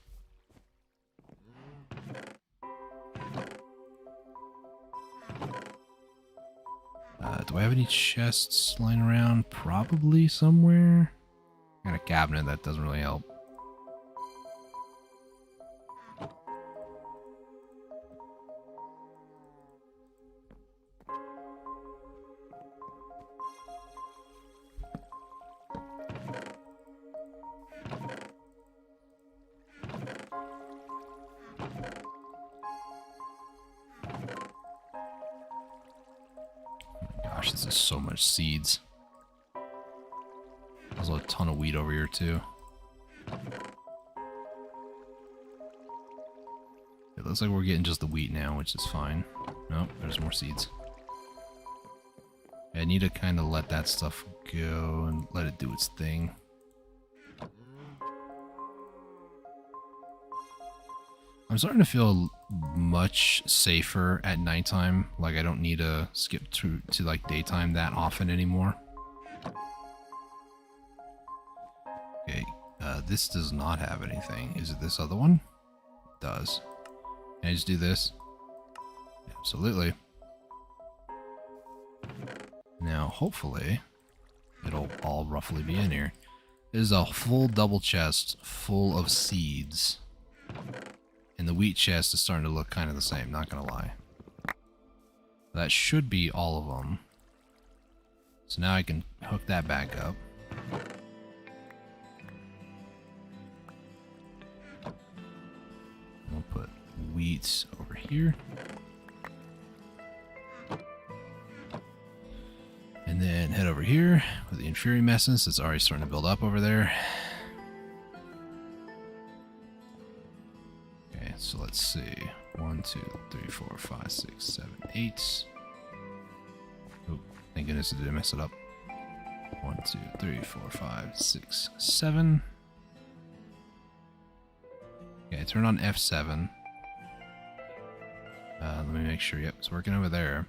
Do I have any chests lying around? Probably somewhere. I got a cabinet, that doesn't really help. Gosh, this is so much seeds. Also a ton of wheat over here too. It looks like we're getting just the wheat now, which is fine. Nope, there's more seeds. I need to kind of let that stuff go and let it do its thing. I'm starting to feel much safer at nighttime. Like I don't need to skip to like daytime that often anymore. Okay, this does not have anything. Is it this other one? It does. Can I just do this? Absolutely. Now, hopefully, it'll all roughly be in here. There's a full double chest full of seeds. And the wheat chest is starting to look kind of the same, not gonna lie. That should be all of them. So now I can hook that back up. We'll put wheat over here. And then head over here with the inferior messes. It's already starting to build up over there. Okay, so let's see. 1, 2, 3, 4, 5, 6, 7, 8. Oh, thank goodness I didn't mess it up. 1, 2, 3, 4, 5, 6, 7. Okay, turn on F7. Let me make sure. Yep, it's working over there.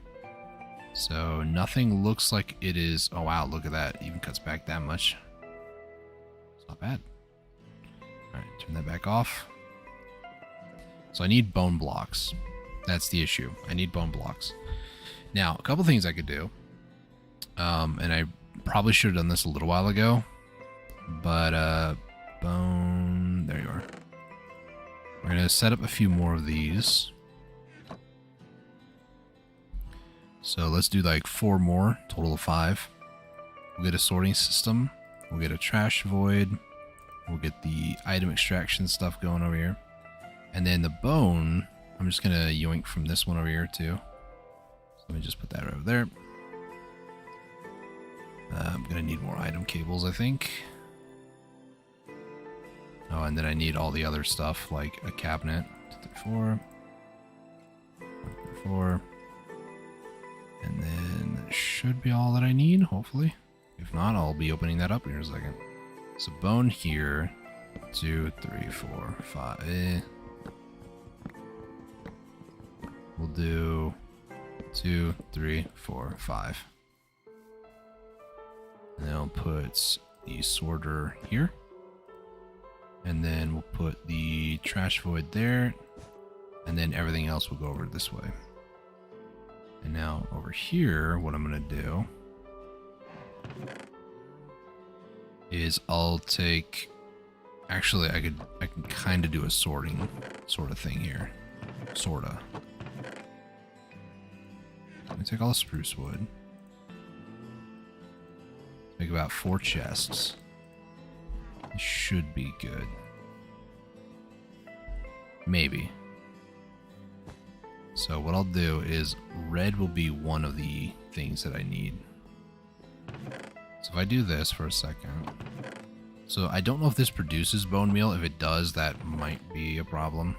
So nothing looks like it is. Oh wow, look at that. It even cuts back that much. It's not bad. Alright, turn that back off. So I need bone blocks. That's the issue. I need bone blocks. Now, a couple things I could do. And I probably should have done this a little while ago. But, bone... There you are. We're going to set up a few more of these. So let's do like 4 more, total of 5. We'll get a sorting system. We'll get a trash void. We'll get the item extraction stuff going over here. And then the bone, I'm just going to yoink from this one over here too. So let me just put that right over there. I'm going to need more item cables, I think. Oh, and then I need all the other stuff like a cabinet. 2, 3, 4. 1, 3, 4. And then that should be all that I need, hopefully. If not, I'll be opening that up here in a second. So bone here. 2, 3, 4, 5. We'll do 2, 3, 4, 5. And then I'll put the sorter here. And then we'll put the trash void there. And then everything else will go over this way. And now over here, what I'm going to do is I'll take... Actually, I can kind of do a sorting sort of thing here. Sorta. Let me take all the spruce wood. Make about 4 chests. It should be good. Maybe. So what I'll do is red will be one of the things that I need. So if I do this for a second. So I don't know if this produces bone meal. If it does, that might be a problem.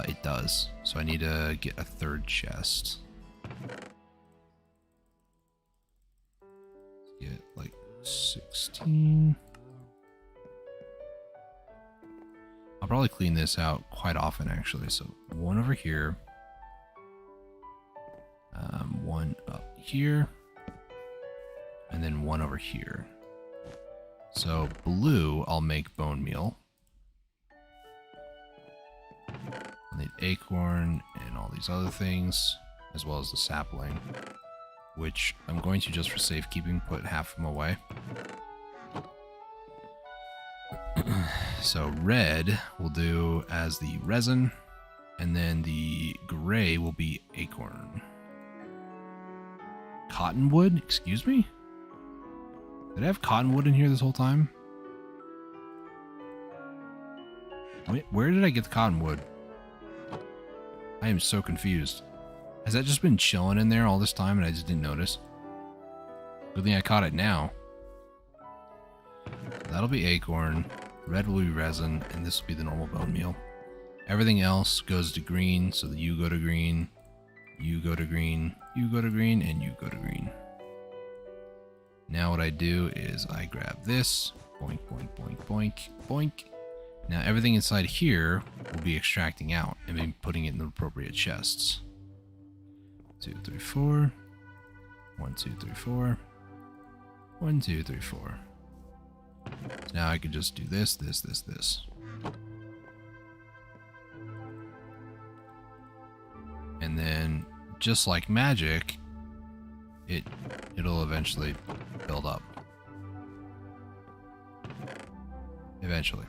It does. So I need to get a 3rd chest. Get like 16. I'll probably clean this out quite often, actually. So 1 over here. 1 up here. And then 1 over here. So blue, I'll make bone meal. I'll need acorn and all these other things, as well as the sapling, which I'm going to, just for safekeeping, put half of them away. So red will do as the resin, and then the gray will be acorn. Cottonwood? Excuse me? Did I have cottonwood in here this whole time? Wait, where did I get the cottonwood? I am so confused. Has that just been chilling in there all this time and I just didn't notice? Good thing I caught it now. That'll be acorn. Red will be resin, and this will be the normal bone meal. Everything else goes to green, so that you go to green, you go to green, you go to green, and you go to green. Now what I do is I grab this, boink, boink, boink, boink, boink. Now everything inside here will be extracting out and be putting it in the appropriate chests. 2, 3, 4. 1, 2, 3, 4. 1, 2, 3, 4. So now I can just do this, this, this, this. And then, just like magic, it'll eventually build up. Eventually.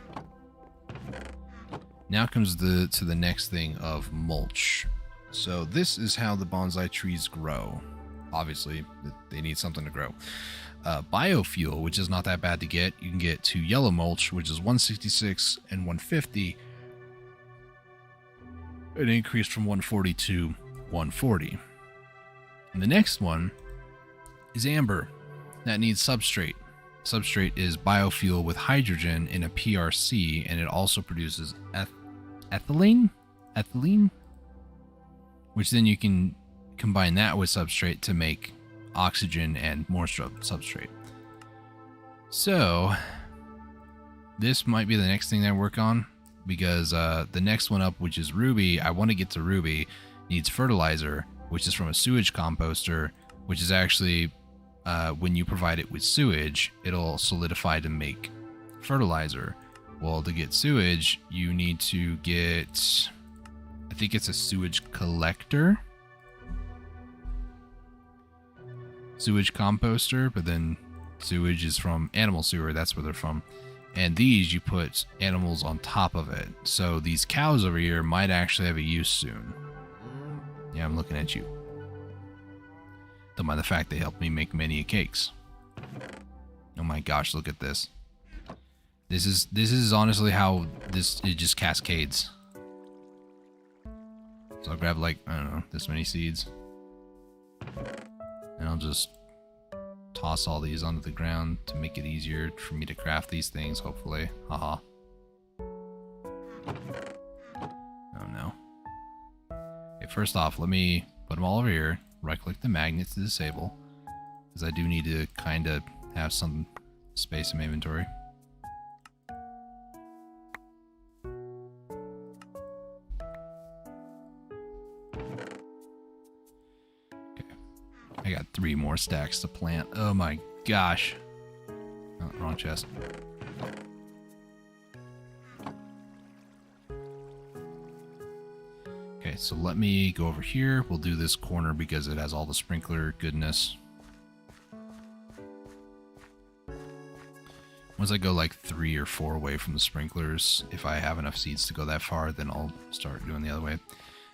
Now comes to the next thing of mulch. So this is how the bonsai trees grow. Obviously, they need something to grow. Biofuel, which is not that bad to get. You can get 2 yellow mulch, which is 166 and 150. An increase from 140 to 140. And the next one is amber. That needs substrate. Substrate is biofuel with hydrogen in a PRC, and it also produces ethylene, which then you can combine that with substrate to make oxygen and more substrate. So this might be the next thing that I work on, because the next one up, which is ruby, I want to get to ruby, needs fertilizer, which is from a sewage composter, which is actually when you provide it with sewage, it'll solidify to make fertilizer. Well, to get sewage, you need to get, I think it's a sewage collector, sewage composter, but then sewage is from animal sewer, that's where they're from. And these, you put animals on top of it. So these cows over here might actually have a use soon. Yeah, I'm looking at you. Don't mind the fact they helped me make many cakes. Oh my gosh, look at this. This is honestly how it just cascades. So I'll grab like, I don't know, this many seeds. And I'll just toss all these onto the ground to make it easier for me to craft these things, hopefully. Haha. Oh no. Okay, first off, let me put them all over here. Right-click the magnets to disable, because I do need to kind of have some space in my inventory. Okay. I got 3 more stacks to plant. Oh my gosh. Oh, wrong chest. Okay, so let me go over here. We'll do this corner because it has all the sprinkler goodness. Once I go like 3 or 4 away from the sprinklers, if I have enough seeds to go that far, then I'll start doing the other way.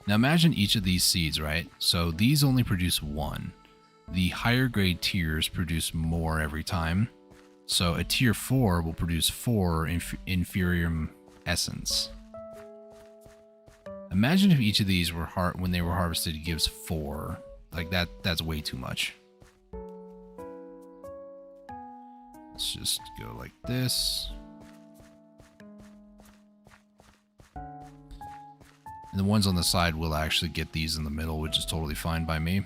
Now imagine each of these seeds, right? So these only produce 1. The higher grade tiers produce more every time. So a tier 4 will produce 4 inferium essence. Imagine if each of these were when they were harvested gives 4. Like that's way too much. Let's just go like this. And the ones on the side will actually get these in the middle, which is totally fine by me.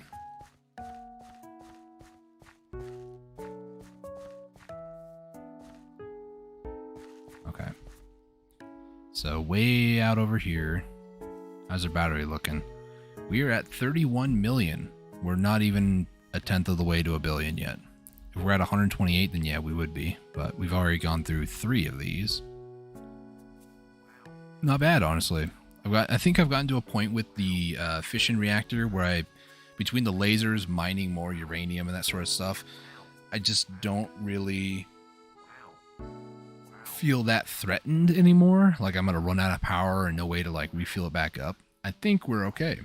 Okay. So way out over here. How's our battery looking? We are at 31 million. We're not even a tenth of the way to a billion yet. If we're at 128, then yeah, we would be. But we've already gone through 3 of these. Not bad, honestly. I think I've gotten to a point with the fission reactor where between the lasers, mining more uranium and that sort of stuff, I just don't really feel that threatened anymore. Like I'm gonna run out of power and no way to like refuel it back up. I think we're okay.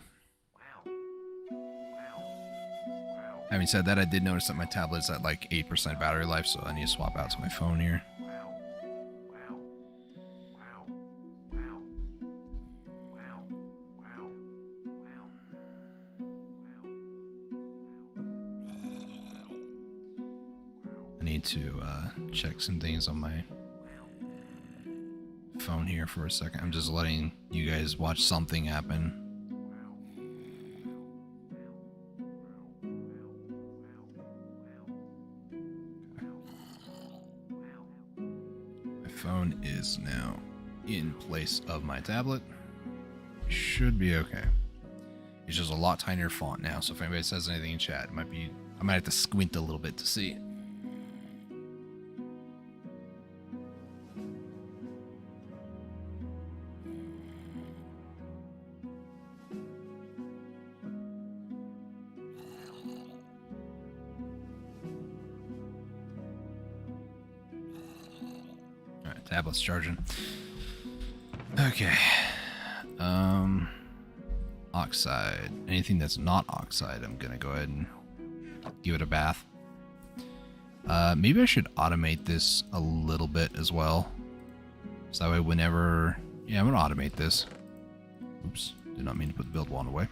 Having said that, I did notice that my tablet's at like 8% battery life, so I need to swap out to my phone here. I need to check some things on my phone here for a second. I'm just letting you guys watch something happen. My phone is now in place of my tablet. Should be okay. It's just a lot tinier font now, so if anybody says anything in chat, I might have to squint a little bit to see it. Alright, tablet's charging. Okay. Oxide. Anything that's not oxide, I'm gonna go ahead and give it a bath. Maybe I should automate this a little bit as well. So that way whenever... Yeah, I'm gonna automate this. Oops, did not mean to put the build wand away.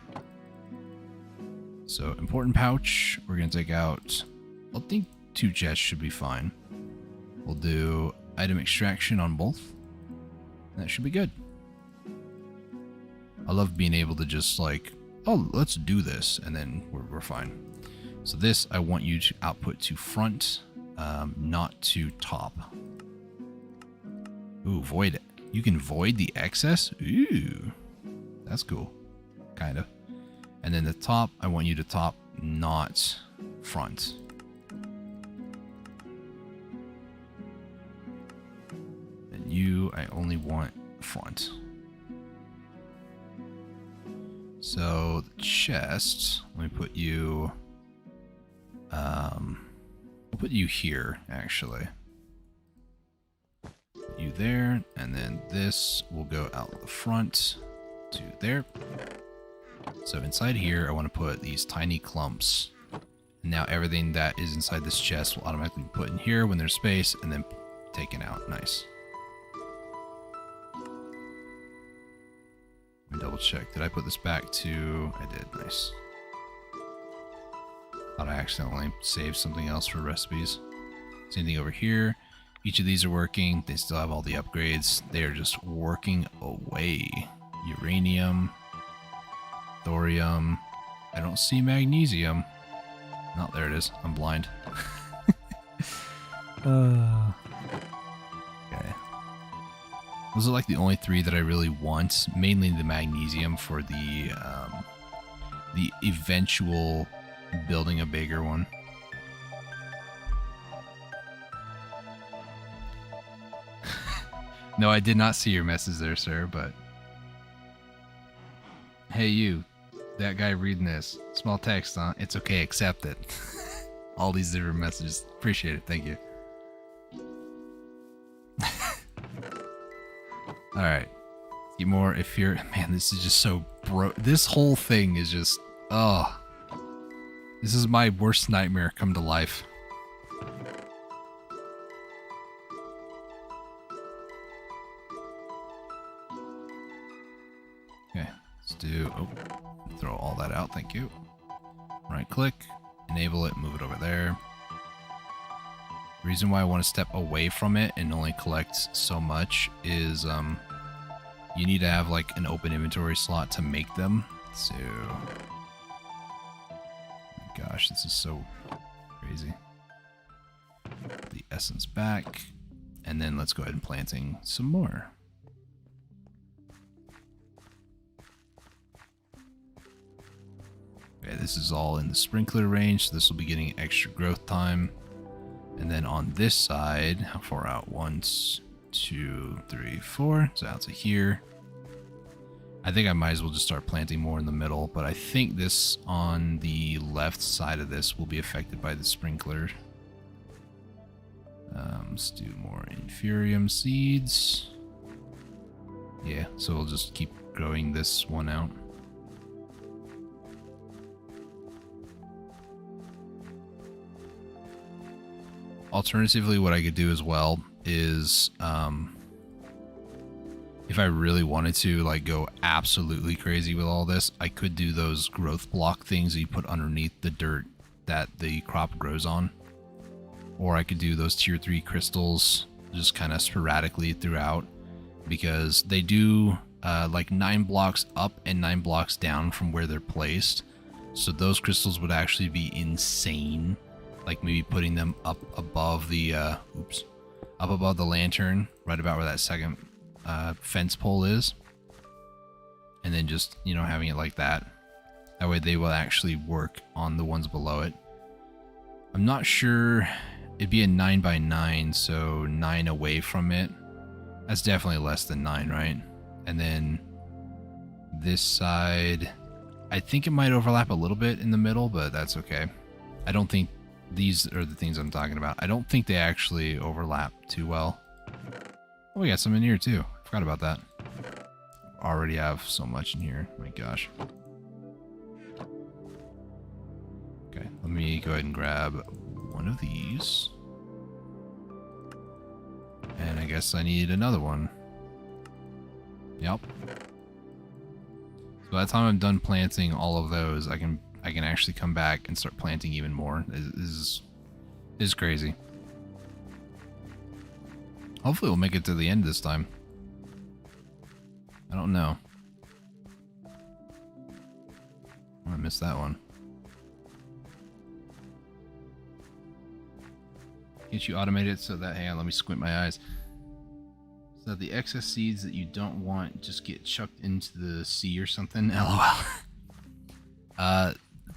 So, important pouch, we're gonna take out... I think 2 chests should be fine. We'll do item extraction on both. That should be good. I love being able to just like, oh, let's do this, and then we're fine. So this, I want you to output to front, not to top. Ooh, void it. You can void the excess? Ooh, that's cool. Kind of. And then the top, I want you to top, not front. And you, I only want front. So the chest, let me put you, I'll put you here, actually. Put you there, and then this will go out the front to there. So inside here, I want to put these tiny clumps. And now everything that is inside this chest will automatically be put in here when there's space, and then taken out. Nice. Double check. Did I put this back to... I did. Nice. Thought I accidentally saved something else for recipes. Same thing over here. Each of these are working. They still have all the upgrades. They are just working away. Uranium. Thorium. I don't see magnesium. No, there it is. I'm blind. Okay. Those are like the only 3 that I really want. Mainly the magnesium for the eventual building a bigger one. No, I did not see your message there, sir, but... Hey, you. That guy reading this. Small text, huh? It's okay, accept it. All these different messages. Appreciate it, thank you. Alright. Get more if you're... Man, this is just so this whole thing is just... Oh. This is my worst nightmare come to life. Okay. Let's do... Oh. Throw all that out, thank you. Right click. Enable it, move it over there. The reason why I want to step away from it and only collect so much is you need to have like an open inventory slot to make them. So, gosh, this is so crazy. The essence back, and then let's go ahead and planting some more. Okay, this is all in the sprinkler range, so this will be getting extra growth time. And then on this side, how far out? 1, 2, 3, 4. So out to here. I think I might as well just start planting more in the middle, but I think this on the left side of this will be affected by the sprinkler. Let's do more inferium seeds. Yeah, so we'll just keep growing this one out. Alternatively, what I could do as well is, if I really wanted to, like, go absolutely crazy with all this, I could do those growth block things that you put underneath the dirt that the crop grows on. or I could do those tier 3 crystals just kind of sporadically throughout, because they do like 9 blocks up and 9 blocks down from where they're placed. So those crystals would actually be insane. Like maybe putting them up above the up above the lantern, right about where that second fence pole is, and then just, you know, having it like that. That way they will actually work on the ones below it. I'm not sure. It'd be a 9 by 9, so 9 away from it. That's definitely less than 9, right? And then this side, I think it might overlap a little bit in the middle, but that's okay. I don't think these are the things I'm talking about. I don't think they actually overlap too well. Oh, we got some in here too. Forgot about that. Already have so much in here. My gosh. Okay, let me go ahead and grab one of these. And I guess I need another one. Yep. So by the time I'm done planting all of those, I can actually come back and start planting even more. This is crazy. Hopefully we'll make it to the end this time. I don't know. I missed that one. Can't you automate it so that, hang on, let me squint my eyes. So that the excess seeds that you don't want just get chucked into the sea or something? LOL.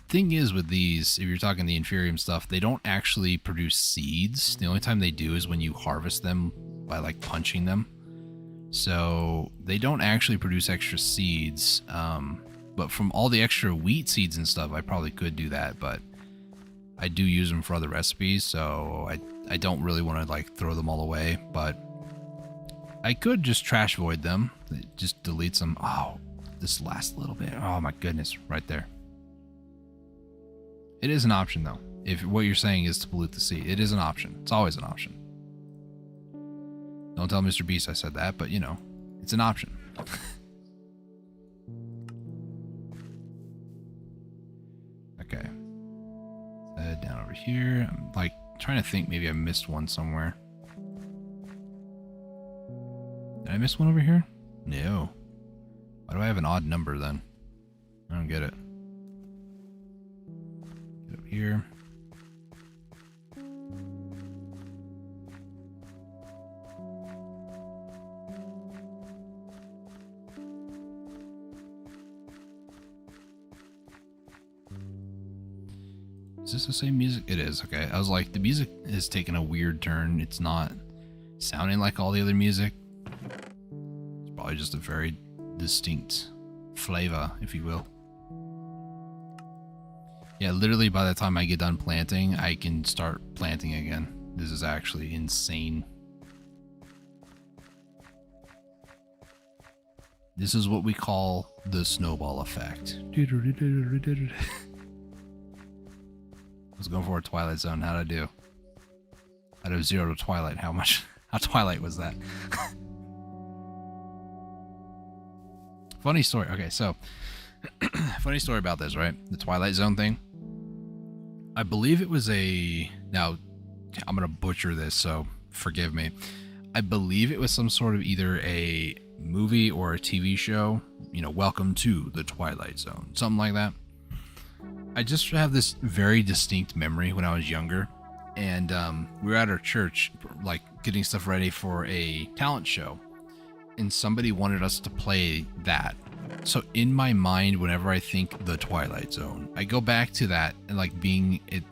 Thing is with these, if you're talking the Inferium stuff, they don't actually produce seeds. The only time they do is when you harvest them by like punching them. So they don't actually produce extra seeds. But from all the extra wheat seeds and stuff, I probably could do that, but I do use them for other recipes, so I don't really want to like throw them all away, but I could just trash void them. It just deletes them. Oh, this last little bit. Oh my goodness, right there. It is an option though. If what you're saying is to pollute the sea, it is an option. It's always an option. Don't tell Mr. Beast I said that, but you know, it's an option. Okay. Head down over here. I'm like trying to think, maybe I missed one somewhere. Did I miss one over here? No. Why do I have an odd number then? I don't get it. Get up here. Is this the same music? It is. Okay. I was like, the music has taken a weird turn. It's not sounding like all the other music. It's probably just a very distinct flavor, if you will. Yeah, literally by the time I get done planting, I can start planting again. This is actually insane. This is what we call the snowball effect. I was going for a Twilight Zone. How'd I do? Out of 0 to Twilight, how Twilight was that? Funny story. Okay, so funny story about this, right? The Twilight Zone thing. I believe it was now I'm gonna butcher this, so forgive me. I believe it was some sort of either a movie or a TV show. You know, welcome to the Twilight Zone, something like that. I just have this very distinct memory when I was younger, and we were at our church, like getting stuff ready for a talent show, and somebody wanted us to play that. So in my mind, whenever I think the Twilight Zone, I go back to that and like being at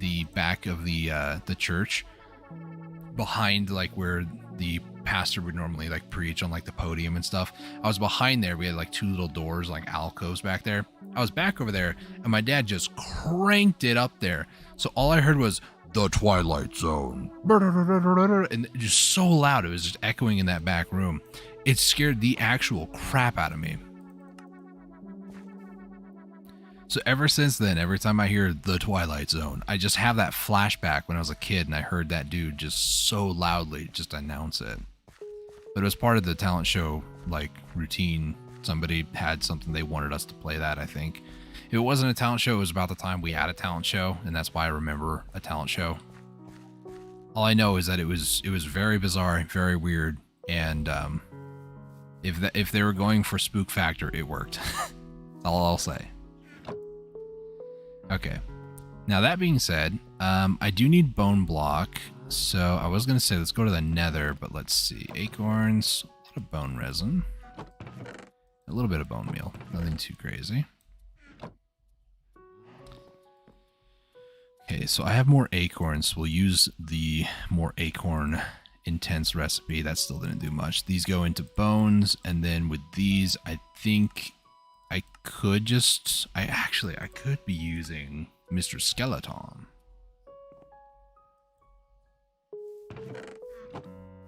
the back of the church, behind like where the pastor would normally like preach on like the podium and stuff. I was behind there. We had like 2 little doors, like alcoves back there. I was back over there, and my dad just cranked it up there. So all I heard was the Twilight Zone, and just so loud. It was just echoing in that back room. It scared the actual crap out of me. So ever since then, every time I hear the Twilight Zone, I just have that flashback when I was a kid and I heard that dude just so loudly just announce it. But it was part of the talent show, like, routine. Somebody had something they wanted us to play that, I think. If it wasn't a talent show, it was about the time we had a talent show, and that's why I remember a talent show. All I know is that it was very bizarre, very weird, and if they were going for spook factor, it worked. That's all I'll say. Okay. Now that being said, I do need bone block, so I was gonna say let's go to the Nether, but let's see. Acorns, a lot of bone resin, a little bit of bone meal, nothing too crazy. Okay, so I have more acorns. We'll use the more acorn intense recipe. That still didn't do much. These go into bones, and then with these, I think I could just... I could be using Mr. Skeleton.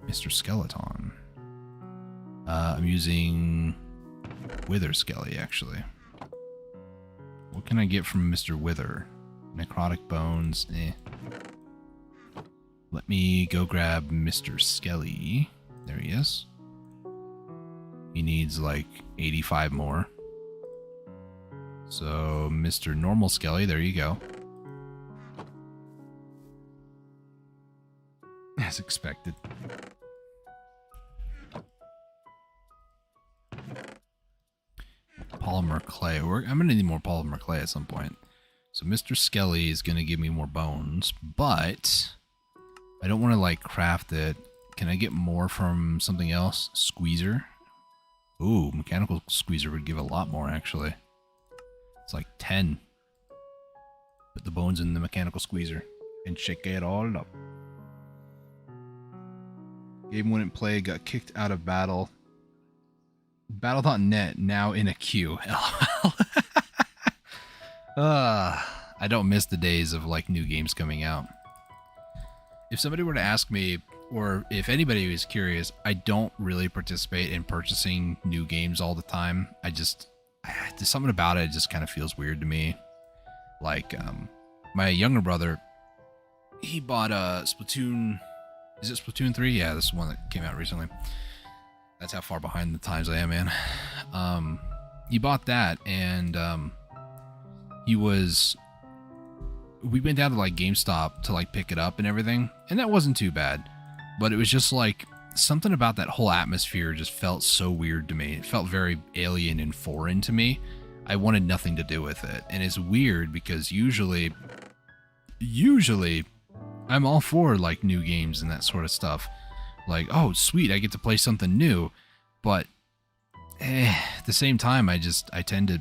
Mr. Skeleton. I'm using Wither Skelly, actually. What can I get from Mr. Wither? Necrotic bones, eh. Let me go grab Mr. Skelly. There he is. He needs like 85 more. So, Mr. Normal Skelly, there you go. As expected. Polymer clay. I'm going to need more polymer clay at some point. So Mr. Skelly is going to give me more bones, but I don't want to like craft it. Can I get more from something else? Squeezer. Ooh, mechanical squeezer would give a lot more actually. It's like 10. Put the bones in the mechanical squeezer and shake it all up. Game wouldn't play, got kicked out of battle. Battle.net now in a queue. I don't miss the days of like new games coming out. If somebody were to ask me, or if anybody is curious, I don't really participate in purchasing new games all the time. There's something about it just kind of feels weird to me. Like, my younger brother, he bought a Splatoon. Is it Splatoon 3? Yeah, this is one that came out recently. That's how far behind the times I am, man. He bought that, and we went down to like GameStop to like pick it up and everything, and that wasn't too bad, but it was just like something about that whole atmosphere just felt so weird to me. It felt very alien and foreign to me. I wanted nothing to do with it, and it's weird because usually I'm all for like new games and that sort of stuff. Like, oh sweet, I get to play something new, but at the same time I tend to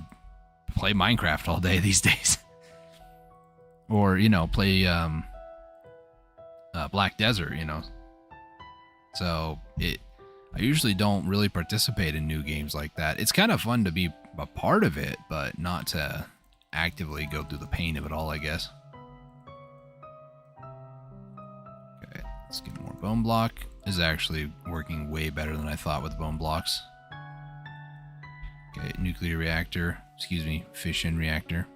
play Minecraft all day these days. Or, you know, play Black Desert, you know. So I usually don't really participate in new games like that. It's kind of fun to be a part of it, but not to actively go through the pain of it all, I guess. Okay, let's get more bone block. This is actually working way better than I thought with bone blocks. Okay, nuclear reactor. Excuse me, fission reactor.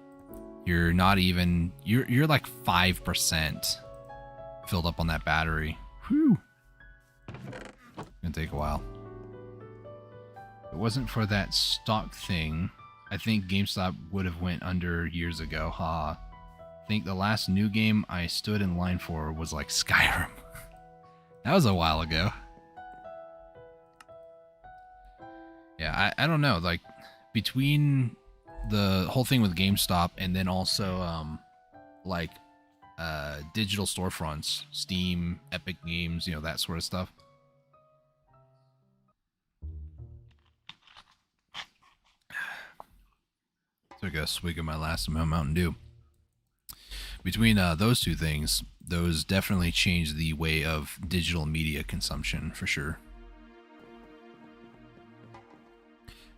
You're not even... You're like 5% filled up on that battery. Whew. Gonna take a while. If it wasn't for that stock thing, I think GameStop would have went under years ago. Ha. I think the last new game I stood in line for was like Skyrim. That was a while ago. Yeah, I don't know. Like, between the whole thing with GameStop and then also digital storefronts, Steam, Epic Games, you know, that sort of stuff. Took a swig of my last Mountain Dew. Between those two things, those definitely changed the way of digital media consumption for sure.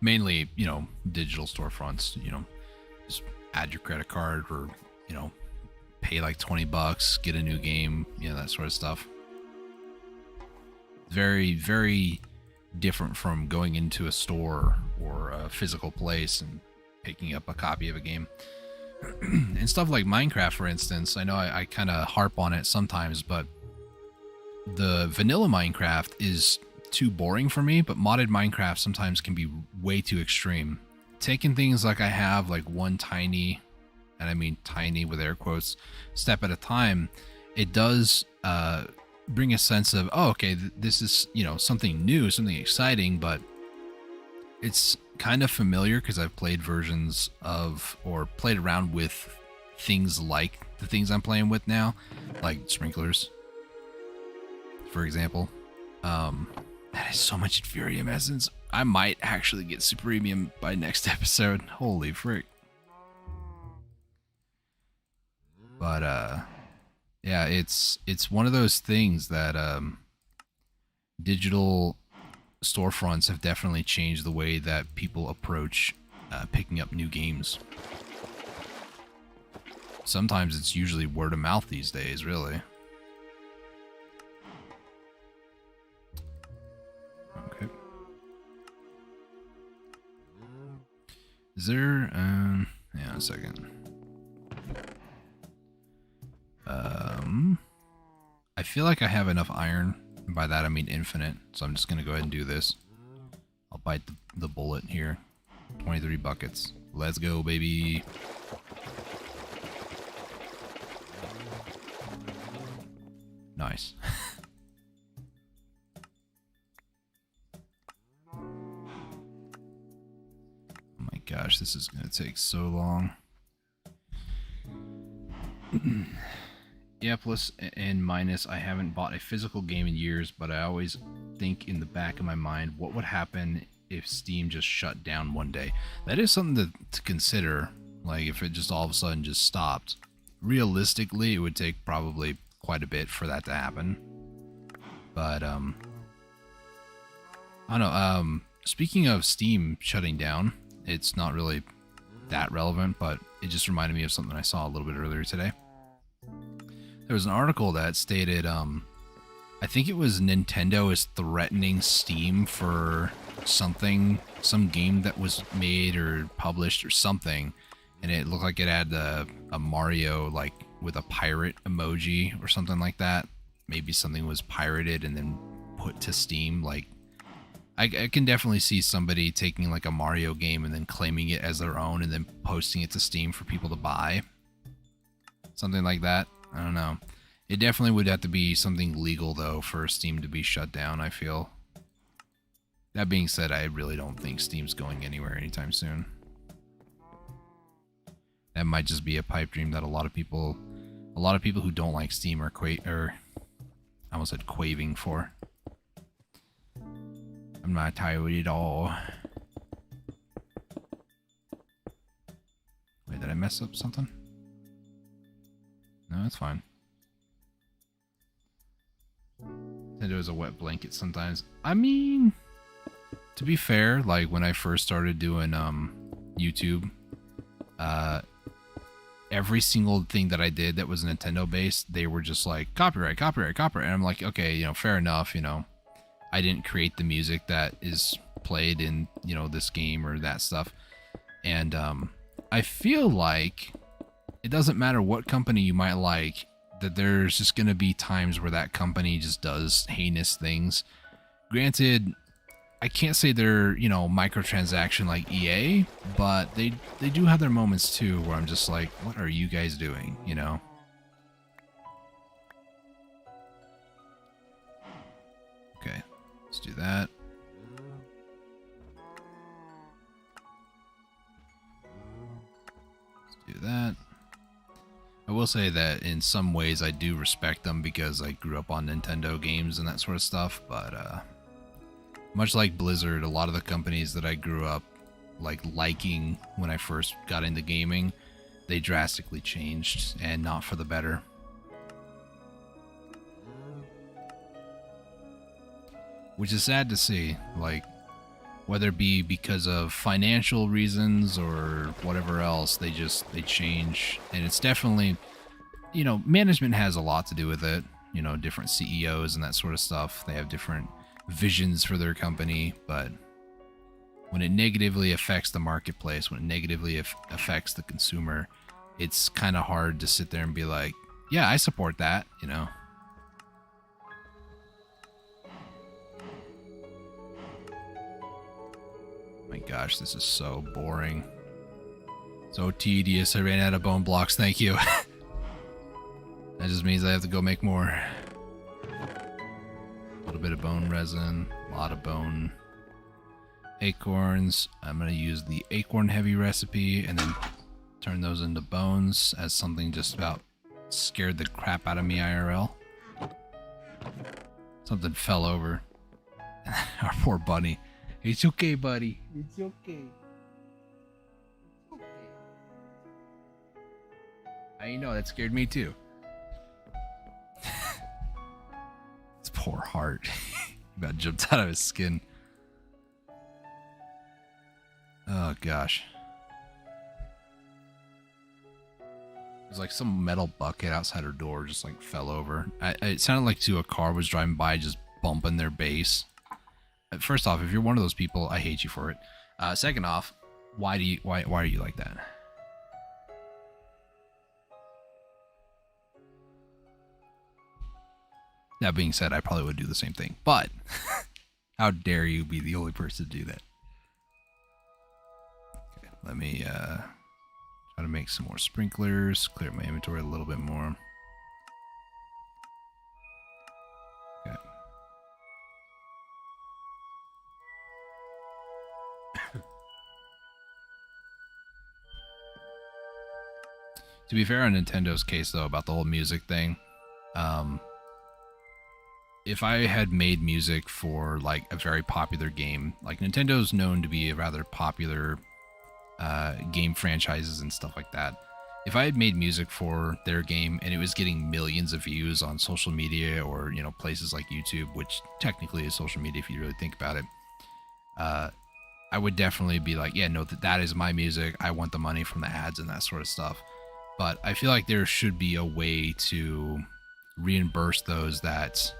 Mainly, you know, digital storefronts, you know, just add your credit card or, you know, pay like $20, get a new game, you know, that sort of stuff. Very, very different from going into a store or a physical place and picking up a copy of a game. And stuff like Minecraft, for instance, I know I kind of harp on it sometimes, but the vanilla Minecraft is too boring for me, but modded Minecraft sometimes can be way too extreme. Taking things like I have, like one tiny, and I mean tiny with air quotes, step at a time, it does bring a sense of, oh, okay, this is, you know, something new, something exciting, but it's kind of familiar because I've played versions of, or played around with things like the things I'm playing with now, like sprinklers, for example. That is so much Infurium essence. I might actually get Supremium by next episode. Holy frick. But, yeah, it's one of those things that, digital storefronts have definitely changed the way that people approach picking up new games. Sometimes it's usually word of mouth these days, really. Okay. Is there, yeah, a second. I feel like I have enough iron. And by that I mean infinite. So I'm just going to go ahead and do this. I'll bite the bullet here. 23 buckets. Let's go, baby. Nice. Oh my gosh, this is going to take so long. Yeah, plus and minus, I haven't bought a physical game in years, but I always think in the back of my mind, what would happen if Steam just shut down one day? That is something to consider, like if it just all of a sudden just stopped. Realistically, it would take probably quite a bit for that to happen. But, I don't know, speaking of Steam shutting down, it's not really that relevant, but it just reminded me of something I saw a little bit earlier today. There was an article that stated, I think it was Nintendo is threatening Steam for something, some game that was made or published or something, and it looked like it had a Mario, like, with a pirate emoji or something like that. Maybe something was pirated and then put to Steam. Like, I can definitely see somebody taking, like, a Mario game and then claiming it as their own and then posting it to Steam for people to buy. Something like that. I don't know. It definitely would have to be something legal, though, for Steam to be shut down, I feel. That being said, I really don't think Steam's going anywhere anytime soon. That might just be a pipe dream that a lot of people who don't like Steam are I almost said quaving for. I'm not tired at all. Wait, did I mess up something? No, that's fine. Nintendo is a wet blanket sometimes. I mean, to be fair, like when I first started doing YouTube, every single thing that I did that was Nintendo based, they were just like copyright, copyright, copyright. And I'm like, okay, you know, fair enough, you know. I didn't create the music that is played in, you know, this game or that stuff. And I feel like it doesn't matter what company you might like, that there's just going to be times where that company just does heinous things. Granted, I can't say they're, you know, microtransaction like EA, but they do have their moments too where I'm just like, what are you guys doing, you know? Okay, let's do that. Let's do that. I will say that in some ways I do respect them because I grew up on Nintendo games and that sort of stuff, but much like Blizzard, a lot of the companies that I grew up liking when I first got into gaming, they drastically changed, and not for the better. Which is sad to see, like, whether it be because of financial reasons or whatever else, they change. And it's definitely, you know, management has a lot to do with it. You know, different CEOs and that sort of stuff. They have different visions for their company, but when it negatively affects the marketplace, when it negatively affects the consumer, it's kind of hard to sit there and be like, yeah, I support that, you know. My gosh, this is so boring. So tedious. I ran out of bone blocks. Thank you. That just means I have to go make more. little bit of bone resin, a lot of bone acorns. I'm going to use the acorn heavy recipe and then turn those into bones as something just about scared the crap out of me IRL. Something fell over. Our poor bunny. It's okay, buddy. It's okay. It's okay. I know, that scared me too. His poor heart. He about jumped out of his skin. Oh gosh. There's like some metal bucket outside her door just like fell over. It sounded like a car was driving by just bumping their base. First off, if you're one of those people, I hate you for it. Second off, why are you like that? That being said, I probably would do the same thing, but how dare you be the only person to do that? Okay, let me try to make some more sprinklers, clear my inventory a little bit more. Okay. To be fair on Nintendo's case, though, about the whole music thing, if I had made music for like a very popular game, like Nintendo's known to be a rather popular game franchises and stuff like that. If I had made music for their game and it was getting millions of views on social media or, you know, places like YouTube, which technically is social media if you really think about it, I would definitely be like, yeah, no, that is my music. I want the money from the ads and that sort of stuff. But I feel like there should be a way to reimburse those that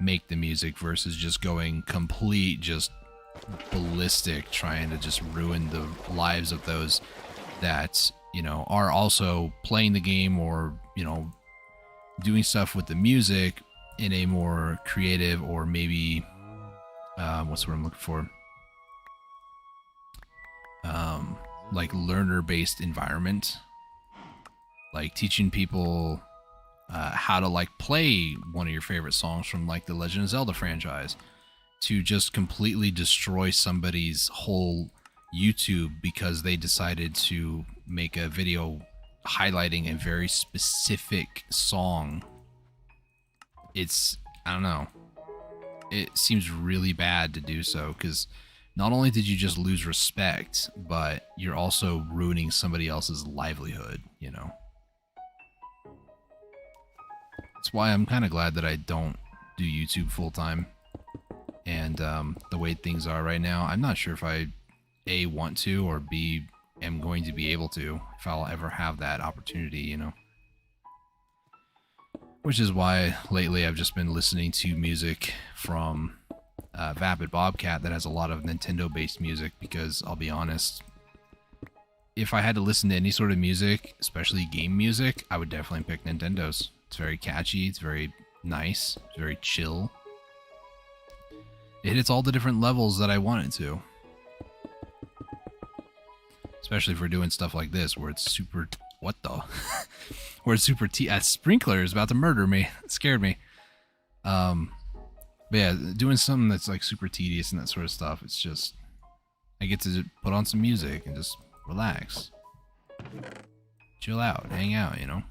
make the music versus just going complete, just ballistic, trying to just ruin the lives of those that, you know, are also playing the game or, you know, doing stuff with the music in a more creative or maybe, what's what I'm looking for? Like learner-based environment. Like teaching people how to like play one of your favorite songs from like the Legend of Zelda franchise, to just completely destroy somebody's whole YouTube because they decided to make a video highlighting a very specific song. It's, I don't know. It seems really bad to do so because not only did you just lose respect, but you're also ruining somebody else's livelihood, you know? That's why I'm kind of glad that I don't do YouTube full time. And the way things are right now, I'm not sure if I A, want to, or B, am going to be able to, if I'll ever have that opportunity, you know. Which is why lately I've just been listening to music from Vapid Bobcat that has a lot of Nintendo-based music, because I'll be honest, if I had to listen to any sort of music, especially game music, I would definitely pick Nintendo's. It's very catchy, it's very nice, it's very chill. It hits all the different levels that I want it to. Especially if we're doing stuff like this, where it's super... What the? Where it's super... That sprinkler is about to murder me. It scared me. But yeah, doing something that's like super tedious and that sort of stuff, it's just... I get to put on some music and just relax. Chill out, hang out, you know?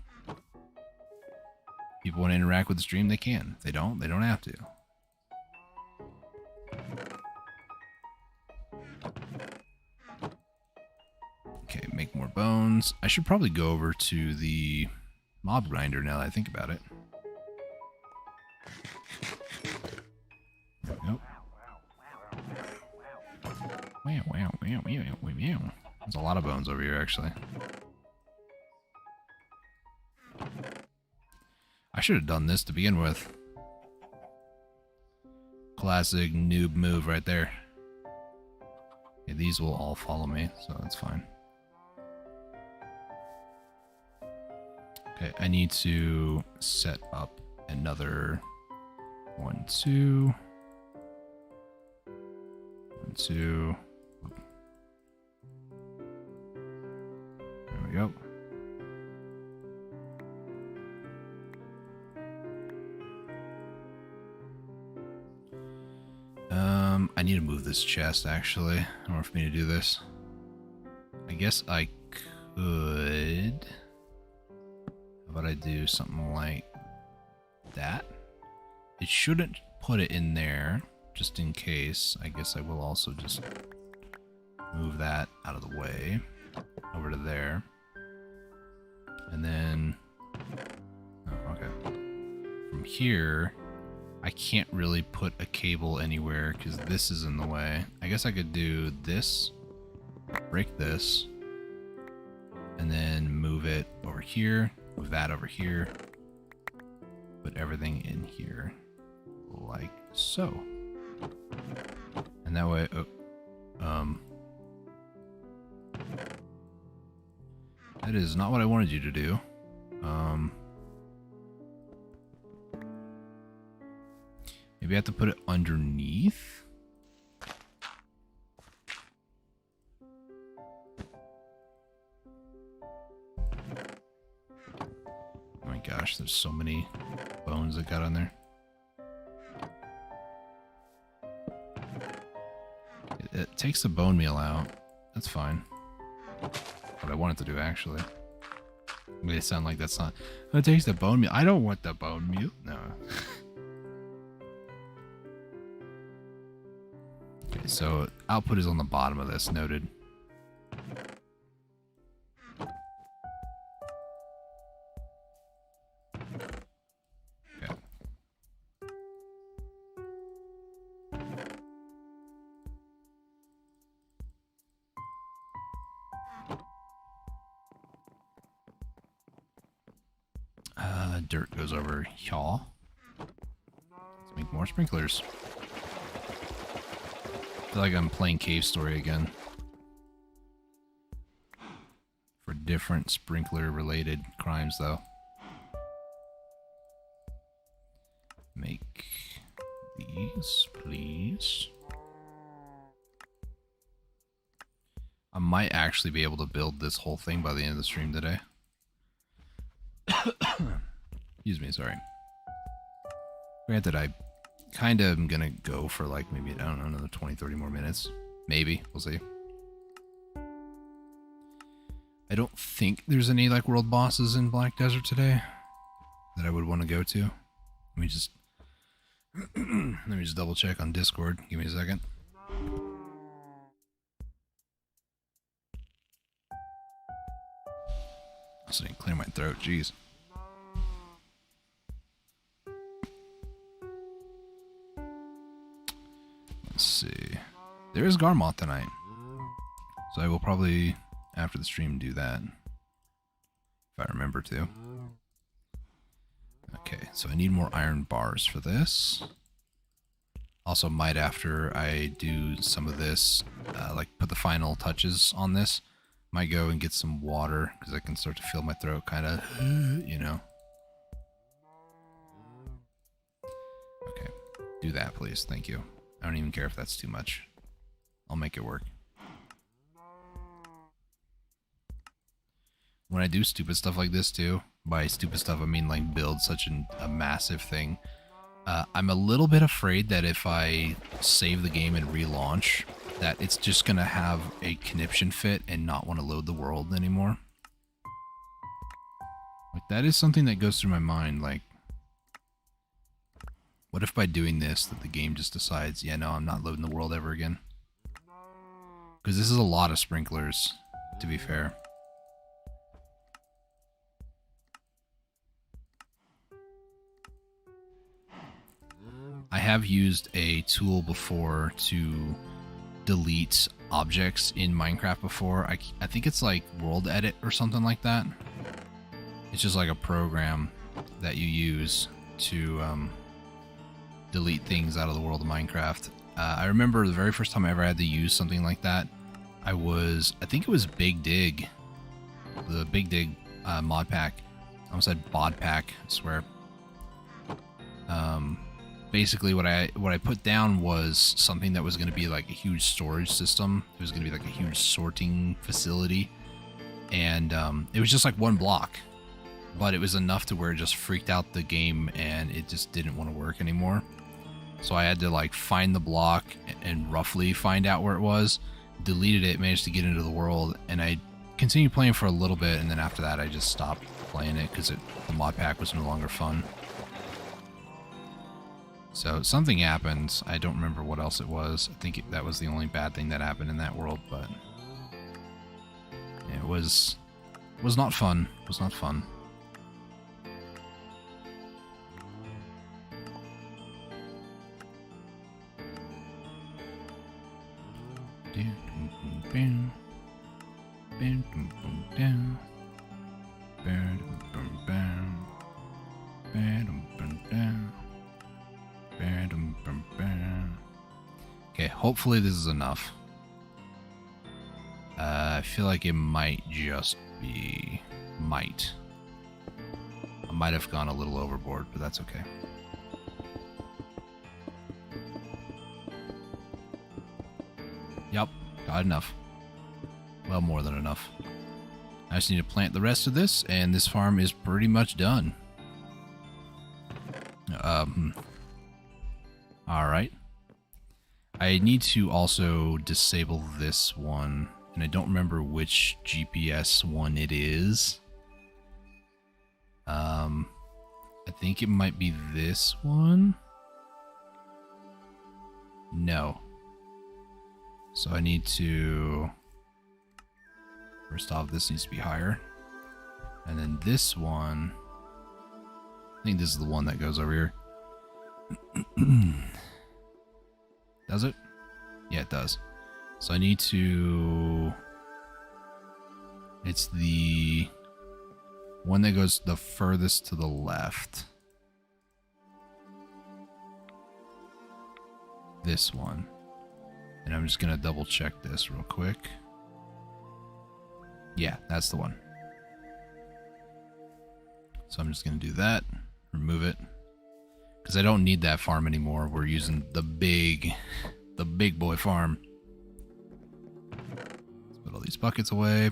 People want to interact with the stream, they can. If they don't have to. Okay, make more bones. I should probably go over to the mob grinder now that I think about it. Nope. Wow. There's a lot of bones over here, actually. I should have done this to begin with. Classic noob move right there. Okay, these will all follow me, so that's fine. Okay, I need to set up another 1, 2. 1, 2. There we go. I need to move this chest, actually, in order for me to do this. I guess I could... How about I do something like that? It shouldn't put it in there, just in case. I guess I will also just move that out of the way, over to there. And then... Oh, okay. From here... I can't really put a cable anywhere because this is in the way. I guess I could do this, break this, and then move it over here, move that over here, put everything in here, like so. And that way, that is not what I wanted you to do. Maybe I have to put it underneath? Oh my gosh, there's so many bones that got on there. It takes the bone meal out. That's fine. What I wanted to do, actually. It made it sound like that's not... It takes the bone meal. I don't want the bone meal. No. Okay, so output is on the bottom of this, noted. Okay. Dirt goes over y'all. Let's make more sprinklers. I feel like I'm playing Cave Story again. For different sprinkler-related crimes, though. Make these, please. I might actually be able to build this whole thing by the end of the stream today. Excuse me, sorry. Granted, I kind of am gonna go for like maybe, I don't know, another 20-30 more minutes. Maybe, we'll see. I don't think there's any like world bosses in Black Desert today that I would want to go to. Let me just double check on Discord. Give me a second. Also didn't clear my throat, jeez. Let's see. There is Garmoth tonight. So I will probably, after the stream, do that. If I remember to. Okay, so I need more iron bars for this. Also might, after I do some of this, like put the final touches on this, might go and get some water, because I can start to feel my throat kind of, you know. Okay, do that please, thank you. I don't even care if that's too much. I'll make it work. When I do stupid stuff like this too, by stupid stuff I mean like build such a massive thing, I'm a little bit afraid that if I save the game and relaunch, that it's just gonna have a conniption fit and not want to load the world anymore. Like, that is something that goes through my mind, like, what if by doing this that the game just decides, yeah, no, I'm not loading the world ever again? Because this is a lot of sprinklers, to be fair. I have used a tool before to delete objects in Minecraft before. I think it's like World Edit or something like that. It's just like a program that you use to delete things out of the world of Minecraft. I remember the very first time I ever had to use something like that, I think it was Big Dig. The Big Dig mod pack. I almost said bod pack, I swear. Basically what I put down was something that was going to be like a huge storage system. It was going to be like a huge sorting facility. And it was just like one block. But it was enough to where it just freaked out the game and it just didn't want to work anymore. So I had to like find the block and roughly find out where it was. Deleted it, managed to get into the world, and I continued playing for a little bit, and then after that I just stopped playing it because the mod pack was no longer fun. So something happened. I don't remember what else it was. I think that was the only bad thing that happened in that world, but it was not fun. It was not fun. Okay, hopefully this is enough. I feel like it might just be... Might. I might have gone a little overboard, but that's okay. Yep, got enough. Well, more than enough. I just need to plant the rest of this, and this farm is pretty much done. Alright. I need to also disable this one, and I don't remember which GPS one it is. I think it might be this one. No. So I need to... First off, this needs to be higher. And then this one... I think this is the one that goes over here. Does it? Yeah, it does. So I need to... It's the one that goes the furthest to the left. This one. And I'm just going to double check this real quick. Yeah, that's the one. So I'm just going to do that. Remove it. Because I don't need that farm anymore. We're using the big boy farm. Let's put all these buckets away.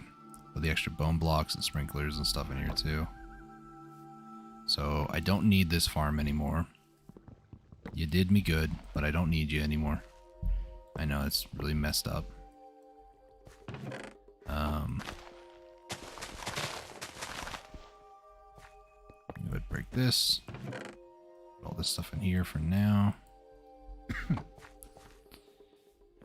Put the extra bone blocks and sprinklers and stuff in here too. So I don't need this farm anymore. You did me good, but I don't need you anymore. I know, it's really messed up. Go ahead, break this. Put all this stuff in here for now.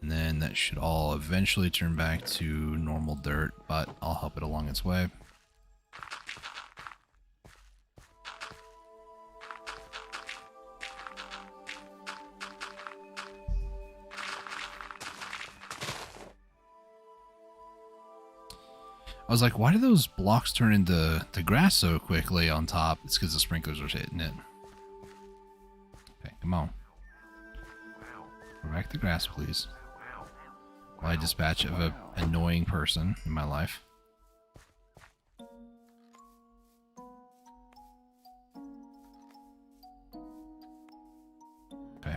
And then that should all eventually turn back to normal dirt, but I'll help it along its way. I was like, why do those blocks turn into grass so quickly on top? It's because the sprinklers are hitting it. Okay, come on. Go back to grass, please. While I dispatch of an annoying person in my life. Okay.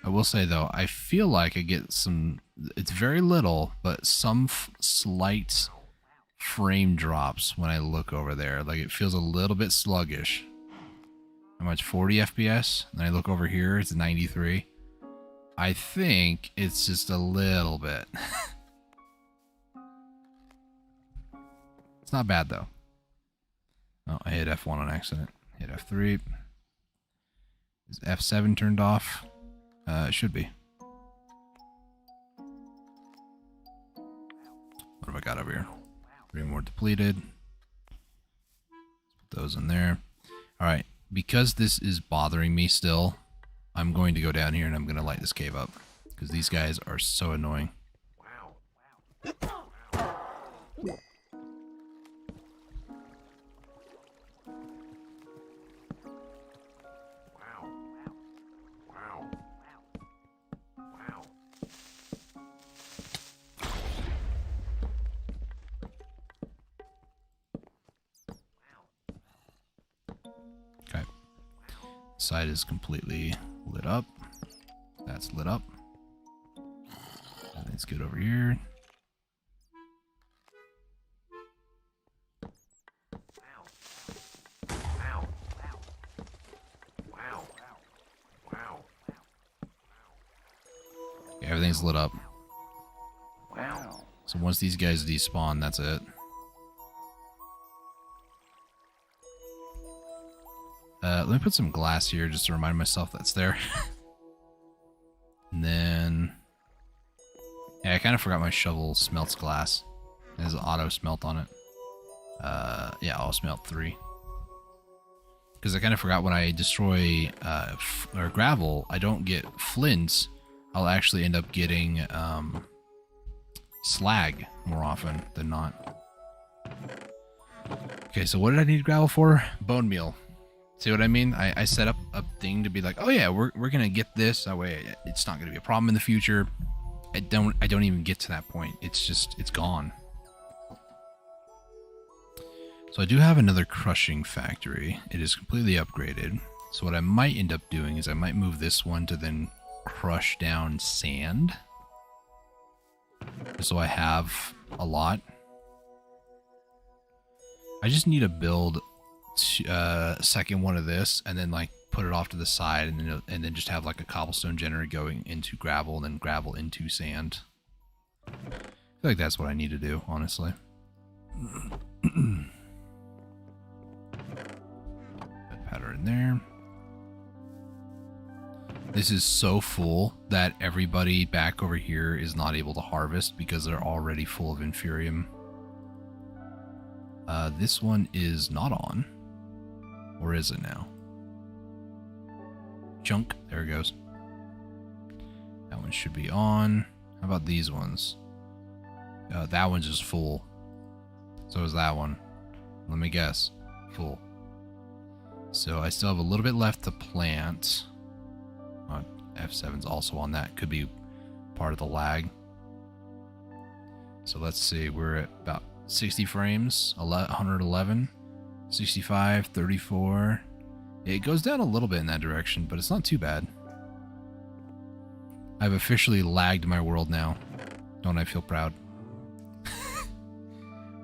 I will say, though, I feel like I get some... It's very little, but some slight frame drops when I look over there. Like, it feels a little bit sluggish. How much? 40 FPS? And I look over here, it's 93. I think it's just a little bit. It's not bad, though. Oh, I hit F1 on accident. Hit F3. Is F7 turned off? It should be. What have I got over here? 3 more depleted. Put those in there. Alright, because this is bothering me still, I'm going to go down here and I'm going to light this cave up. Because these guys are so annoying. Side is completely lit up. That's lit up. And let's get over here. everything's lit up. So once these guys despawn, that's it. Let me put some glass here just to remind myself that's there. And then... yeah, I kind of forgot my shovel smelts glass. It has an auto smelt on it. Yeah, auto smelt 3. Because I kind of forgot when I destroy or gravel, I don't get flints. I'll actually end up getting slag more often than not. Okay, so what did I need gravel for? Bone meal. See what I mean? I set up a thing to be like, oh yeah, we're gonna get this. That way it's not gonna be a problem in the future. I don't even get to that point. It's gone. So I do have another crushing factory. It is completely upgraded. So what I might end up doing is I might move this one to then crush down sand. So I have a lot. I just need to build a second one of this and then like put it off to the side and then just have like a cobblestone generator going into gravel and then gravel into sand. I feel like that's what I need to do, honestly. Powder in there. This is so full that everybody back over here is not able to harvest because they're already full of Inferium. This one is not on. Or is it now? Junk. There it goes. That one should be on. How about these ones? That one's just full. So is that one. Let me guess. Full. So I still have a little bit left to plant. F7's also on that. Could be part of the lag. So let's see. We're at about 60 frames. 111. 65. 34. It goes down a little bit in that direction, but it's not too bad. I've officially lagged my world now. Don't I feel proud?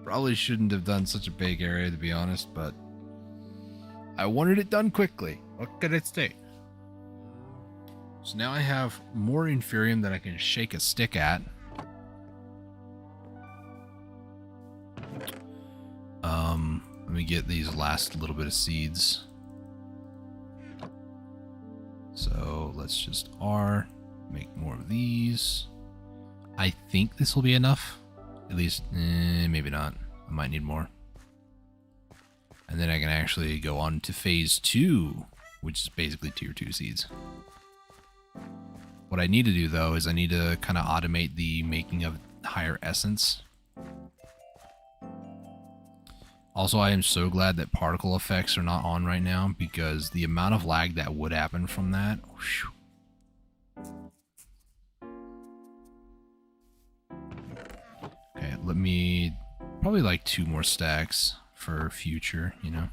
Probably shouldn't have done such a big area, to be honest, but I wanted it done quickly. What could it say? So now I have more Inferium that I can shake a stick at. Let me get these last little bit of seeds. So let's just make more of these. I think this will be enough. At least, maybe not. I might need more. And then I can actually go on to phase 2, which is basically tier 2 seeds. What I need to do, though, is I need to kind of automate the making of higher essence. Also, I am so glad that particle effects are not on right now, because the amount of lag that would happen from that... whew. Okay, let me... probably like 2 more stacks for future, you know.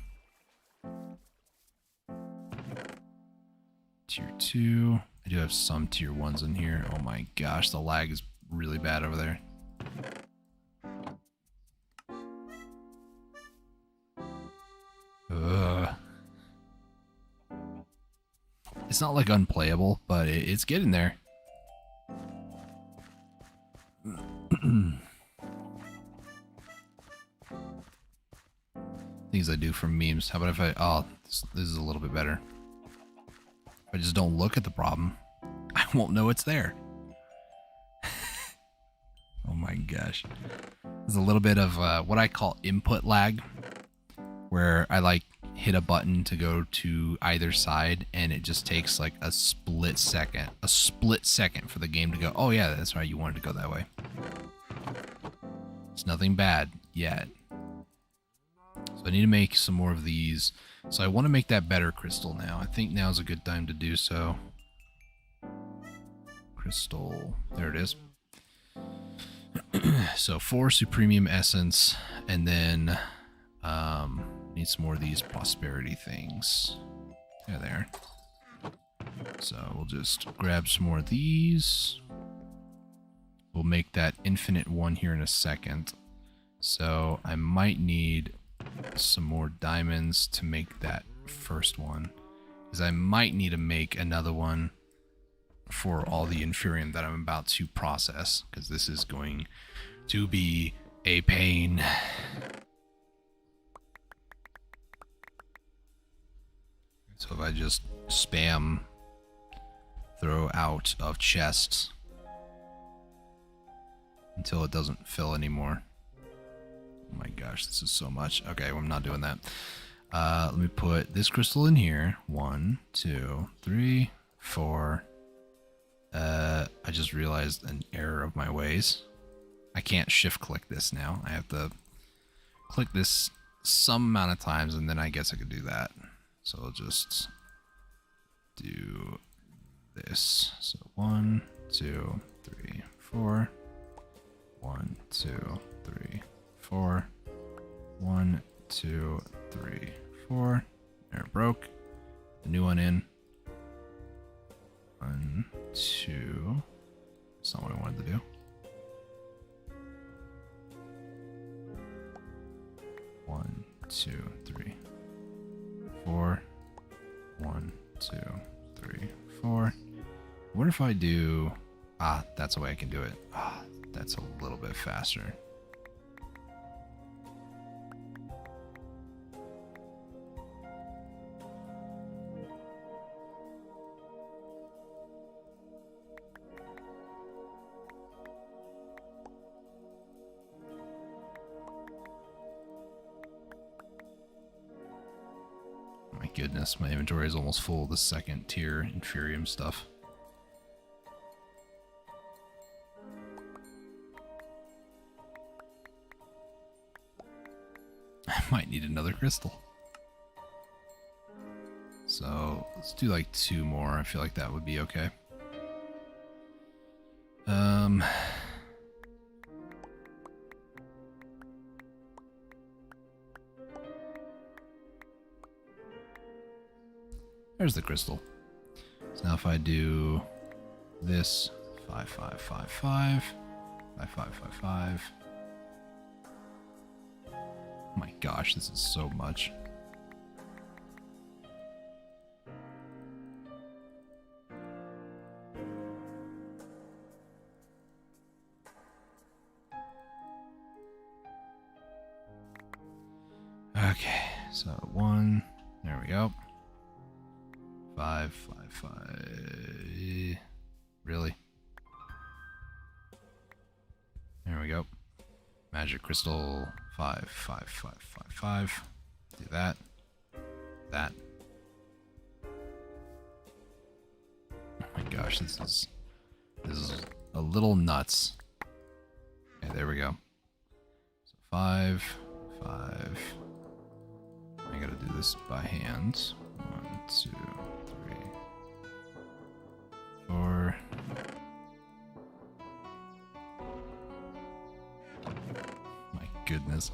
Tier 2. I do have some tier 1s in here. Oh my gosh, the lag is really bad over there. Ugh. It's not like unplayable, but it's getting there. Things I do for memes. How about if I... oh, this is a little bit better. If I just don't look at the problem, I won't know it's there. Oh my gosh. There's a little bit of what I call input lag, where I like hit a button to go to either side and it just takes like a split second for the game to go, oh yeah, that's right, you wanted to go that way. It's nothing bad yet. So I need to make some more of these. So I want to make that better crystal now. I think now is a good time to do so. Crystal, there it is. So 4 Supremium Essence, and then need some more of these prosperity things. Yeah, there. So we'll just grab some more of these. We'll make that infinite one here in a second. So I might need some more diamonds to make that first one, because I might need to make another one for all the inferium that I'm about to process, because this is going to be a pain. So if I just spam throw out of chests until it doesn't fill anymore. Oh my gosh, this is so much. Okay, well, I'm not doing that. Let me put this crystal in here. 1, 2, 3, 4. I just realized an error of my ways. I can't shift click this now. I have to click this some amount of times, and then I guess I could do that. So I'll just do this. So 1, 2, 3, 4. 1, 2, 3, 4. 1, 2, 3, 4. There, it broke. The new one in. 1, 2. That's not what I wanted to do. 1, 2, 3, 4. 1, 2, 3, 4. What if I do... that's the way I can do it. That's a little bit faster. My goodness, my inventory is almost full of the second tier inferium stuff. I might need another crystal. So let's do like 2 more. I feel like that would be okay. There's the crystal. So now if I do this 5, 5, 5, 5, 5, 5, 5, 5. Oh my gosh, this is so much. Okay, so 1, there we go. 5, 5, 5. Really? There we go. Magic crystal 5, 5, 5, 5, 5. Do that. That. Oh my gosh, this is a little nuts. Okay, there we go. So 5, 5. I gotta do this by hand. 1, 2, 3, 4. My goodness.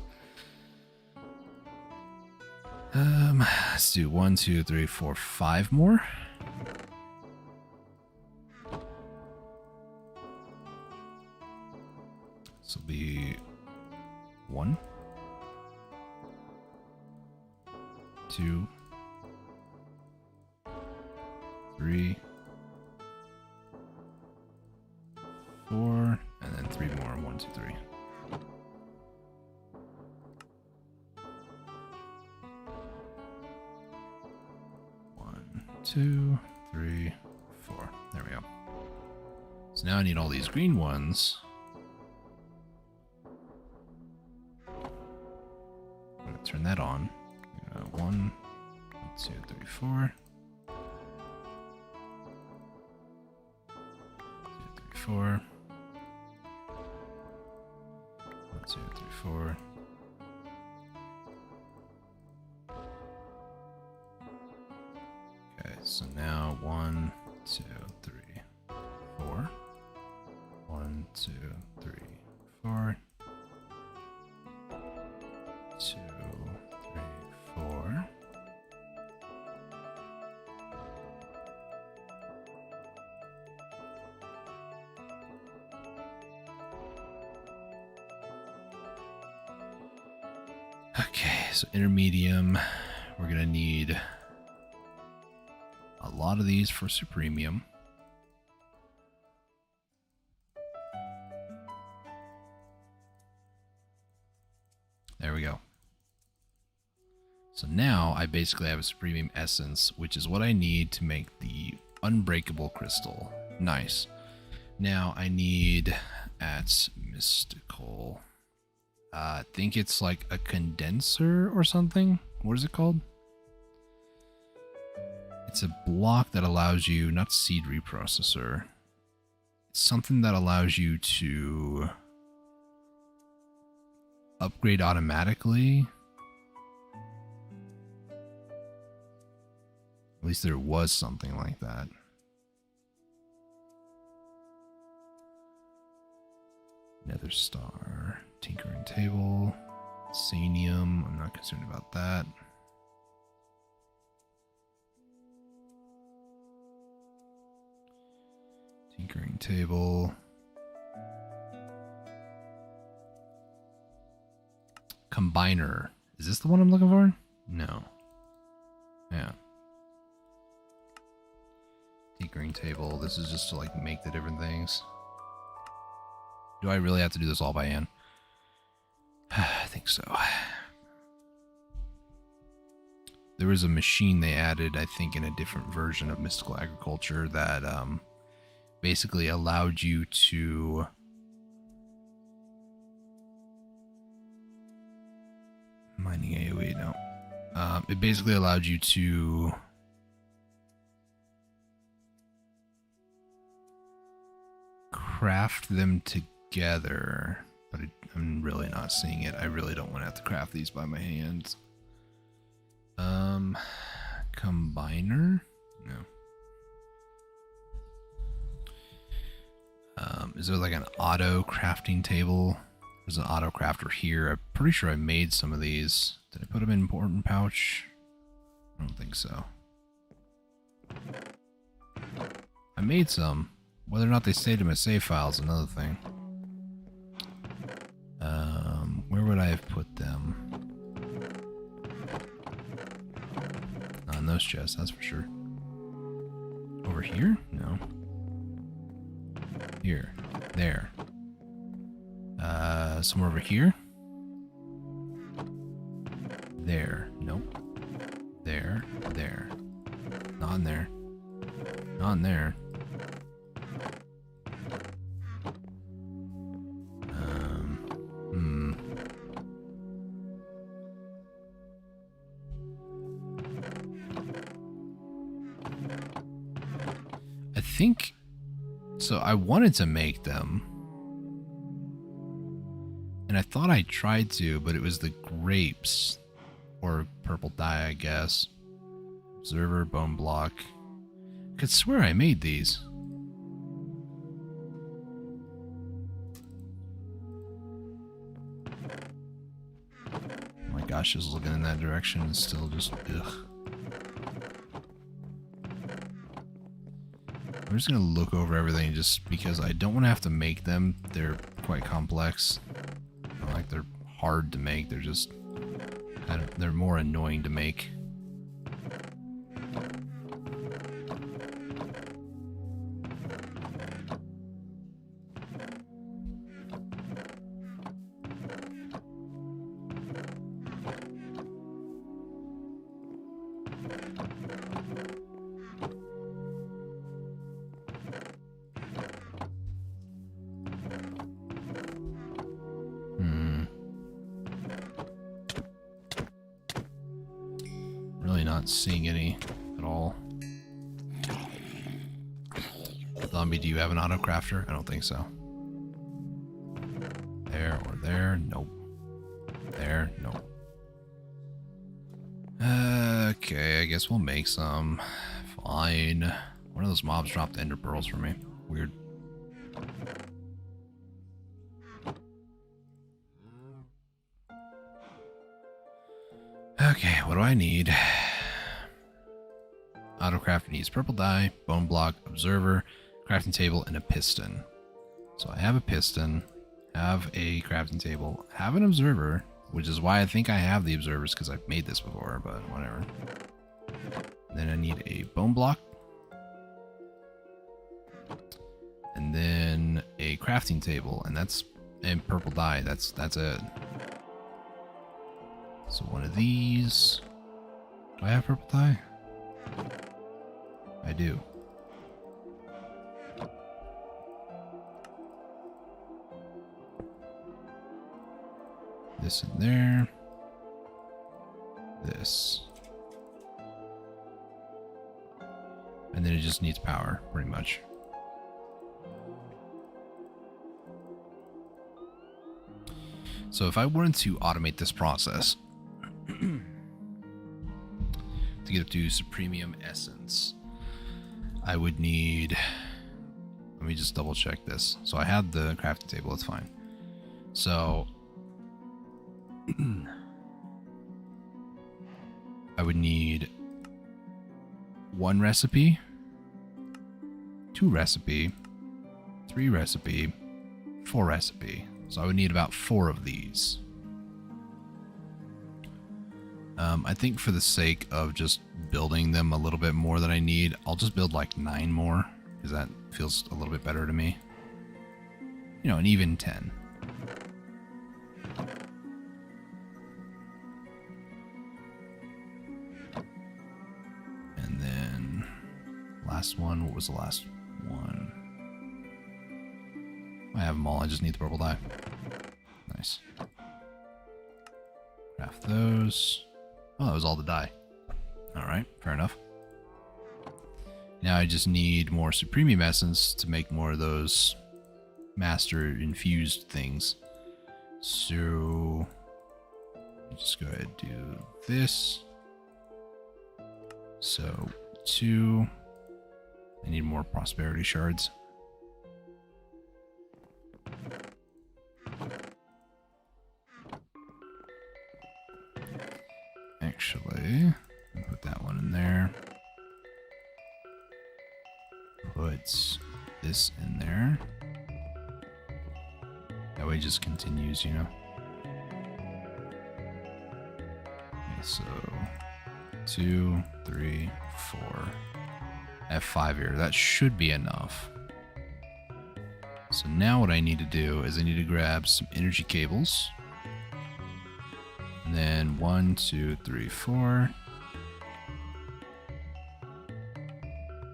Let's do 1, 2, 3, 4, 5 more. This will be 1, 2, 3, 4, and then 3 more. 1, 2, 3. One, 2, 3, 4. There we go. So now I need all these green ones. I'm gonna turn that on. 1, 2, 3, 4. 4. 1, 2, 3, 4. Okay, so now 1, 2, 3, 4. 1, 2, 3, 4. 2, 3, 4. Okay, so intermedium, we're gonna need a lot of these for supremium. So now I basically have a supreme essence, which is what I need to make the unbreakable crystal. Nice. Now I need at mystical. I think it's like a condenser or something. What is it called? It's a block that allows you, not seed reprocessor. It's something that allows you to upgrade automatically. At least there was something like that. Nether star, tinkering table, sanium. I'm not concerned about that. Tinkering table. Combiner. Is this the one I'm looking for? No. Yeah. Tinkering table. This is just to like make the different things. Do I really have to do this all by hand? I think so. There was a machine they added, I think, in a different version of Mystical Agriculture that basically allowed you to mining AoE, no. It basically allowed you to craft them together, but I'm really not seeing it. I really don't want to have to craft these by my hands. Combiner? No. Is there like an auto crafting table? There's an auto crafter here. I'm pretty sure I made some of these. Did I put them in important pouch? I don't think so. I made some. Whether or not they saved in my save file is another thing. Where would I have put them? Not in those chests, that's for sure. Over here? No. Here. There. Somewhere over here? There. Nope. There. There. Not in there. Not in there. I think so. I wanted to make them, and I thought I tried to, but it was the grapes or purple dye, I guess. Observer, bone block. I could swear I made these. Oh my gosh, just looking in that direction is still just ugh. I'm just gonna look over everything just because I don't want to have to make them. They're quite complex. Not like they're hard to make. They're just kind of, they're more annoying to make. Not seeing any at all. Zombie, do you have an auto crafter? I don't think so. There or there? Nope. There? Nope. Okay, I guess we'll make some. Fine. One of those mobs dropped ender pearls for me. Weird. Okay, what do I need? Autocraft needs purple dye, bone block, observer, crafting table, and a piston. So I have a piston, have a crafting table, have an observer, which is why I think I have the observers because I've made this before, but whatever. Then I need a bone block. And then a crafting table, and that's and purple dye. That's it. So one of these. Do I have purple dye? I do. This in there. This. And then it just needs power, pretty much. So if I wanted to automate this process to get up to Supremium Essence, I would need, let me just double check this. So I had the crafting table, it's fine. So I would need 1 recipe, 2 recipe, 3 recipe, 4 recipe. So I would need about 4 of these. I think for the sake of just building them a little bit more than I need, I'll just build like 9 more, because that feels a little bit better to me. You know, an even 10. And then last one, what was the last one? I have them all, I just need the purple dye. Nice. Craft those. Oh, that was all the dye. Alright, fair enough. Now I just need more Supremium Essence to make more of those master infused things. So, let me just go ahead and do this. So, 2. I need more prosperity shards. Actually, put that one in there. Put this in there. That way it just continues, you know. Okay, so 2, 3, 4. I have 5 here. That should be enough. So now what I need to do is I need to grab some energy cables. And then 1, 2, 3, 4.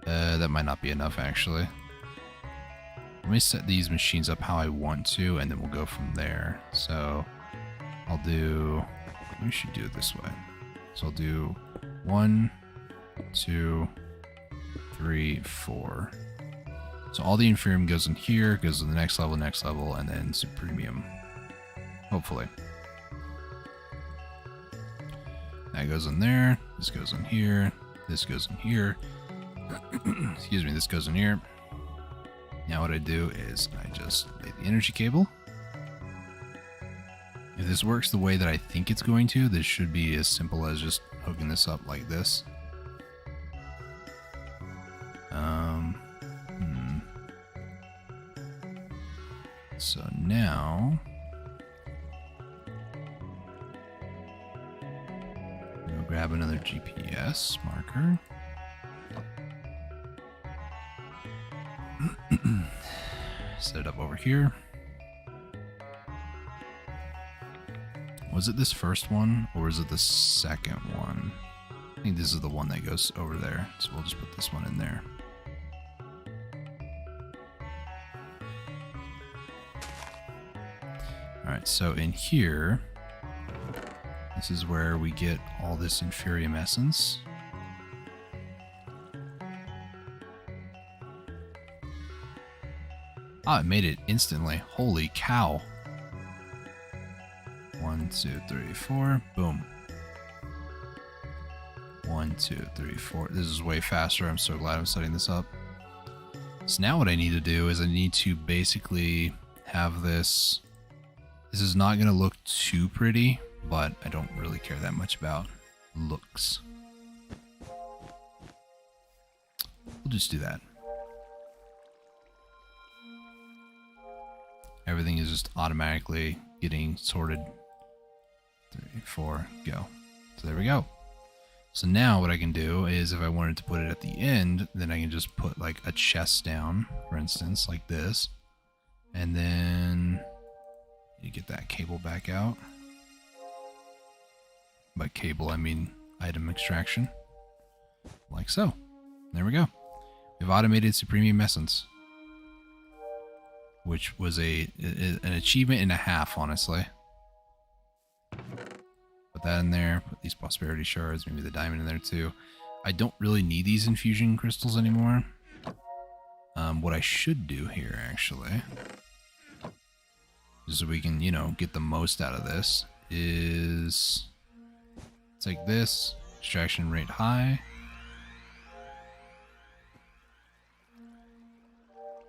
That might not be enough, actually. Let me set these machines up how I want to, and then we'll go from there. So I'll do, we should do it this way. So I'll do 1, 2, 3, 4. So all the inferium goes in here, goes to the next level, and then Supremium. Hopefully. That goes in there, this goes in here, this goes in here. Excuse me, this goes in here. Now what I do is I just lay the energy cable. If this works the way that I think it's going to, this should be as simple as just hooking this up like this. So now we'll grab another GPS marker. Set it up over here. Was it this first one or is it the second one? I think this is the one that goes over there. So we'll just put this one in there. Alright, so in here, this is where we get all this inferium essence. Ah, it made it instantly. Holy cow. 1, 2, 3, 4. Boom. 1, 2, 3, 4. This is way faster. I'm so glad I'm setting this up. So now what I need to do is I need to basically have this. This is not going to look too pretty, but I don't really care that much about looks. We'll just do that. Everything is just automatically getting sorted. 3, 4, go. So there we go. So now what I can do is if I wanted to put it at the end, then I can just put like a chest down, for instance, like this. And then you get that cable back out. By cable, I mean item extraction. Like so. There we go. We've automated Supremium Essence. Which was an achievement and a half, honestly. Put that in there. Put these prosperity shards, maybe the diamond in there too. I don't really need these infusion crystals anymore. What I should do here, actually, just so we can, you know, get the most out of this, is take this, extraction rate high.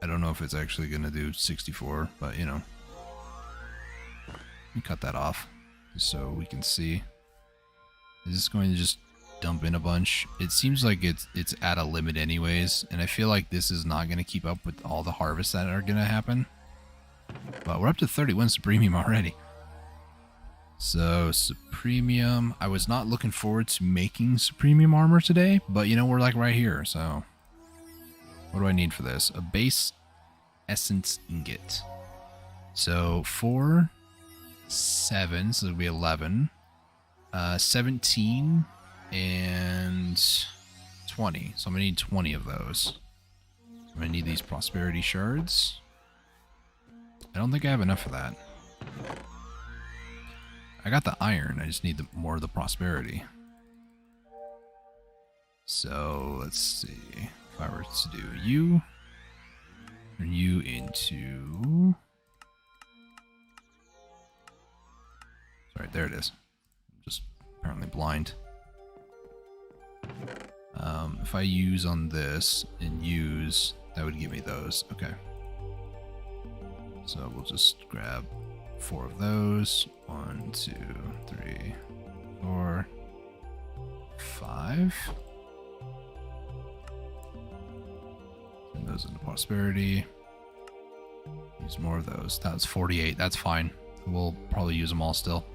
I don't know if it's actually going to do 64, but, you know. Let me cut that off, just so we can see. Is this going to just dump in a bunch? It seems like it's at a limit anyways, and I feel like this is not going to keep up with all the harvests that are going to happen. But we're up to 31 Supremium already. So, Supremium. I was not looking forward to making Supremium armor today, but, you know, we're like right here, so... What do I need for this? A base essence ingot. So 4, 7, so it'll be 11, 17, and 20. So I'm gonna need 20 of those. I'm gonna need these prosperity shards. I don't think I have enough of that. I got the iron, I just need more of the prosperity. So let's see. If I were to do you, turn you into... Sorry, there it is. I'm just apparently blind. If I use on this and use, that would give me those. Okay. So we'll just grab 4 of those. 1, 2, 3, 4, 5. And those into prosperity. Use more of those. That's 48. That's fine. We'll probably use them all still.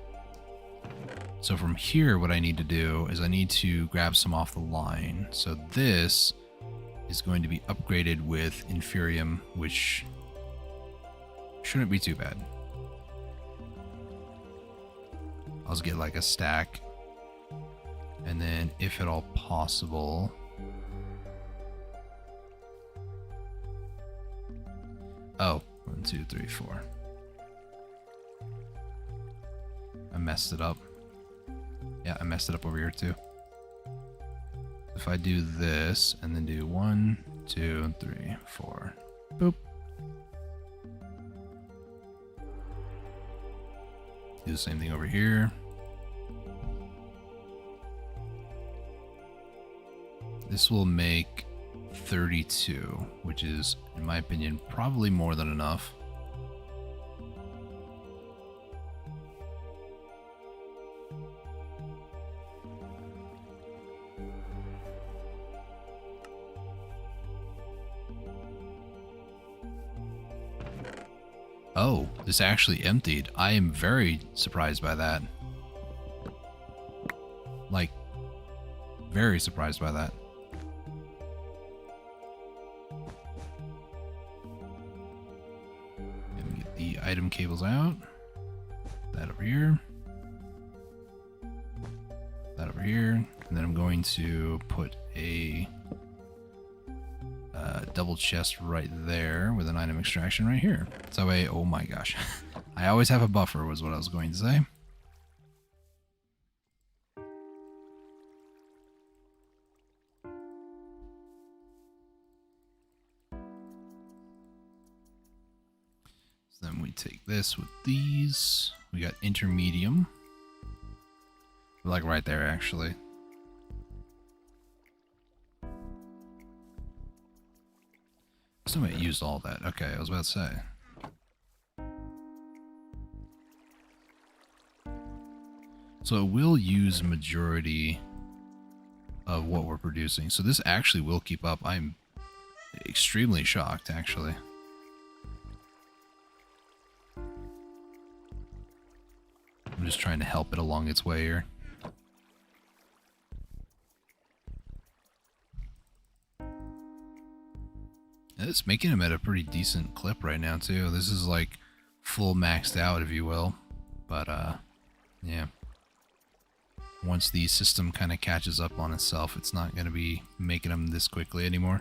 So from here, what I need to do is I need to grab some off the line. So this is going to be upgraded with Inferium, which shouldn't be too bad. I'll just get like a stack. And then, if at all possible... Oh, 1, 2, 3, 4. I messed it up. Yeah, I messed it up over here too. If I do this and then do 1, 2, 3, 4. Boop. Do the same thing over here. This will make 32, which is, in my opinion, probably more than enough. Oh, this actually emptied. I am very surprised by that. Like, very surprised by that. Let me get the item cables out. That over here. That over here. And then I'm going to put a double chest right there with an item extraction right here. So oh my gosh. I always have a buffer was what I was going to say. So then we take this with these. We got intermedium. Like right there actually. Somebody used all that. Okay, I was about to say. So it will use majority of what we're producing. So this actually will keep up. I'm extremely shocked, actually. I'm just trying to help it along its way here. It's making him at a pretty decent clip right now too. This is like full maxed out, if you will. But yeah. once the system kind of catches up on itself, it's not going to be making them this quickly anymore.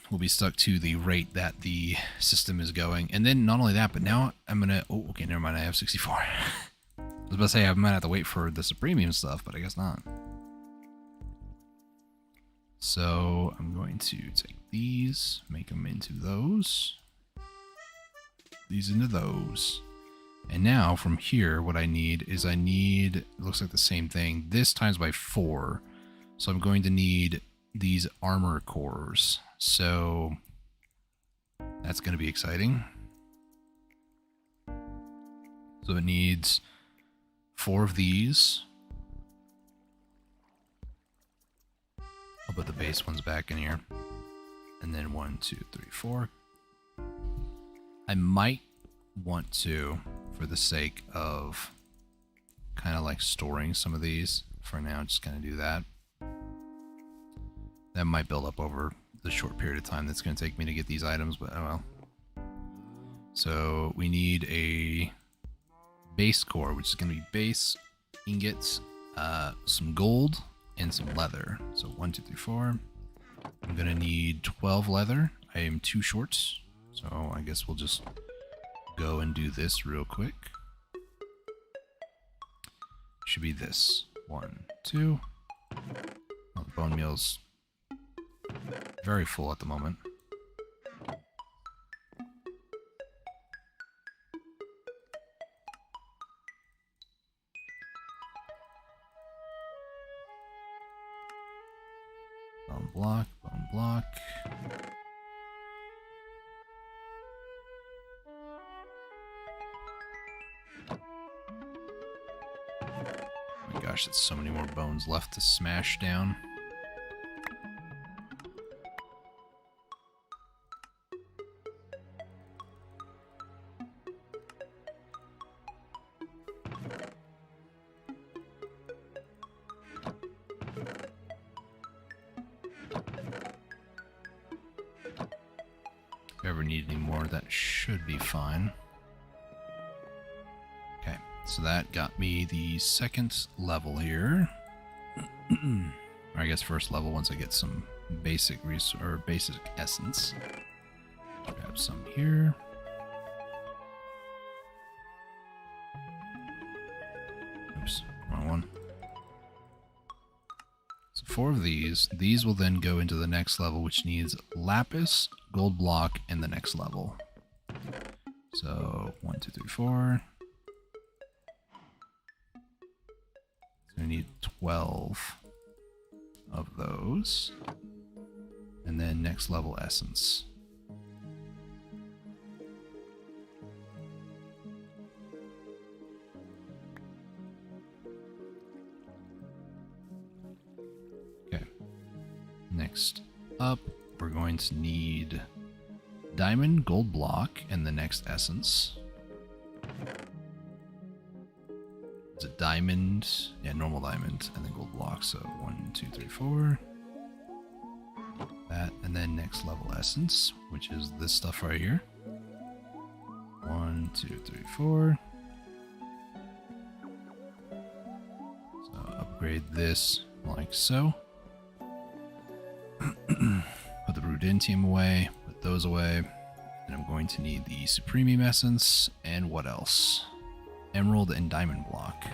We'll be stuck to the rate that the system is going. And then not only that, but now I'm going to... Oh, okay, never mind. I have 64. I was about to say I might have to wait for the premium stuff, but I guess not. So I'm going to take these, make them into those. These into those. And now from here, what I need is it looks like the same thing. This times by 4. So I'm going to need these armor cores. So that's going to be exciting. So it needs 4 of these. I'll put the base ones back in here. And then 1, 2, 3, 4. I might want to, for the sake of kind of like storing some of these for now, just going to do that. That might build up over the short period of time that's going to take me to get these items, but oh well. So we need a base core, which is going to be base, ingots, some gold, and some leather. So 1, 2, 3, 4. I'm going to need 12 leather. I am too short, so I guess we'll just go and do this real quick. Should be this. 1, 2. Oh, the bone meal's very full at the moment. Bone block, bone block. Oh my gosh, that's so many more bones left to smash down. If I ever need any more, that should be fine. Okay, so that got me the second level here. Or I guess first level once I get some basic basic essence. Grab some here. Oops, wrong one. So 4 of these. These will then go into the next level, which needs lapis, gold block, and the next level. So 1, 2, 3, 4. So I need 12 of those. And then next level essence. Okay. Next up, we're going to need diamond, gold block, and the next essence. It's a diamond, yeah, normal diamond, and then gold block. So 1, 2, 3, 4. That, and then next level essence, which is this stuff right here. 1, 2, 3, 4. So upgrade this like so. Put the Rudentium away, put those away. And I'm going to need the Supremium Essence, and what else? Emerald and Diamond Block.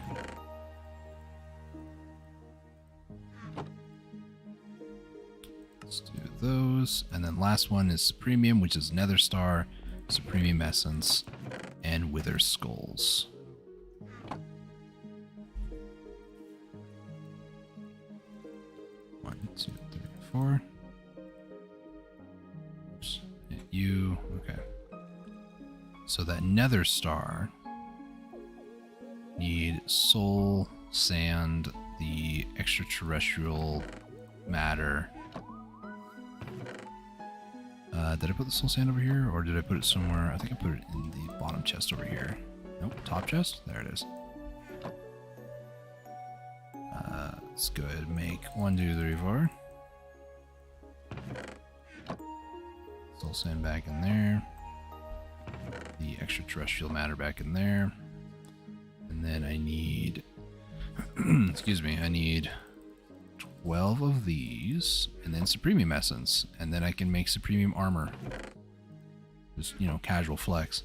Let's do those. And then last one is Supremium, which is Nether Star, Supremium Essence, and Wither Skulls. One, two, three, 4. Oops. Hit you. Okay. So that Nether Star need soul, sand, the extraterrestrial matter. Did I put the soul sand over here, or did I put it somewhere? I think I put it in the bottom chest over here. Nope, top chest? There it is. Let's go ahead and make 1, 2, 3, 4. Soul sand back in there. The extraterrestrial matter back in there. And then I need Excuse me, I need 12 of these, and then Supremium Essence, and then I can make Supremium Armor. Just, you know, casual flex.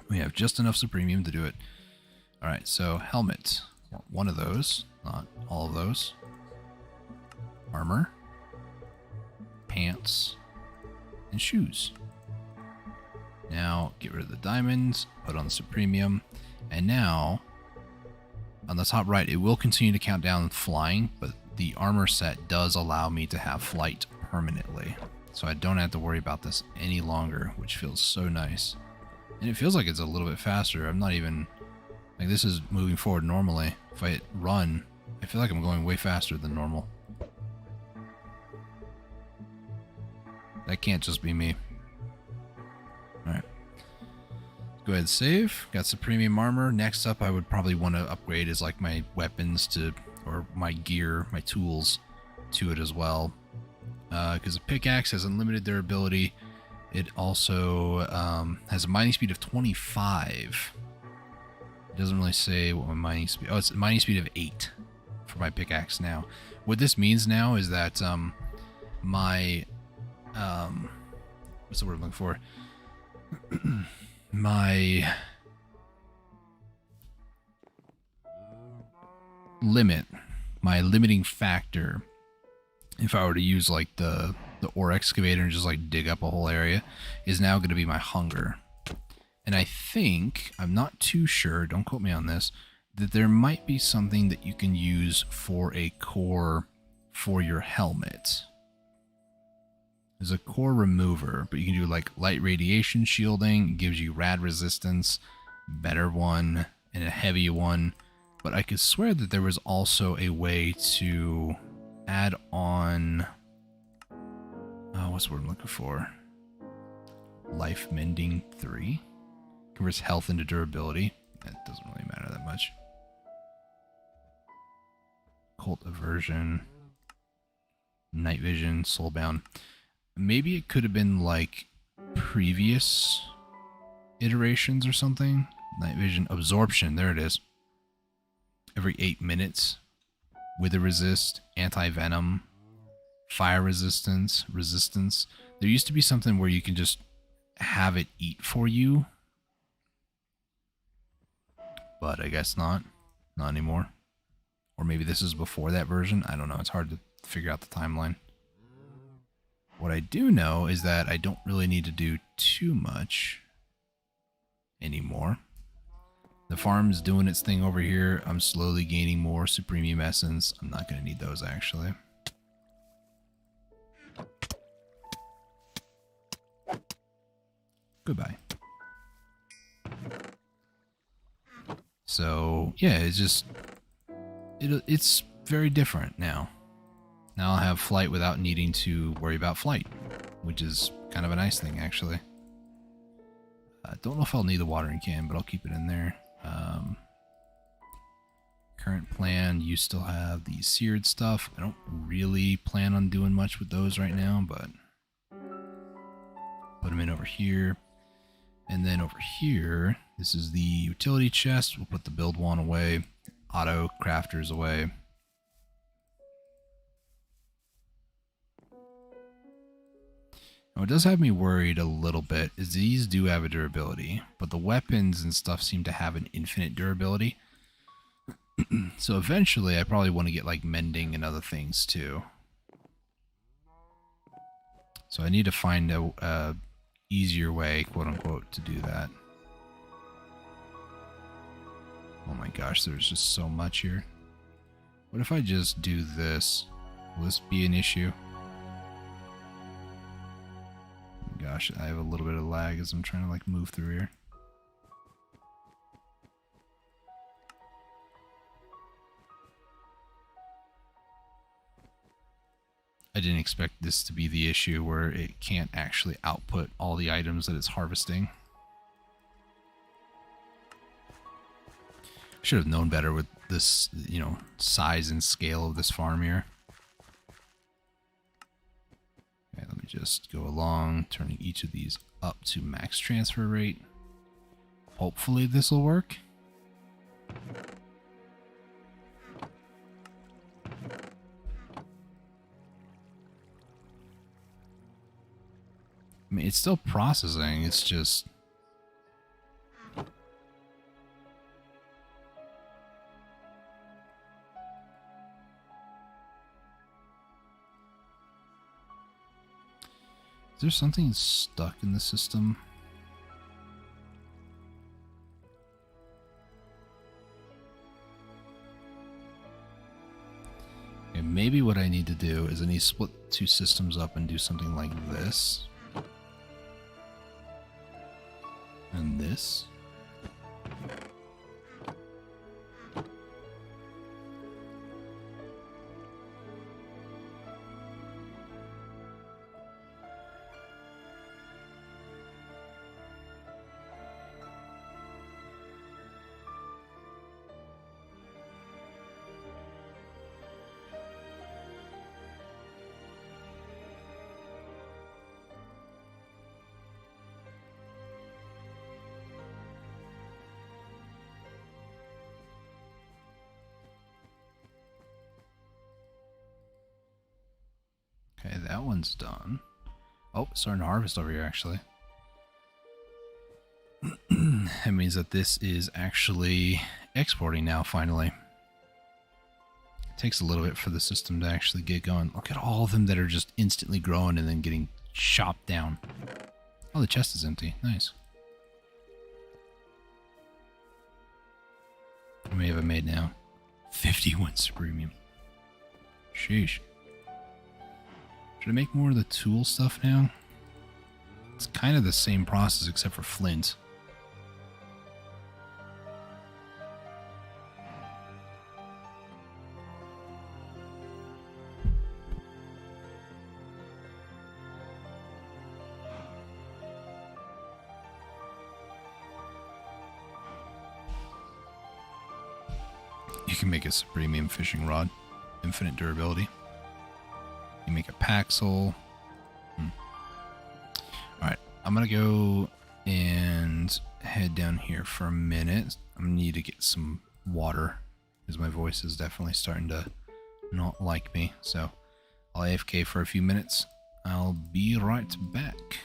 We have just enough Supremium to do it. Alright, so helmet. One of those, not all of those. Armor. Pants. And shoes. Now, get rid of the diamonds, put on the Supremium, and now, on the top right, it will continue to count down flying, but the armor set does allow me to have flight permanently. So I don't have to worry about this any longer, which feels so nice. And it feels like it's a little bit faster. I'm not even... Like, this is moving forward normally. If I hit run, I feel like I'm going way faster than normal. That can't just be me. Alright. Go ahead and save. Got some premium armor. Next up, I would probably want to upgrade is like my weapons to... Or my gear, my tools to it as well. Because the pickaxe has unlimited durability. It also has a mining speed of 25. It doesn't really say what my mining speed... Oh, it's a mining speed of 8 for my pickaxe now. What this means now is that my... what's the word I'm looking for? My limiting factor, if I were to use like the ore excavator and just like dig up a whole area, is now going to be my hunger. And I think, I'm not too sure, don't quote me on this, that there might be something that you can use for a core for your helmet. There's a core remover, but you can do like light radiation shielding. It gives you rad resistance, better one, and a heavy one. But I could swear that there was also a way to add on... what's the word I'm looking for? Life Mending 3? Converts health into durability. That doesn't really matter that much. Cult Aversion. Night Vision, Soulbound. Maybe it could have been like previous iterations or something. Night Vision Absorption, there it is. Every 8 minutes. Wither Resist, Anti-Venom, Fire Resistance, Resistance. There used to be something where you can just have it eat for you. But I guess not. Not anymore. Or maybe this is before that version. I don't know. It's hard to figure out the timeline. What I do know is that I don't really need to do too much anymore. The farm's doing its thing over here. I'm slowly gaining more Supremium Essence. I'm not going to need those, actually. Goodbye. So, yeah, it's just... It's very different now. Now I'll have flight without needing to worry about flight, which is kind of a nice thing, actually. I don't know if I'll need the watering can, but I'll keep it in there. Current plan, you still have the seared stuff. I don't really plan on doing much with those right now, but put them in over here. And then over here, this is the utility chest. We'll put the build one away, auto crafters away. Now, what does have me worried a little bit is these do have a durability, but the weapons and stuff seem to have an infinite durability. So eventually, I probably want to get like mending and other things too. So I need to find a easier way, quote unquote, to do that. Oh my gosh, there's just so much here. What if I just do this? Will this be an issue? Gosh, I have a little bit of lag as I'm trying to like move through here. I didn't expect this to be the issue where it can't actually output all the items that it's harvesting. Should have known better with this, you know, size and scale of this farm here. Okay, let me just go along, turning each of these up to max transfer rate. Hopefully this will work. I mean, it's still processing. It's just... Is there something stuck in the system? Okay, maybe what I need to do is I need to split two systems up and do something like this. And this. Okay, that one's done. Oh, starting to harvest over here, actually. That means that this is actually exporting now, finally. It takes a little bit for the system to actually get going. Look at all of them that are just instantly growing and then getting chopped down. Oh, the chest is empty. Nice. How many have I made now? 51 premium. Sheesh. Should I make more of the tool stuff now? It's kind of the same process except for flint. You can make a premium fishing rod. Infinite durability. You make a paxel. Alright, I'm gonna go and head down here for a minute. I'm gonna need to get some water because my voice is definitely starting to not like me. So I'll AFK for a few minutes. I'll be right back.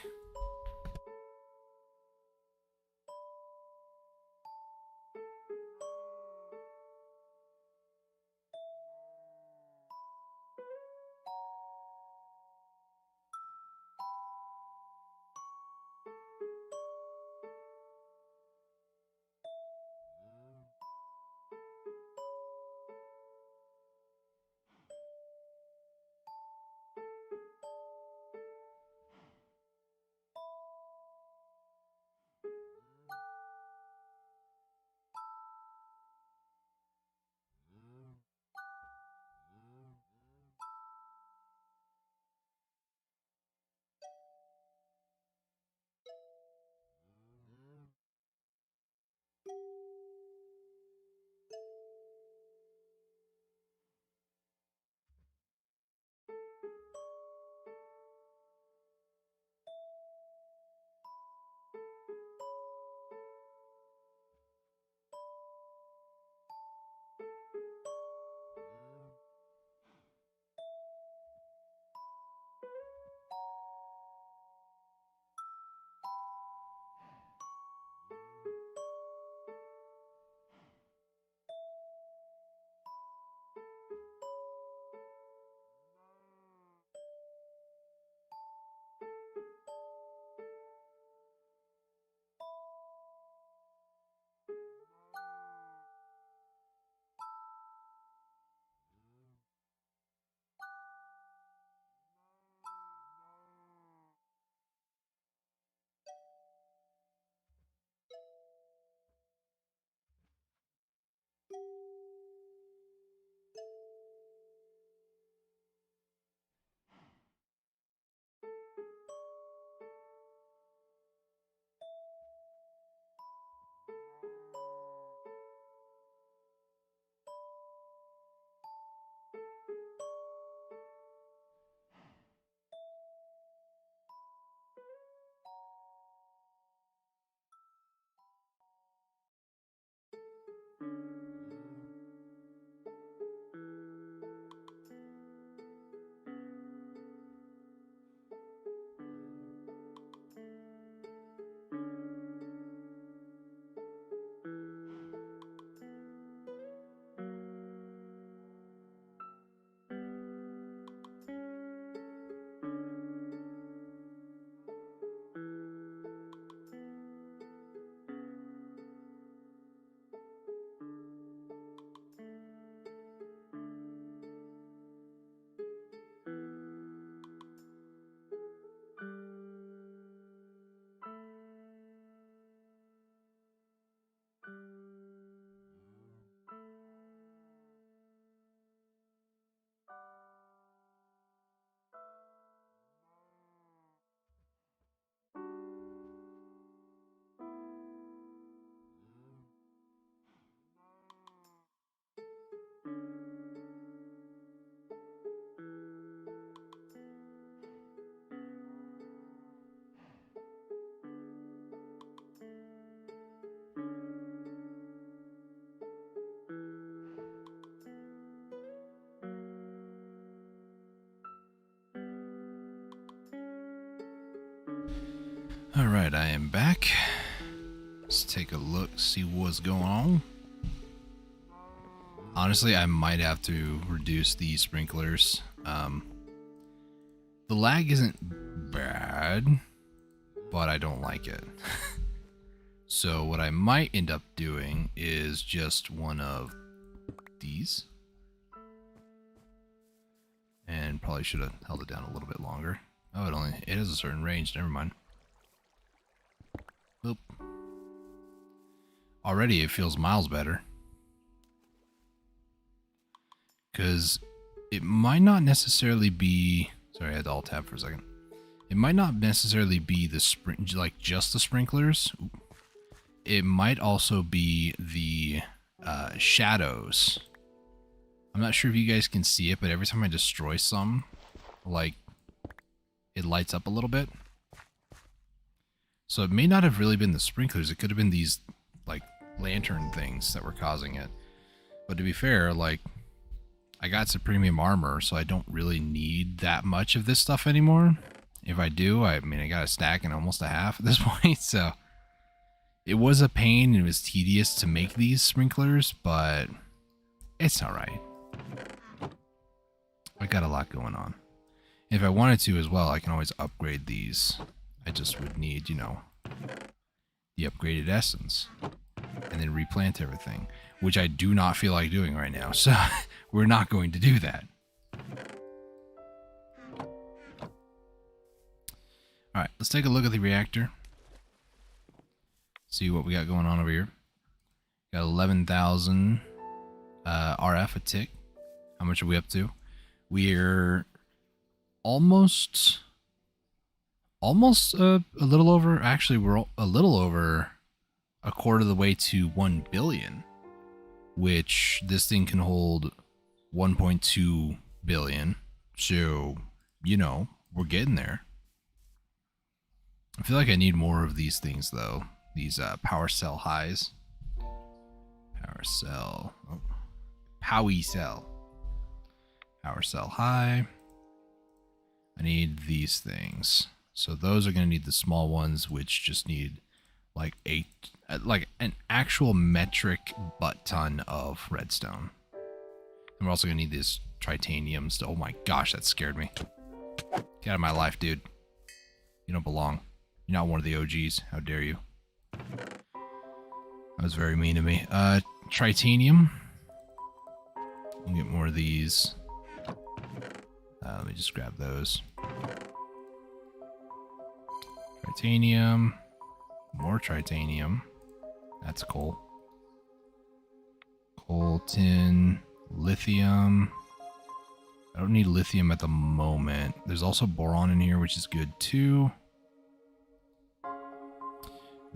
Alright, I am back. Let's take a look, see what's going on. Honestly, I might have to reduce the sprinklers. The lag isn't bad, but I don't like it. So what I might end up doing is just one of these. And probably should have held it down a little bit longer. Oh, it has a certain range, never mind. Oop. Already it feels miles better. Because it might not necessarily be... Sorry, I had to alt tab for a second. It might not necessarily be the just the sprinklers. It might also be the shadows. I'm not sure if you guys can see it, but every time I destroy some, like, it lights up a little bit. So it may not have really been the sprinklers. It could have been these, like, lantern things that were causing it. But to be fair, like, I got some premium armor, so I don't really need that much of this stuff anymore. If I do, I mean, I got a stack and almost a half at this point, so... It was a pain and it was tedious to make these sprinklers, but it's alright. I got a lot going on. If I wanted to as well, I can always upgrade these. I just would need, you know, the upgraded essence. And then replant everything. Which I do not feel like doing right now, so we're not going to do that. Alright, let's take a look at the reactor. See what we got going on over here. Got 11,000 RF a tick. How much are we up to? We're almost a little over. Actually, we're a little over a quarter of the way to 1 billion, which this thing can hold 1.2 billion. So, you know, we're getting there. I feel like I need more of these things though. These power cell highs. Power cell. Oh. Powy cell. Power cell high. I need these things. So those are going to need the small ones, which just need like an actual metric butt ton of redstone. And we're also going to need this titanium. Oh my gosh, that scared me. Get out of my life, dude. You don't belong. You're not one of the OGs. How dare you? That was very mean of me. Tritanium. We'll get more of these. Let me just grab those. Titanium. More titanium. That's coal. Coal, tin, lithium. I don't need lithium at the moment. There's also boron in here, which is good too.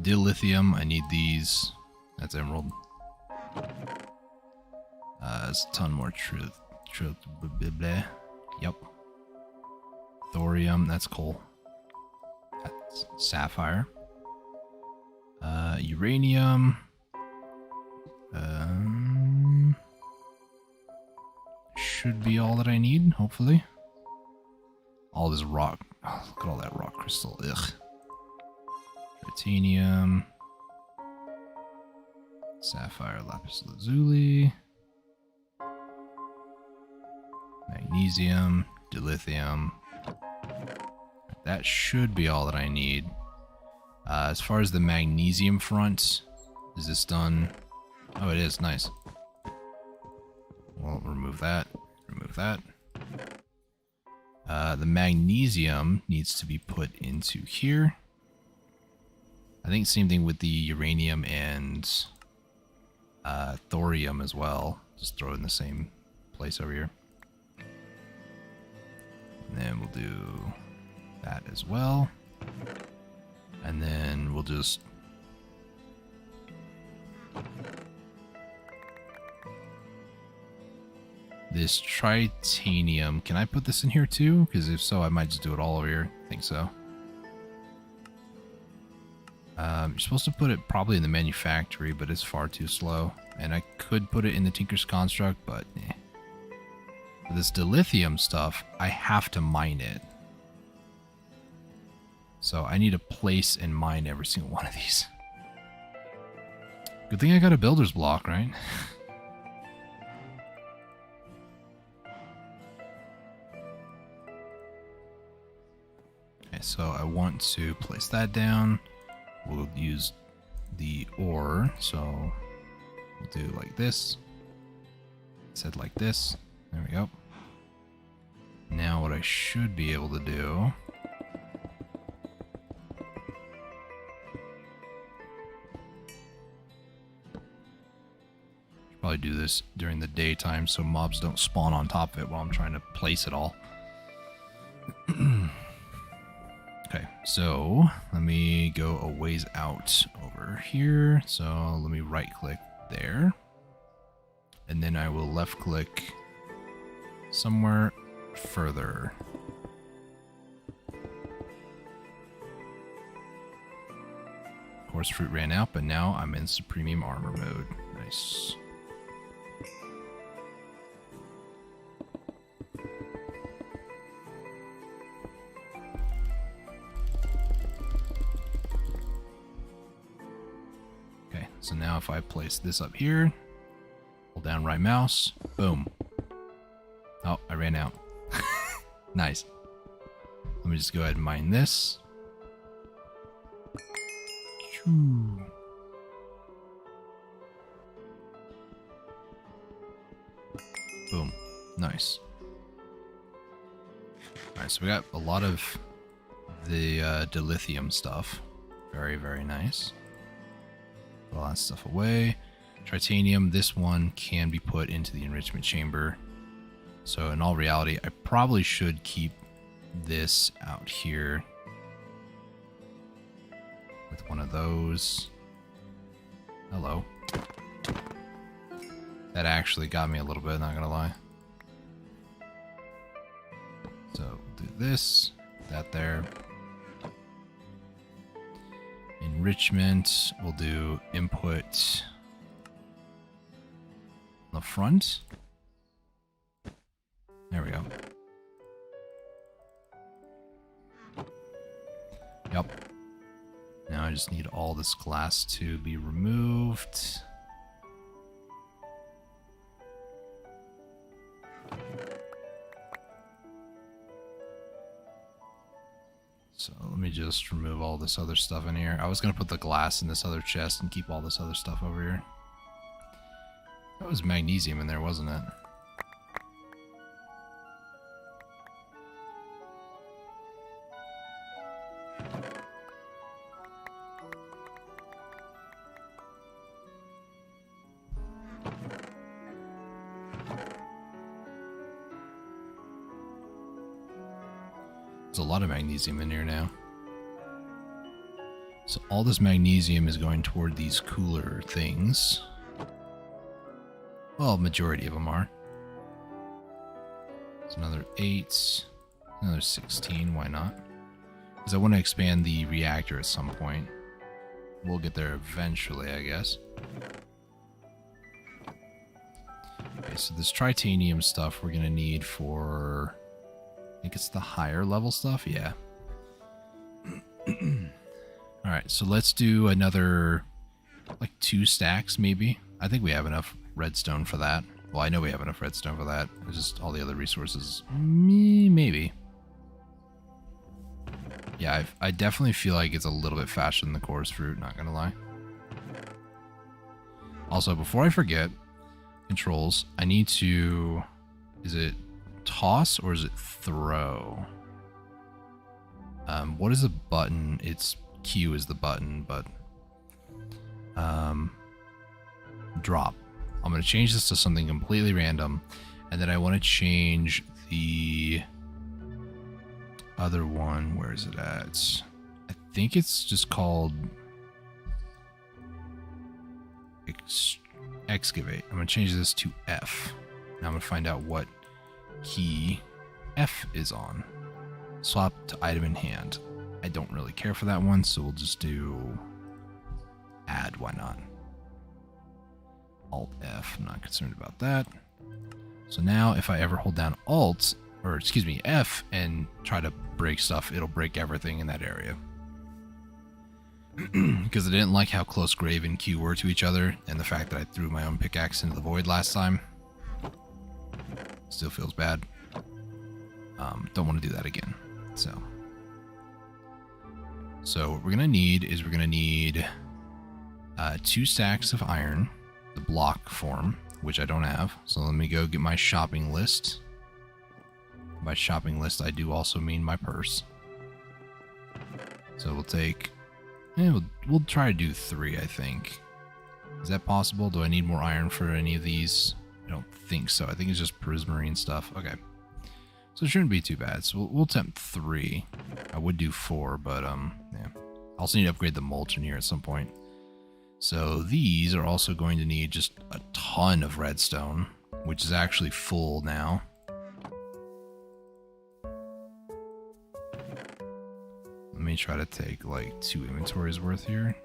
Dilithium, I need these. That's emerald. There's a ton more truth. Yep. Thorium, that's coal. That's sapphire. Uranium. Should be all that I need, hopefully. All this rock. Oh, look at all that rock crystal. Ugh. Titanium, sapphire, lapis lazuli, magnesium, dilithium. That should be all that I need. As far as the magnesium front, is this done? Oh, it is. Nice. Well, remove that. Remove that. The magnesium needs to be put into here. I think same thing with the uranium and thorium as well. Just throw it in the same place over here. And then we'll do that as well. And then we'll just... This tritanium, can I put this in here too? Because if so, I might just do it all over here. I think so. You're supposed to put it probably in the manufactory, but it's far too slow. And I could put it in the Tinker's Construct, but eh. For this dilithium stuff, I have to mine it. So I need to place and mine every single one of these. Good thing I got a builder's block, right? Okay, so I want to place that down. We'll use the ore, so we'll do like this. Said like this. There we go. Now what I should be able to do probably do this during the daytime so mobs don't spawn on top of it while I'm trying to place it all. Okay, so let me go a ways out over here. So let me right click there. And then I will left click somewhere further. Horse fruit ran out, but now I'm in Supremium armor mode. Nice. Okay, so now if I place this up here, hold down right mouse, boom. Oh, I ran out. Nice. Let me just go ahead and mine this. Boom. Nice. Alright, so we got a lot of the dilithium stuff. Very, very nice. Put all that stuff away. Titanium, this one can be put into the enrichment chamber. So in all reality, I probably should keep this out here with one of those. Hello. That actually got me a little bit, not gonna lie. So we'll do this, that there. Enrichment, we'll do input on the front. There we go. Yep. Now I just need all this glass to be removed. So let me just remove all this other stuff in here. I was going to put the glass in this other chest and keep all this other stuff over here. That was magnesium in there, wasn't it? There's a lot of magnesium in here now. So all this magnesium is going toward these cooler things. Well, majority of them are. It's another 8, another 16, why not? Because I want to expand the reactor at some point. We'll get there eventually, I guess. Okay, so this titanium stuff we're going to need for... I think it's the higher level stuff, yeah. Alright, so let's do another, like 2 stacks maybe. I think we have enough redstone for that. Well, I know we have enough redstone for that. It's just all the other resources, maybe. Yeah, I definitely feel like it's a little bit faster than the chorus fruit, not gonna lie. Also, before I forget, controls, I need to... Is it toss or is it throw? What is the button? It's Q is the button, but drop. I'm going to change this to something completely random, and then I want to change the other one. Where is it at? I think it's just called excavate. I'm going to change this to F. Now I'm going to find out what key F is on. Swap to item in hand. I don't really care for that one, so we'll just do add, why not? Alt F, I'm not concerned about that. So now if I ever hold down Alt, or excuse me, F, and try to break stuff, it'll break everything in that area. because I didn't like how close Grave and Q were to each other, and the fact that I threw my own pickaxe into the void last time. Still feels bad. Don't want to do that again. So what we're going to need is 2 stacks of iron, the block form, which I don't have. So let me go get my shopping list. By shopping list, I do also mean my purse. So we'll take... we'll try to do 3, I think. Is that possible? Do I need more iron for any of these? I don't think so. I think it's just prismarine stuff. Okay. So it shouldn't be too bad. So we'll attempt 3. I would do 4, but yeah. I also need to upgrade the mulch in here at some point. So these are also going to need just a ton of redstone, which is actually full now. Let me try to take like 2 inventories worth here.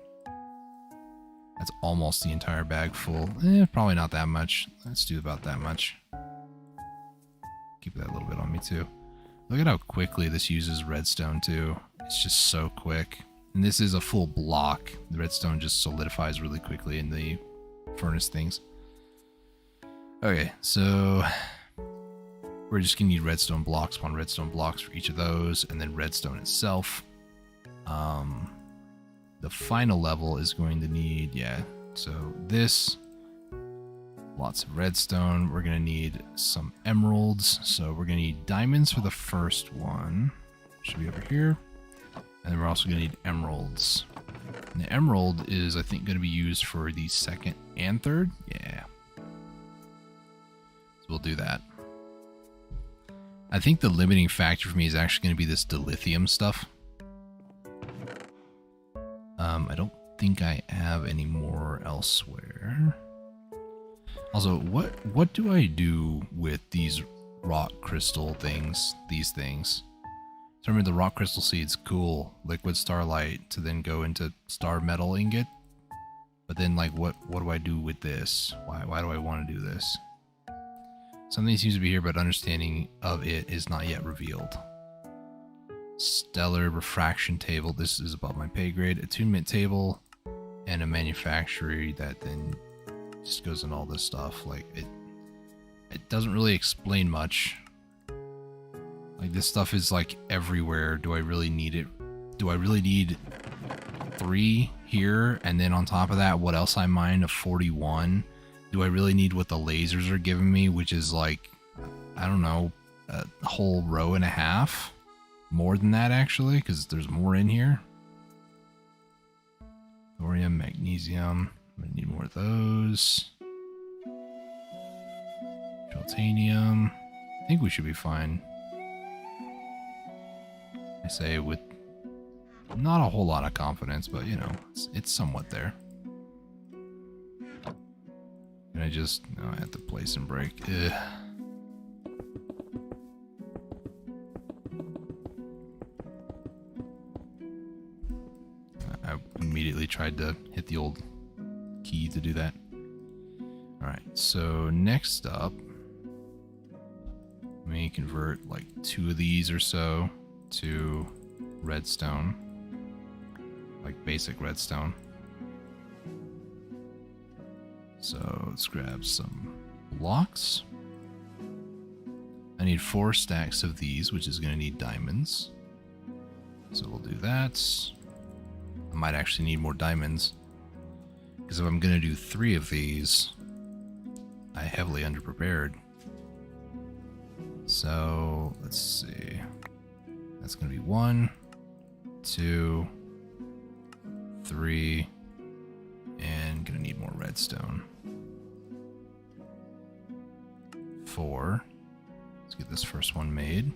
That's almost the entire bag full. Probably not that much. Let's do about that much. Keep that a little bit on me too. Look at how quickly this uses redstone too. It's just so quick. And this is a full block. The redstone just solidifies really quickly in the furnace things. Okay, so we're just gonna need redstone blocks, 1 redstone blocks for each of those, and then redstone itself. The final level is going to need, yeah, so this, lots of redstone. We're going to need some emeralds. So we're going to need diamonds for the first one. Should be over here. And then we're also going to need emeralds. And the emerald is, I think, going to be used for the second and third. Yeah. So we'll do that. I think the limiting factor for me is actually going to be this dilithium stuff. I don't think I have any more elsewhere. Also, what do I do with these rock crystal things? These things. So remember, the rock crystal seeds, cool. Liquid starlight to then go into star metal ingot. But then, like, what do I do with this? Why do I want to do this? Something seems to be here, but understanding of it is not yet revealed. Stellar refraction table. This is above my pay grade. Attunement table and a manufactory that then just goes in all this stuff. Like it doesn't really explain much. Like this stuff is like everywhere. Do I really need it? Do I really need 3 here? And then on top of that, what else I mined? A 41. Do I really need what the lasers are giving me, which is like, I don't know, a whole row and a half? More than that, actually, because there's more in here. Thorium, magnesium. I'm going to need more of those. Titanium. I think we should be fine. I say with not a whole lot of confidence, but, you know, it's somewhat there. Can I just... No, I have to place and break. Ugh. I immediately tried to hit the old key to do that. Alright, so next up, let me convert like 2 of these or so to redstone. Like basic redstone. So let's grab some blocks. I need 4 stacks of these, which is going to need diamonds. So we'll do that. I might actually need more diamonds, because if I'm going to do 3 of these, I heavily underprepared. So let's see. That's going to be 1, 2, 3, and going to need more redstone. 4. Let's get this first one made.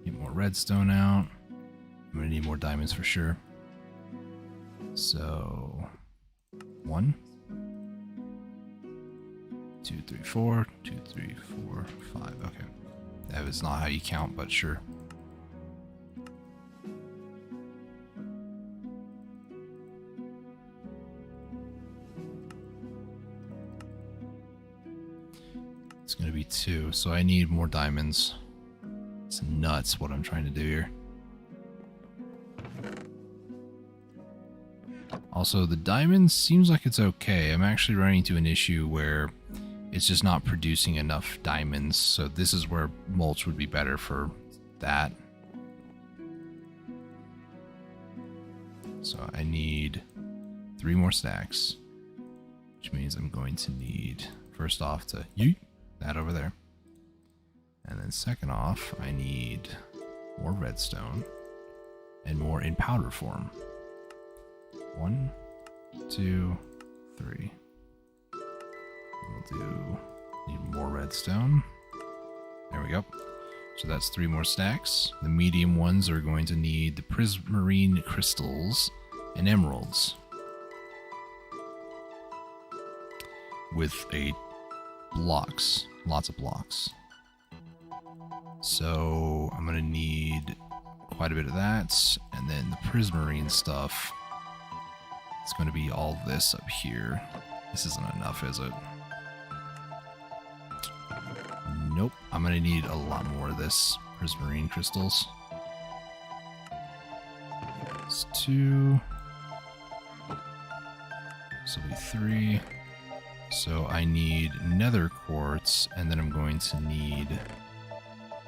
Get more redstone out. I'm going to need more diamonds for sure. So 1, 2, 3, 4, 2, 3, 4, 5. Okay. That is not how you count, but sure. It's going to be 2, so I need more diamonds. It's nuts what I'm trying to do here. Also, the diamond seems like it's okay. I'm actually running into an issue where it's just not producing enough diamonds. So this is where mulch would be better for that. So I need 3 more stacks, which means I'm going to need, first off, to yeet that over there. And then second off, I need more redstone and more in powder form. 1, 2, 3. Need more redstone. There we go. So that's 3 more stacks. The medium ones are going to need the prismarine crystals and emeralds. With blocks, lots of blocks. So I'm gonna need quite a bit of that, and then the prismarine stuff. It's going to be all this up here. This isn't enough, is it? Nope. I'm going to need a lot more of this prismarine crystals. It's 2. This will be 3. So I need nether quartz, and then I'm going to need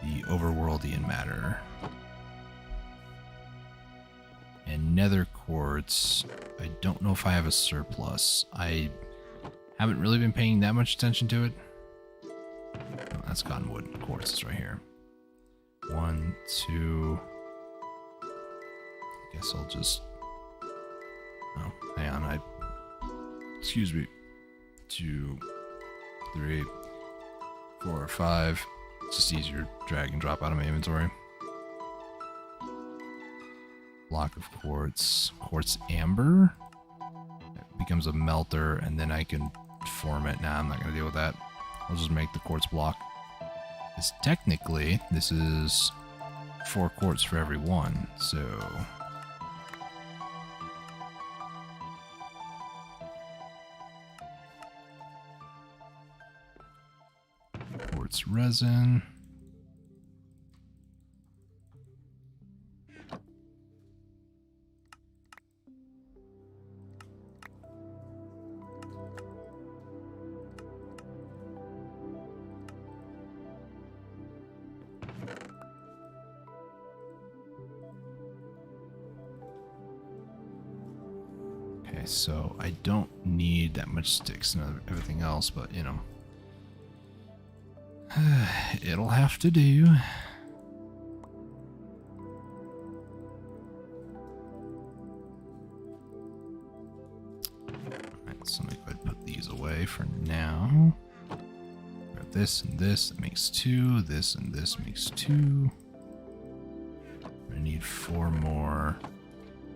the overworldian matter. And nether quartz, I don't know if I have a surplus. I haven't really been paying that much attention to it. Oh, that's cottonwood. Quartz is right here. 1, 2. I guess I'll just... Oh, hang on. Excuse me. 2, 3, 4, 5. It's just easier to drag and drop out of my inventory. Block of quartz. Quartz amber. It becomes a melter, and then I can form it. Nah, I'm not going to deal with that. I'll just make the quartz block. Because technically, this is 4 quartz for every one, so... Quartz resin. Okay, so I don't need that much sticks and everything else, but you know, it'll have to do. Alright, so let me go ahead and put these away for now. Grab this and this, that makes 2. This and this makes 2. I need 4 more.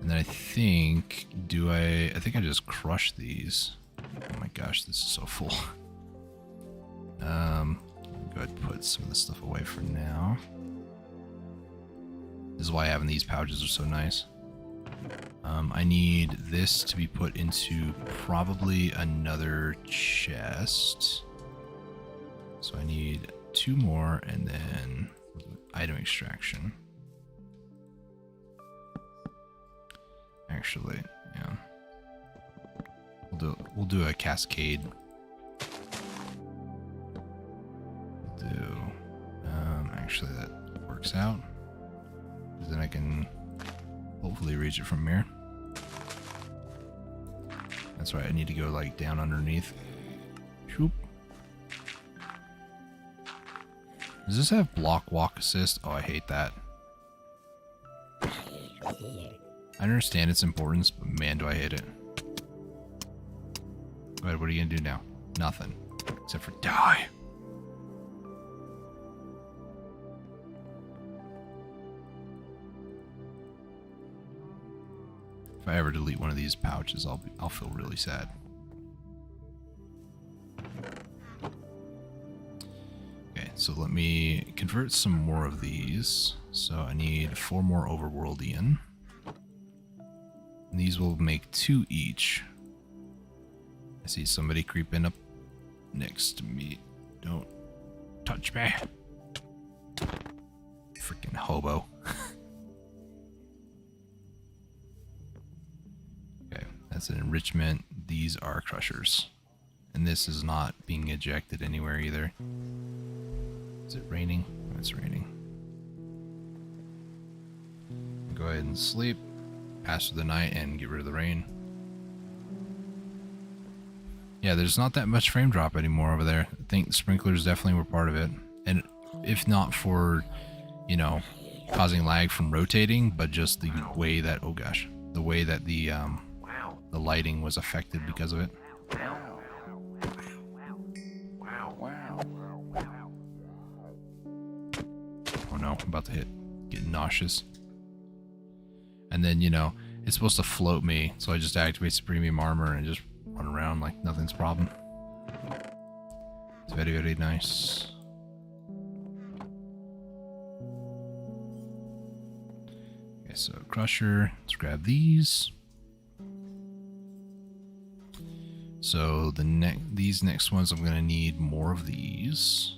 And then I think, I think I just crush these. Oh my gosh, this is so full. Go ahead and put some of this stuff away for now. This is why having these pouches are so nice. I need this to be put into probably another chest. So I need 2 more, and then item extraction. Actually, yeah. We'll do a cascade. Actually, that works out. Then I can hopefully reach it from here. That's right, I need to go like down underneath. Shoop. Does this have block walk assist? Oh, I hate that. I understand its importance, but man, do I hate it. Go ahead, what are you gonna do now? Nothing. Except for die. If I ever delete one of these pouches, I'll feel really sad. Okay, so let me convert some more of these. So I need 4 more overworldian. And these will make 2 each. I see somebody creeping up next to me. Don't touch me. Freaking hobo. Okay, that's an enrichment. These are crushers. And this is not being ejected anywhere either. Is it raining? Oh, it's raining. Go ahead and sleep. Pass through the night and get rid of the rain. Yeah, there's not that much frame drop anymore over there. I think the sprinklers definitely were part of it. And if not for, you know, causing lag from rotating, but just the way that, oh gosh, the way that the lighting was affected because of it. Oh no, I'm about to get nauseous. And then, you know, it's supposed to float me, so I just activate the premium armor and just run around like nothing's a problem. It's very, very nice. Okay, so crusher, let's grab these. So these next ones, I'm gonna need more of these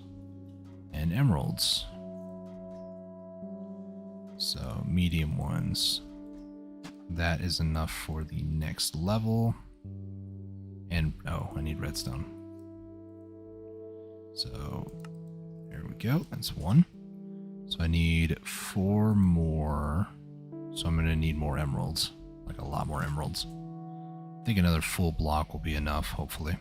and emeralds. So medium ones. That is enough for the next level. And oh, I need redstone. So there we go. That's one. So I need 4 more. So I'm gonna need more emeralds, like a lot more emeralds. I think another full block will be enough, hopefully.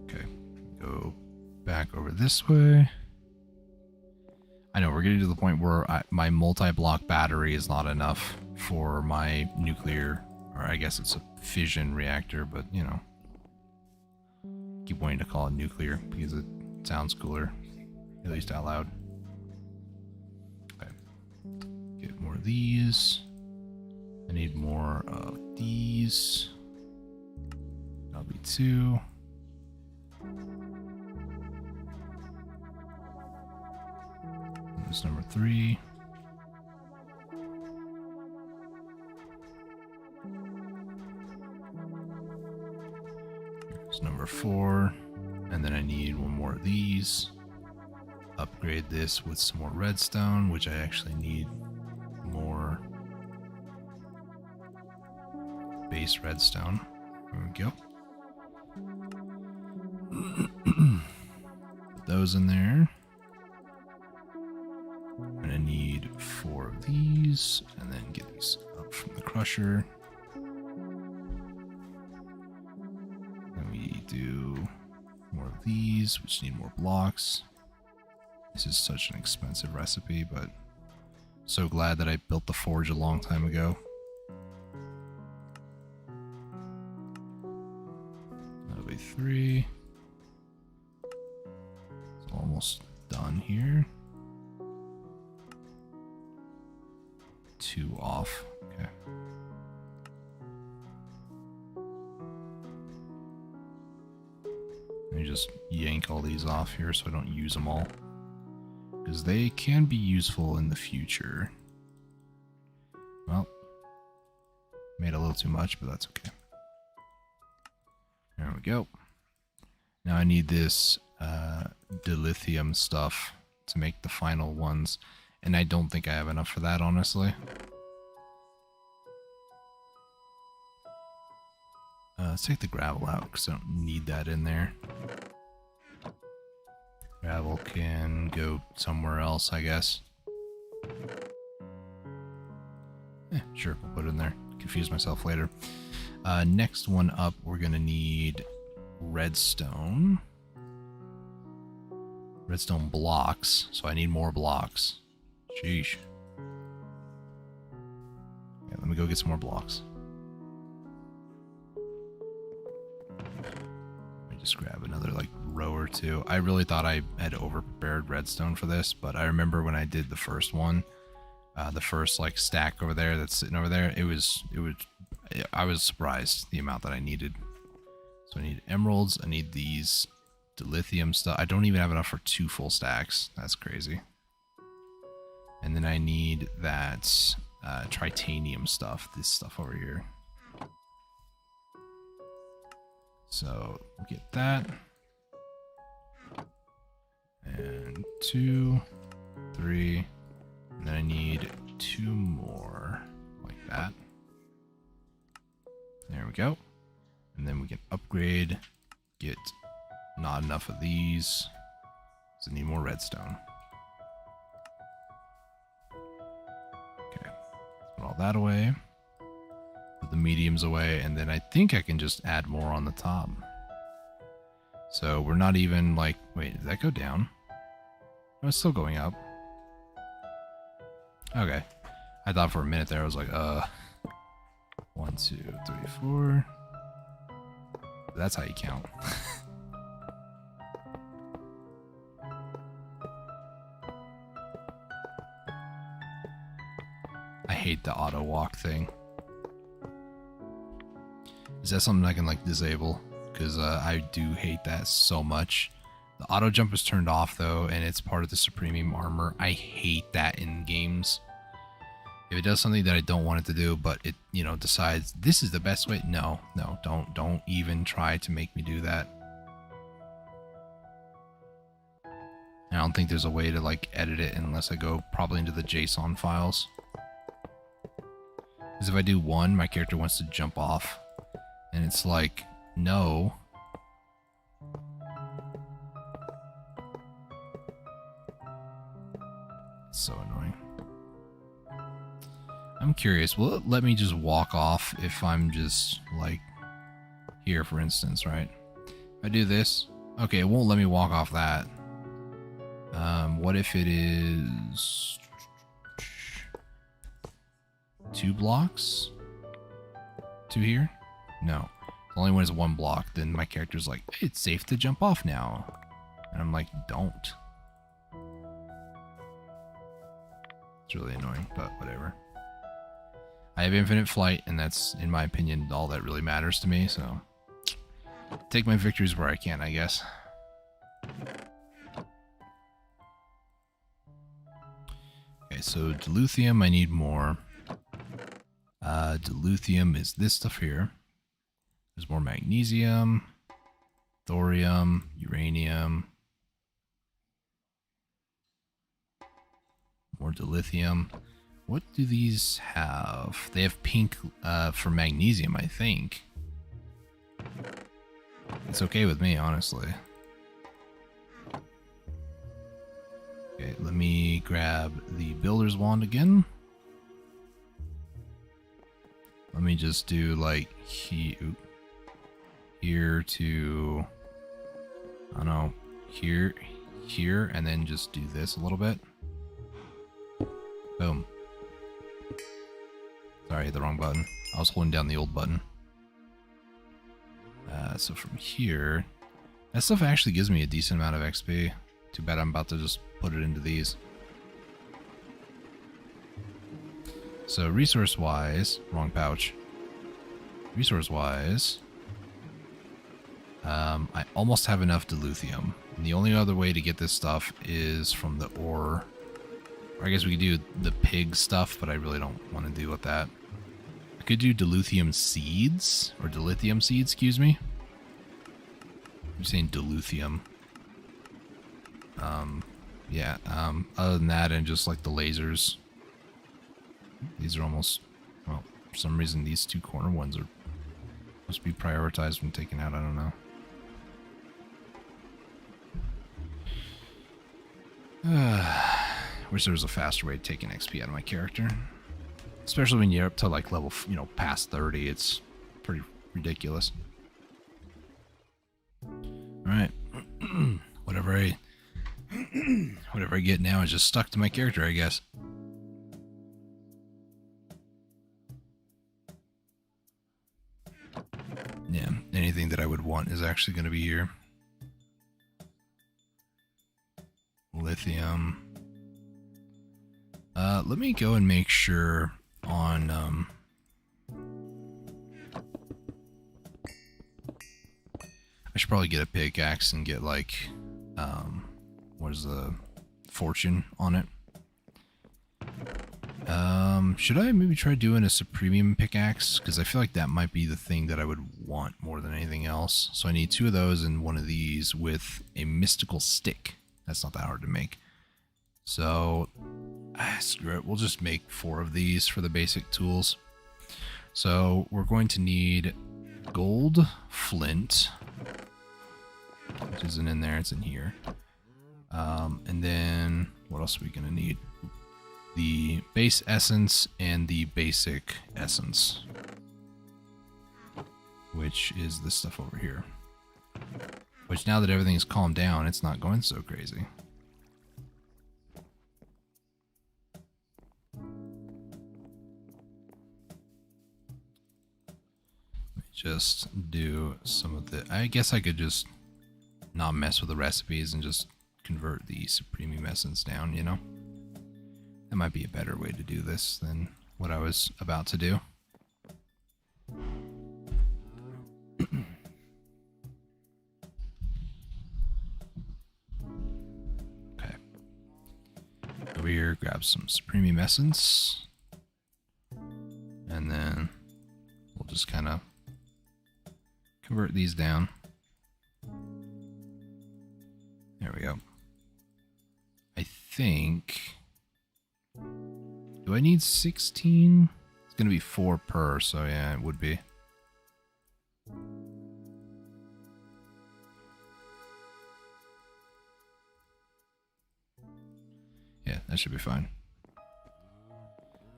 Okay, go back over this way. I know we're getting to the point where my multi-block battery is not enough for my nuclear, or I guess it's a fission reactor, but you know. Keep wanting to call it nuclear because it sounds cooler, at least out loud. Okay. Get more of these. I need more of these. That'll be 2. There's number 3. Here's number 4. And then I need 1 more of these. Upgrade this with some more redstone, which I actually need more base redstone. There we go. Put those in there. I'm gonna need 4 of these, and then get these up from the crusher. Then we do more of these, which need more blocks. This is such an expensive recipe, but so glad that I built the forge a long time ago. That'll be 3. It's almost done here. 2 off. Okay. Let me just yank all these off here so I don't use them all, because they can be useful in the future. Well, made a little too much, but that's okay. There we go. Now I need this dilithium stuff to make the final ones, and I don't think I have enough for that, honestly. Let's take the gravel out because I don't need that in there. Gravel can go somewhere else, I guess. Sure, we'll put it in there. Confuse myself later. Next one up, we're gonna need redstone. Redstone blocks, so I need more blocks. Sheesh. Yeah, let me go get some more blocks. Let me just grab another like row or 2. I really thought I had over prepared redstone for this, but I remember when I did the first one, the first like stack over there that's sitting over there, I was surprised the amount that I needed. So I need emeralds, I need these dilithium stuff. I don't even have enough for 2 full stacks. That's crazy. And then I need that tritanium stuff, this stuff over here. So we'll get that. And 2, 3, and then I need 2 more, like that. There we go. And then we can upgrade, get not enough of these, so I need more redstone. Okay, put all that away. Put the mediums away, and then I think I can just add more on the top. So we're not even like, wait, did that go down? No, it's still going up. Okay. I thought for a minute there, I was like, 1, 2, 3, 4. That's how you count. I hate the auto walk thing. Is that something I can like disable? Because I do hate that so much. The auto jump is turned off though, and it's part of the Supremium armor. I hate that in games. If it does something that I don't want it to do, but it, you know, decides this is the best way. No, don't even try to make me do that. I don't think there's a way to like edit it unless I go probably into the JSON files. Because if I do 1, my character wants to jump off, and it's like, no. It's so annoying. I'm curious, will it let me just walk off if I'm just like here, for instance, right? If I do this, okay, it won't let me walk off that. What if it is 2 blocks to here? No, only when it's 1 block. Then my character's like, hey, it's safe to jump off now, and I'm like, don't. It's really annoying, but whatever. I have infinite flight, and that's, in my opinion, all that really matters to me, so take my victories where I can, I guess. Okay, so dilithium, I need more. Dilithium is this stuff here. There's more magnesium, thorium, uranium, more dilithium. What do these have? They have pink for magnesium, I think. It's okay with me, honestly. Okay, let me grab the builder's wand again. Let me just do like here to, I don't know, here, and then just do this a little bit. Boom. Sorry, I hit the wrong button. I was holding down the old button. So from here, that stuff actually gives me a decent amount of XP. Too bad I'm about to just put it into these. So resource-wise, wrong pouch. Resource-wise, I almost have enough dilithium. And the only other way to get this stuff is from the ore. Or I guess we could do the pig stuff, but I really don't want to deal with that. I could do dilithium seeds, or dilithium seeds, excuse me. I'm saying dilithium. Yeah, other than that, and just like the lasers. These are almost, well, for some reason these 2 corner ones are supposed to be prioritized when taken out, I don't know. Wish there was a faster way to take an XP out of my character. Especially when you're up to like level, you know, past 30, it's pretty ridiculous. Alright. Whatever I get now is just stuck to my character, I guess. Yeah, anything that I would want is actually going to be here. Lithium. Let me go and make sure on, I should probably get a pickaxe and get like, what is the fortune on it? Should I maybe try doing a Supremium pickaxe? Because I feel like that might be the thing that I would want more than anything else. So I need 2 of those and 1 of these with a mystical stick. That's not that hard to make. So, screw it. We'll just make 4 of these for the basic tools. So we're going to need gold flint, which isn't in there. It's in here. And then what else are we going to need? The base essence and the basic essence, which is this stuff over here. Which now that everything's calmed down, it's not going so crazy. Let me just do some of the... I guess I could just not mess with the recipes and just convert the Supremium essence down, you know? That might be a better way to do this than what I was about to do. Okay. Over here, grab some Supremium essence. And then we'll just kind of convert these down. There we go. I think... Do I need 16? It's going to be 4 per, so yeah, it would be. Yeah, that should be fine.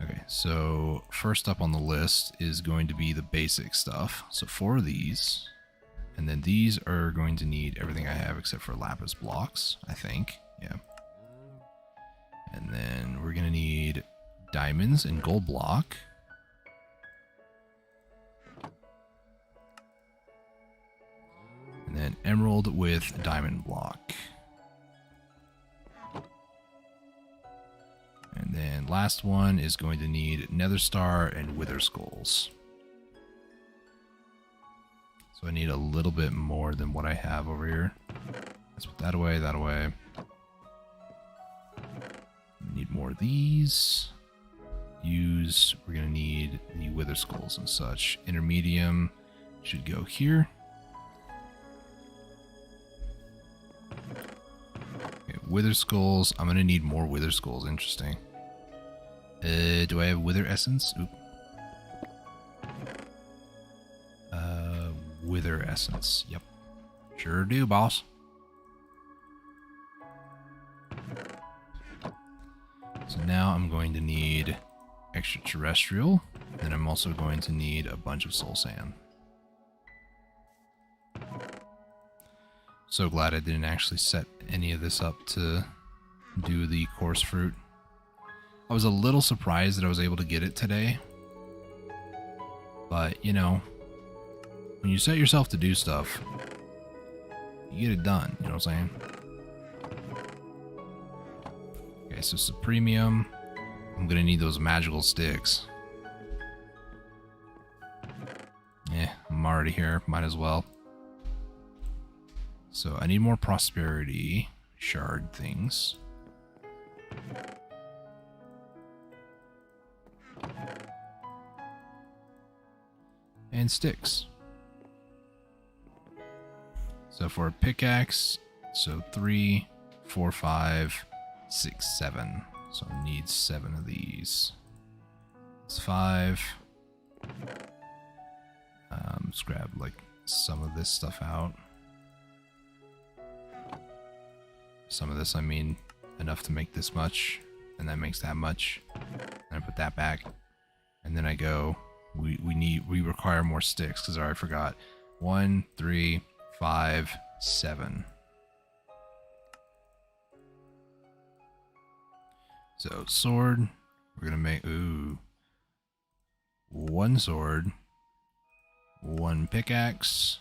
Okay, so first up on the list is going to be the basic stuff. So 4 of these. And then these are going to need everything I have except for lapis blocks, I think. Yeah. And then we're going to need diamonds and gold block. And then emerald with diamond block. And then last one is going to need nether star and wither skulls. So I need a little bit more than what I have over here. Let's put that away, that away. Need more of these. We're gonna need the wither skulls and such. Intermedium should go here. Okay, wither skulls. I'm gonna need more wither skulls. Interesting. Do I have wither essence? Oop. Wither essence. Yep. Sure do, boss. So now I'm going to need extraterrestrial, and I'm also going to need a bunch of soul sand. So glad I didn't actually set any of this up to do the coarse fruit. I was a little surprised that I was able to get it today. But, you know, when you set yourself to do stuff, you get it done, you know what I'm saying? Okay, so Supremium. I'm gonna need those magical sticks. Yeah, I'm already here. Might as well. So I need more prosperity shard things. And sticks. So for a pickaxe, so 3, 4, 5, 6, 7. So I need 7 of these. It's 5. Let's grab like some of this stuff out. Some of this, I mean, enough to make this much, and that makes that much. And I put that back, and then I go. We require more sticks because I already forgot. 1, 3, 5, 7. So sword, we're gonna make 1 sword, 1 pickaxe,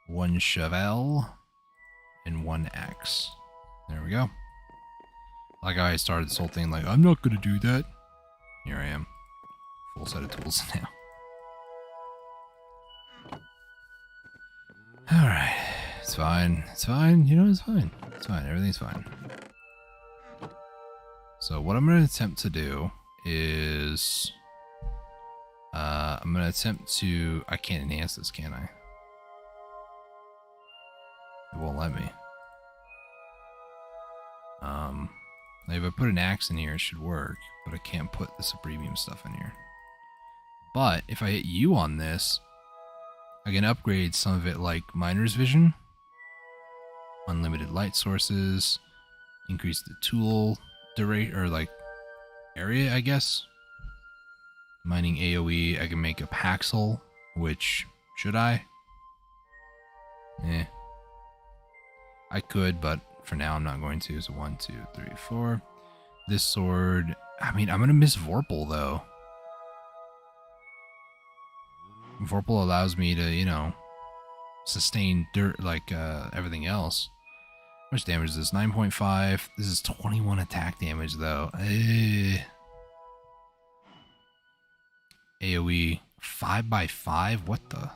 1 shovel, and 1 axe. There we go. Like I started this whole thing like, I'm not gonna do that. Here I am. Full set of tools now. Alright. It's fine. It's fine. You know, it's fine. It's fine. Everything's fine. So what I'm going to attempt to do is I'm going to attempt to... I can't enhance this, can I? It won't let me. If I put an axe in here, it should work, but I can't put the supremium stuff in here. But if I hit U on this, I can upgrade some of it, like miner's vision, unlimited light sources, increase the tool duration, or like area, I guess. Mining AoE, I can make a Paxel, which, should I? I could, but for now I'm not going to. So 1, 2, 3, 4. This sword, I mean, I'm going to miss Vorpal, though. Vorpal allows me to, you know, sustain dirt like everything else. How much damage is this? 9.5. This is 21 attack damage, though. AoE 5x5? What the?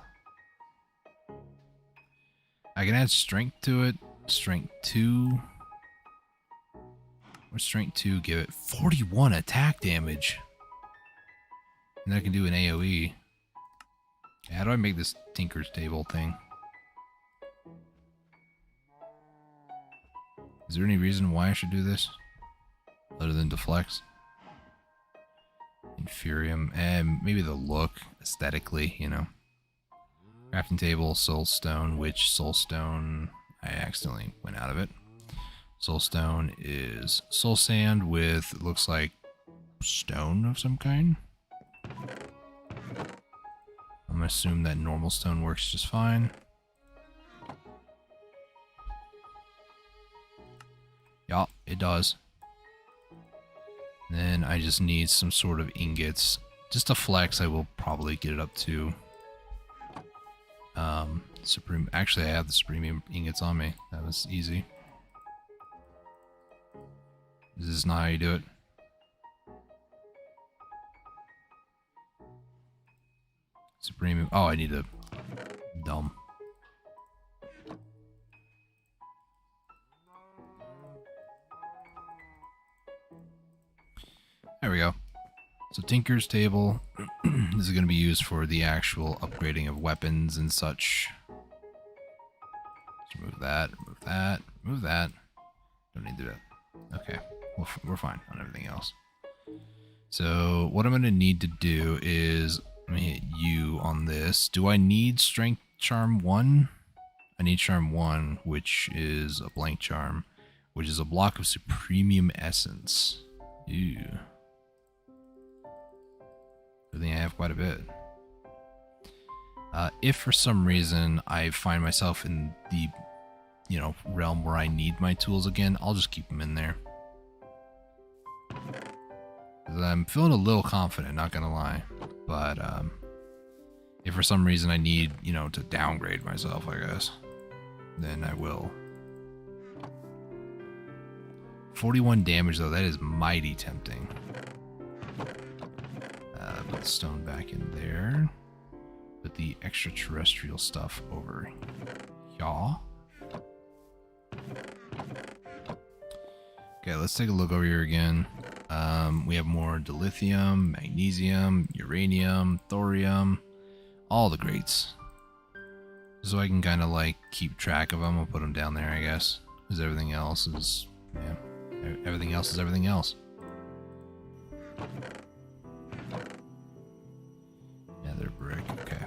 I can add strength to it. Strength 2. Or strength 2 give it 41 attack damage. And then I can do an AoE. How do I make this Tinker's Table thing? Is there any reason why I should do this? Other than to flex? Inferium, and maybe the look, aesthetically, you know. Crafting table, soulstone, which soulstone, I accidentally went out of it. Soulstone is soul sand with, it looks like, stone of some kind. I'm gonna assume that normal stone works just fine. Yeah, it does. Then I just need some sort of ingots. Just to flex, I will probably get it up to Supreme. Actually, I have the Supreme ingots on me. That was easy. This is not how you do it. Supreme. Oh, I need a dumb. There we go. So Tinker's Table. This is going to be used for the actual upgrading of weapons and such. Let's remove that, remove that, remove that. Don't need to do that. Okay, we're fine on everything else. So what I'm going to need to do is, let me hit U on this. Do I need Strength Charm 1? I need Charm 1, which is a blank charm, which is a block of Supremium Essence. Ew. I think I have quite a bit. If for some reason I find myself in the, you know, realm where I need my tools again, I'll just keep them in there. 'Cause I'm feeling a little confident, not gonna lie. But if for some reason I need, you know, to downgrade myself, I guess, then I will. 41 damage though, that is mighty tempting. Put the stone back in there. Put the extraterrestrial stuff over here. Okay, let's take a look over here again. We have more dilithium, magnesium, uranium, thorium, all the greats. So I can kind of like keep track of them. I'll put them down there, I guess, because everything else is, yeah, everything else is everything else. Nether brick, okay.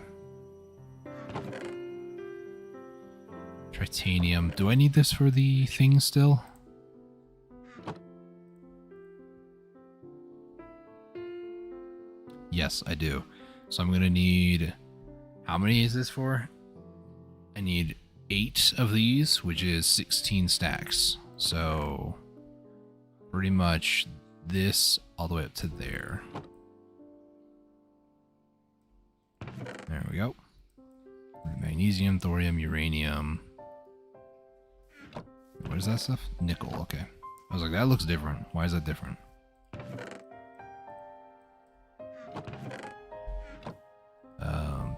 Titanium. Do I need this for the thing still? Yes, I do. So I'm going to need... How many is this for? I need 8 of these, which is 16 stacks. So pretty much this all the way up to there. There we go. Magnesium, thorium, uranium. What is that stuff? Nickel, okay. I was like, that looks different. Why is that different?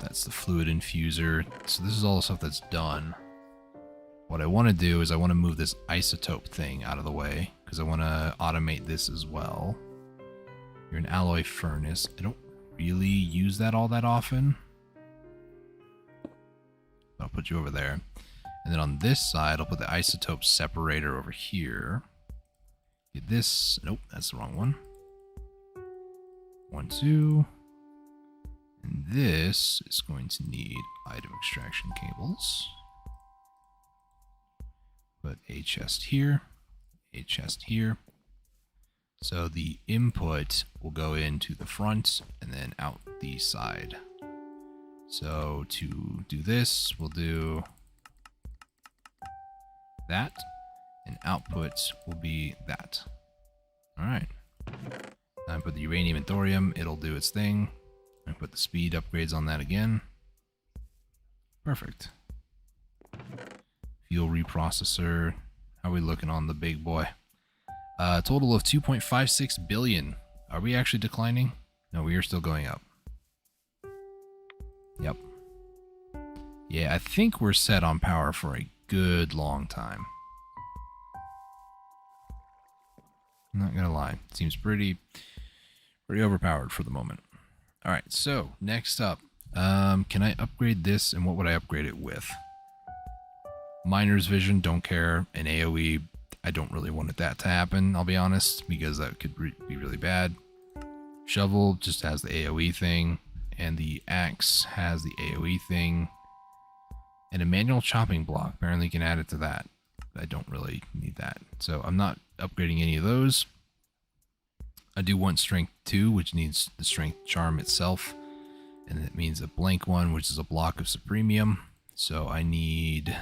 That's the fluid infuser. So this is all the stuff that's done. What I want to do is I want to move this isotope thing out of the way, because I want to automate this as well. You're an alloy furnace. I don't really use that all that often. I'll put you over there. And then on this side, I'll put the isotope separator over here. Get this. Nope, that's the wrong one. 1, 2. And this is going to need item extraction cables. Put a chest here, a chest here. So the input will go into the front and then out the side. So to do this, we'll do that, and output will be that. All right. Now I put the uranium and thorium, it'll do its thing. I put the speed upgrades on that again. Perfect. Fuel reprocessor. How are we looking on the big boy? Total of 2.56 billion. Are we actually declining? No, we are still going up. Yep. Yeah, I think we're set on power for a good long time. I'm not gonna lie. It seems pretty overpowered for the moment. Alright, so next up. Can I upgrade this, and what would I upgrade it with? Miner's Vision, don't care. And AoE, I don't really want that to happen, I'll be honest, because that could be really bad. Shovel just has the AoE thing, and the axe has the AoE thing. And a manual chopping block, apparently you can add it to that. I don't really need that, so I'm not upgrading any of those. I do want Strength 2, which needs the Strength Charm itself, and it means a blank one, which is a block of Supremium. So I need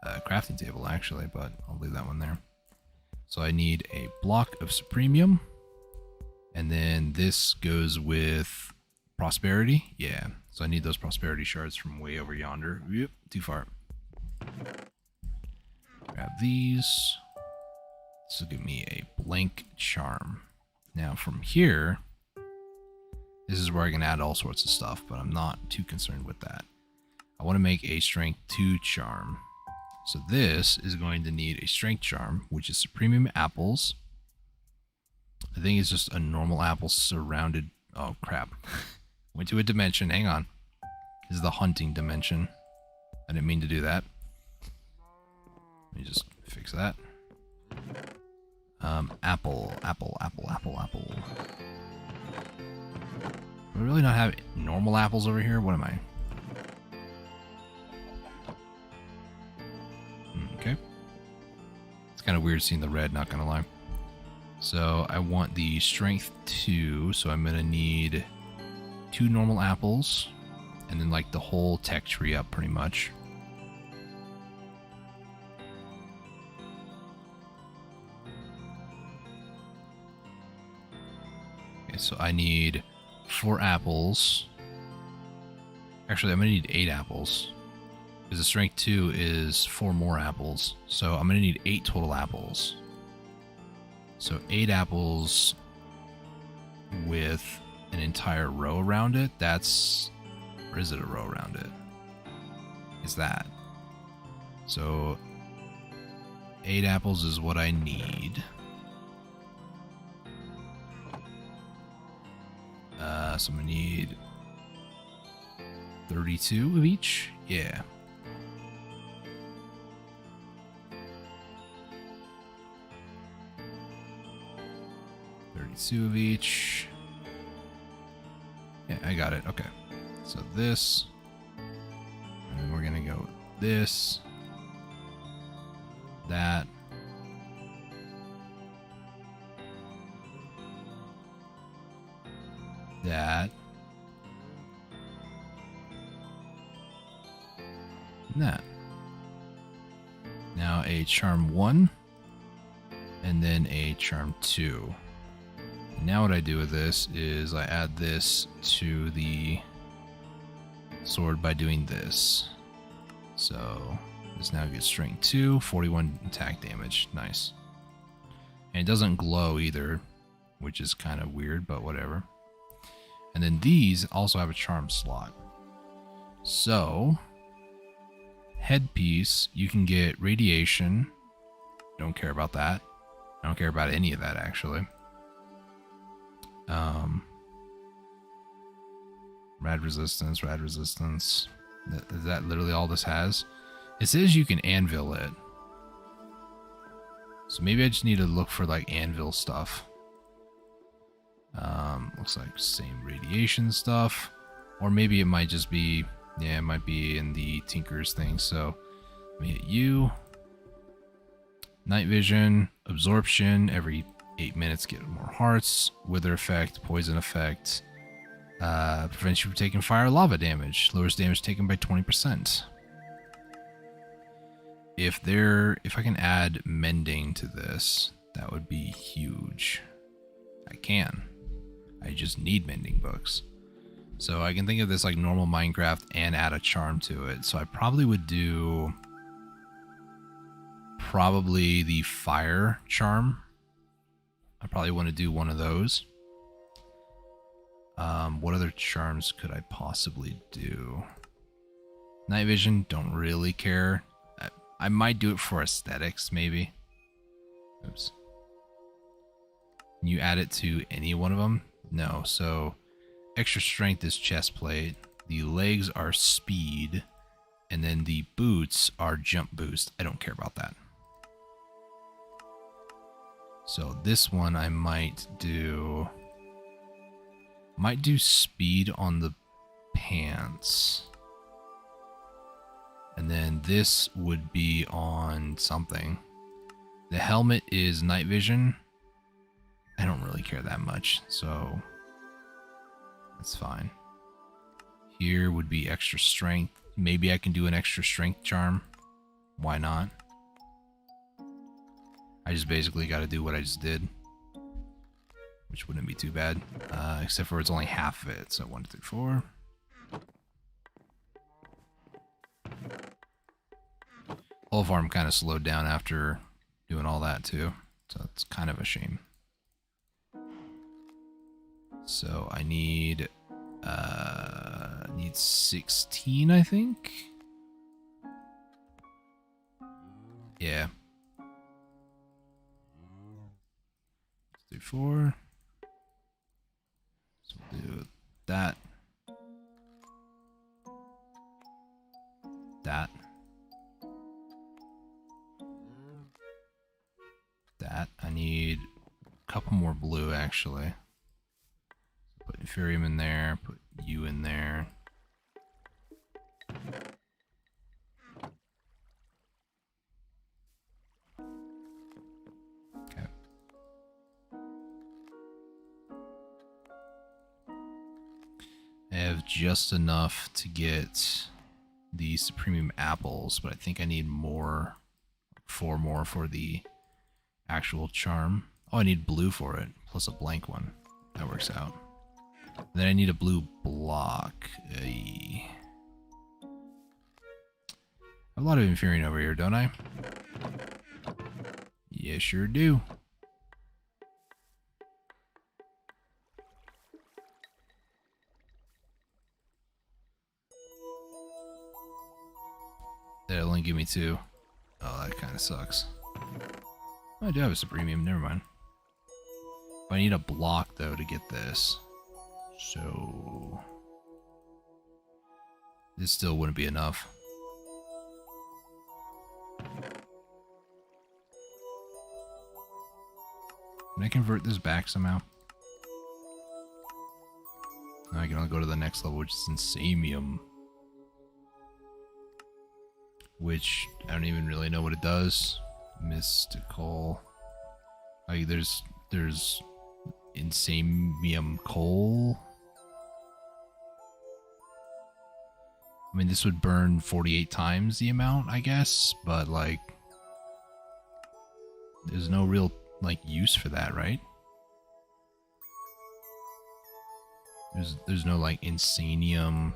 a crafting table, actually, but I'll leave that one there. So I need a block of Supremium, and then this goes with Prosperity. Yeah, so I need those Prosperity shards from way over yonder. Yep, too far. Grab these. This will give me a blank charm. Now from here, this is where I can add all sorts of stuff, but I'm not too concerned with that. I want to make a Strength 2 charm. So this is going to need a Strength charm, which is Supremium apples. I think it's just a normal apple surrounded... Oh, crap. Went to a dimension. Hang on. This is the hunting dimension. I didn't mean to do that. Let me just fix that. Apple. Do we really not have normal apples over here? What am I? Okay. It's kind of weird seeing the red, not gonna lie. So I want the Strength 2, so I'm gonna need 2 normal apples, and then like the whole tech tree up pretty much. Okay, so I need 4 apples. Actually, I'm gonna need 8 apples, because the Strength 2 is 4 more apples. So I'm gonna need 8 total apples. So 8 apples with an entire row around it. That's... Or is it a row around it? Is that? So 8 apples is what I need. So I'm gonna need 32 of each. Yeah. Of each. Yeah, I got it. Okay. So this. And then we're going to go with this. That. That. And that. Now a charm 1. And then a charm 2. Now what I do with this is I add this to the sword by doing this. So this now gets Strength 2, 41 attack damage. Nice. And it doesn't glow either, which is kind of weird, but whatever. And then these also have a charm slot. So headpiece, you can get radiation. Don't care about that. I don't care about any of that, actually. Um, rad resistance, rad resistance. Is that literally all this has? It says you can anvil it. So maybe I just need to look for like anvil stuff. Looks like same radiation stuff. Or maybe it might just be, yeah, it might be in the Tinker's thing. So let me hit you. Night vision, absorption, every 8 minutes get more hearts. Wither effect, poison effect. Prevents you from taking fire or lava damage. Lowers damage taken by 20%. If I can add mending to this, that would be huge. I can. I just need mending books. So I can think of this like normal Minecraft and add a charm to it. So I probably would do the fire charm. I probably want to do one of those. What other charms could I possibly do? Night vision, don't really care. I might do it for aesthetics, maybe. Oops. Can you add it to any one of them? No, so extra strength is chest plate. The legs are speed. And then the boots are jump boost. I don't care about that. So this one I might do speed on the pants. And then this would be on something. The helmet is night vision. I don't really care that much, so that's fine. Here would be extra strength. Maybe I can do an extra strength charm. Why not? I just basically got to do what I just did, which wouldn't be too bad, except for it's only half of it. So 1, 2, 3, 4. Whole farm kind of slowed down after doing all that too, so it's kind of a shame. So I need 16, I think. Yeah. 3, 4. So we'll do that. That. That. I need a couple more blue, actually. Put Inferium in there, put you in there. Okay. I have just enough to get the Supremium apples, but I think I need more, 4 more for the actual charm. Oh, I need blue for it, plus a blank one. That works out. Then I need a blue block. I have a lot of Inferium over here, don't I? Yeah, sure do. That'll only give me 2. Oh, that kind of sucks. Oh, I do have a Supremium, never mind. But I need a block, though, to get this. So this still wouldn't be enough. Can I convert this back somehow? No, I can only go to the next level, which is Insanium. Which I don't even really know what it does. Mystical. Like there's Insanium coal. I mean, this would burn 48 times the amount, I guess, but like there's no real like use for that, right? There's no like Insanium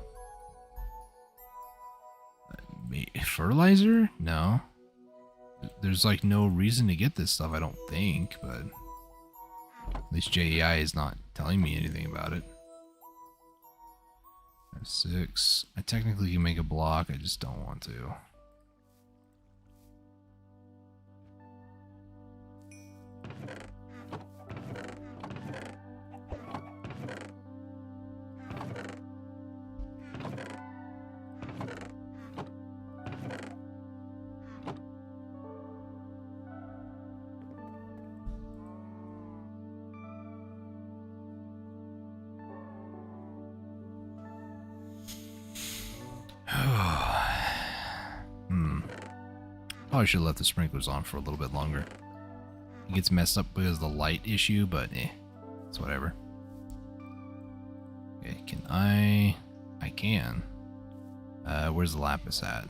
fertilizer? No. There's like no reason to get this stuff, I don't think, but at least JEI is not telling me anything about it. 6. I technically can make a block, I just don't want to. Probably should have left the sprinklers on for a little bit longer. It gets messed up because of the light issue, but it's whatever. Okay, can I can. Where's the lapis at?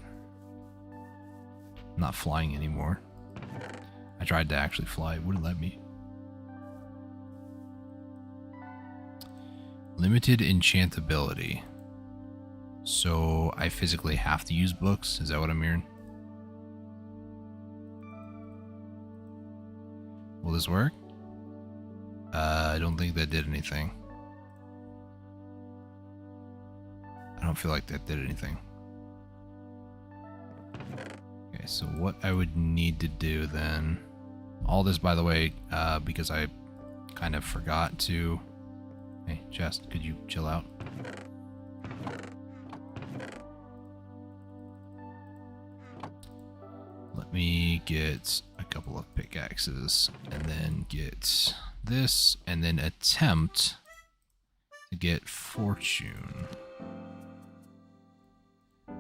I'm not flying anymore. I tried to actually fly, it wouldn't let me. Limited enchantability. So I physically have to use books? Is that what I'm hearing? Will this work? I don't think that did anything. I don't feel like that did anything. Okay, so what I would need to do then... All this, by the way, because I kind of forgot to... Hey, Chest, could you chill out? Let me get a couple of pickaxes and then get this and then attempt to get fortune.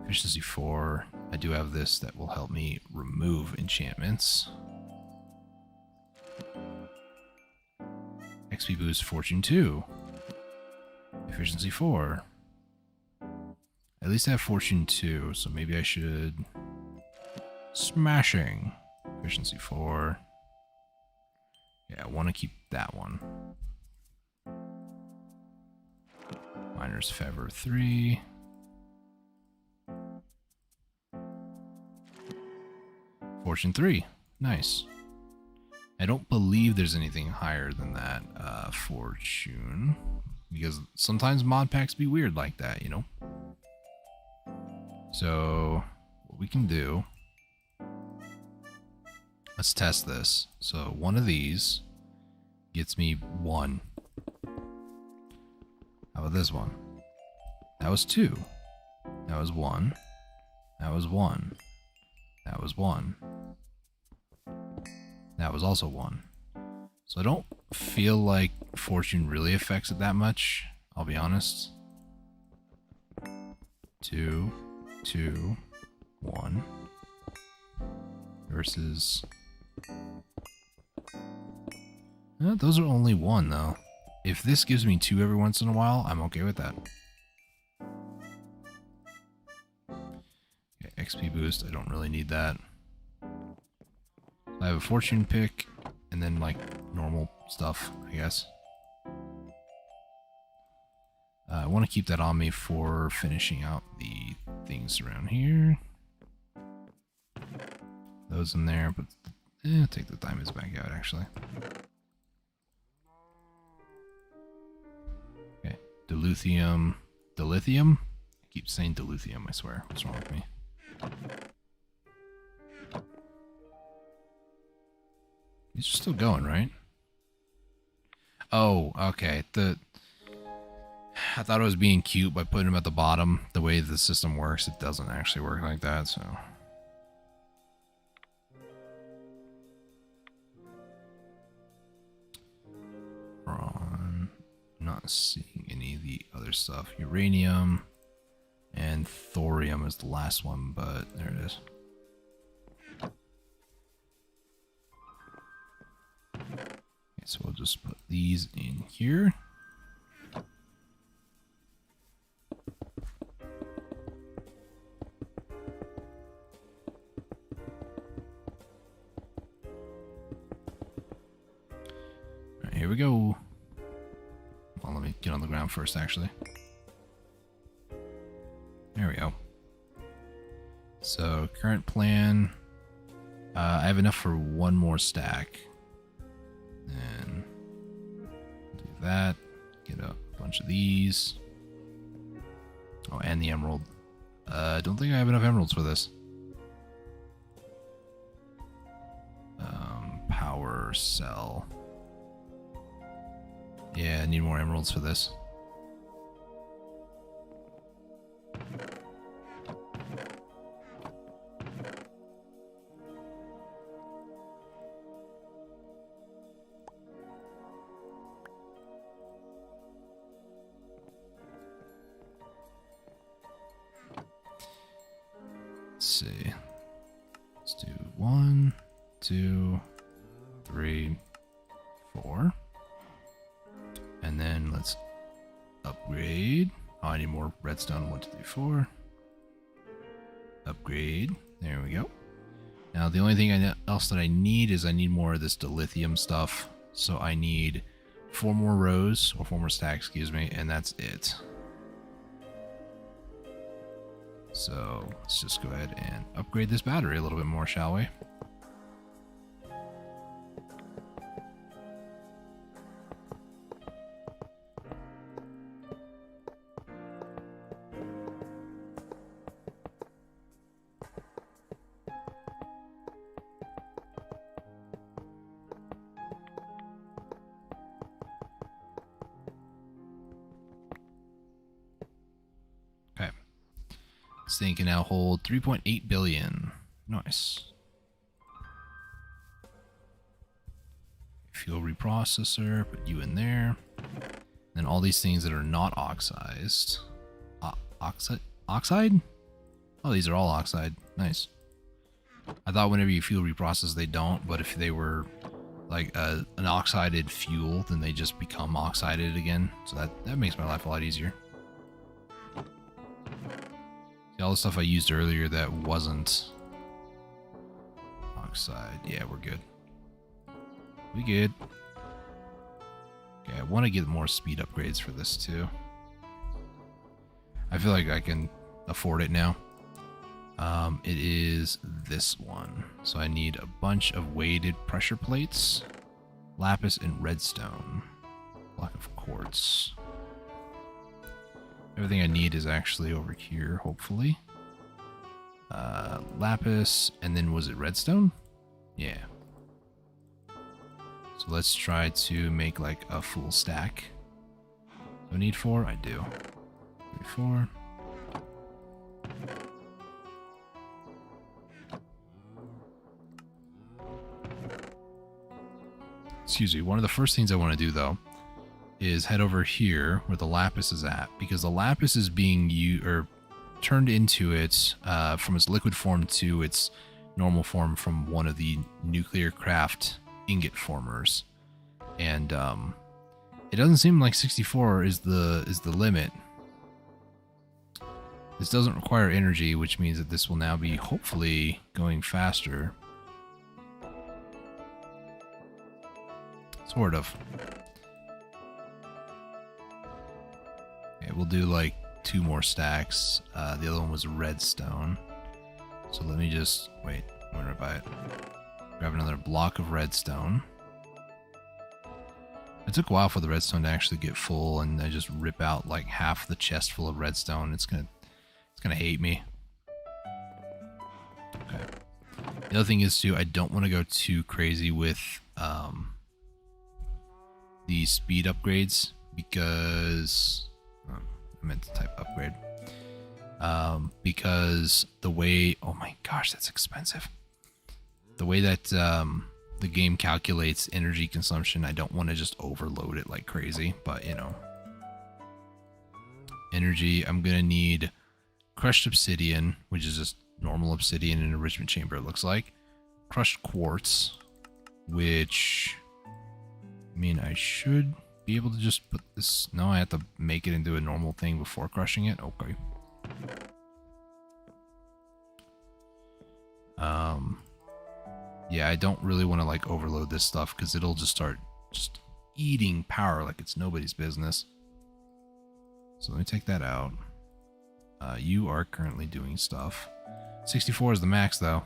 Efficiency 4. I do have this that will help me remove enchantments. XP boost fortune 2. Efficiency 4. At least I have fortune 2, so maybe I should... Smashing. Efficiency 4. Yeah, I want to keep that one. Miner's Fever 3. Fortune 3. Nice. I don't believe there's anything higher than that fortune. Because sometimes mod packs be weird like that, you know? So, what we can do... Let's test this. So, one of these gets me 1. How about this one? That was 2. That was 1. That was 1. That was 1. That was also 1. So I don't feel like fortune really affects it that much, I'll be honest. 2, 2, 1. Versus... those are only 1 though. If this gives me 2 every once in a while, I'm okay with that. Okay, XP boost, I don't really need that. I have a fortune pick, and then like normal stuff, I guess. I want to keep that on me for finishing out the things around here. Those in there, but take the diamonds back out actually. Okay, dilithium. Dilithium? I keep saying dilithium, I swear. What's wrong with me? These are still going, right? Oh, okay. I thought it was being cute by putting them at the bottom. The way the system works, it doesn't actually work like that, so... Not seeing any of the other stuff. Uranium and thorium is the last one, but there it is. Okay, so we'll just put these in here. All right, here we go. Well, let me get on the ground first, actually. There we go. So, current plan. I have enough for 1 more stack. And do that. Get a bunch of these. Oh, and the emerald. I don't think I have enough emeralds for this. Power cell. Yeah, I need more emeralds for this. Let's see. Let's do 1, 2, 3, 4. And then let's upgrade. Oh, I need more redstone. 1, 2, 3, 4. Upgrade. There we go. Now the only thing else that I need is I need more of this dilithium stuff. So I need 4 more rows, or 4 more stacks, excuse me, and that's it. So let's just go ahead and upgrade this battery a little bit more, shall we? This thing can now hold 3.8 billion. Nice. Fuel reprocessor, put you in there. Then all these things that are not oxidized. Oxide? Oh, these are all oxide. Nice. I thought whenever you fuel reprocess, they don't, but if they were like an oxided fuel, then they just become oxided again. So that makes my life a lot easier. All the stuff I used earlier that wasn't oxide. Yeah, we're good. We good. Okay, I want to get more speed upgrades for this too. I feel like I can afford it now. It is this one. So I need a bunch of weighted pressure plates, lapis, and redstone. Block of quartz. Everything I need is actually over here, hopefully. Lapis, and then was it redstone? Yeah. So let's try to make like a full stack. Do I need 4? I do. 3, 4. Excuse me. One of the first things I want to do, though, is head over here where the lapis is at, because the lapis is being turned into it from its liquid form to its normal form from one of the nuclear craft ingot formers, and it doesn't seem like 64 is the limit. This doesn't require energy, which means that this will now be hopefully going faster. Sort of. Okay, we'll do like 2 more stacks. The other one was redstone. So let me just wait. I'm gonna buy it. Grab another block of redstone. It took a while for the redstone to actually get full, and I just rip out like half the chest full of redstone. It's gonna hate me. Okay. The other thing is too, I don't want to go too crazy with the speed upgrades, because I meant to type upgrade. Because the way, oh my gosh, that's expensive. The way that the game calculates energy consumption, I don't want to just overload it like crazy, but you know. Energy, I'm going to need crushed obsidian, which is just normal obsidian in an enrichment chamber, it looks like. Crushed quartz, which, I mean, I should be able to just put this. No, I have to make it into a normal thing before crushing it. Okay. Yeah, I don't really want to like overload this stuff because it'll just start just eating power like it's nobody's business. So let me take that out. You are currently doing stuff. 64 is the max though.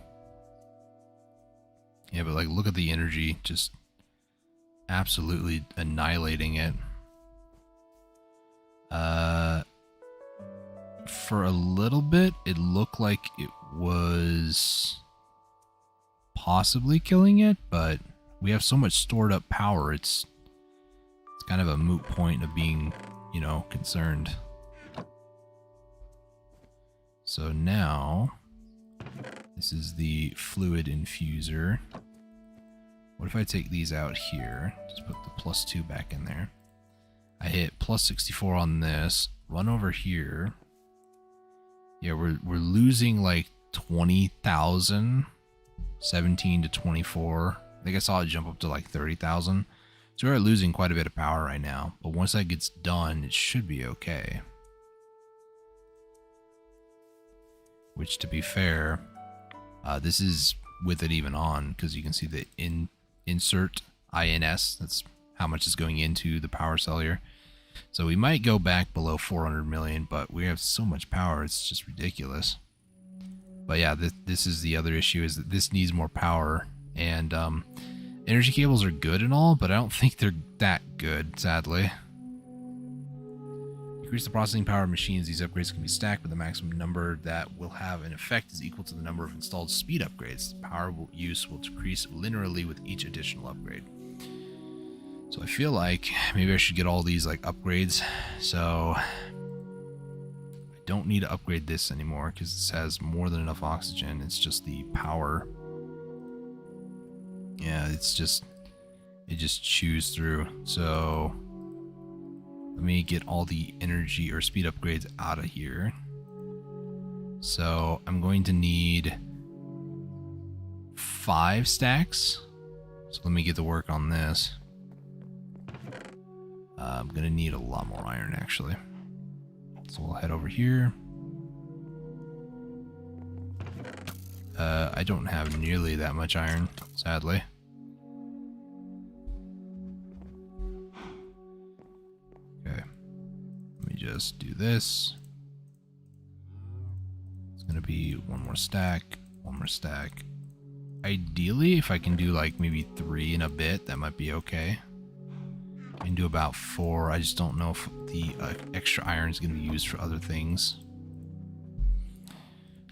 Yeah, but like look at the energy, just absolutely annihilating it. For a little bit, it looked like it was possibly killing it, but we have so much stored up power, it's kind of a moot point of being, you know, concerned. So now, this is the fluid infuser. What if I take these out here? Just put the +2 back in there. I hit +64 on this. Run over here. Yeah, we're losing like 20,000 17 to 24. I think I saw it jump up to like 30,000. So we're losing quite a bit of power right now. But once that gets done, it should be okay. Which, to be fair, this is with it even on, because you can see the insert INS. That's how much is going into the power cell here. So we might go back below 400 million, but we have so much power, it's just ridiculous. But yeah, this is the other issue, is that this needs more power. And energy cables are good and all, but I don't think they're that good, sadly. Increase the processing power of machines. These upgrades can be stacked, but the maximum number that will have an effect is equal to the number of installed speed upgrades. The power use will decrease linearly with each additional upgrade. So I feel like maybe I should get all these like upgrades. So I don't need to upgrade this anymore because this has more than enough oxygen. It's just the power. Yeah, it just chews through. So let me get all the energy or speed upgrades out of here. So I'm going to need 5 stacks. So let me get to work on this. I'm going to need a lot more iron, actually. So we'll head over here. I don't have nearly that much iron, sadly. Okay. Let me just do this. It's going to be one more stack. Ideally, if I can do like maybe 3 in a bit, that might be okay. I can do about 4. I just don't know if the extra iron is going to be used for other things.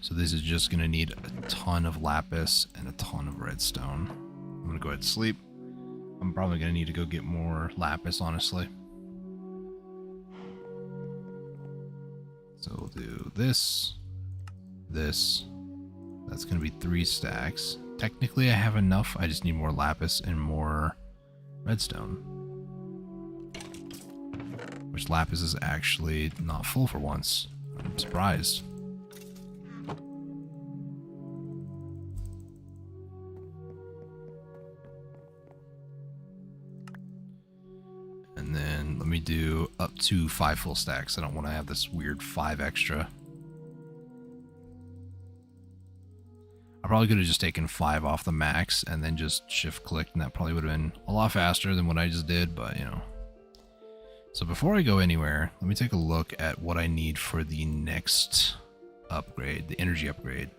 So this is just going to need a ton of lapis and a ton of redstone. I'm going to go ahead and sleep. I'm probably going to need to go get more lapis, honestly. So we'll do this. That's going to be 3 stacks. Technically, I have enough. I just need more lapis and more redstone. Which lapis is actually not full for once. I'm surprised. And then let me do up to 5 full stacks. I don't want to have this weird 5 extra. I probably could have just taken 5 off the max and then just shift clicked, and that probably would have been a lot faster than what I just did, but you know. So before I go anywhere, let me take a look at what I need for the next upgrade, the energy upgrade.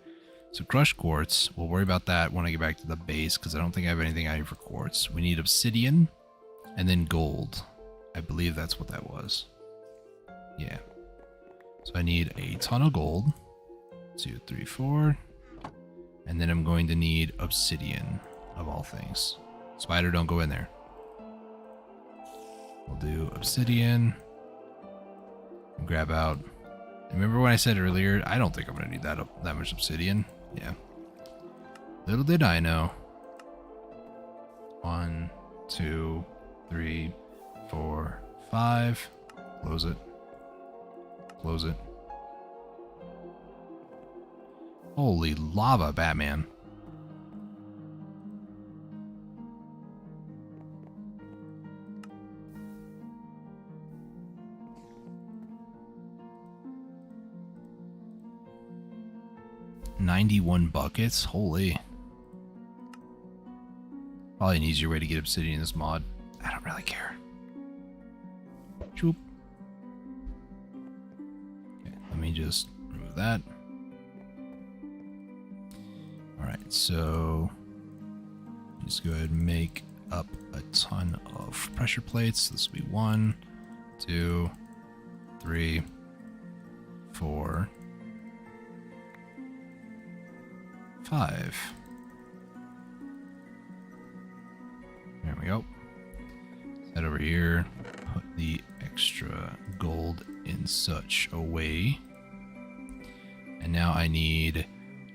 So crushed quartz, we'll worry about that when I get back to the base, because I don't think I have anything out here for quartz. We need obsidian and then gold. I believe that's what that was. Yeah. So I need a ton of gold. 2, 3, 4. And then I'm going to need obsidian, of all things. Spider, don't go in there. We'll do obsidian. Grab out. Remember when I said earlier, I don't think I'm going to need that much obsidian. Yeah. Little did I know. 1, 2, 3, 4, 5. Close it. Close it. Holy lava, Batman. $91 buckets? Holy. Probably an easier way to get obsidian in this mod. I don't really care. Choop. Okay, let me just remove that. Alright, so just go ahead and make up a ton of pressure plates. This will be 1, 2, 3, 4, 5. There we go. Head over here, put the extra gold in such a way. And now I need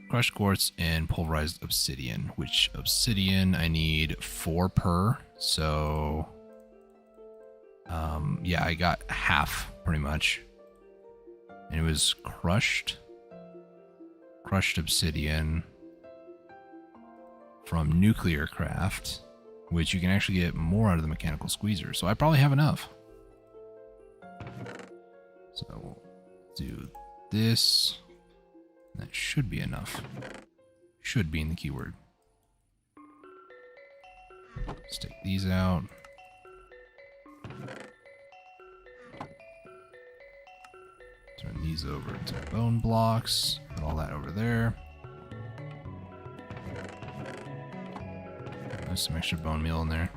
crushed quartz and pulverized obsidian, which obsidian I need 4 per. So, yeah, I got half pretty much. And it was crushed obsidian. from nuclear craft, which you can actually get more out of the mechanical squeezer. So I probably have enough. So we'll do this. That should be enough. Should be in the keyword. Let's take these out. Turn these over to bone blocks. Put all that over there. There's some extra bone meal in there.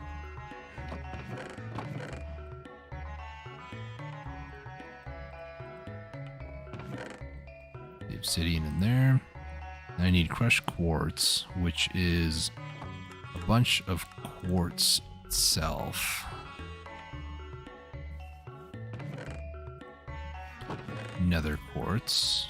The obsidian in there. I need crushed quartz, which is a bunch of quartz itself. Nether quartz.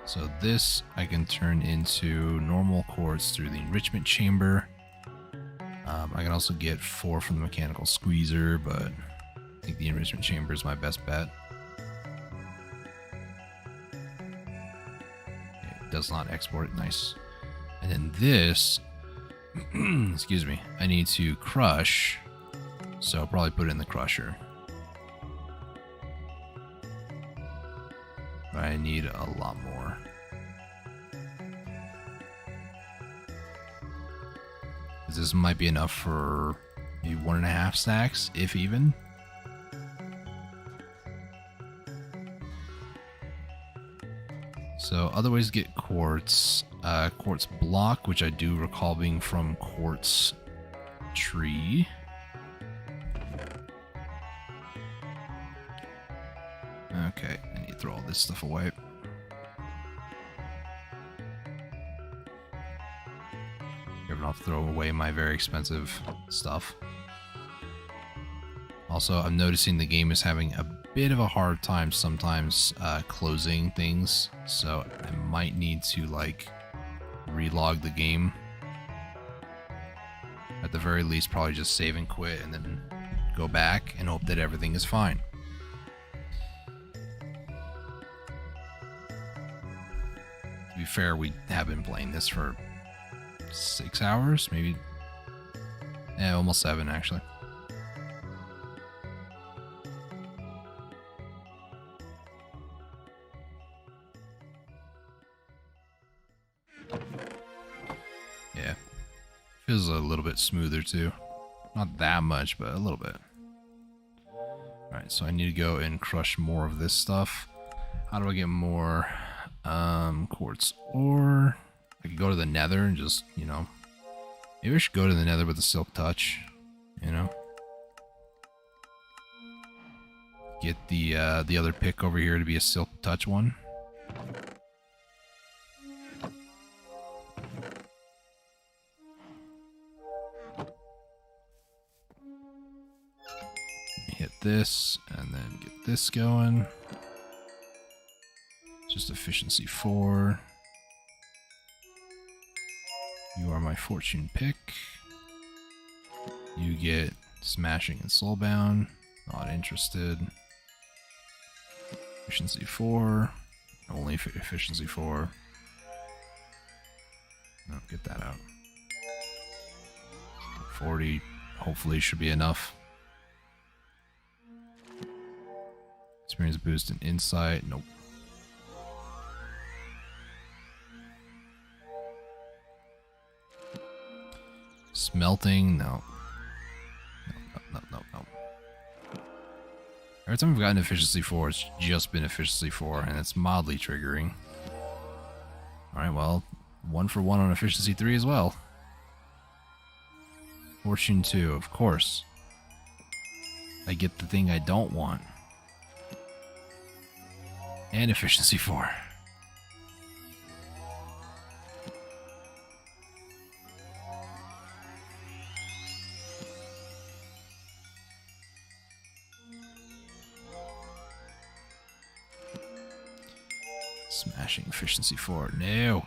So this I can turn into normal quartz through the enrichment chamber. I can also get 4 from the mechanical squeezer, but I think the enrichment chamber is my best bet. It does not export it, nice. And then this, excuse me, I need to crush, so I'll probably put it in the crusher. But I need a lot more. This might be enough for maybe 1.5 stacks, if even. So other ways to get quartz. Quartz block, which I do recall being from quartz tree. Okay, I need to throw all this stuff away. I'll throw away my very expensive stuff. Also, I'm noticing the game is having a bit of a hard time sometimes closing things, so I might need to like relog the game. At the very least, probably just save and quit and then go back and hope that everything is fine. To be fair, we have been playing this for 6 hours, maybe. Yeah, almost 7 actually. Yeah, feels a little bit smoother too. Not that much, but a little bit. Alright, so I need to go and crush more of this stuff. How do I get more quartz ore? I could go to the nether and just, you know, maybe I should go to the nether with the silk touch, you know. Get the other pick over here to be a silk touch one. Hit this and then get this going. Just efficiency 4. You are my fortune pick. You get smashing and soulbound. Not interested. Efficiency 4. Only efficiency 4. No, get that out. 40. Hopefully should be enough. Experience boost and insight. Nope. Smelting, no. No. Every time we've gotten efficiency 4, it's just been efficiency 4, and it's mildly triggering. Alright, well, 1 for 1 on efficiency 3 as well. Fortune 2, of course. I get the thing I don't want. And efficiency 4. Smashing efficiency 4. No.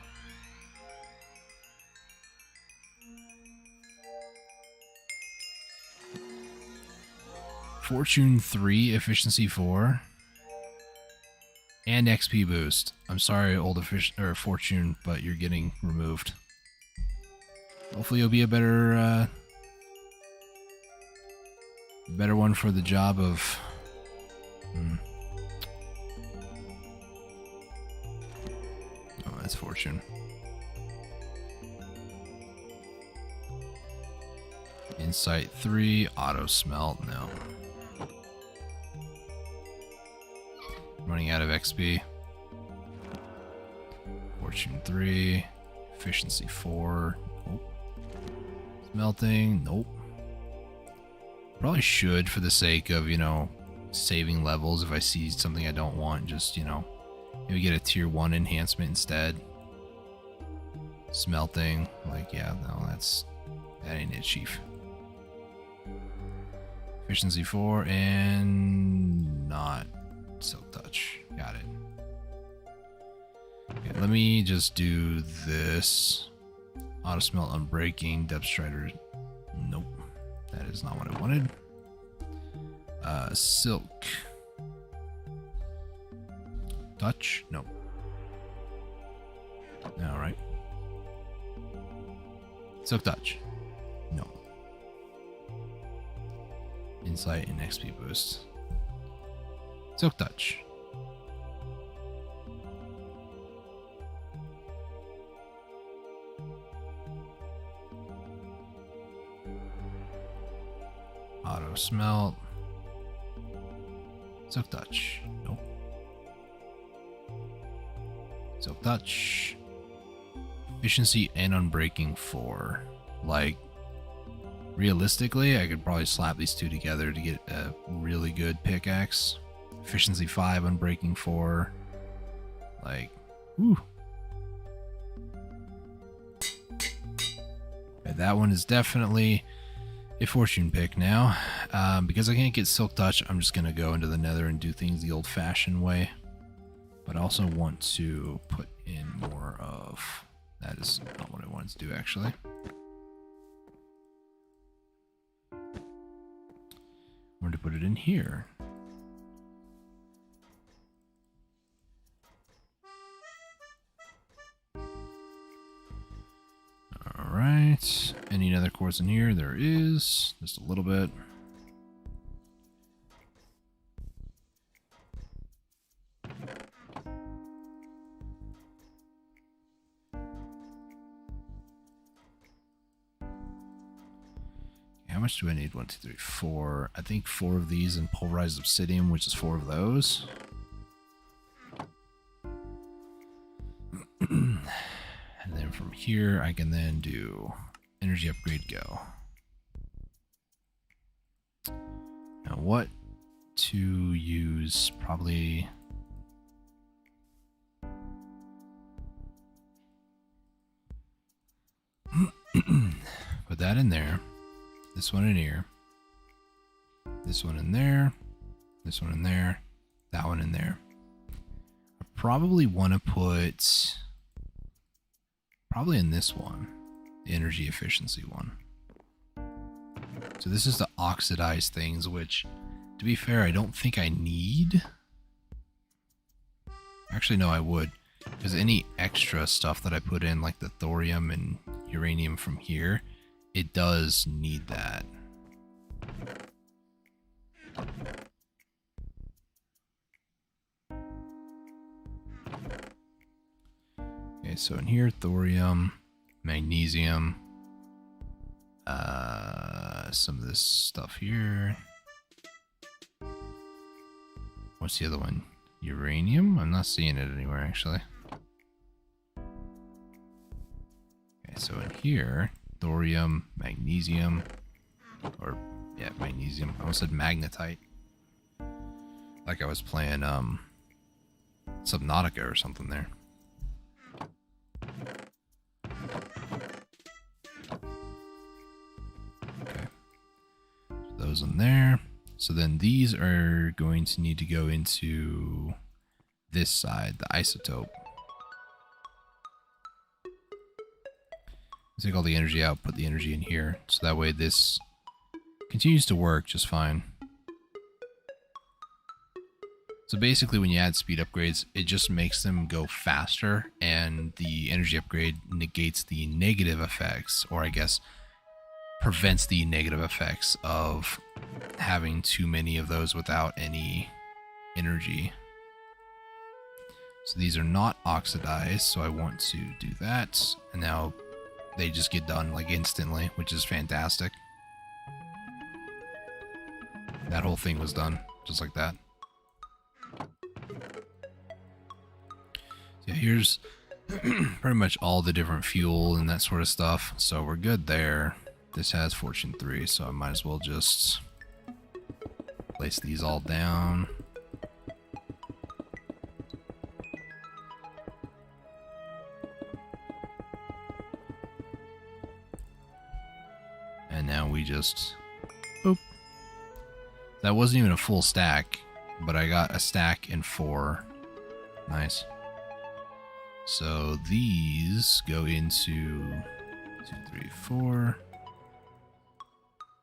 Fortune 3, efficiency 4. And XP boost. I'm sorry, old or fortune, but you're getting removed. Hopefully, you'll be a better one for the job of. Oh, that's fortune. Insight 3, auto smelt. No. Running out of XP. Fortune 3. Efficiency 4. Nope. Smelting. Nope. Probably should, for the sake of, you know, saving levels if I see something I don't want. Just, you know, maybe get a tier 1 enhancement instead. Smelting. Like, yeah, no, that ain't it, chief. Efficiency 4 and not silk touch. Got it. Okay, let me just do this. Auto smelt unbreaking. Depth strider. Nope. That is not what I wanted. Silk touch. Nope. All right. Silk touch. No. Insight and XP boost. Silk touch. Auto smelt. Silk touch. Nope. Silk touch. Efficiency and unbreaking 4. Like, realistically, I could probably slap these two together to get a really good pickaxe. Efficiency 5, unbreaking 4. Like, whew. Okay, that one is definitely a fortune pick now. Because I can't get silk touch, I'm just going to go into the nether and do things the old-fashioned way. But I also want to put in more of... That is not what I wanted to do, actually. I wanted to put it in here. Alright. Any other quartz in here? There is. Just a little bit. How much do I need? 1, 2, 3, 4. I think 4 of these and pulverized obsidian, which is 4 of those. And then from here, I can then do energy upgrade go. Now what to use? Probably... Put that in there. This one in here. This one in there. This one in there. That one in there. I probably want to put... Probably in this one. The energy efficiency one. So this is the oxidized things, which, to be fair, I don't think I need. Actually, no, I would. Because any extra stuff that I put in, like the thorium and uranium from here, it does need that. Okay, so in here, thorium, magnesium, some of this stuff here. What's the other one? Uranium? I'm not seeing it anywhere, actually. Okay, so in here, thorium, magnesium, or, yeah, magnesium. I almost said magnetite. Like I was playing, Subnautica or something there. Okay. So those in there. So then these are going to need to go into this side, the isotope. Take all the energy out, put the energy in here, so that way this continues to work just fine. So basically when you add speed upgrades, it just makes them go faster, and the energy upgrade negates the negative effects, or I guess prevents the negative effects of having too many of those without any energy. So these are not oxidized, so I want to do that. And now they just get done like instantly, which is fantastic. That whole thing was done just like that. Yeah, here's pretty much all the different fuel and that sort of stuff. So we're good there. This has Fortune 3, so I might as well just place these all down. And now we just... Boop. That wasn't even a full stack, but I got a stack in 4. Nice. So these go into 2, 3, 4.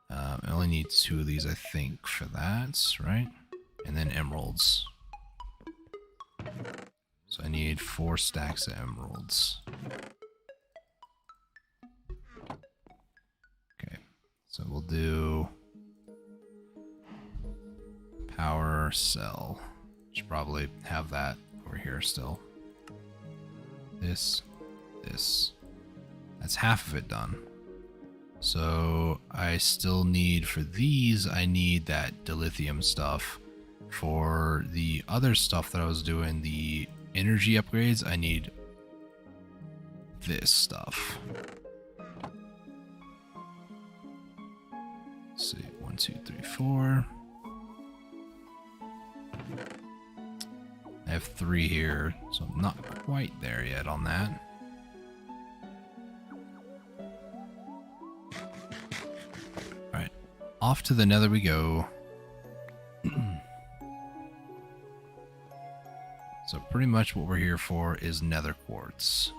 I only need 2 of these, I think, for that, right? And then emeralds. So I need 4 stacks of emeralds. Okay, so we'll do power cell. Should probably have that over here still. This. That's half of it done. So I still need, for these, I need that dilithium stuff. For the other stuff that I was doing, the energy upgrades, I need this stuff. Let's see, 1, 2, 3, 4. I have 3 here, so I'm not quite there yet on that. Alright, off to the nether we go. So pretty much what we're here for is nether quartz.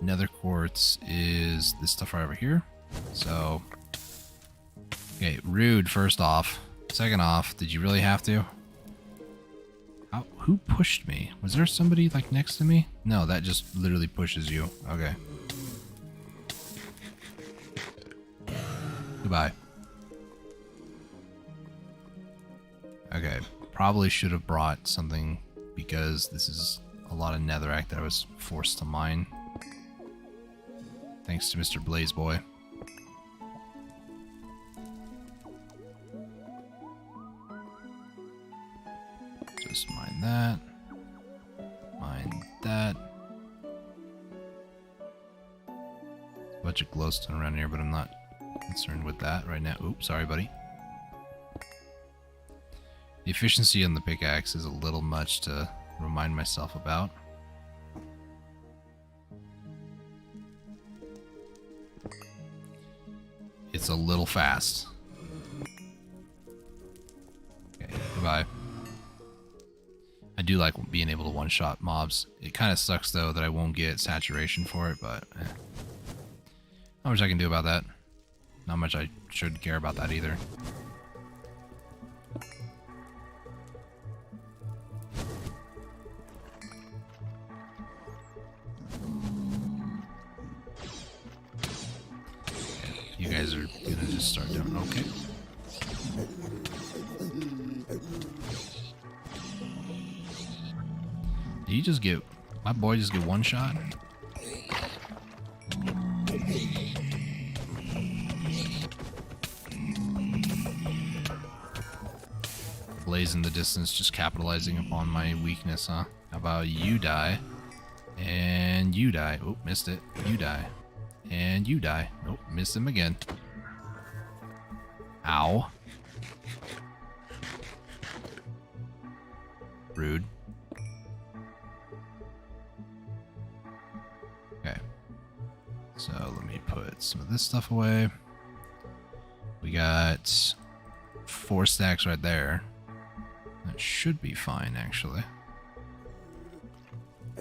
Nether quartz is this stuff right over here. So, okay, rude first off. Second off, did you really have to? Who pushed me? Was there somebody like next to me? No, that just literally pushes you. Okay. Goodbye. Okay, probably should have brought something because this is a lot of netherrack that I was forced to mine. Thanks to Mr. Blaze Boy. Just mine that. Mine that. A bunch of glowstone around here, but I'm not concerned with that right now. Oops, sorry, buddy. The efficiency on the pickaxe is a little much to remind myself about. It's a little fast. Okay, goodbye. I do like being able to one-shot mobs. It kind of sucks, though, that I won't get saturation for it, but not much I can do about that. Not much I should care about that either. You guys are gonna just start doing okay. Did you just get my boy just get one shot? Blaze in the distance, just capitalizing upon my weakness, huh? How about you die? And you die. Oh, missed it. You die. And you die. Nope, missed him again. Ow. Rude. Okay. So let me put some of this stuff away. We got 4 stacks right there. That should be fine, actually.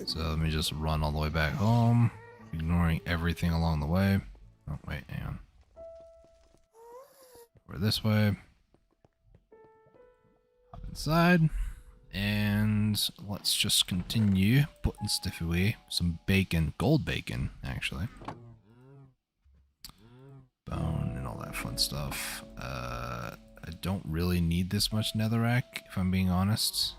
So let me just run all the way back home, ignoring everything along the way. Oh, wait, hang on. Over this way. Hop inside. And let's just continue putting stuff away. Some bacon, gold bacon, actually. Bone and all that fun stuff. I don't really need this much netherrack, if I'm being honest.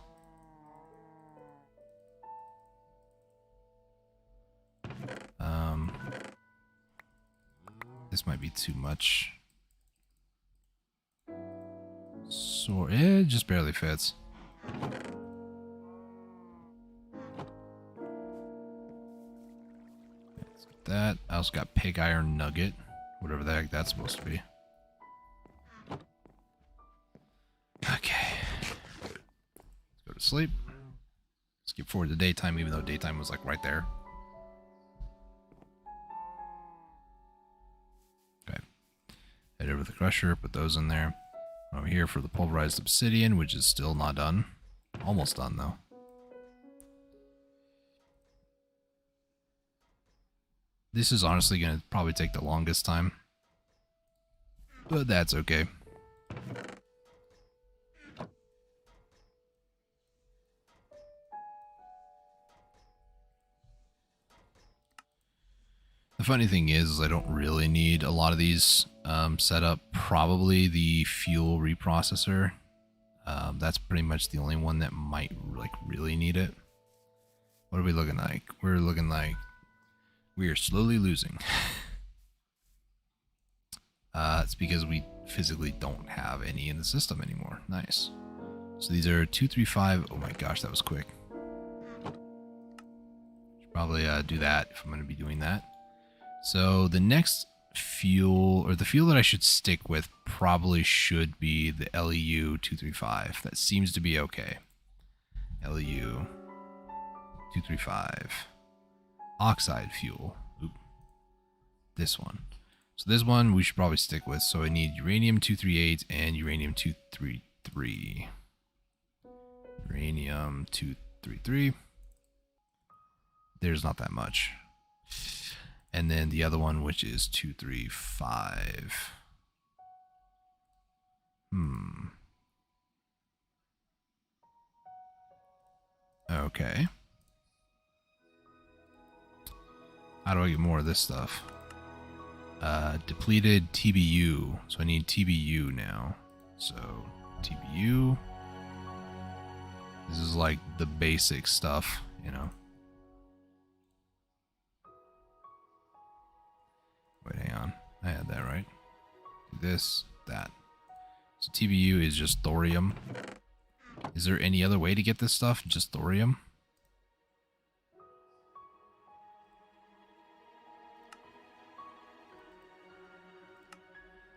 This might be too much. So it just barely fits. Let's get that. I also got pig iron nugget, whatever the heck that's supposed to be. Okay. Let's go to sleep. Skip forward to daytime, even though daytime was like right there. Okay. Head over to the crusher, put those in there. Over here for the pulverized obsidian, which is still not done. Almost done, though. This is honestly going to probably take the longest time. But that's okay. The funny thing is I don't really need a lot of these set up. Probably the fuel reprocessor. That's pretty much the only one that might like really need it. What are we looking like? We're looking like we are slowly losing. It's because we physically don't have any in the system anymore. Nice. So these are 235. Oh my gosh, that was quick. Should probably do that if I'm going to be doing that. So the next fuel, or the fuel that I should stick with, probably should be the LEU 235. That seems to be okay. LEU 235. Oxide fuel. Ooh. This one. So this one we should probably stick with. So I need uranium 238 and uranium 233. Uranium 233. There's not that much. And then the other one, which is 235. Okay. How do I get more of this stuff? Depleted TBU. So I need TBU now. So TBU. This is like the basic stuff, you know. Wait, hang on. I had that right. Do this, that. So TBU is just thorium. Is there any other way to get this stuff? Just thorium?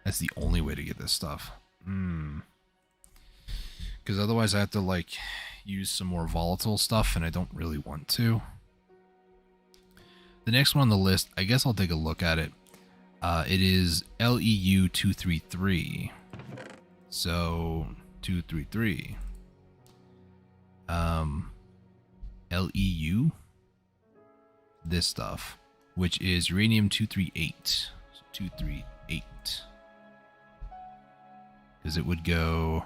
That's the only way to get this stuff. Because otherwise I have to like use some more volatile stuff and I don't really want to. The next one on the list, I guess I'll take a look at it. It is LEU 233. So 233. LEU. This stuff, which is uranium 238. So 238. Because it would go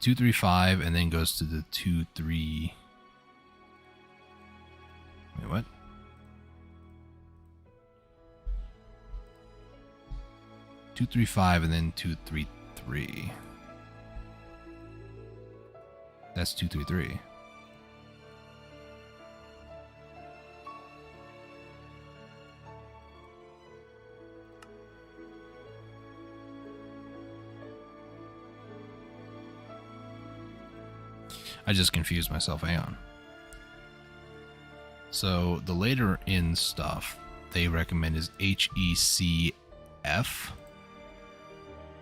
235 and then goes to the 23. Wait, what? Two, 3, 5 and then 233. That's 233. I just confused myself. Hang on. So the later in stuff they recommend is HECF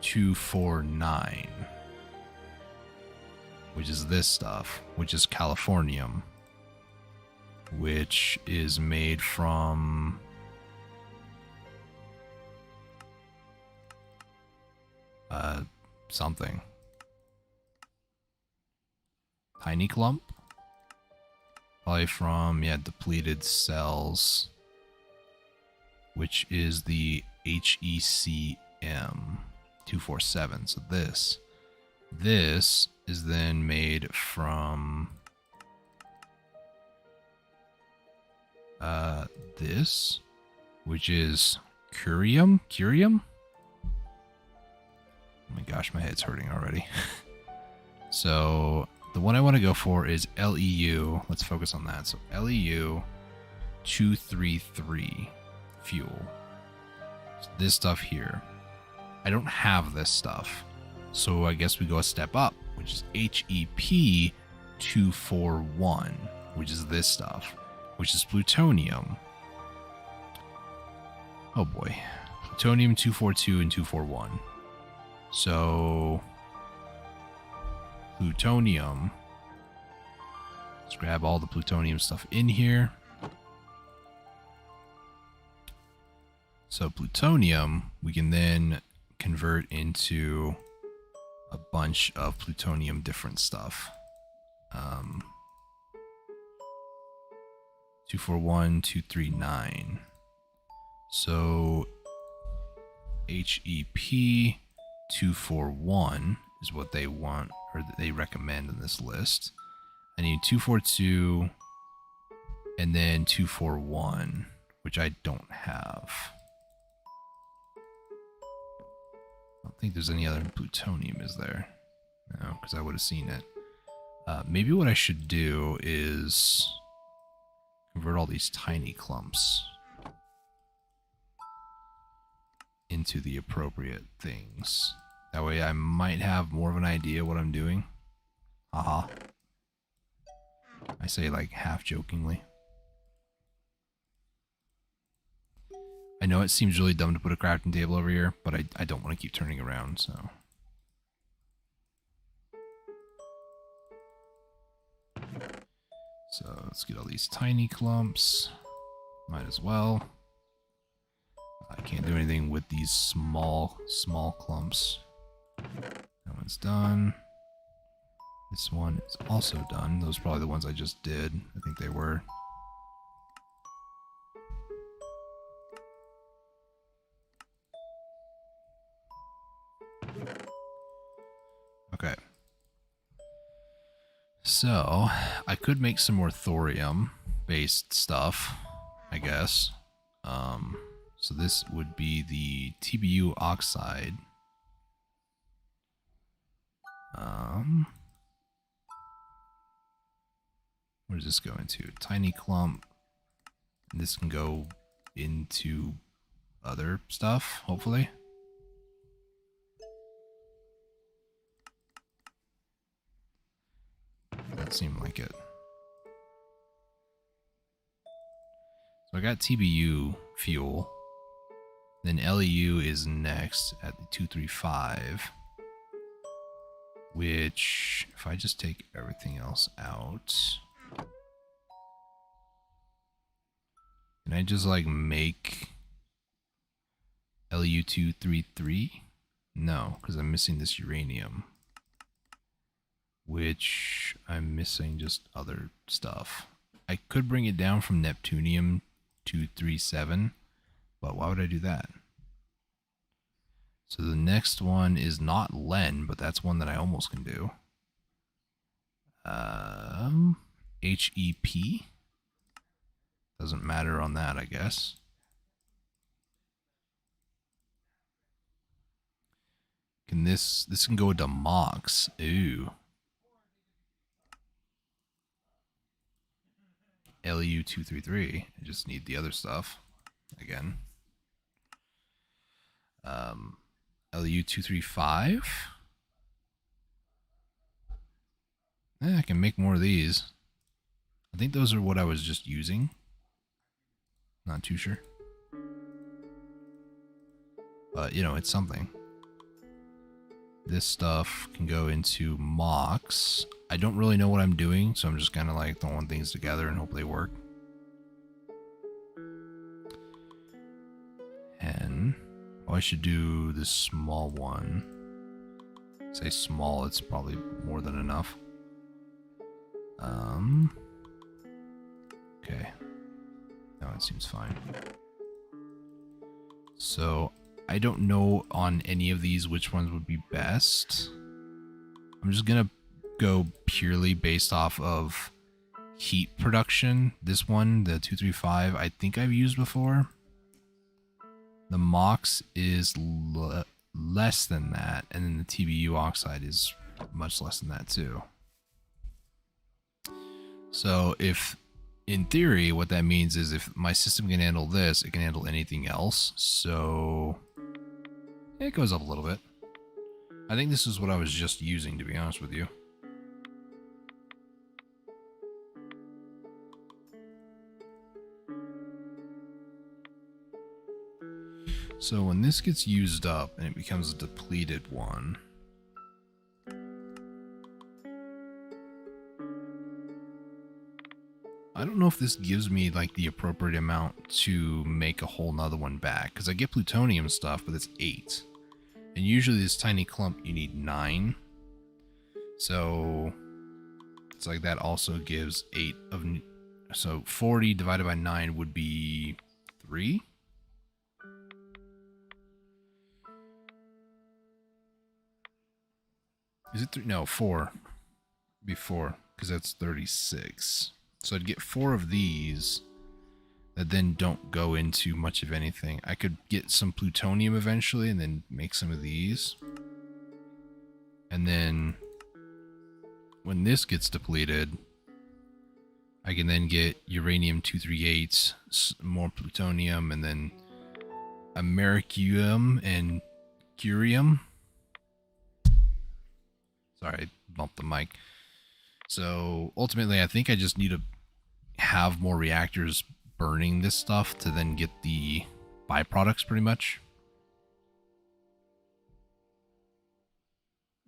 249, which is this stuff, which is californium, which is made from something. Tiny clump? Probably from, yeah, depleted cells, which is the HECM 247. So this This is then made from this, which is curium. Curium? Oh my gosh, my head's hurting already. So the one I want to go for is LEU. Let's focus on that. So LEU 233 fuel. So this stuff here. I don't have this stuff. So I guess we go a step up, which is HEP 241, which is this stuff, which is plutonium. Oh boy. Plutonium 242 and 241. So plutonium. Let's grab all the plutonium stuff in here. So plutonium, we can then convert into a bunch of plutonium different stuff. 241, 239. So HEP 241 is what they want, or that they recommend in this list. I need 242 and then 241, which I don't have. I don't think there's any other plutonium, is there? No, because I would have seen it. Maybe what I should do is convert all these tiny clumps into the appropriate things. That way I might have more of an idea what I'm doing. Haha. I say like half jokingly. I know it seems really dumb to put a crafting table over here, but I don't want to keep turning around, so. So let's get all these tiny clumps. Might as well. I can't do anything with these small clumps. That one's done. This one is also done. Those are probably the ones I just did. I think they were. Okay. So, I could make some more thorium-based stuff, I guess. So this would be the TBU oxide. Where does this go into? Tiny clump. And this can go into other stuff, hopefully. Doesn't seem like it. So I got TBU fuel. Then LEU is next at the 235. Which, if I just take everything else out, can I just like make LEU 233? No, because I'm missing this uranium. Which I'm missing just other stuff. I could bring it down from Neptunium 237, but why would I do that? So the next one is not Len, but that's one that I almost can do. HEP? Doesn't matter on that, I guess. Can this can go into MOX. Ooh. LEU 233. I just need the other stuff again. LEU 235. I can make more of these. I think those are what I was just using. Not too sure. But, you know, it's something. This stuff can go into MOX. I don't really know what I'm doing, so I'm just kind of like throwing things together and hope they work. And I should do this small one. Say small, it's probably more than enough. Okay. Now it seems fine. So I don't know on any of these which ones would be best. I'm just gonna go purely based off of heat production. This one, the 235, I think I've used before. The MOX is less than that, and then the TBU oxide is much less than that too. So if, in theory, what that means is if my system can handle this, it can handle anything else. So it goes up a little bit. I think this is what I was just using, to be honest with you. So when this gets used up and it becomes a depleted one, I don't know if this gives me like the appropriate amount to make a whole nother one back, because I get plutonium stuff, but it's 8. And usually this tiny clump you need 9. So it's like that also gives 8 of, so 40 divided by 9 would be 3. Is it 3? No, 4. It'd be 4, because that's 36. So I'd get 4 of these that then don't go into much of anything. I could get some plutonium eventually and then make some of these. And then when this gets depleted, I can then get uranium-238, more plutonium, and then americium and curium. Sorry, I bumped the mic. So ultimately, I think I just need to have more reactors burning this stuff to then get the byproducts pretty much.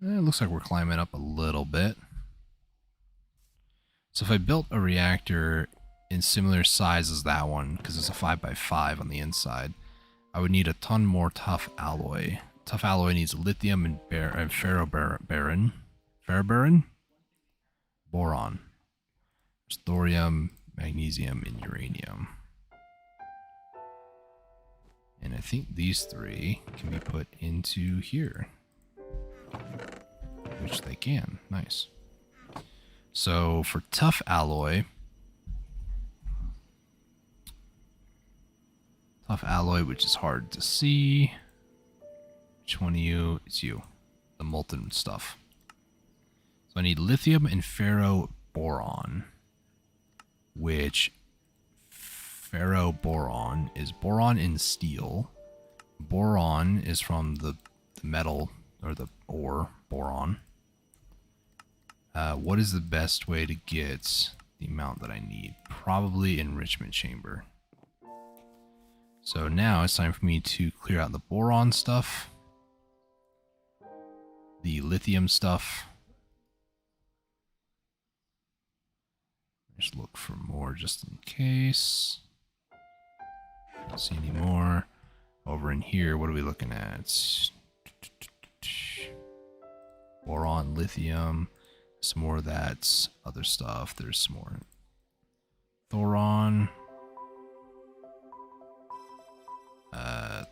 It looks like we're climbing up a little bit. So if I built a reactor in similar size as that one, because it's a 5x5 on the inside, I would need a ton more tough alloy. Tough alloy needs lithium and ferroboron. Boron. There's thorium, magnesium, and uranium. And I think these 3 can be put into here. Which they can. Nice. So for tough alloy, which is hard to see. Which one of you? It's you. The molten stuff. So I need lithium and ferroboron, which ferroboron is boron in steel. Boron is from the metal, or the ore, boron. What is the best way to get the amount that I need? Probably enrichment chamber. So now it's time for me to clear out the boron stuff, the lithium stuff. Just look for more just in case. Don't see any more. Over in here, what are we looking at? Boron, lithium, some more of that other stuff. There's some more thoron,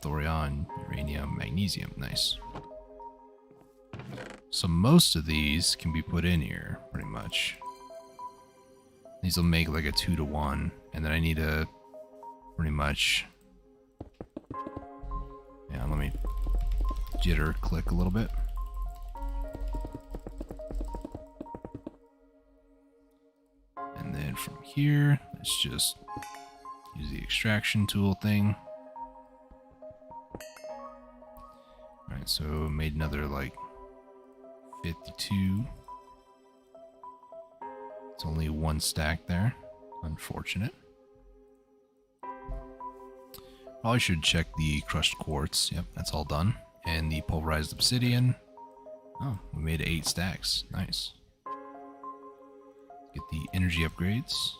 thorium, uranium, magnesium. Nice. So most of these can be put in here, pretty much. These will make like a 2-to-1, and then I need to pretty much, yeah, let me jitter click a little bit. And then from here, let's just use the extraction tool thing. Alright, so made another like 52. It's only 1 stack there. Unfortunate. Probably should check the crushed quartz. Yep, that's all done. And the pulverized obsidian. Oh, we made 8 stacks. Nice. Get the energy upgrades.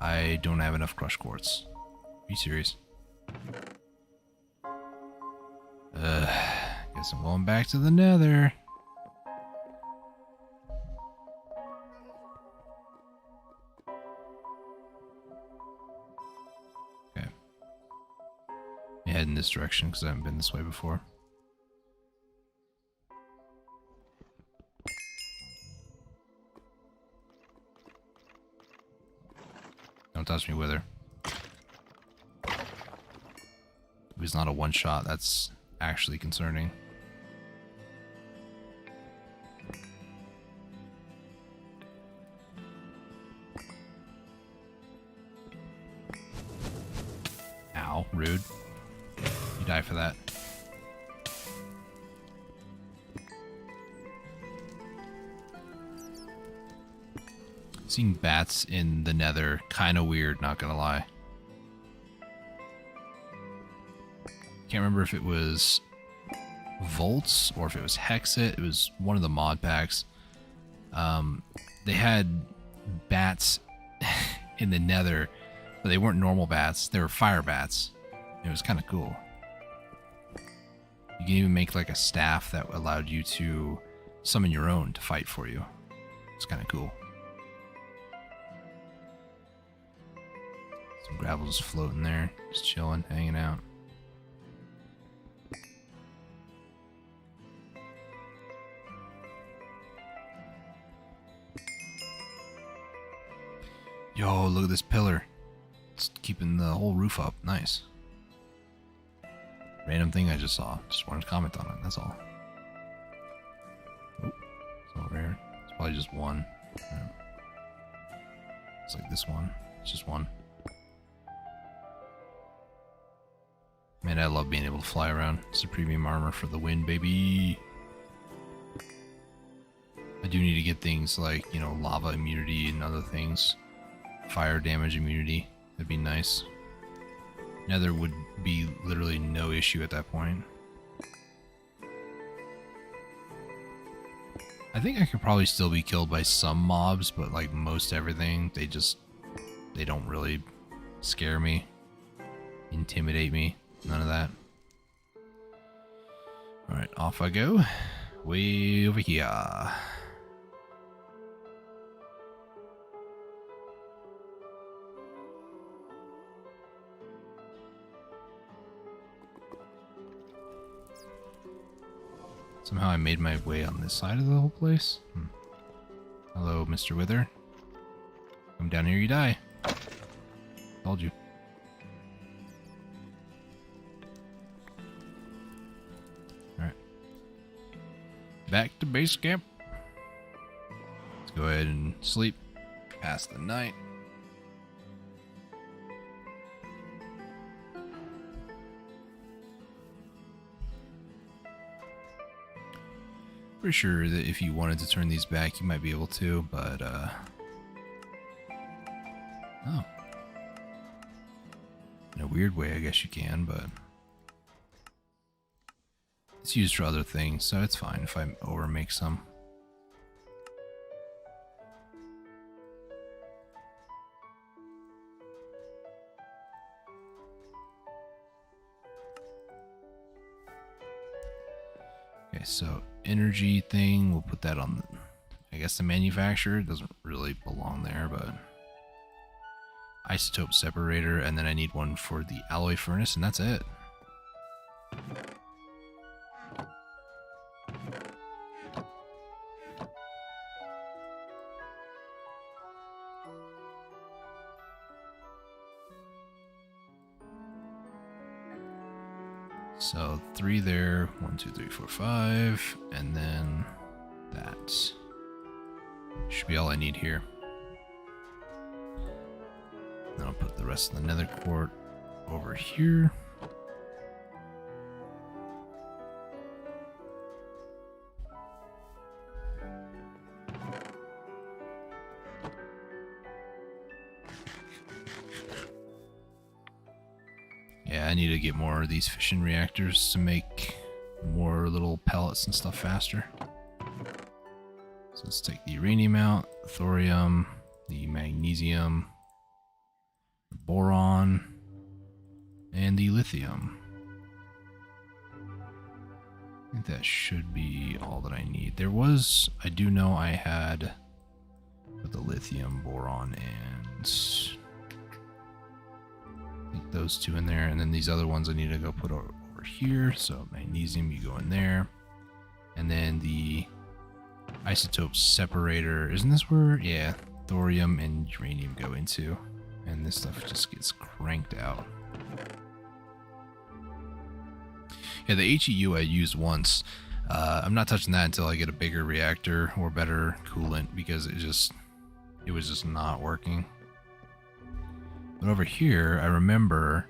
I don't have enough crushed quartz. Are you serious? Guess I'm going back to the nether. Okay. Head in this direction because I haven't been this way before. Don't touch me, Wither. If he's not a one-shot, that's actually concerning. Ow, rude. You die for that. Seeing bats in the nether, kind of weird, not gonna lie. Can't remember if it was Volts or if it was Hexit. It was one of the mod packs. They had bats in the nether, but they weren't normal bats. They were fire bats. It was kind of cool. You can even make like a staff that allowed you to summon your own to fight for you. It's kind of cool. Some gravel just floating there, just chilling, hanging out. Yo, look at this pillar. It's keeping the whole roof up. Nice. Random thing I just saw. Just wanted to comment on it, that's all. Oh, it's over here. It's probably just one. Yeah. It's like this one. It's just one. Man, I love being able to fly around. It's a premium armor for the win, baby. I do need to get things like, you know, lava immunity and other things. Fire damage immunity. That'd be nice. Nether would be literally no issue at that point. I think I could probably still be killed by some mobs, but like most everything, they don't really scare me, intimidate me, none of that. Alright, off I go. Way over here. Somehow I made my way on this side of the whole place. Hello, Mr. Wither. Come down here, you die. Told you. Alright. Back to base camp. Let's go ahead and sleep. Pass the night. Pretty sure that if you wanted to turn these back, you might be able to, but, oh. In a weird way, I guess you can, but it's used for other things, so it's fine if I overmake some. Okay, so energy thing, we'll put that on, I guess, the manufacturer. It doesn't really belong there, but isotope separator, and then I need one for the alloy furnace, and that's it. So 3 there, 1, 2, 3, 4, 5, and then that should be all I need here. Then I'll put the rest of the nether quart over here. Yeah, I need to get more of these fission reactors to make more little pellets and stuff faster. So let's take the uranium out, the thorium, the magnesium, the boron, and the lithium. I think that should be all that I need. There was, I do know I had with the lithium, boron, and those 2 in there, and then these other ones I need to go put over here. So magnesium, you go in there, and then the isotope separator, isn't this where, yeah, thorium and uranium go into? And this stuff just gets cranked out. Yeah, the HEU I used once. I'm not touching that until I get a bigger reactor or better coolant, because it was just not working. But over here, I remember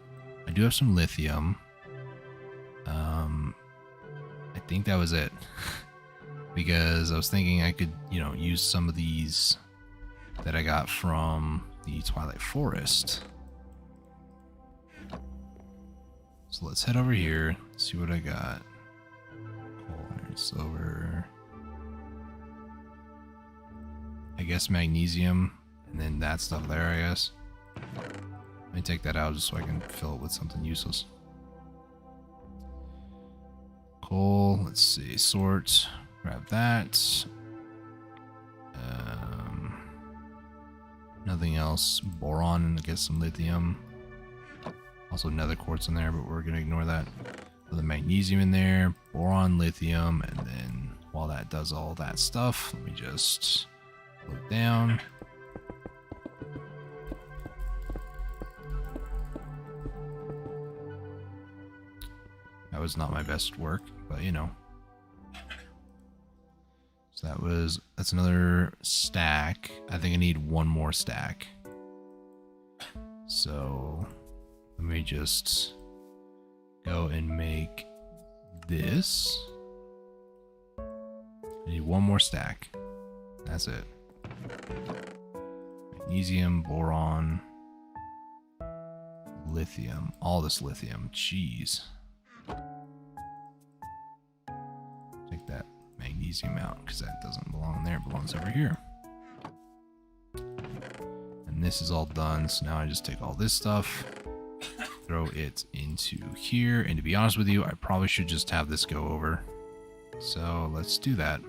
I do have some lithium. I think that was it. Because I was thinking I could, you know, use some of these that I got from the Twilight Forest. So let's head over here, see what I got. Coal, iron, silver. I guess magnesium, and then that stuff there, I guess. Let me take that out just so I can fill it with something useless. Coal, let's see, sort, grab that. Nothing else. Boron, and I guess some lithium. Also nether quartz in there, but we're gonna ignore that. Put the magnesium in there, boron, lithium, and then while that does all that stuff, let me just look down. That was not my best work, but you know. So that's another stack. I think I need one more stack. So let me just go and make this. I need one more stack. That's it. Magnesium, boron, lithium. All this lithium. Jeez. Take that magnesium out because that doesn't belong there. It belongs over here. And this is all done. So now I just take all this stuff, throw it into here. And to be honest with you, I probably should just have this go over. So let's do that.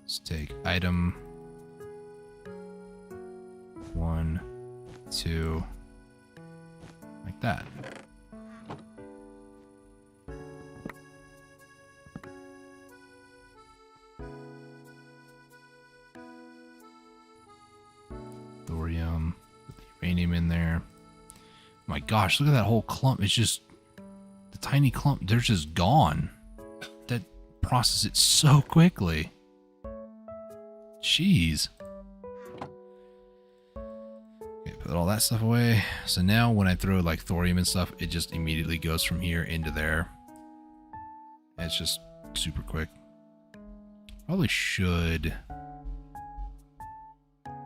Let's take item 1, 2, like that. Thorium, put the uranium in there. My gosh, look at that whole clump. It's just the tiny clump. They're just gone. That processes it so quickly. Jeez. Okay, put all that stuff away. So now when I throw like thorium and stuff, it just immediately goes from here into there. And it's just super quick. Probably should.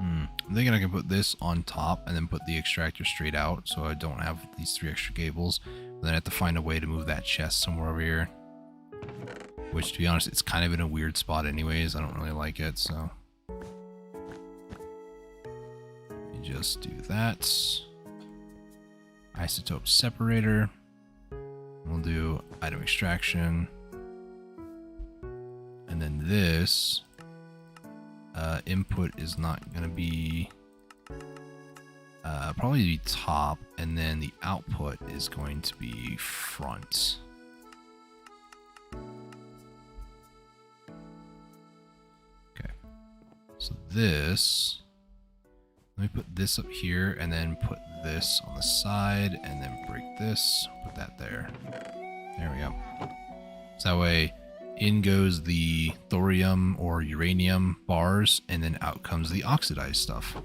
I'm thinking I can put this on top and then put the extractor straight out so I don't have these 3 extra cables. Then I have to find a way to move that chest somewhere over here. Which, to be honest, it's kind of in a weird spot anyways. I don't really like it, so. Let me just do that. Isotope separator. We'll do item extraction. And then this input is not going to be probably be top, and then the output is going to be front. Okay, so this, let me put this up here and then put this on the side and then break this, put that there. There we go. So that way in goes the thorium or uranium bars, and then out comes the oxidized stuff.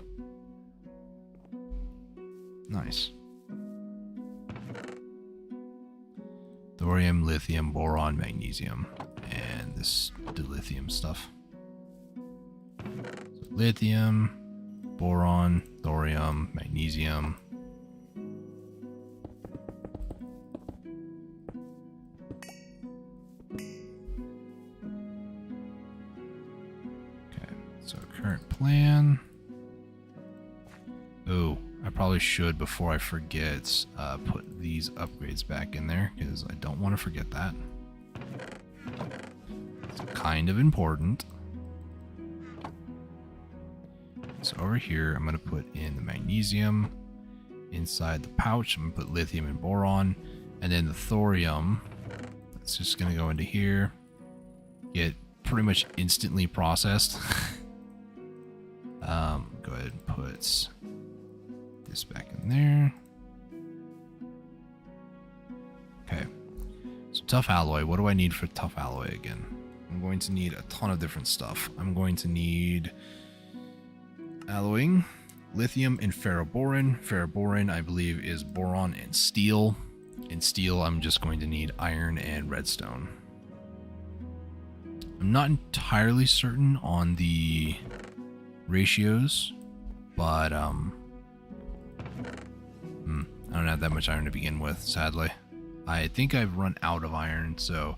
Nice. Thorium, lithium, boron, magnesium, and this dilithium stuff. So lithium, boron, thorium, magnesium. So current plan. Oh, I probably should, before I forget, put these upgrades back in there, because I don't want to forget that. It's kind of important. So over here, I'm going to put in the magnesium. Inside the pouch, I'm going to put lithium and boron. And then the thorium, it's just going to go into here. Get pretty much instantly processed. Go ahead and put this back in there. Okay. So tough alloy. What do I need for tough alloy again? I'm going to need a ton of different stuff. I'm going to need alloying, lithium, and ferroboron. Ferroboron, I believe, is boron and steel. In steel, I'm just going to need iron and redstone. I'm not entirely certain on the ratios, but I don't have that much iron to begin with, sadly. I think I've run out of iron, so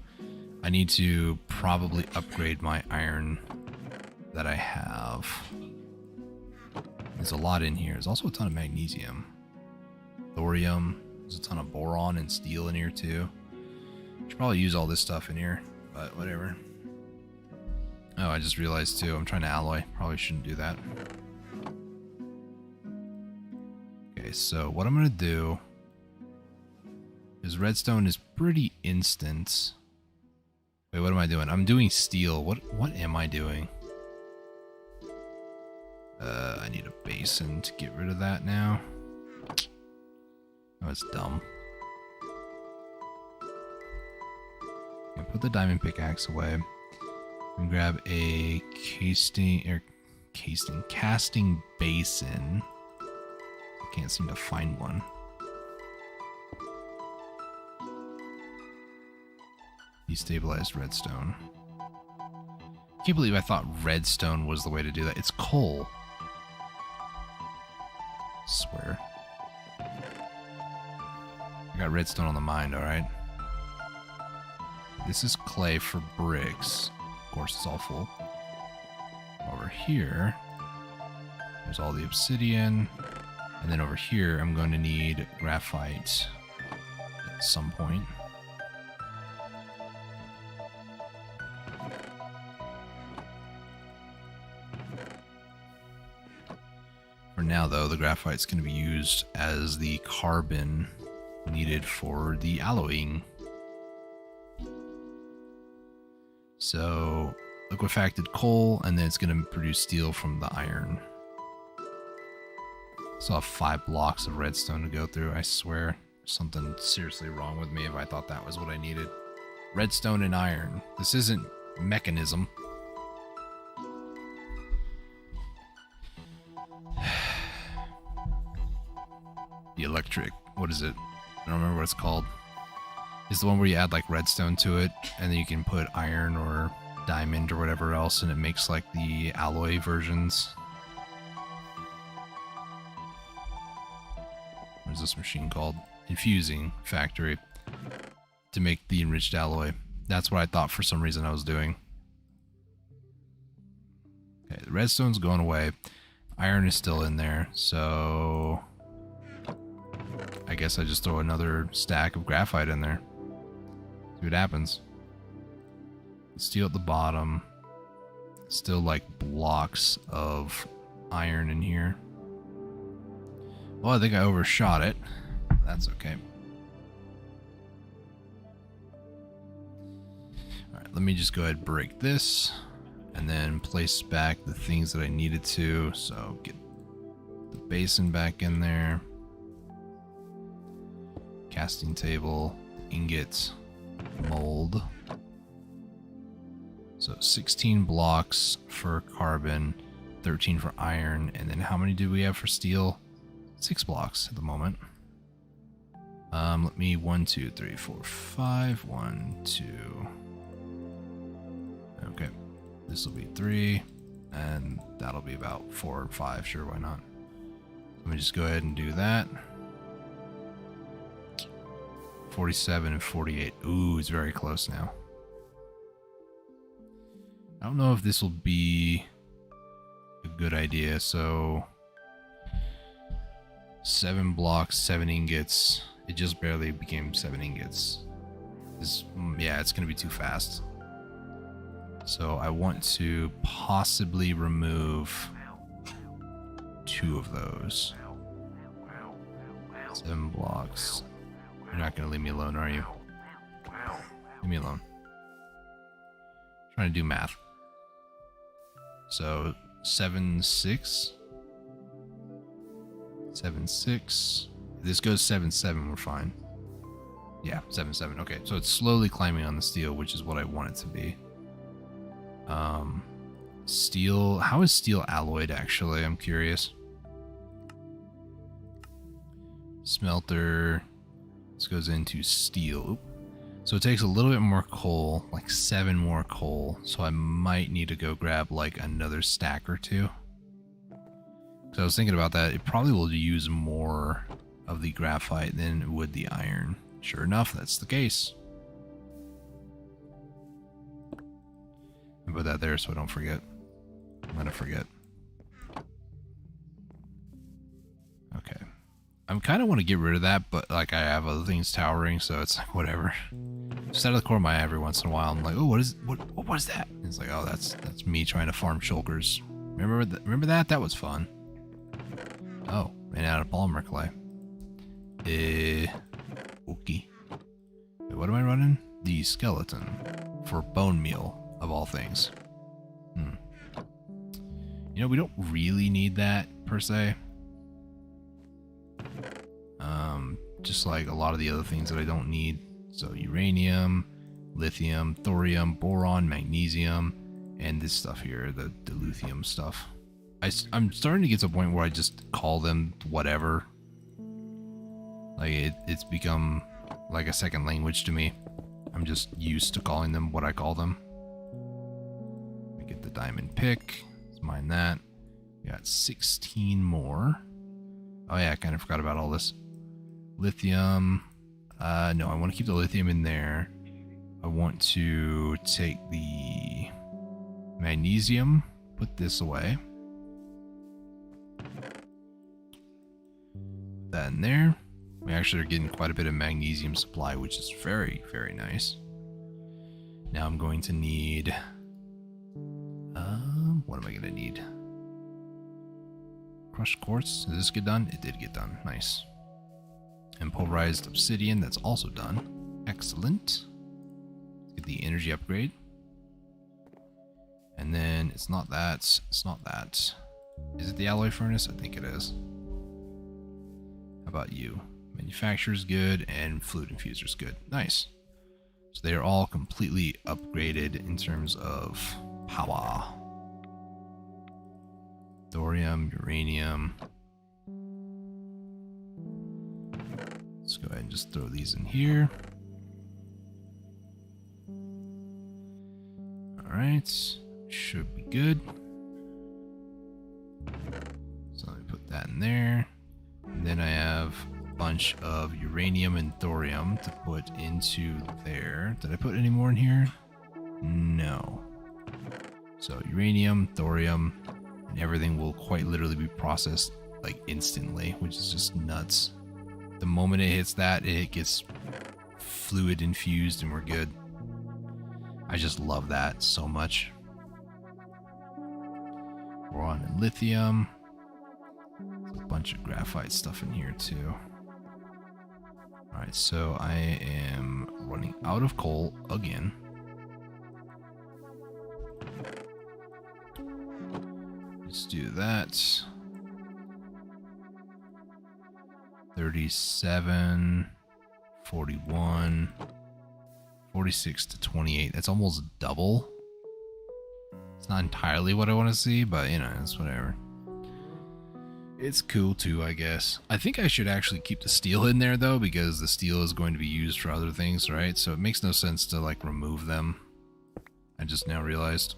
I need to probably upgrade my iron that I have. There's a lot in here. There's also a ton of magnesium, thorium. There's a ton of boron and steel in here too. Should probably use all this stuff in here, but whatever. Oh, I just realized too, I'm trying to alloy. Probably shouldn't do that. Okay, so what I'm gonna do is redstone is pretty instant. Wait, what am I doing? I'm doing steel. What am I doing? I need a basin to get rid of that now. Oh, it's dumb. Okay, put the diamond pickaxe away. And grab a casting basin. I can't seem to find one. Destabilized redstone. Can't believe I thought redstone was the way to do that. It's coal. Swear. I got redstone on the mind, alright? This is clay for bricks. Of course, it's all full. Over here, there's all the obsidian. And then over here, I'm going to need graphite at some point. For now, though, the graphite's going to be used as the carbon needed for the alloying. So, liquefacted coal, and then it's going to produce steel from the iron. So I have 5 blocks of redstone to go through, I swear. There's something seriously wrong with me if I thought that was what I needed. Redstone and iron. This isn't mechanism. The electric, what is it? I don't remember what it's called. It's the one where you add like redstone to it, and then you can put iron or diamond or whatever else, and it makes like the alloy versions. What is this machine called? Infusing factory to make the enriched alloy. That's what I thought for some reason I was doing. Okay, the redstone's going away. Iron is still in there, so I guess I just throw another stack of graphite in there. See what happens. Steel at the bottom. Still like blocks of iron in here. Well, I think I overshot it. That's okay. Alright, let me just go ahead and break this. And then place back the things that I needed to. So get the basin back in there. Casting table, ingot, mold. So 16 blocks for carbon, 13 for iron, and then how many do we have for steel? 6 blocks at the moment. Let me 1, 2, 3, 4, 5. 1, 2. Okay, this will be 3, and that'll be about 4 or 5. Sure, why not? Let me just go ahead and do that. 47 and 48. Ooh, it's very close now. I don't know if this will be a good idea. So 7 blocks, 7 ingots. It just barely became 7 ingots. Yeah, it's going to be too fast. So I want to possibly remove 2 of those. 7 blocks. You're not going to leave me alone, are you? Leave me alone. I'm trying to do math. So 7.6. 7.6. If this goes 7.7, we're fine. Yeah, 7.7. Okay, so it's slowly climbing on the steel, which is what I want it to be. Steel. How is steel alloyed, actually? I'm curious. Smelter. This goes into steel. Oop. So it takes a little bit more coal, like 7 more coal. So I might need to go grab like another stack or two. So I was thinking about that. It probably will use more of the graphite than it would the iron. Sure enough, that's the case. I'll put that there so I don't forget. I'm gonna forget. Okay. I kind of want to get rid of that, but like I have other things towering, so it's like whatever. Just out of the corner of my eye every once in a while, I'm like, oh, what was that? And it's like, oh, that's me trying to farm shulkers. Remember that? That was fun. Oh, ran out of polymer clay. Okay. Wait, what am I running? The skeleton for bone meal of all things. You know, we don't really need that per se. Just like a lot of the other things that I don't need. So uranium, lithium, thorium, boron, magnesium, and this stuff here, the lithium stuff. I'm starting to get to a point where I just call them whatever. Like it's become like a second language to me. I'm just used to calling them what I call them. We get the diamond pick. Let's mine that. We got 16 more. Oh yeah, I kind of forgot about all this. Lithium. No, I want to keep the lithium in there. I want to take the magnesium, put this away. Put that in there. We actually are getting quite a bit of magnesium supply, which is very, very nice. Now I'm going to need... what am I going to need? Crushed quartz. Did this get done? It did get done. Nice. And pulverized obsidian. That's also done. Excellent. Let's get the energy upgrade. And then it's not that. It's not that. Is it the alloy furnace? I think it is. How about you? Manufacturer's good and fluid infuser's good. Nice. So they are all completely upgraded in terms of power. Thorium, uranium. Let's go ahead and just throw these in here. Alright. Should be good. So let me put that in there. And then I have a bunch of uranium and thorium to put into there. Did I put any more in here? No. So uranium, thorium, and everything will quite literally be processed like instantly, which is just nuts. The moment it hits that, it gets fluid infused and we're good. I just love that so much. Boron and lithium. There's a bunch of graphite stuff in here too. Alright, so I am running out of coal again. Let's do that. 37, 41, 46 to 28. That's almost double. It's not entirely what I want to see, but you know, it's whatever. It's cool too, I guess. I think I should actually keep the steel in there though, because the steel is going to be used for other things, right? So it makes no sense to like remove them. I just now realized.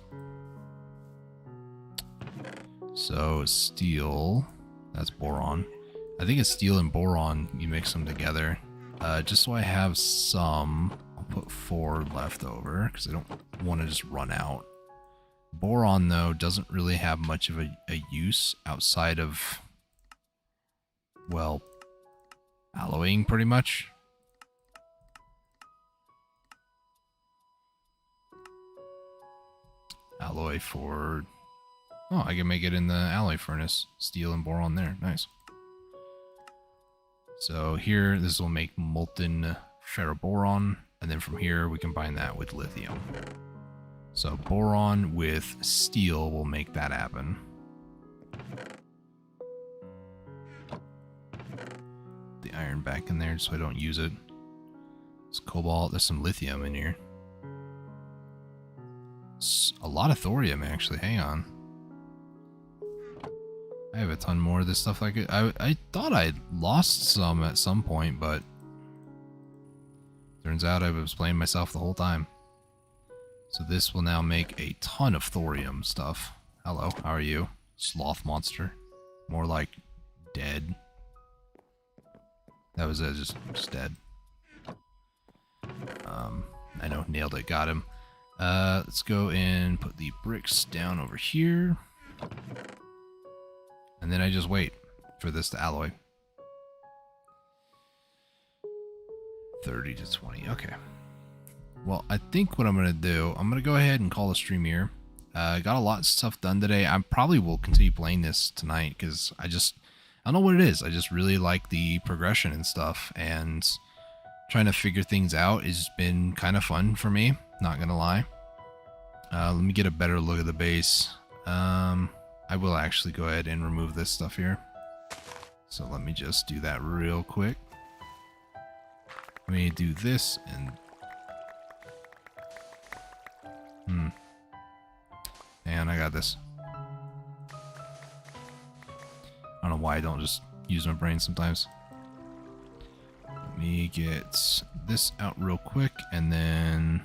So steel, that's boron. I think it's steel and boron, you mix them together. Just so I have some, I'll put 4 left over because I don't want to just run out. Boron though doesn't really have much of a use outside of, well, alloying pretty much. Alloy for, oh, I can make it in the alloy furnace. Steel and boron there, nice. So here, this will make molten ferroboron, and then from here we combine that with lithium. So boron with steel will make that happen. The iron back in there so I don't use it. It's cobalt. There's some lithium in here. It's a lot of thorium, actually. Hang on. I have a ton more of this stuff. Like I thought I lost some at some point, but turns out I was playing myself the whole time. So this will now make a ton of thorium stuff. Hello, how are you? Sloth monster. More like dead. That was it, just dead. I know, nailed it, got him. Let's go and put the bricks down over here. And then I just wait for this to alloy. 30 to 20, okay. Well, I think what I'm going to do, I'm going to go ahead and call the stream here. Got a lot of stuff done today. I probably will continue playing this tonight because I don't know what it is. I just really like the progression and stuff, and trying to figure things out has been kind of fun for me, not going to lie. Let me get a better look at the base. I will actually go ahead and remove this stuff here. So let me just do that real quick. Let me do this and... And I got this. I don't know why I don't just use my brain sometimes. Let me get this out real quick, and then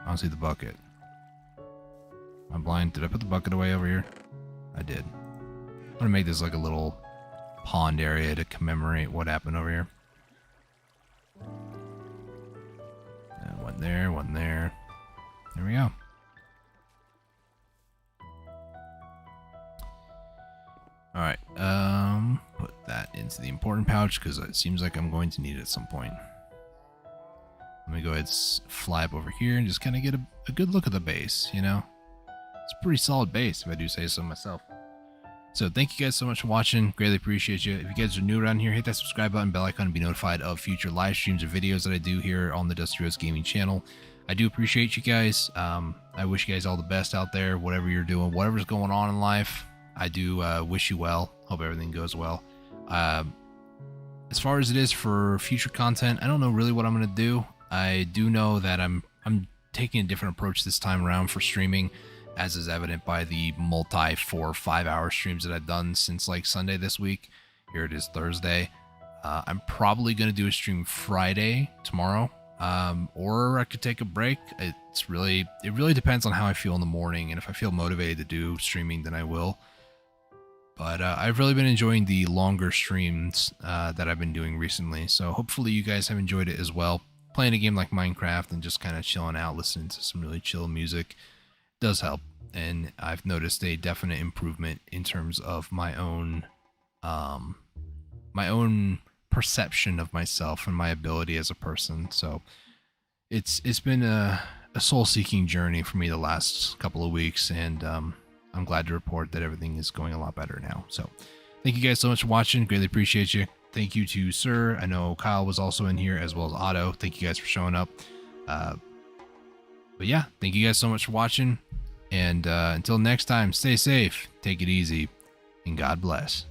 I don't see the bucket. Am I blind? Did I put the bucket away over here? I did. I'm gonna make this like a little pond area to commemorate what happened over here. And one there, one there. There we go. Alright, put that into the important pouch because it seems like I'm going to need it at some point. Let me go ahead and fly up over here and just kind of get a good look at the base, you know? It's a pretty solid base, if I do say so myself. So thank you guys so much for watching. Greatly appreciate you. If you guys are new around here, hit that subscribe button, bell icon to be notified of future live streams or videos that I do here on the Dusty Rose Gaming channel. I do appreciate you guys. I wish you guys all the best out there, whatever you're doing, whatever's going on in life. I do wish you well. Hope everything goes well. As far as it is for future content, I don't know really what I'm going to do. I do know that I'm taking a different approach this time around for streaming, as is evident by the multi 4 or 5 hour streams that I've done since like Sunday this week. Here it is Thursday. I'm probably going to do a stream Friday tomorrow, or I could take a break. It really depends on how I feel in the morning, and if I feel motivated to do streaming, then I will. But I've really been enjoying the longer streams that I've been doing recently, so hopefully you guys have enjoyed it as well. Playing a game like Minecraft and just kind of chilling out, listening to some really chill music does help, and I've noticed a definite improvement in terms of my own perception of myself and my ability as a person. So it's been a soul-seeking journey for me the last couple of weeks, and I'm glad to report that everything is going a lot better now. So thank you guys so much for watching. Greatly appreciate you. Thank you to Sir. I know Kyle was also in here, as well as Otto. Thank you guys for showing up. But yeah, thank you guys so much for watching. And until next time, stay safe, take it easy, and God bless.